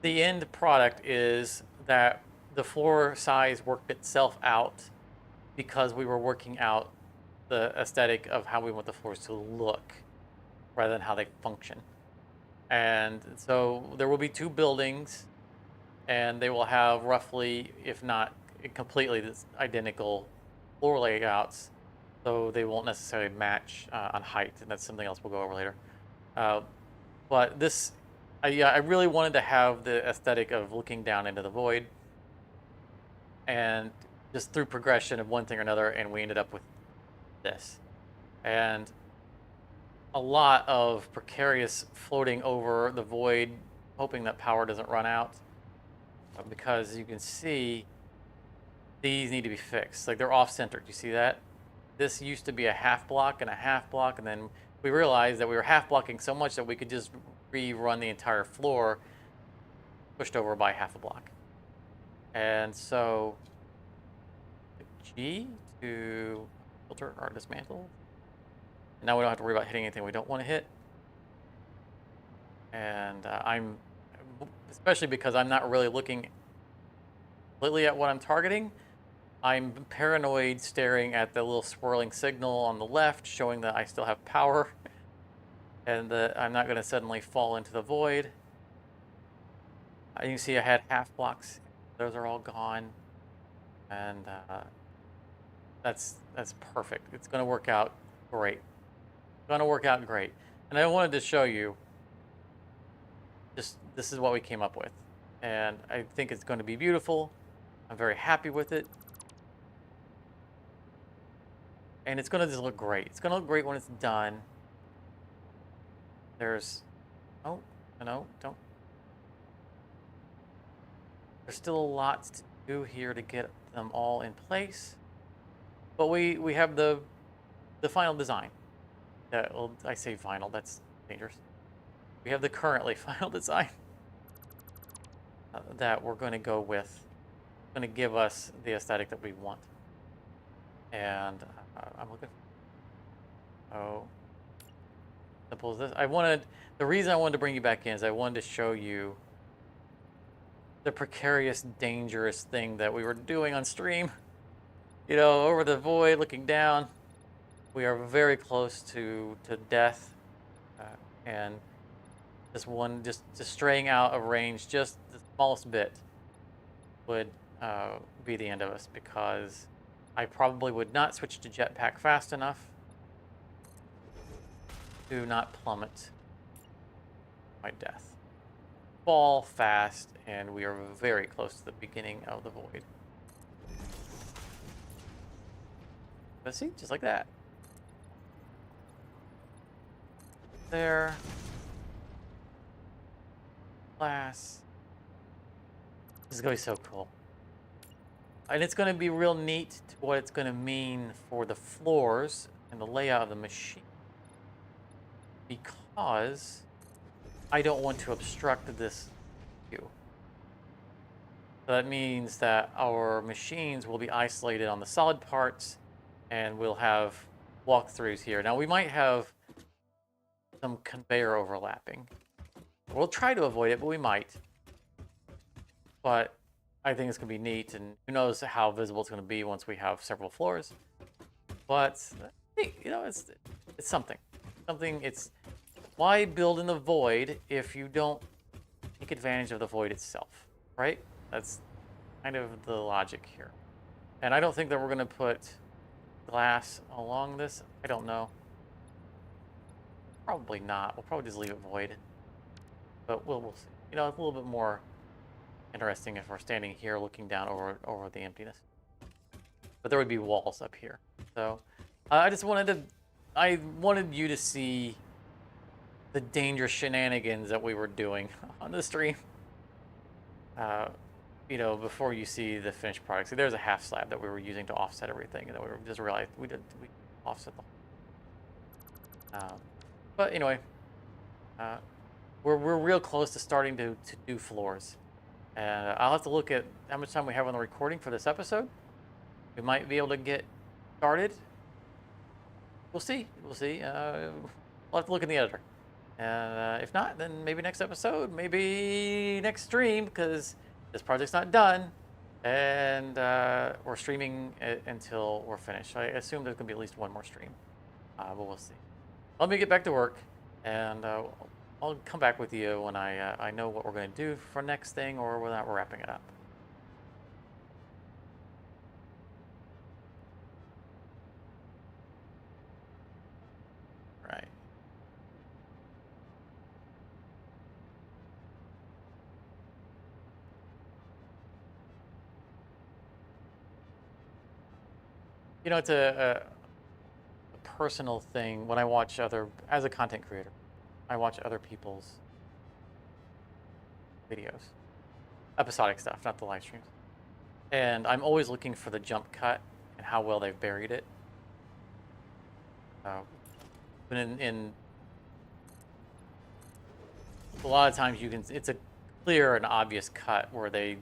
The end product is that the floor size worked itself out, because we were working out the aesthetic of how we want the floors to look rather than how they function. And so there will be 2 buildings, and they will have roughly, if not completely identical floor layouts, so they won't necessarily match on height, and that's something else we'll go over later. But this Yeah, I really wanted to have the aesthetic of looking down into the void, and just through progression of one thing or another, and we ended up with this. And a lot of precarious floating over the void, hoping that power doesn't run out, because you can see these need to be fixed. Like they're off-centered. You see that? This used to be a half block and a half block, and then we realized that we were half blocking so much that we could just rerun the entire floor, pushed over by half a block. And so G to filter or dismantle. Now we don't have to worry about hitting anything we don't want to hit. And especially because I'm not really looking completely at what I'm targeting, I'm paranoid staring at the little swirling signal on the left showing that I still have power and that I'm not going to suddenly fall into the void. You can see I had half blocks. Those are all gone. And that's perfect. It's going to work out great. It's going to work out great. And I wanted to show you just this is what we came up with. And I think it's going to be beautiful. I'm very happy with it. And it's going to just look great. It's going to look great when it's done. There's, oh, no, don't. There's still a lot to do here to get them all in place. But we have the final design. Well, I say final, that's dangerous. We have the currently final design that we're going to go with. It's going to give us the aesthetic that we want. And I'm looking. Oh, simple as this. The reason I wanted to bring you back in is I wanted to show you the precarious, dangerous thing that we were doing on stream. You know, over the void, looking down. We are very close to death, and just straying out of range, just the smallest bit, would be the end of us, because I probably would not switch to jetpack fast enough to not plummet my death. Fall fast, and we are very close to the beginning of the void. But see, just like that. There. Glass. This is going to be so cool. And it's going to be real neat to what it's going to mean for the floors and the layout of the machine. Because I don't want to obstruct this view. So that means that our machines will be isolated on the solid parts, and we'll have walkthroughs here. Now we might have some conveyor overlapping. We'll try to avoid it, but we might. But I think it's going to be neat, and who knows how visible it's going to be once we have several floors. But, you know, it's something. It's why build in the void if you don't take advantage of the void itself, right? That's kind of the logic here. And I don't think that we're going to put glass along this. I don't know. Probably not. We'll probably just leave it void. But we'll see. You know, it's a little bit more interesting if we're standing here looking down over the emptiness. But there would be walls up here. So I wanted you to see the dangerous shenanigans that we were doing on the stream. You know, before you see the finished product. See, there's a half slab that we were using to offset everything, and then we just realized we offset the whole. But anyway, we're real close to starting to do floors. And I'll have to look at how much time we have on the recording for this episode. We might be able to get started. We'll see. We'll see. We'll have to look in the editor. And if not, then maybe next episode, maybe next stream, because this project's not done. And we're streaming it until we're finished. I assume there's going to be at least one more stream. But we'll see. Let me get back to work, and I'll come back with you when I know what we're going to do for next thing, or whether we're wrapping it up. Right. You know, it's a personal thing. When I watch as a content creator, I watch other people's videos, episodic stuff, not the live streams. And I'm always looking for the jump cut and how well they've buried it. But in a lot of times it's a clear and obvious cut where they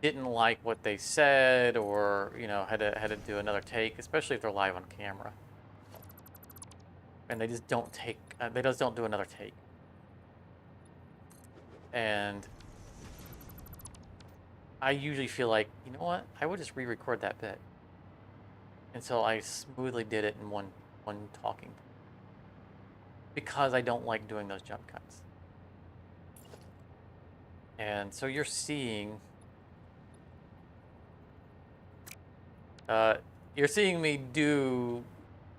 didn't like what they said, or had to do another take, especially if they're live on camera, and they just don't do another take. And I usually feel like, you know what, I would just re-record that bit, and so I smoothly did it in one talking, because I don't like doing those jump cuts. And so you're seeing me do.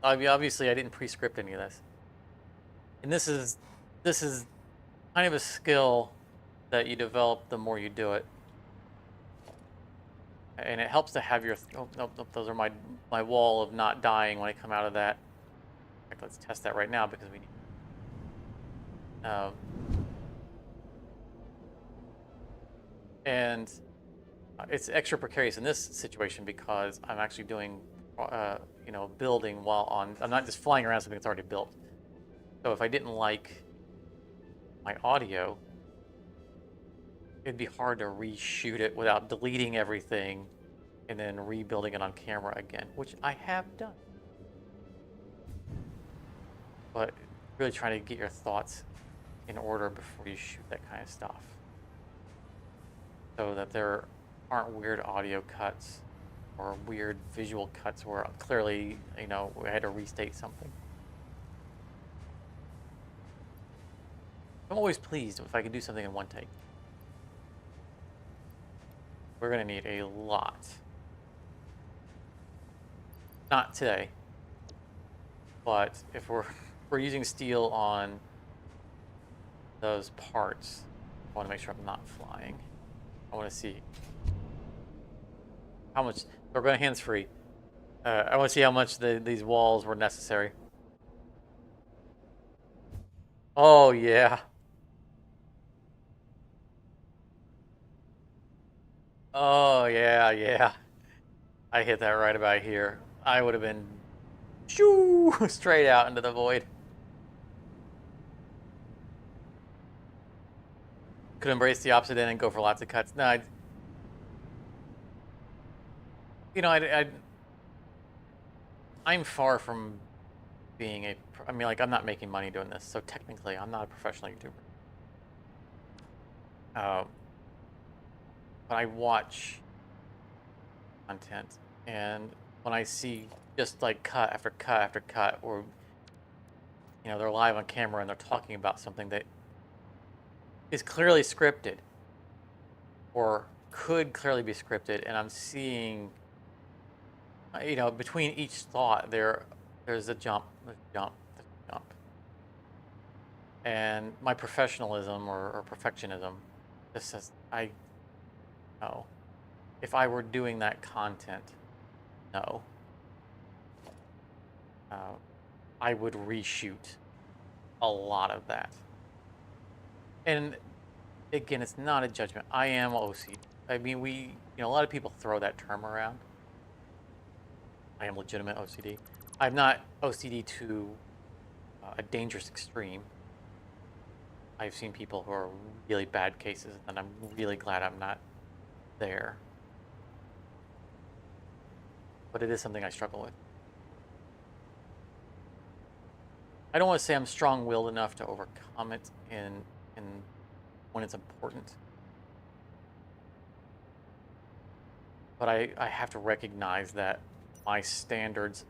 Obviously, I didn't pre-script any of this, and this is kind of a skill that you develop the more you do it, and it helps to have your. Oh no, those are my wall of not dying when I come out of that. In fact, let's test that right now because we need. And it's extra precarious in this situation because I'm actually doing, building while on. I'm not just flying around something that's already built. So if I didn't like my audio, it'd be hard to reshoot it without deleting everything and then rebuilding it on camera again, which I have done. But really trying to get your thoughts in order before you shoot that kind of stuff, so that there aren't weird audio cuts or weird visual cuts where clearly, we had to restate something. I'm always pleased if I can do something in one take. We're going to need a lot. Not today, but if we're using steel on those parts, I want to make sure I'm not flying. I want to see how much. We're going hands-free. I want to see how much these walls were necessary. Oh yeah. Oh yeah, yeah. I hit that right about here. I would have been shoo straight out into the void. Could embrace the opposite end and go for lots of cuts. No, I'm far from being I'm not making money doing this, so technically I'm not a professional YouTuber. But I watch content, and when I see just like cut after cut after cut, or they're live on camera and they're talking about something that is clearly scripted or could clearly be scripted, and I'm seeing between each thought there's a jump, there's a jump, there's a jump. And my professionalism or perfectionism just says, no. If I were doing that content, no. I would reshoot a lot of that. And again, it's not a judgment. I am OCD. I mean, a lot of people throw that term around. I am legitimate OCD. I'm not OCD to a dangerous extreme. I've seen people who are really bad cases, and I'm really glad I'm not there. But it is something I struggle with. I don't want to say I'm strong-willed enough to overcome it in when it's important. But I have to recognize that my standards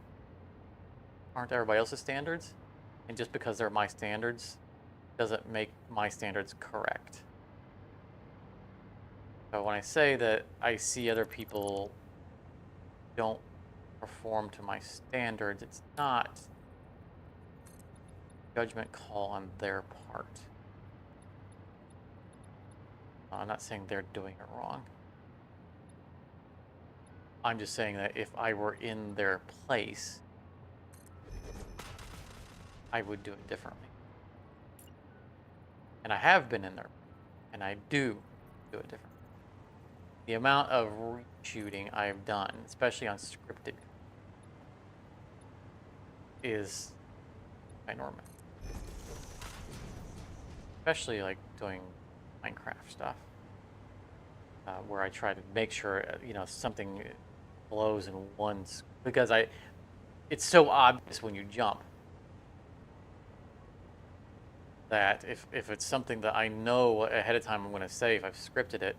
aren't everybody else's standards, and just because they're my standards doesn't make my standards correct. So when I say that I see other people don't perform to my standards, it's not a judgment call on their part. I'm not saying they're doing it wrong. I'm just saying that if I were in their place, I would do it differently. And I have been in there, and I do it differently. The amount of reshooting I've done, especially on scripted, is enormous. Especially like doing Minecraft stuff, where I try to make sure something blows in once, because it's so obvious when you jump that if it's something that I know ahead of time I'm going to save, I've scripted it,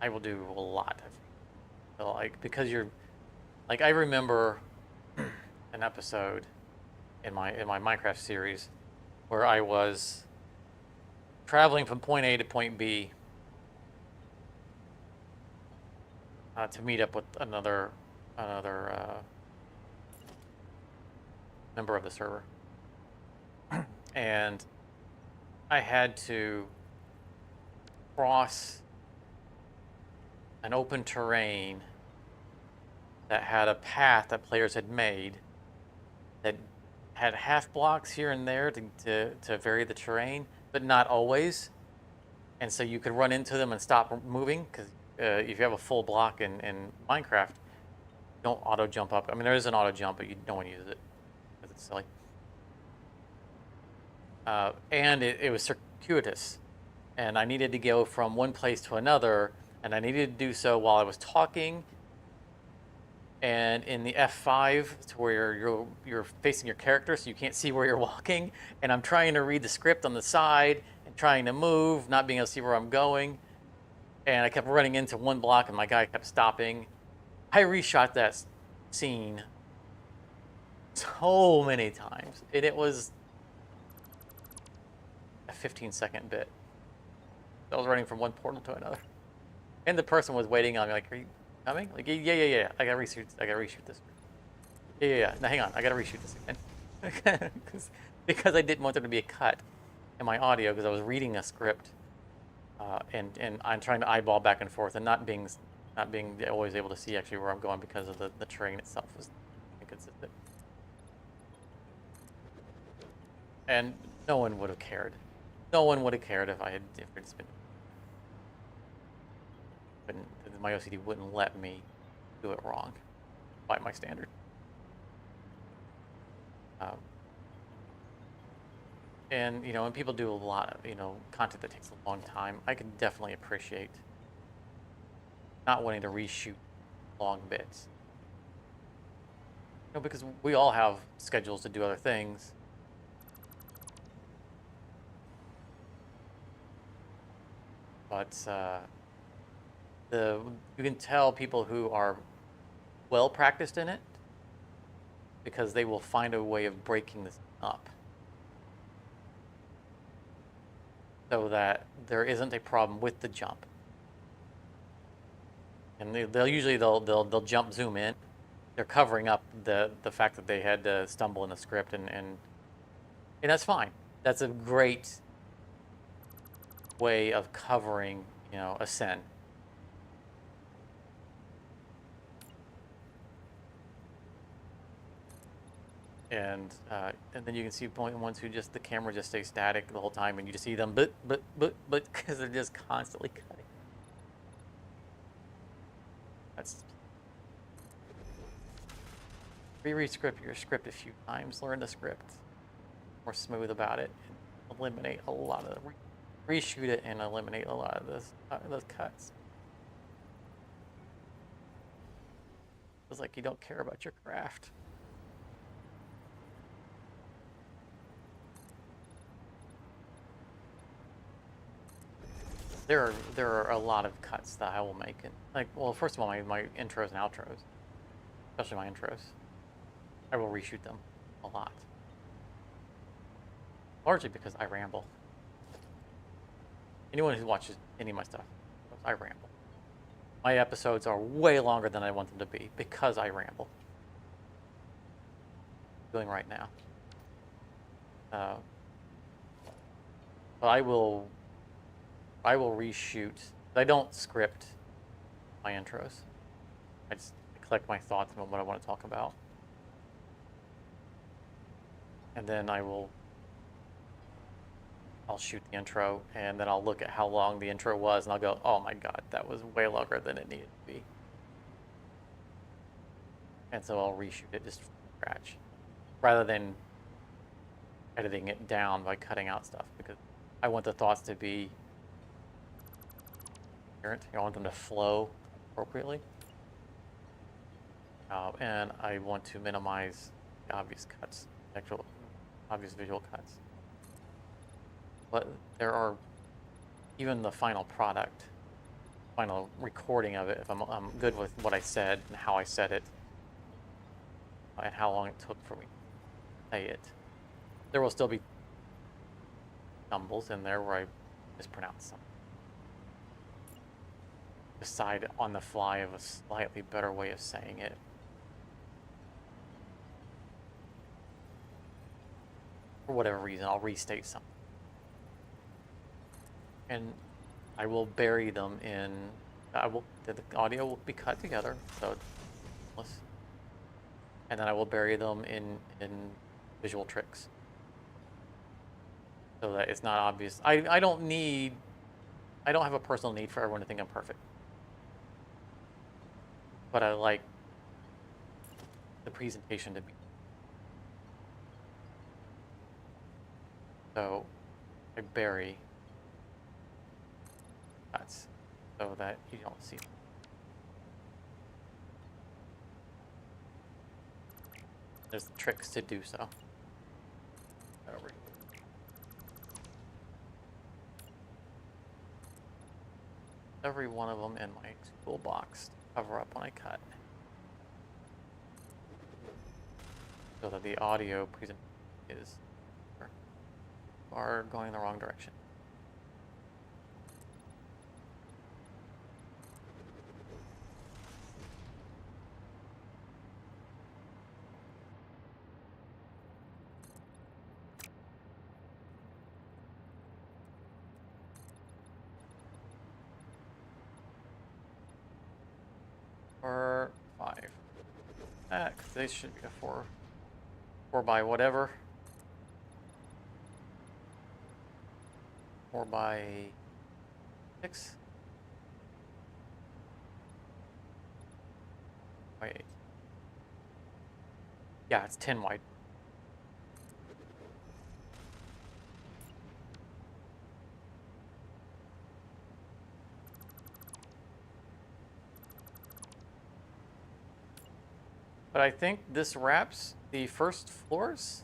I will do a lot of, so like, because you're like, I remember an episode in my Minecraft series where I was traveling from point A to point B to meet up with another member of the server, and I had to cross an open terrain that had a path that players had made that had half blocks here and there to vary the terrain, but not always. And so you could run into them and stop moving, because if you have a full block in Minecraft, don't auto jump up. I mean, there is an auto jump, but you don't want to use it because it's silly. And it was circuitous, and I needed to go from one place to another, and I needed to do so while I was talking. And in the F5, to where you're facing your character, so you can't see where you're walking. And I'm trying to read the script on the side and trying to move, not being able to see where I'm going. And I kept running into one block, and my guy kept stopping. I reshot that scene so many times, and it was a 15-second bit. I was running from one portal to another, and the person was waiting on me, like, "Are you coming?" Like, yeah. I gotta reshoot this. Yeah. Now hang on, I gotta reshoot this again, because I didn't want there to be a cut in my audio, because I was reading a script, and I'm trying to eyeball back and forth, and not being always able to see actually where I'm going because of the terrain itself was inconsistent. And no one would have cared. No one would have cared if it's been. But my OCD wouldn't let me do it wrong by my standard. And when people do a lot of content that takes a long time, I can definitely appreciate not wanting to reshoot long bits. Because we all have schedules to do other things. But you can tell people who are well practiced in it, because they will find a way of breaking this up so that there isn't a problem with the jump. And they'll jump zoom in. They're covering up the fact that they had to stumble in the script, and that's fine. That's a great way of covering a sin. And then you can see ones who the camera just stays static the whole time, and you just see them but because they're just constantly cutting. That's re-script your script a few times, learn the script, more smooth about it, and eliminate a lot of reshoot it and eliminate a lot of those cuts. It's like you don't care about your craft. There are a lot of cuts that I will make, and well, first of all, my intros and outros, especially my intros, I will reshoot them a lot, largely because I ramble. Anyone who watches any of my stuff knows I ramble. My episodes are way longer than I want them to be because I ramble. Doing right now. But I will reshoot I don't script my intros. I just collect my thoughts on what I want to talk about. And then I'll shoot the intro, and then I'll look at how long the intro was, and I'll go, oh my god, that was way longer than it needed to be. And so I'll reshoot it just from scratch, rather than editing it down by cutting out stuff, because I want the thoughts to be coherent. I want them to flow appropriately. And I want to minimize the obvious cuts, actual obvious visual cuts. But there are, even the final product, final recording of it, if I'm good with what I said and how I said it, and how long it took for me to say it, there will still be stumbles in there where I mispronounce something. Decide on the fly of a slightly better way of saying it. For whatever reason, I'll restate something. And I will bury them in, the audio will be cut together, so it's, and then I will bury them in visual tricks, so that it's not obvious. I don't have a personal need for everyone to think I'm perfect, but I like the presentation to be. So I bury cuts so that you don't see them. There's tricks to do so. Over. Every one of them in my toolbox to cover up when I cut, so that the audio presentation are going the wrong direction. Or 5. Because they should be a 4 by whatever. 4 by 6. By 8. Yeah, it's 10 wide. But I think this wraps the first floors.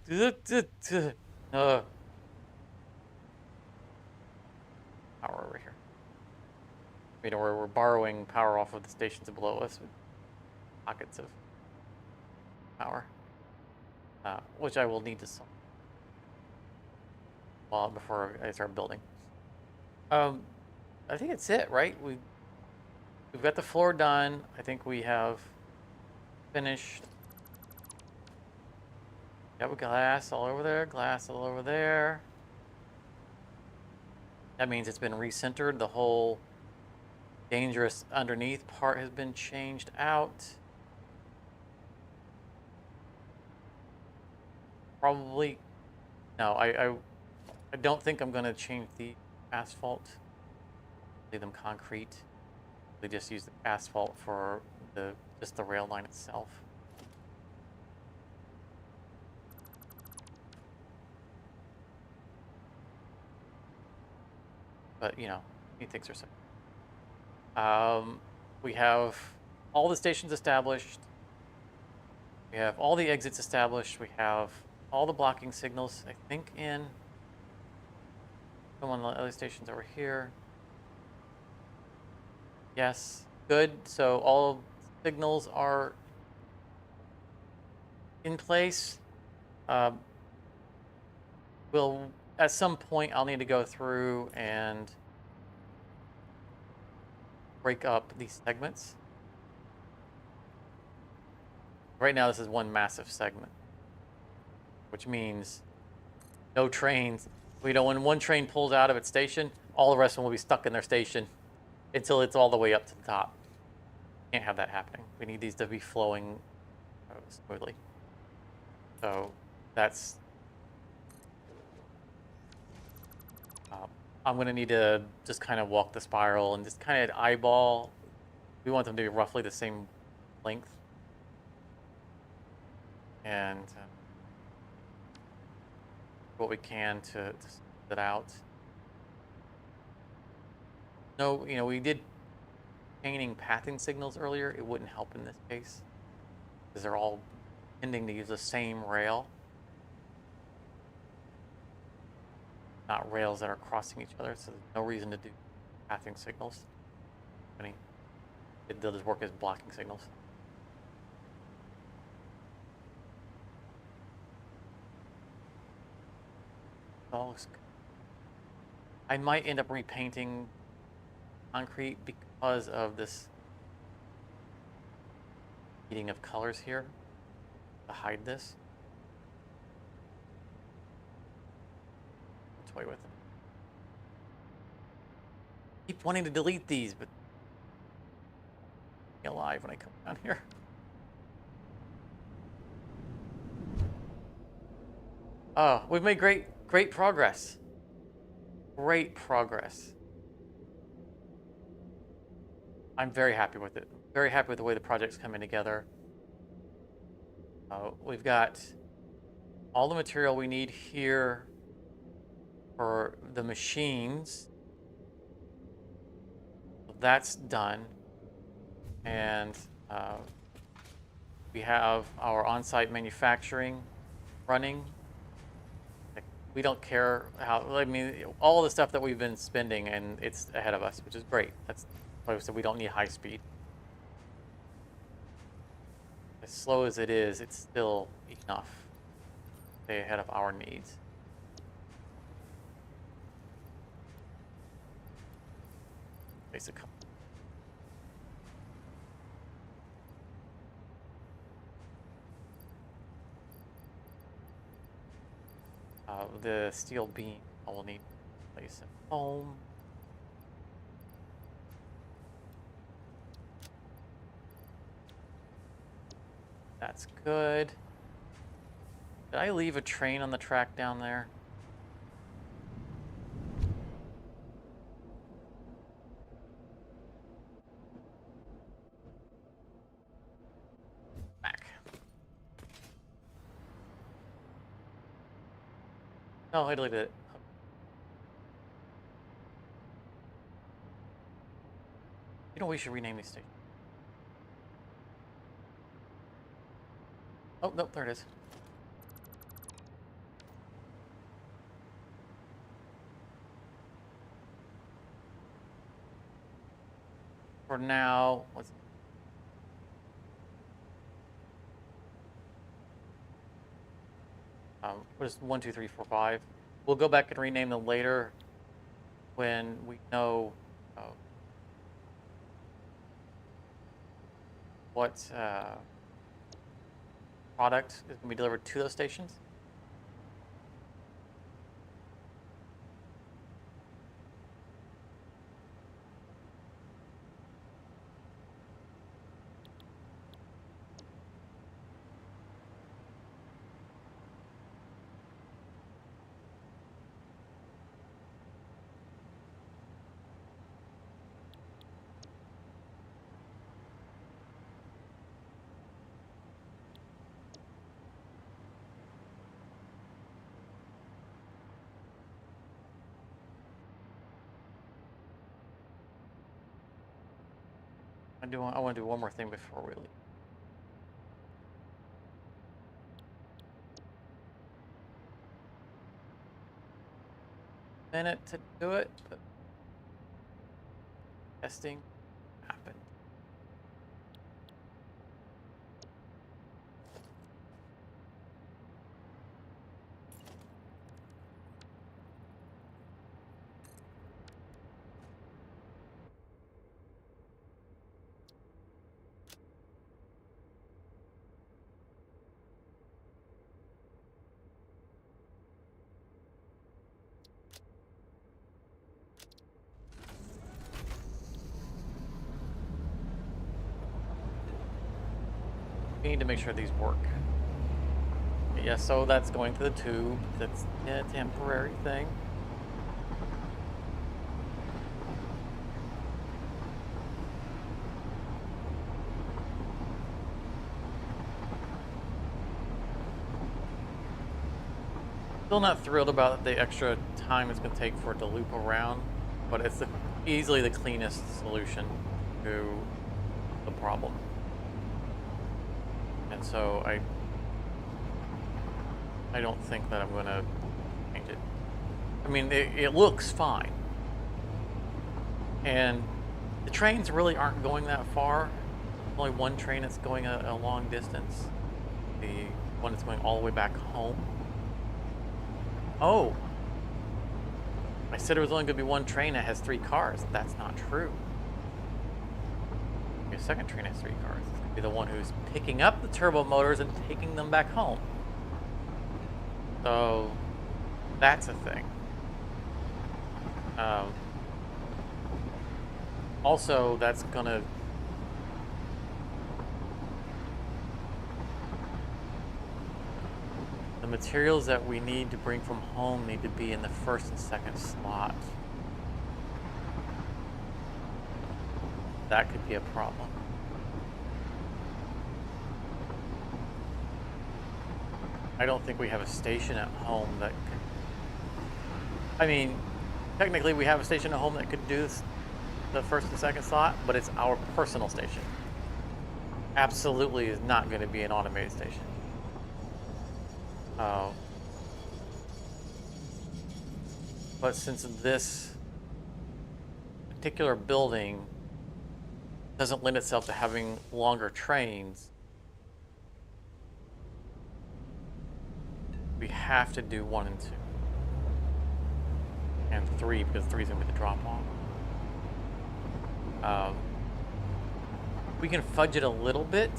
Power over here. You know, we're borrowing power off of the stations below us with pockets of power, which I will need to solve before I start building. I think it's it, right? We've got the floor done. I think we have finished. Got glass all over there, glass all over there. That means it's been recentered. The whole dangerous underneath part has been changed out. Probably, no, I don't think I'm going to change the asphalt. Leave them concrete. We just use the asphalt for just the rail line itself. But, you know, he thinks are so. We have all the stations established. We have all the exits established. We have all the blocking signals, I think, in one of the other stations over here. Yes, good. So all signals are in place. At some point, I'll need to go through and break up these segments Right now, this is one massive segment, which means no trains. When one train pulls out of its station, all the rest of them will be stuck in their station until it's all the way up to the top. Can't have that happening. We need these to be flowing smoothly. So that's. I'm going to need to just kind of walk the spiral and just kind of eyeball. We want them to be roughly the same length. And what we can to smooth it out. No, we did painting pathing signals earlier. It wouldn't help in this case because they're all tending to use the same rail, not rails that are crossing each other. So there's no reason to do pathing signals. They'll just work as blocking signals. All looks good. I might end up repainting concrete because of this heating of colors here to hide this. I'll toy with them. Keep wanting to delete these, but I'm alive when I come down here. Oh, we've made great progress. Great progress. I'm very happy with it. Very happy with the way the project's coming together. We've got all the material we need here for the machines. That's done. And we have our on-site manufacturing running. We don't care how, all the stuff that we've been spending, and it's ahead of us, which is great. That's why we said we don't need high speed. As slow as it is, it's still enough to stay ahead of our needs. Basic. The steel beam I will need to place at home. That's good. Did I leave a train on the track down there? Back. No, I deleted it. We should rename these stations. Oh, nope, there it is. For now, let's... what is 1, 2, 3, 4, 5? We'll go back and rename them later when we know what product is going to be delivered to those stations. I want to do one more thing before we leave. Minute to do it, but testing happened. We need to make sure these work. Yeah, so that's going to the tube. That's a temporary thing. Still not thrilled about the extra time it's going to take for it to loop around, but it's easily the cleanest solution to the problem. And so I don't think that I'm going to change it. I mean, it looks fine. And the trains really aren't going that far. Only one train that's going a long distance. The one that's going all the way back home. Oh, I said there was only going to be one train that has 3 cars. That's not true. The second train has 3 cars. It's going to be the one who's picking up the turbo motors and taking them back home. So that's a thing. Also, that's going to the materials that we need to bring from home need to be in the first and second slot. That could be a problem. I don't think we have a station at home that could... I mean, technically we have a station at home that could do this, the first and second slot, but it's our personal station. Absolutely is not going to be an automated station. But since this particular building doesn't lend itself to having longer trains, we have to do 1 and 2. And 3, because 3 is going to be the drop off. We can fudge it a little bit.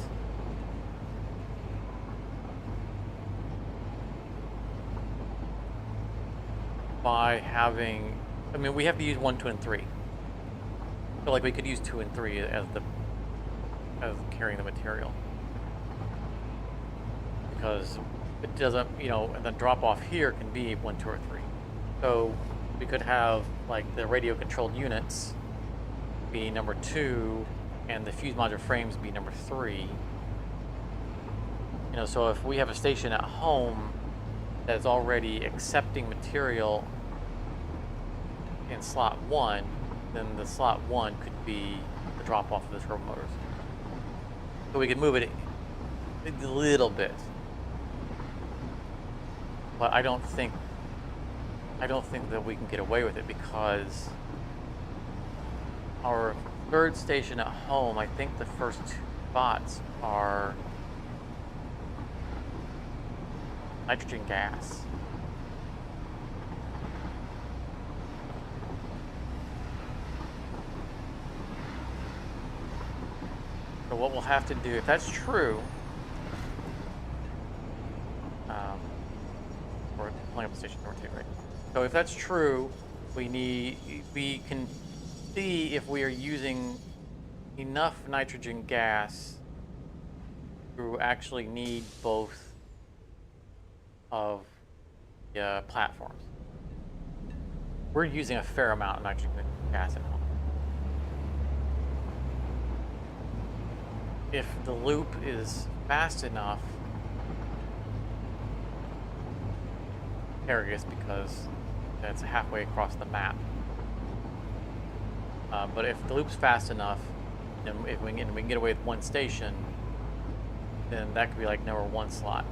By having, I mean, we have to use 1, 2, and 3. So like we could use 2 and 3 as carrying the material, because it doesn't, you know, the drop off here can be 1, 2, or 3. So we could have like the radio controlled units be number 2 and the fuse module frames be number 3. You know, so if we have a station at home that's already accepting material in slot 1, then the slot 1 could be the drop off of the turbo motors. So we could move it a little bit. But I don't think that we can get away with it, because our third station at home, I think the first 2 spots are nitrogen gas. So what we'll have to do, if that's true, we're pulling up the station number 2, right? So if that's true, we can see if we are using enough nitrogen gas to actually need both of the platforms. We're using a fair amount of nitrogen gas at home. If the loop is fast enough, curious because that's halfway across the map. But if the loop's fast enough, and if we can get away with 1 station, then that could be like number 1 slot.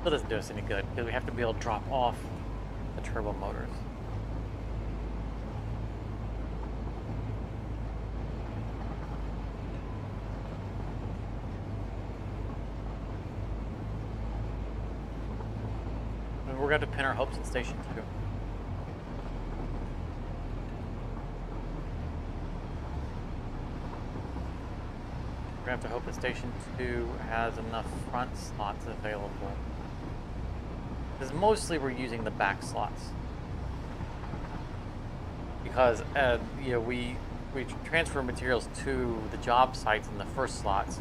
That doesn't do us any good, because we have to be able to drop off the turbo motors. And we're going to pin our hopes in station 2. We're going to have to hope that station 2 has enough front slots available. Because mostly we're using the back slots. Because you know, we transfer materials to the job sites in the first slots,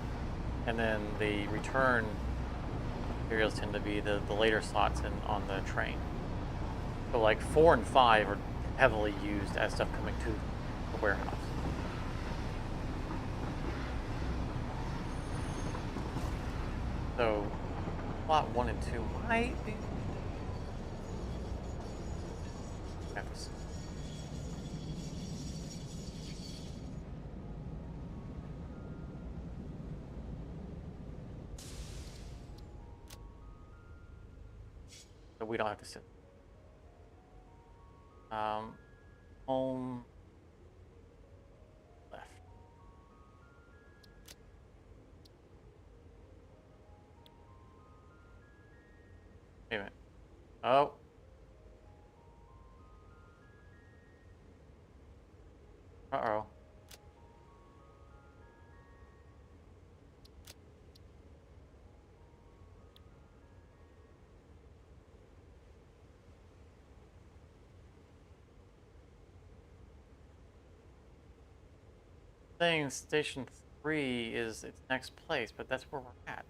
and then the return materials tend to be the later slots on the train. So like 4 and 5 are heavily used as stuff coming to the warehouse. So slot 1 and 2 might be. So we don't have to sit. Home left. Wait a minute. Oh. Uh-oh. Saying station 3 is its next place, but that's where we're at.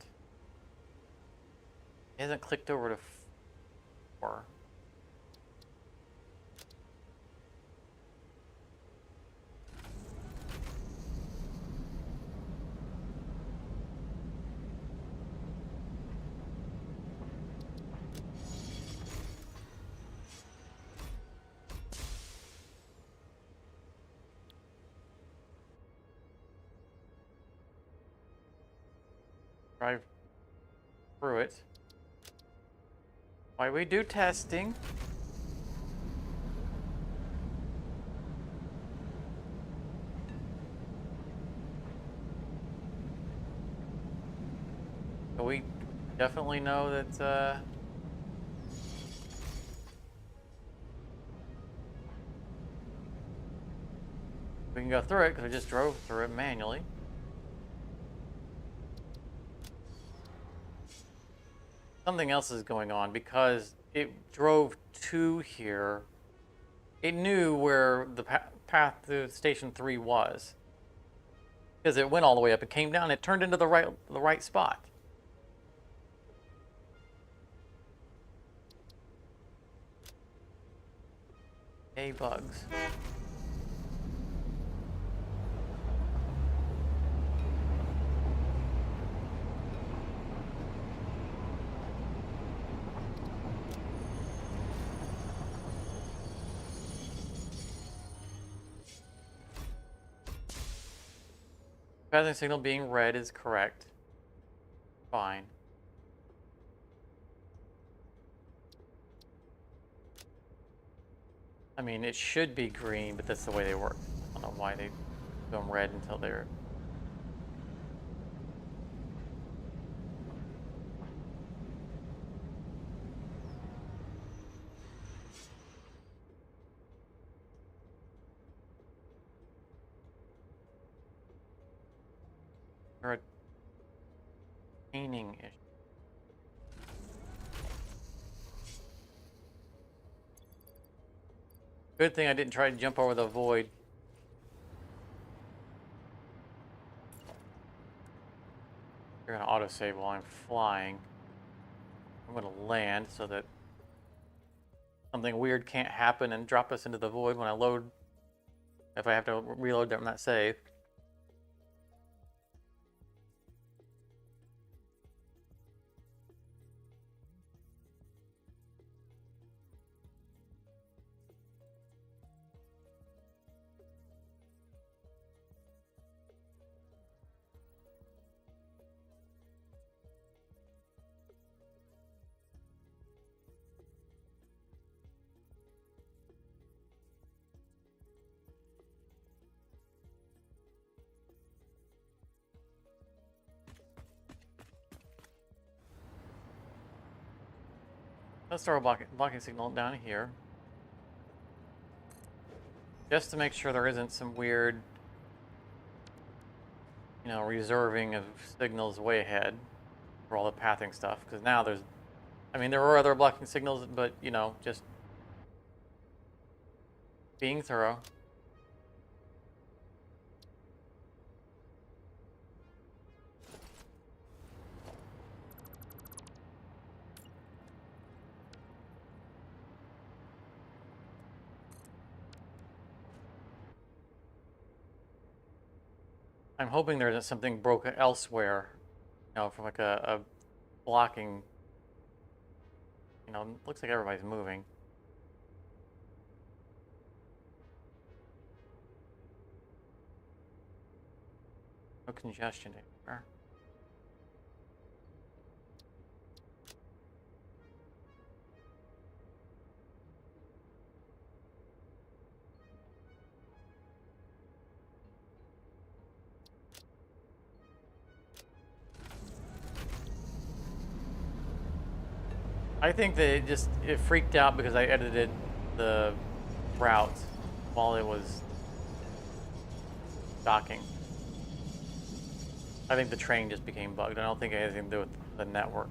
It hasn't clicked over to 4. Drive through it. Why we do testing? So we definitely know that we can go through it because we just drove through it manually. Something else is going on because it drove to here. It knew where the path to station 3 was. Because it went all the way up, it came down, it turned into the right spot. Yay, bugs. Passing signal being red is correct. Fine. I mean, it should be green, but that's the way they work. I don't know why they go red until they're... They're a painting issue. Good thing I didn't try to jump over the void. You're gonna autosave while I'm flying. I'm gonna land so that something weird can't happen and drop us into the void when I load. If I have to reload from that save. Let's throw a blocking signal down here. Just to make sure there isn't some weird, you know, reserving of signals way ahead for all the pathing stuff. Because now there's, I mean, there were other blocking signals, but, you know, just being thorough. I'm hoping there isn't something broken elsewhere, you know, from like a blocking. You know, looks like everybody's moving. No congestion anywhere. I think that it freaked out because I edited the route while it was docking. I think the train just became bugged. I don't think it had anything to do with the network.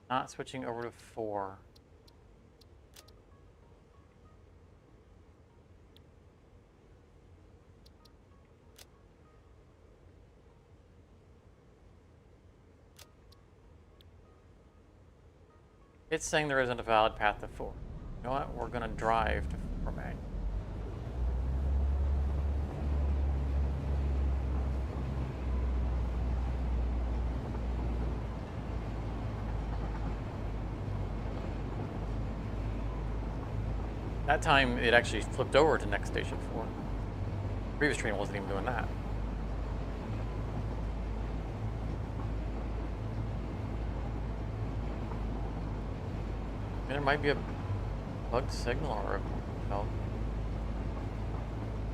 Not switching over to 4. It's saying there isn't a valid path to 4. You know what? We're gonna drive to 4 manual. That time it actually flipped over to next station 4. Previous train wasn't even doing that. There might be a bugged signal or a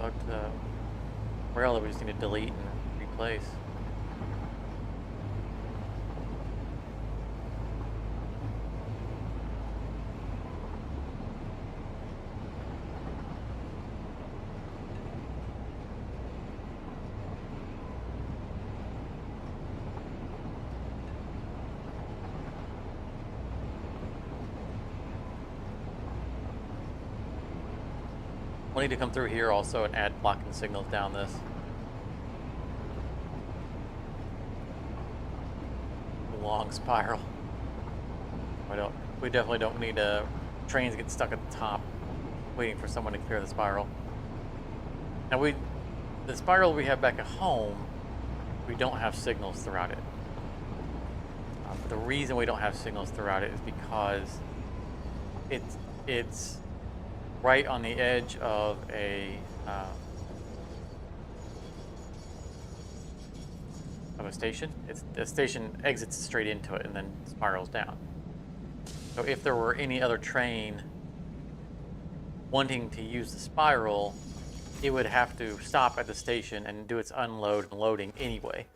bugged rail that we just need to delete and replace. We'll need to come through here also and add blocking signals down this. Long spiral. We definitely don't need trains get stuck at the top waiting for someone to clear the spiral. Now the spiral we have back at home, we don't have signals throughout it. The reason we don't have signals throughout it is because it's right on the edge of a station. The station exits straight into it and then spirals down. So if there were any other train wanting to use the spiral, it would have to stop at the station and do its unload and loading anyway.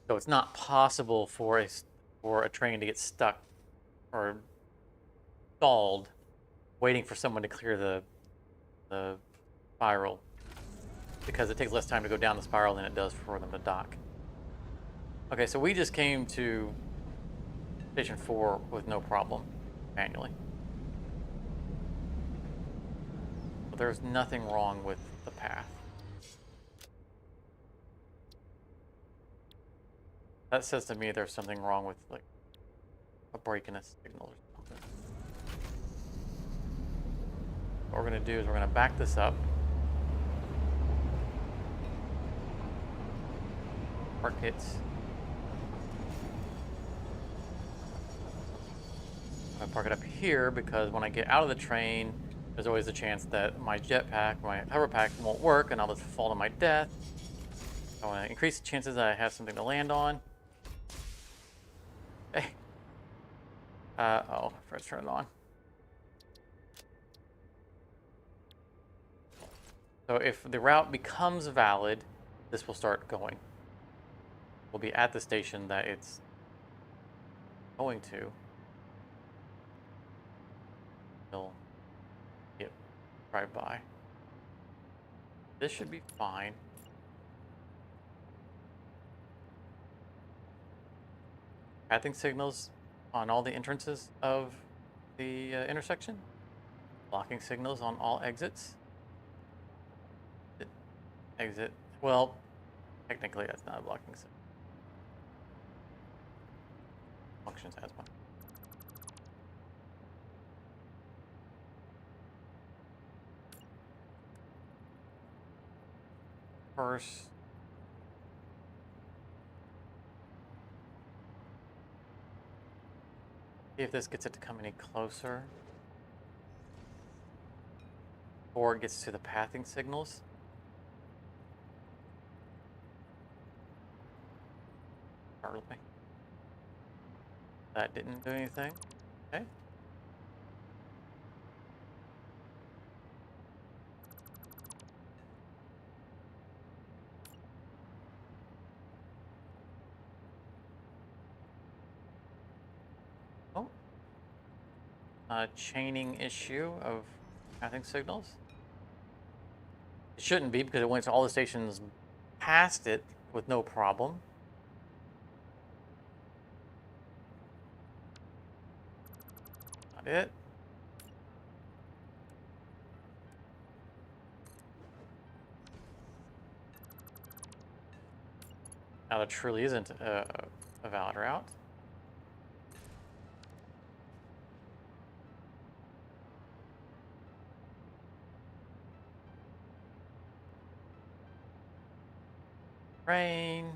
So it's not possible for a train to get stuck or stalled waiting for someone to clear the spiral, because it takes less time to go down the spiral than it does for them to dock. Okay, so we just came to station 4 with no problem manually. But there's nothing wrong with the path. That says to me there's something wrong with like a break in a signal or something. What we're gonna do is we're gonna back this up. Park it. I park it up here because when I get out of the train, there's always a chance that my jetpack, my hover pack won't work and I'll just fall to my death. I want to increase the chances that I have something to land on. Okay. First turn it on. So if the route becomes valid, this will start going. We'll be at the station that it's going to. It'll drive by. This should be fine. Pathing signals on all the entrances of the intersection. Blocking signals on all exits. Exit. Well, technically that's not a blocking signal. functions as one. First, see if this gets it to come any closer, or it gets to the pathing signals. Early. That didn't do anything. Okay. Oh. Chaining issue of pathing signals. It shouldn't be because it went to all the stations past it with no problem. Not it. Now that truly isn't a valid route. Rain.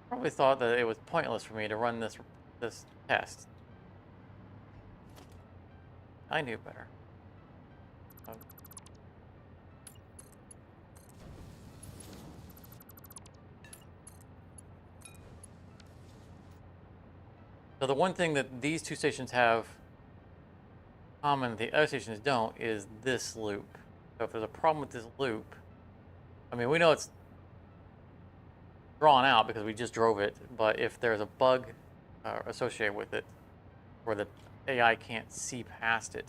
Probably thought that it was pointless for me to run this test. I knew better. Oh. So the one thing that these two stations have common that the other stations don't is this loop. So if there's a problem with this loop, I mean, we know it's drawn out because we just drove it, but if there's a bug associated with it where the AI can't see past it,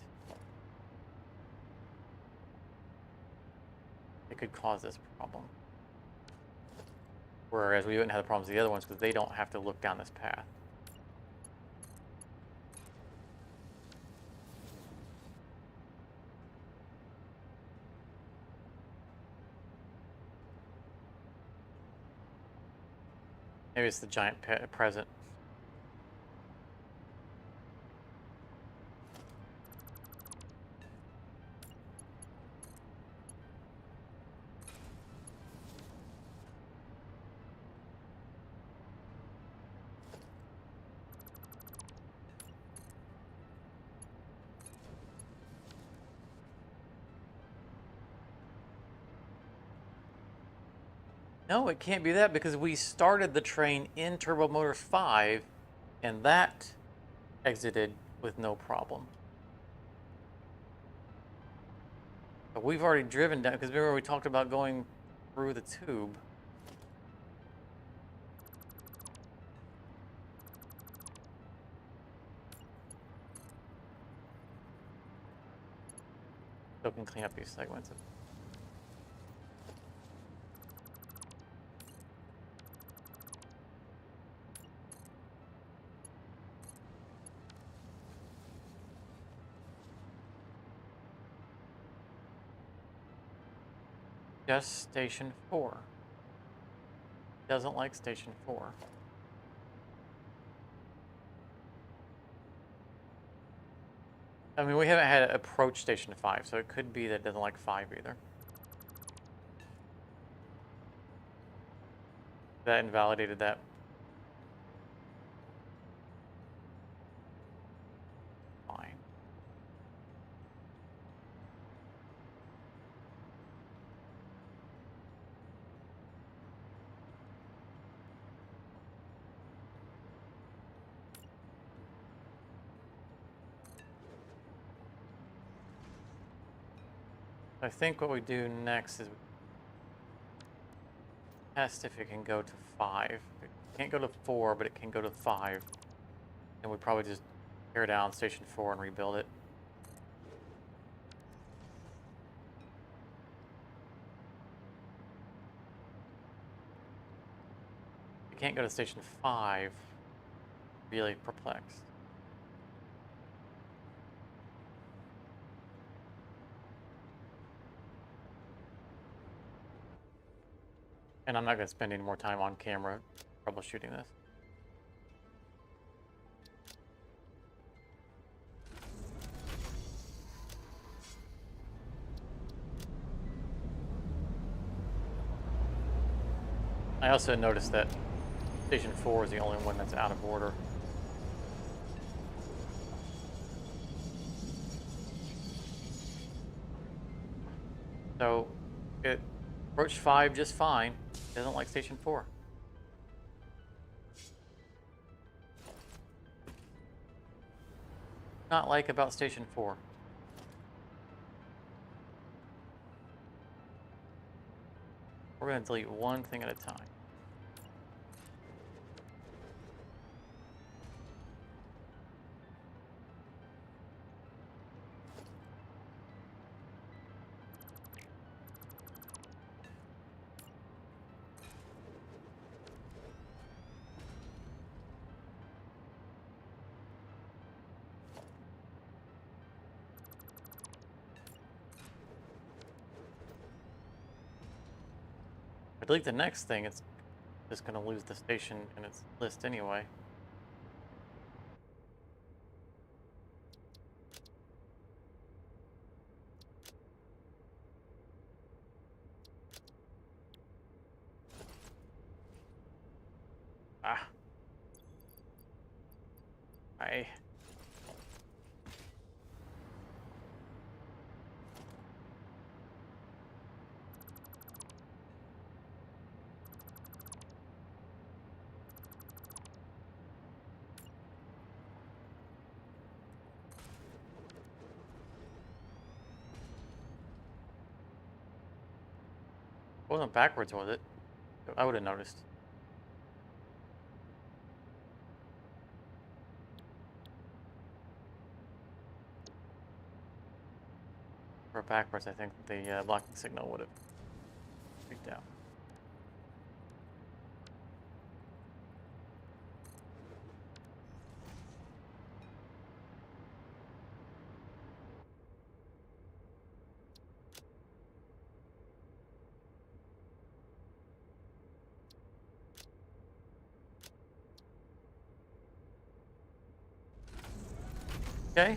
it could cause this problem. Whereas we wouldn't have the problems with the other ones because they don't have to look down this path. Maybe it's the giant present. No, it can't be that because we started the train in Turbo Motor 5 and that exited with no problem. But we've already driven down, because remember we talked about going through the tube. So we can clean up these segments. Just Station 4. Doesn't like Station 4. I mean, we haven't had approach Station 5, so it could be that it doesn't like 5 either. That invalidated that. Fine. I think what we do next is we test if it can go to 5. It can't go to 4, but it can go to 5. And we probably just tear down Station 4 and rebuild it. If it can't go to Station 5, really perplexed. And I'm not going to spend any more time on camera troubleshooting this. I also noticed that Station 4 is the only one that's out of order. So, it approached 5 just fine. Doesn't like Station 4. Not like about Station 4. We're going to delete one thing at a time. If I delete the next thing, it's just going to lose the station in its list anyway. Ah. I. Wasn't backwards, was it? I would have noticed. Or backwards, I think the blocking signal would have freaked out. Okay.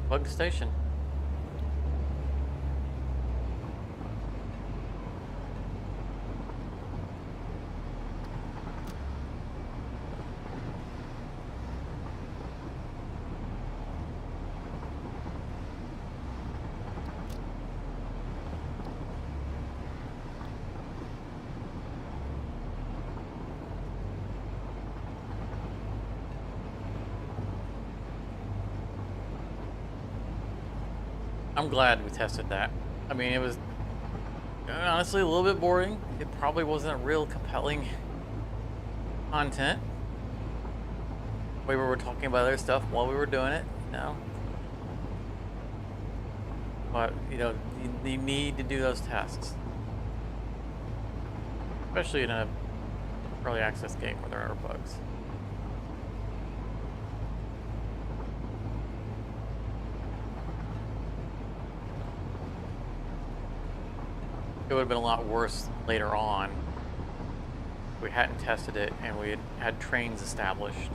Bug station. I'm glad we tested that. I mean, it was honestly a little bit boring. It probably wasn't real compelling content. We were talking about other stuff while we were doing it, you know. But, you know, you need to do those tests. Especially in a early access game where there are bugs. It would have been a lot worse later on if we hadn't tested it and we had trains established.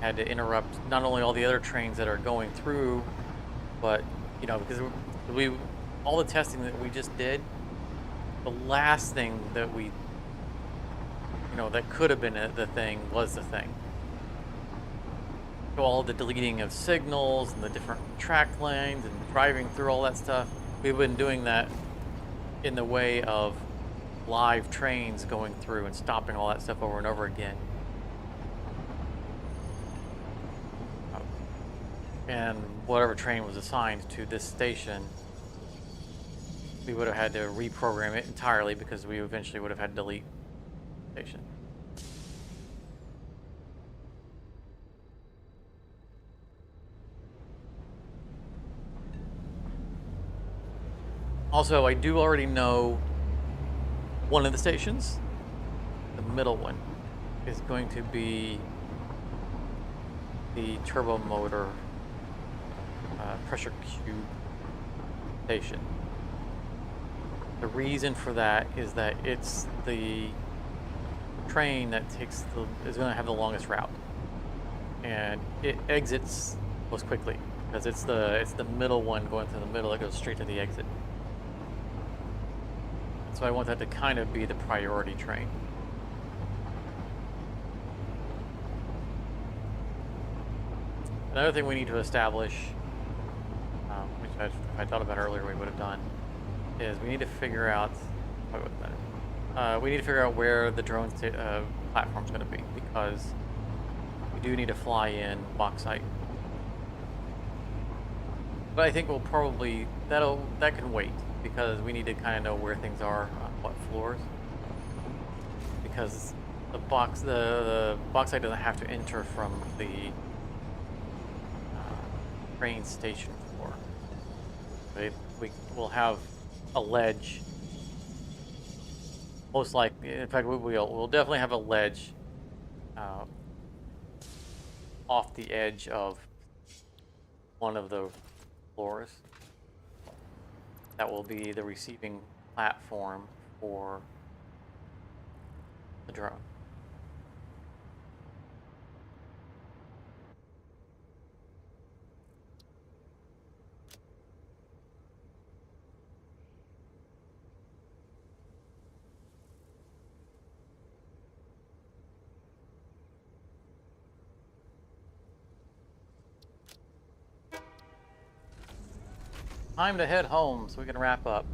Had to interrupt not only all the other trains that are going through, but, you know, because all the testing that we just did, the last thing that we, you know, that could have been the thing was the thing. So all the deleting of signals and the different track lanes and driving through all that stuff, we've been doing that in the way of live trains going through and stopping all that stuff over and over again. And whatever train was assigned to this station, we would have had to reprogram it entirely because we eventually would have had to delete the station. Also, I do already know one of the stations. The middle one is going to be the turbo motor pressure cube station. The reason for that is that it's the train that is going to have the longest route, and it exits most quickly because it's the middle one going through the middle that goes straight to the exit. So I want that to kind of be the priority train. Another thing we need to establish, which if I thought about earlier we would have done, is we need to figure out. We need to figure out where the drone platform is going to be, because we do need to fly in bauxite. But I think we'll probably that can wait, because we need to kind of know where things are on what floors, because the bauxite doesn't have to enter from the train station floor. We will have a ledge. Most likely, in fact, we'll definitely have a ledge off the edge of one of the floors. That will be the receiving platform for the drone. Time to head home so we can wrap up.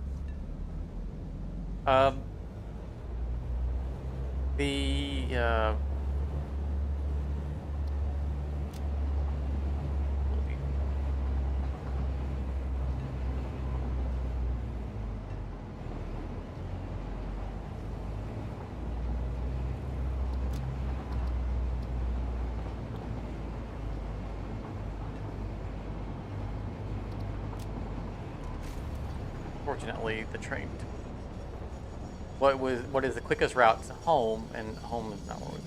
Fortunately, the train. What is the quickest route to home, and home is not what we're.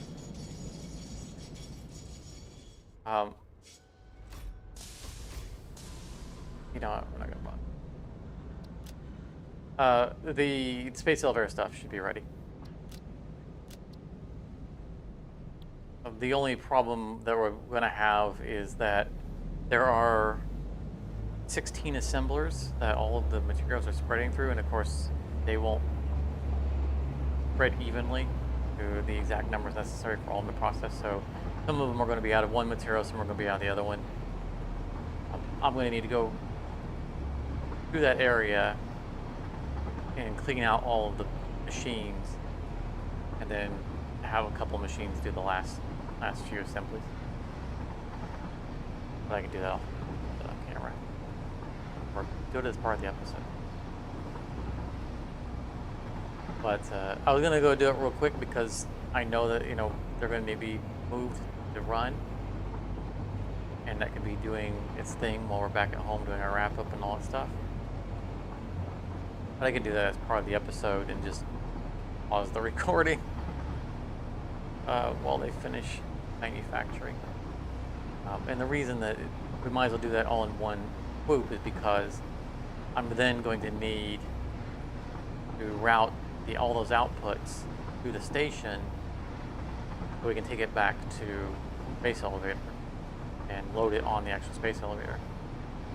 You know what? We're not gonna bother. The space elevator stuff should be ready. The only problem that we're gonna have is that there are 16 assemblers that all of the materials are spreading through, and of course they won't spread evenly to the exact numbers necessary for all in the process. So some of them are going to be out of one material, some are going to be out of the other one. I'm going to need to go through that area and clean out all of the machines, and then have a couple machines do the last few assemblies. But I can do that off the camera, or do it as part of the episode. But I was gonna go do it real quick because I know that they're going to be moved to run, and that could be doing its thing while we're back at home doing our wrap up and all that stuff. But I can do that as part of the episode and just pause the recording while they finish manufacturing. And the reason that we might as well do that all in one swoop is because I'm then going to need to route all those outputs through the station so we can take it back to space elevator and load it on the actual space elevator.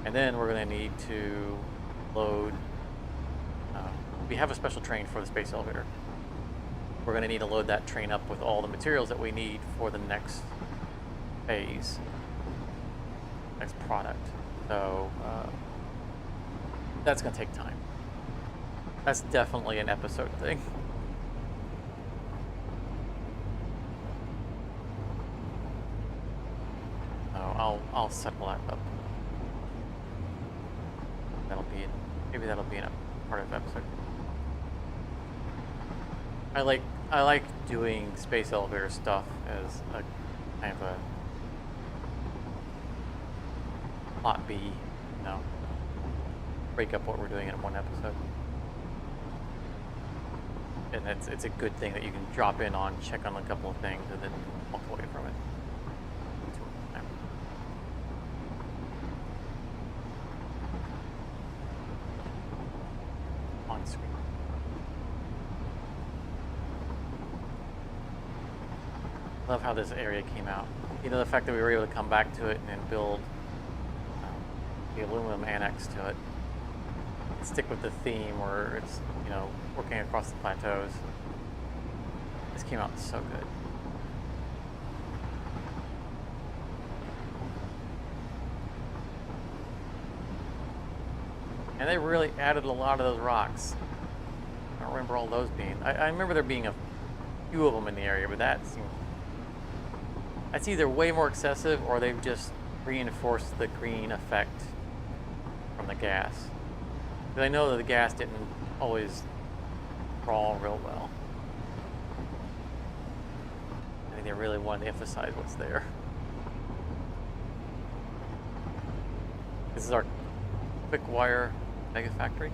And then we're going to need to load, we have a special train for the space elevator. We're going to need to load that train up with all the materials that we need for the next phase, next product. So that's going to take time. That's definitely an episode thing. So I'll settle that up. Maybe that'll be in a part of the episode. I like doing space elevator stuff as a kind of a plot B, break up what we're doing in one episode. And it's a good thing that you can drop in on, check on a couple of things, and then walk away from it. on screen. Love how this area came out. You know, the fact that we were able to come back to it and then build the aluminum annex to it. Stick with the theme where it's, you know, working across the plateaus. This came out so good. And they really added a lot of those rocks. I don't remember all those being. I remember there being a few of them in the area, but that's either way more excessive or they've just reinforced the green effect from the gas. Because I know that the gas didn't always crawl real well. I think they really wanted to emphasize what's there. This is our quick wire mega factory.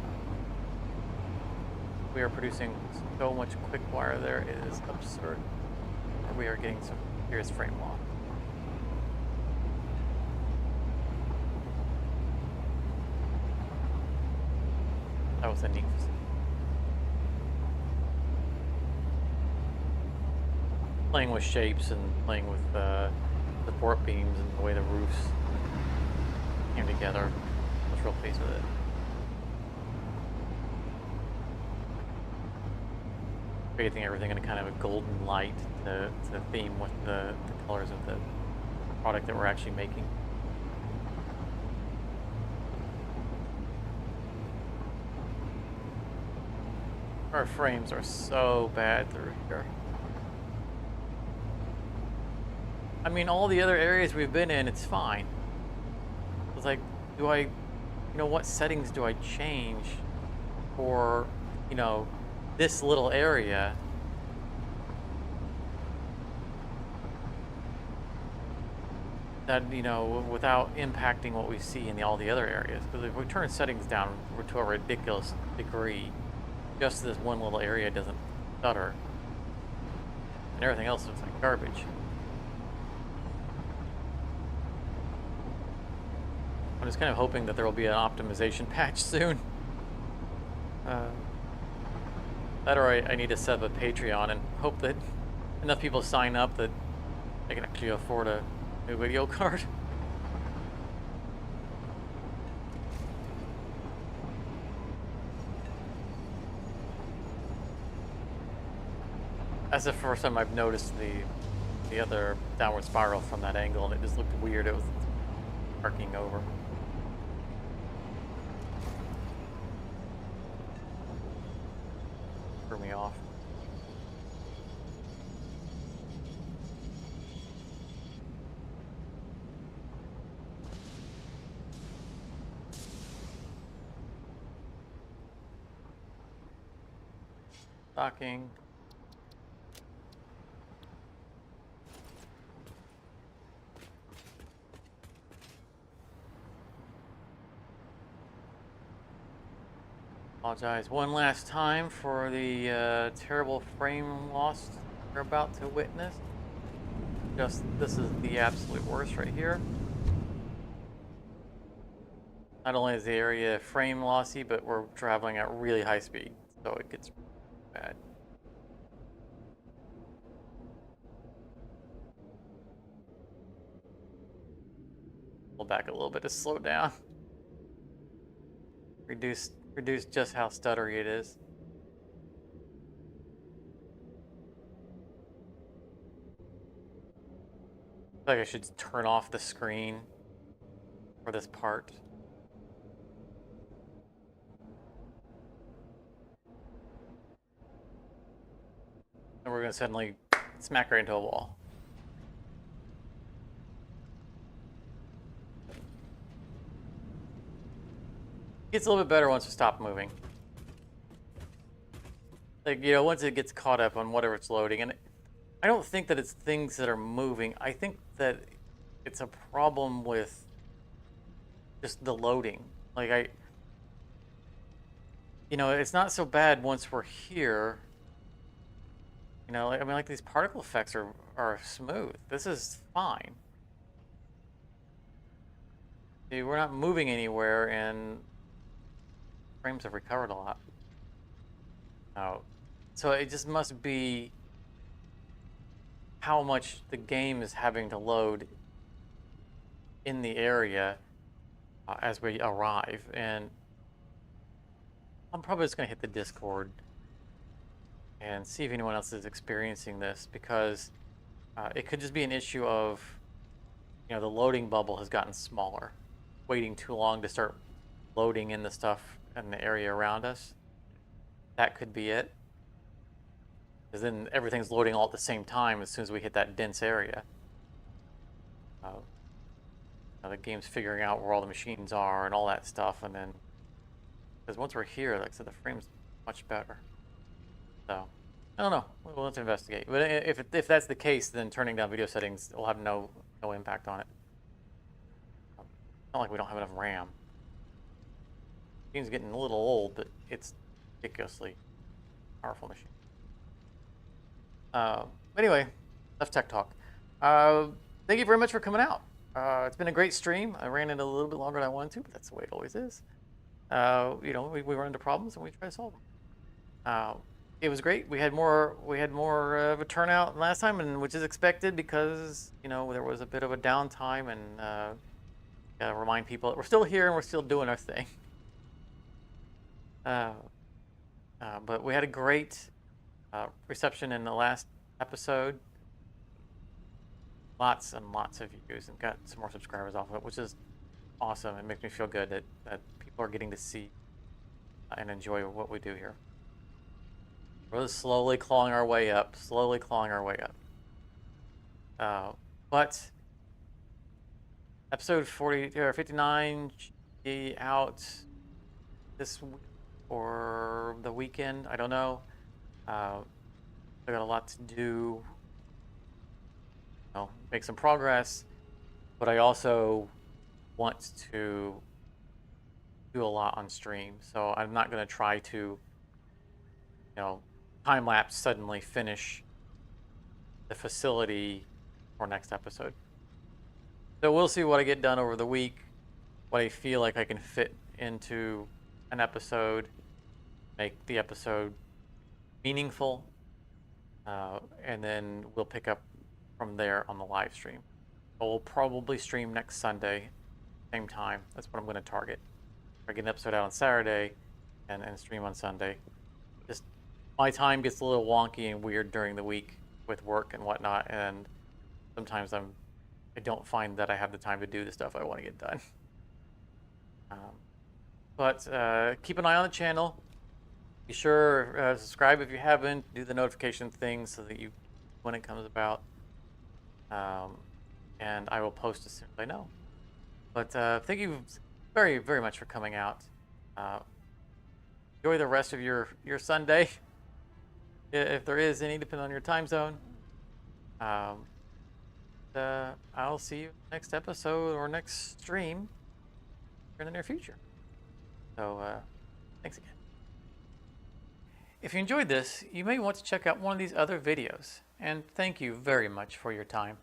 We are producing so much quick wire there, it is absurd. We are getting some serious frame loss. That was a neat facility. Playing with shapes and playing with support beams and the way the roofs came together. I was real pleased with it. Creating everything in a kind of a golden light to theme with the colors of the product that we're actually making. Our frames are so bad through here. I mean, all the other areas we've been in, it's fine. It's like, what settings do I change for, this little area? That, without impacting what we see in all the other areas. Because if we turn settings down to a ridiculous degree, just this one little area doesn't stutter. And everything else is like garbage. I'm just kind of hoping that there will be an optimization patch soon. That or I need to set up a Patreon and hope that enough people sign up that I can actually afford a new video card. That's the first time I've noticed the other downward spiral from that angle, and it just looked weird. It was arcing over. Threw me off. Docking. Apologize one last time for the terrible frame loss we're about to witness. This is the absolute worst right here. Not only is the area frame lossy, but we're traveling at really high speed, so it gets bad. Pull back a little bit to slow down. Reduce just how stuttery it is. I feel like I should turn off the screen for this part. And we're gonna suddenly smack right into a wall. Gets a little bit better once we stop moving. Like, once it gets caught up on whatever it's loading. And I don't think that it's things that are moving. I think that it's a problem with just the loading. Like, it's not so bad once we're here. Like these particle effects are smooth. This is fine. See, we're not moving anywhere, and frames have recovered a lot. So it just must be how much the game is having to load in the area as we arrive. And I'm probably just going to hit the Discord and see if anyone else is experiencing this, because it could just be an issue of, the loading bubble has gotten smaller, waiting too long to start loading in the stuff in the area around us. That could be it. Because then everything's loading all at the same time as soon as we hit that dense area. The game's figuring out where all the machines are and all that stuff, and then because once we're here, like I said, the frame's much better. So I don't know. We'll have to investigate. But if that's the case, then turning down video settings will have no impact on it. It's not like we don't have enough RAM. The game's getting a little old, but it's ridiculously powerful machine. Anyway, enough tech talk. Thank you very much for coming out. It's been a great stream. I ran it a little bit longer than I wanted to, but that's the way it always is. We run into problems and we try to solve them. It was great. We had more of a turnout than last time, and which is expected because there was a bit of a downtime, and gotta remind people that we're still here and we're still doing our thing. But we had a great reception in the last episode. Lots and lots of views, and got some more subscribers off of it, which is awesome. It makes me feel good that people are getting to see and enjoy what we do here. We're just slowly clawing our way up, but episode 40 or 59 should be out this week or the weekend. I don't know. I got a lot to do. Make some progress, but I also want to do a lot on stream, so I'm not going to try to time lapse suddenly finish the facility for next episode. So we'll see what I get done over the week, what I feel like I can fit into an episode, make the episode meaningful, and then we'll pick up from there on the live stream. We'll probably stream next Sunday, same time. That's what I'm going to target. I get an episode out on Saturday and stream on Sunday. Just my time gets a little wonky and weird during the week with work and whatnot, and sometimes I don't find that I have the time to do the stuff I want to get done. But keep an eye on the channel. Be sure subscribe if you haven't. Do the notification thing so that you when it comes about. And I will post as soon as I know. But thank you very, very much for coming out. Enjoy the rest of your Sunday, if there is any, depending on your time zone. I'll see you next episode or next stream in the near future. So thanks again. If you enjoyed this, you may want to check out one of these other videos. And thank you very much for your time.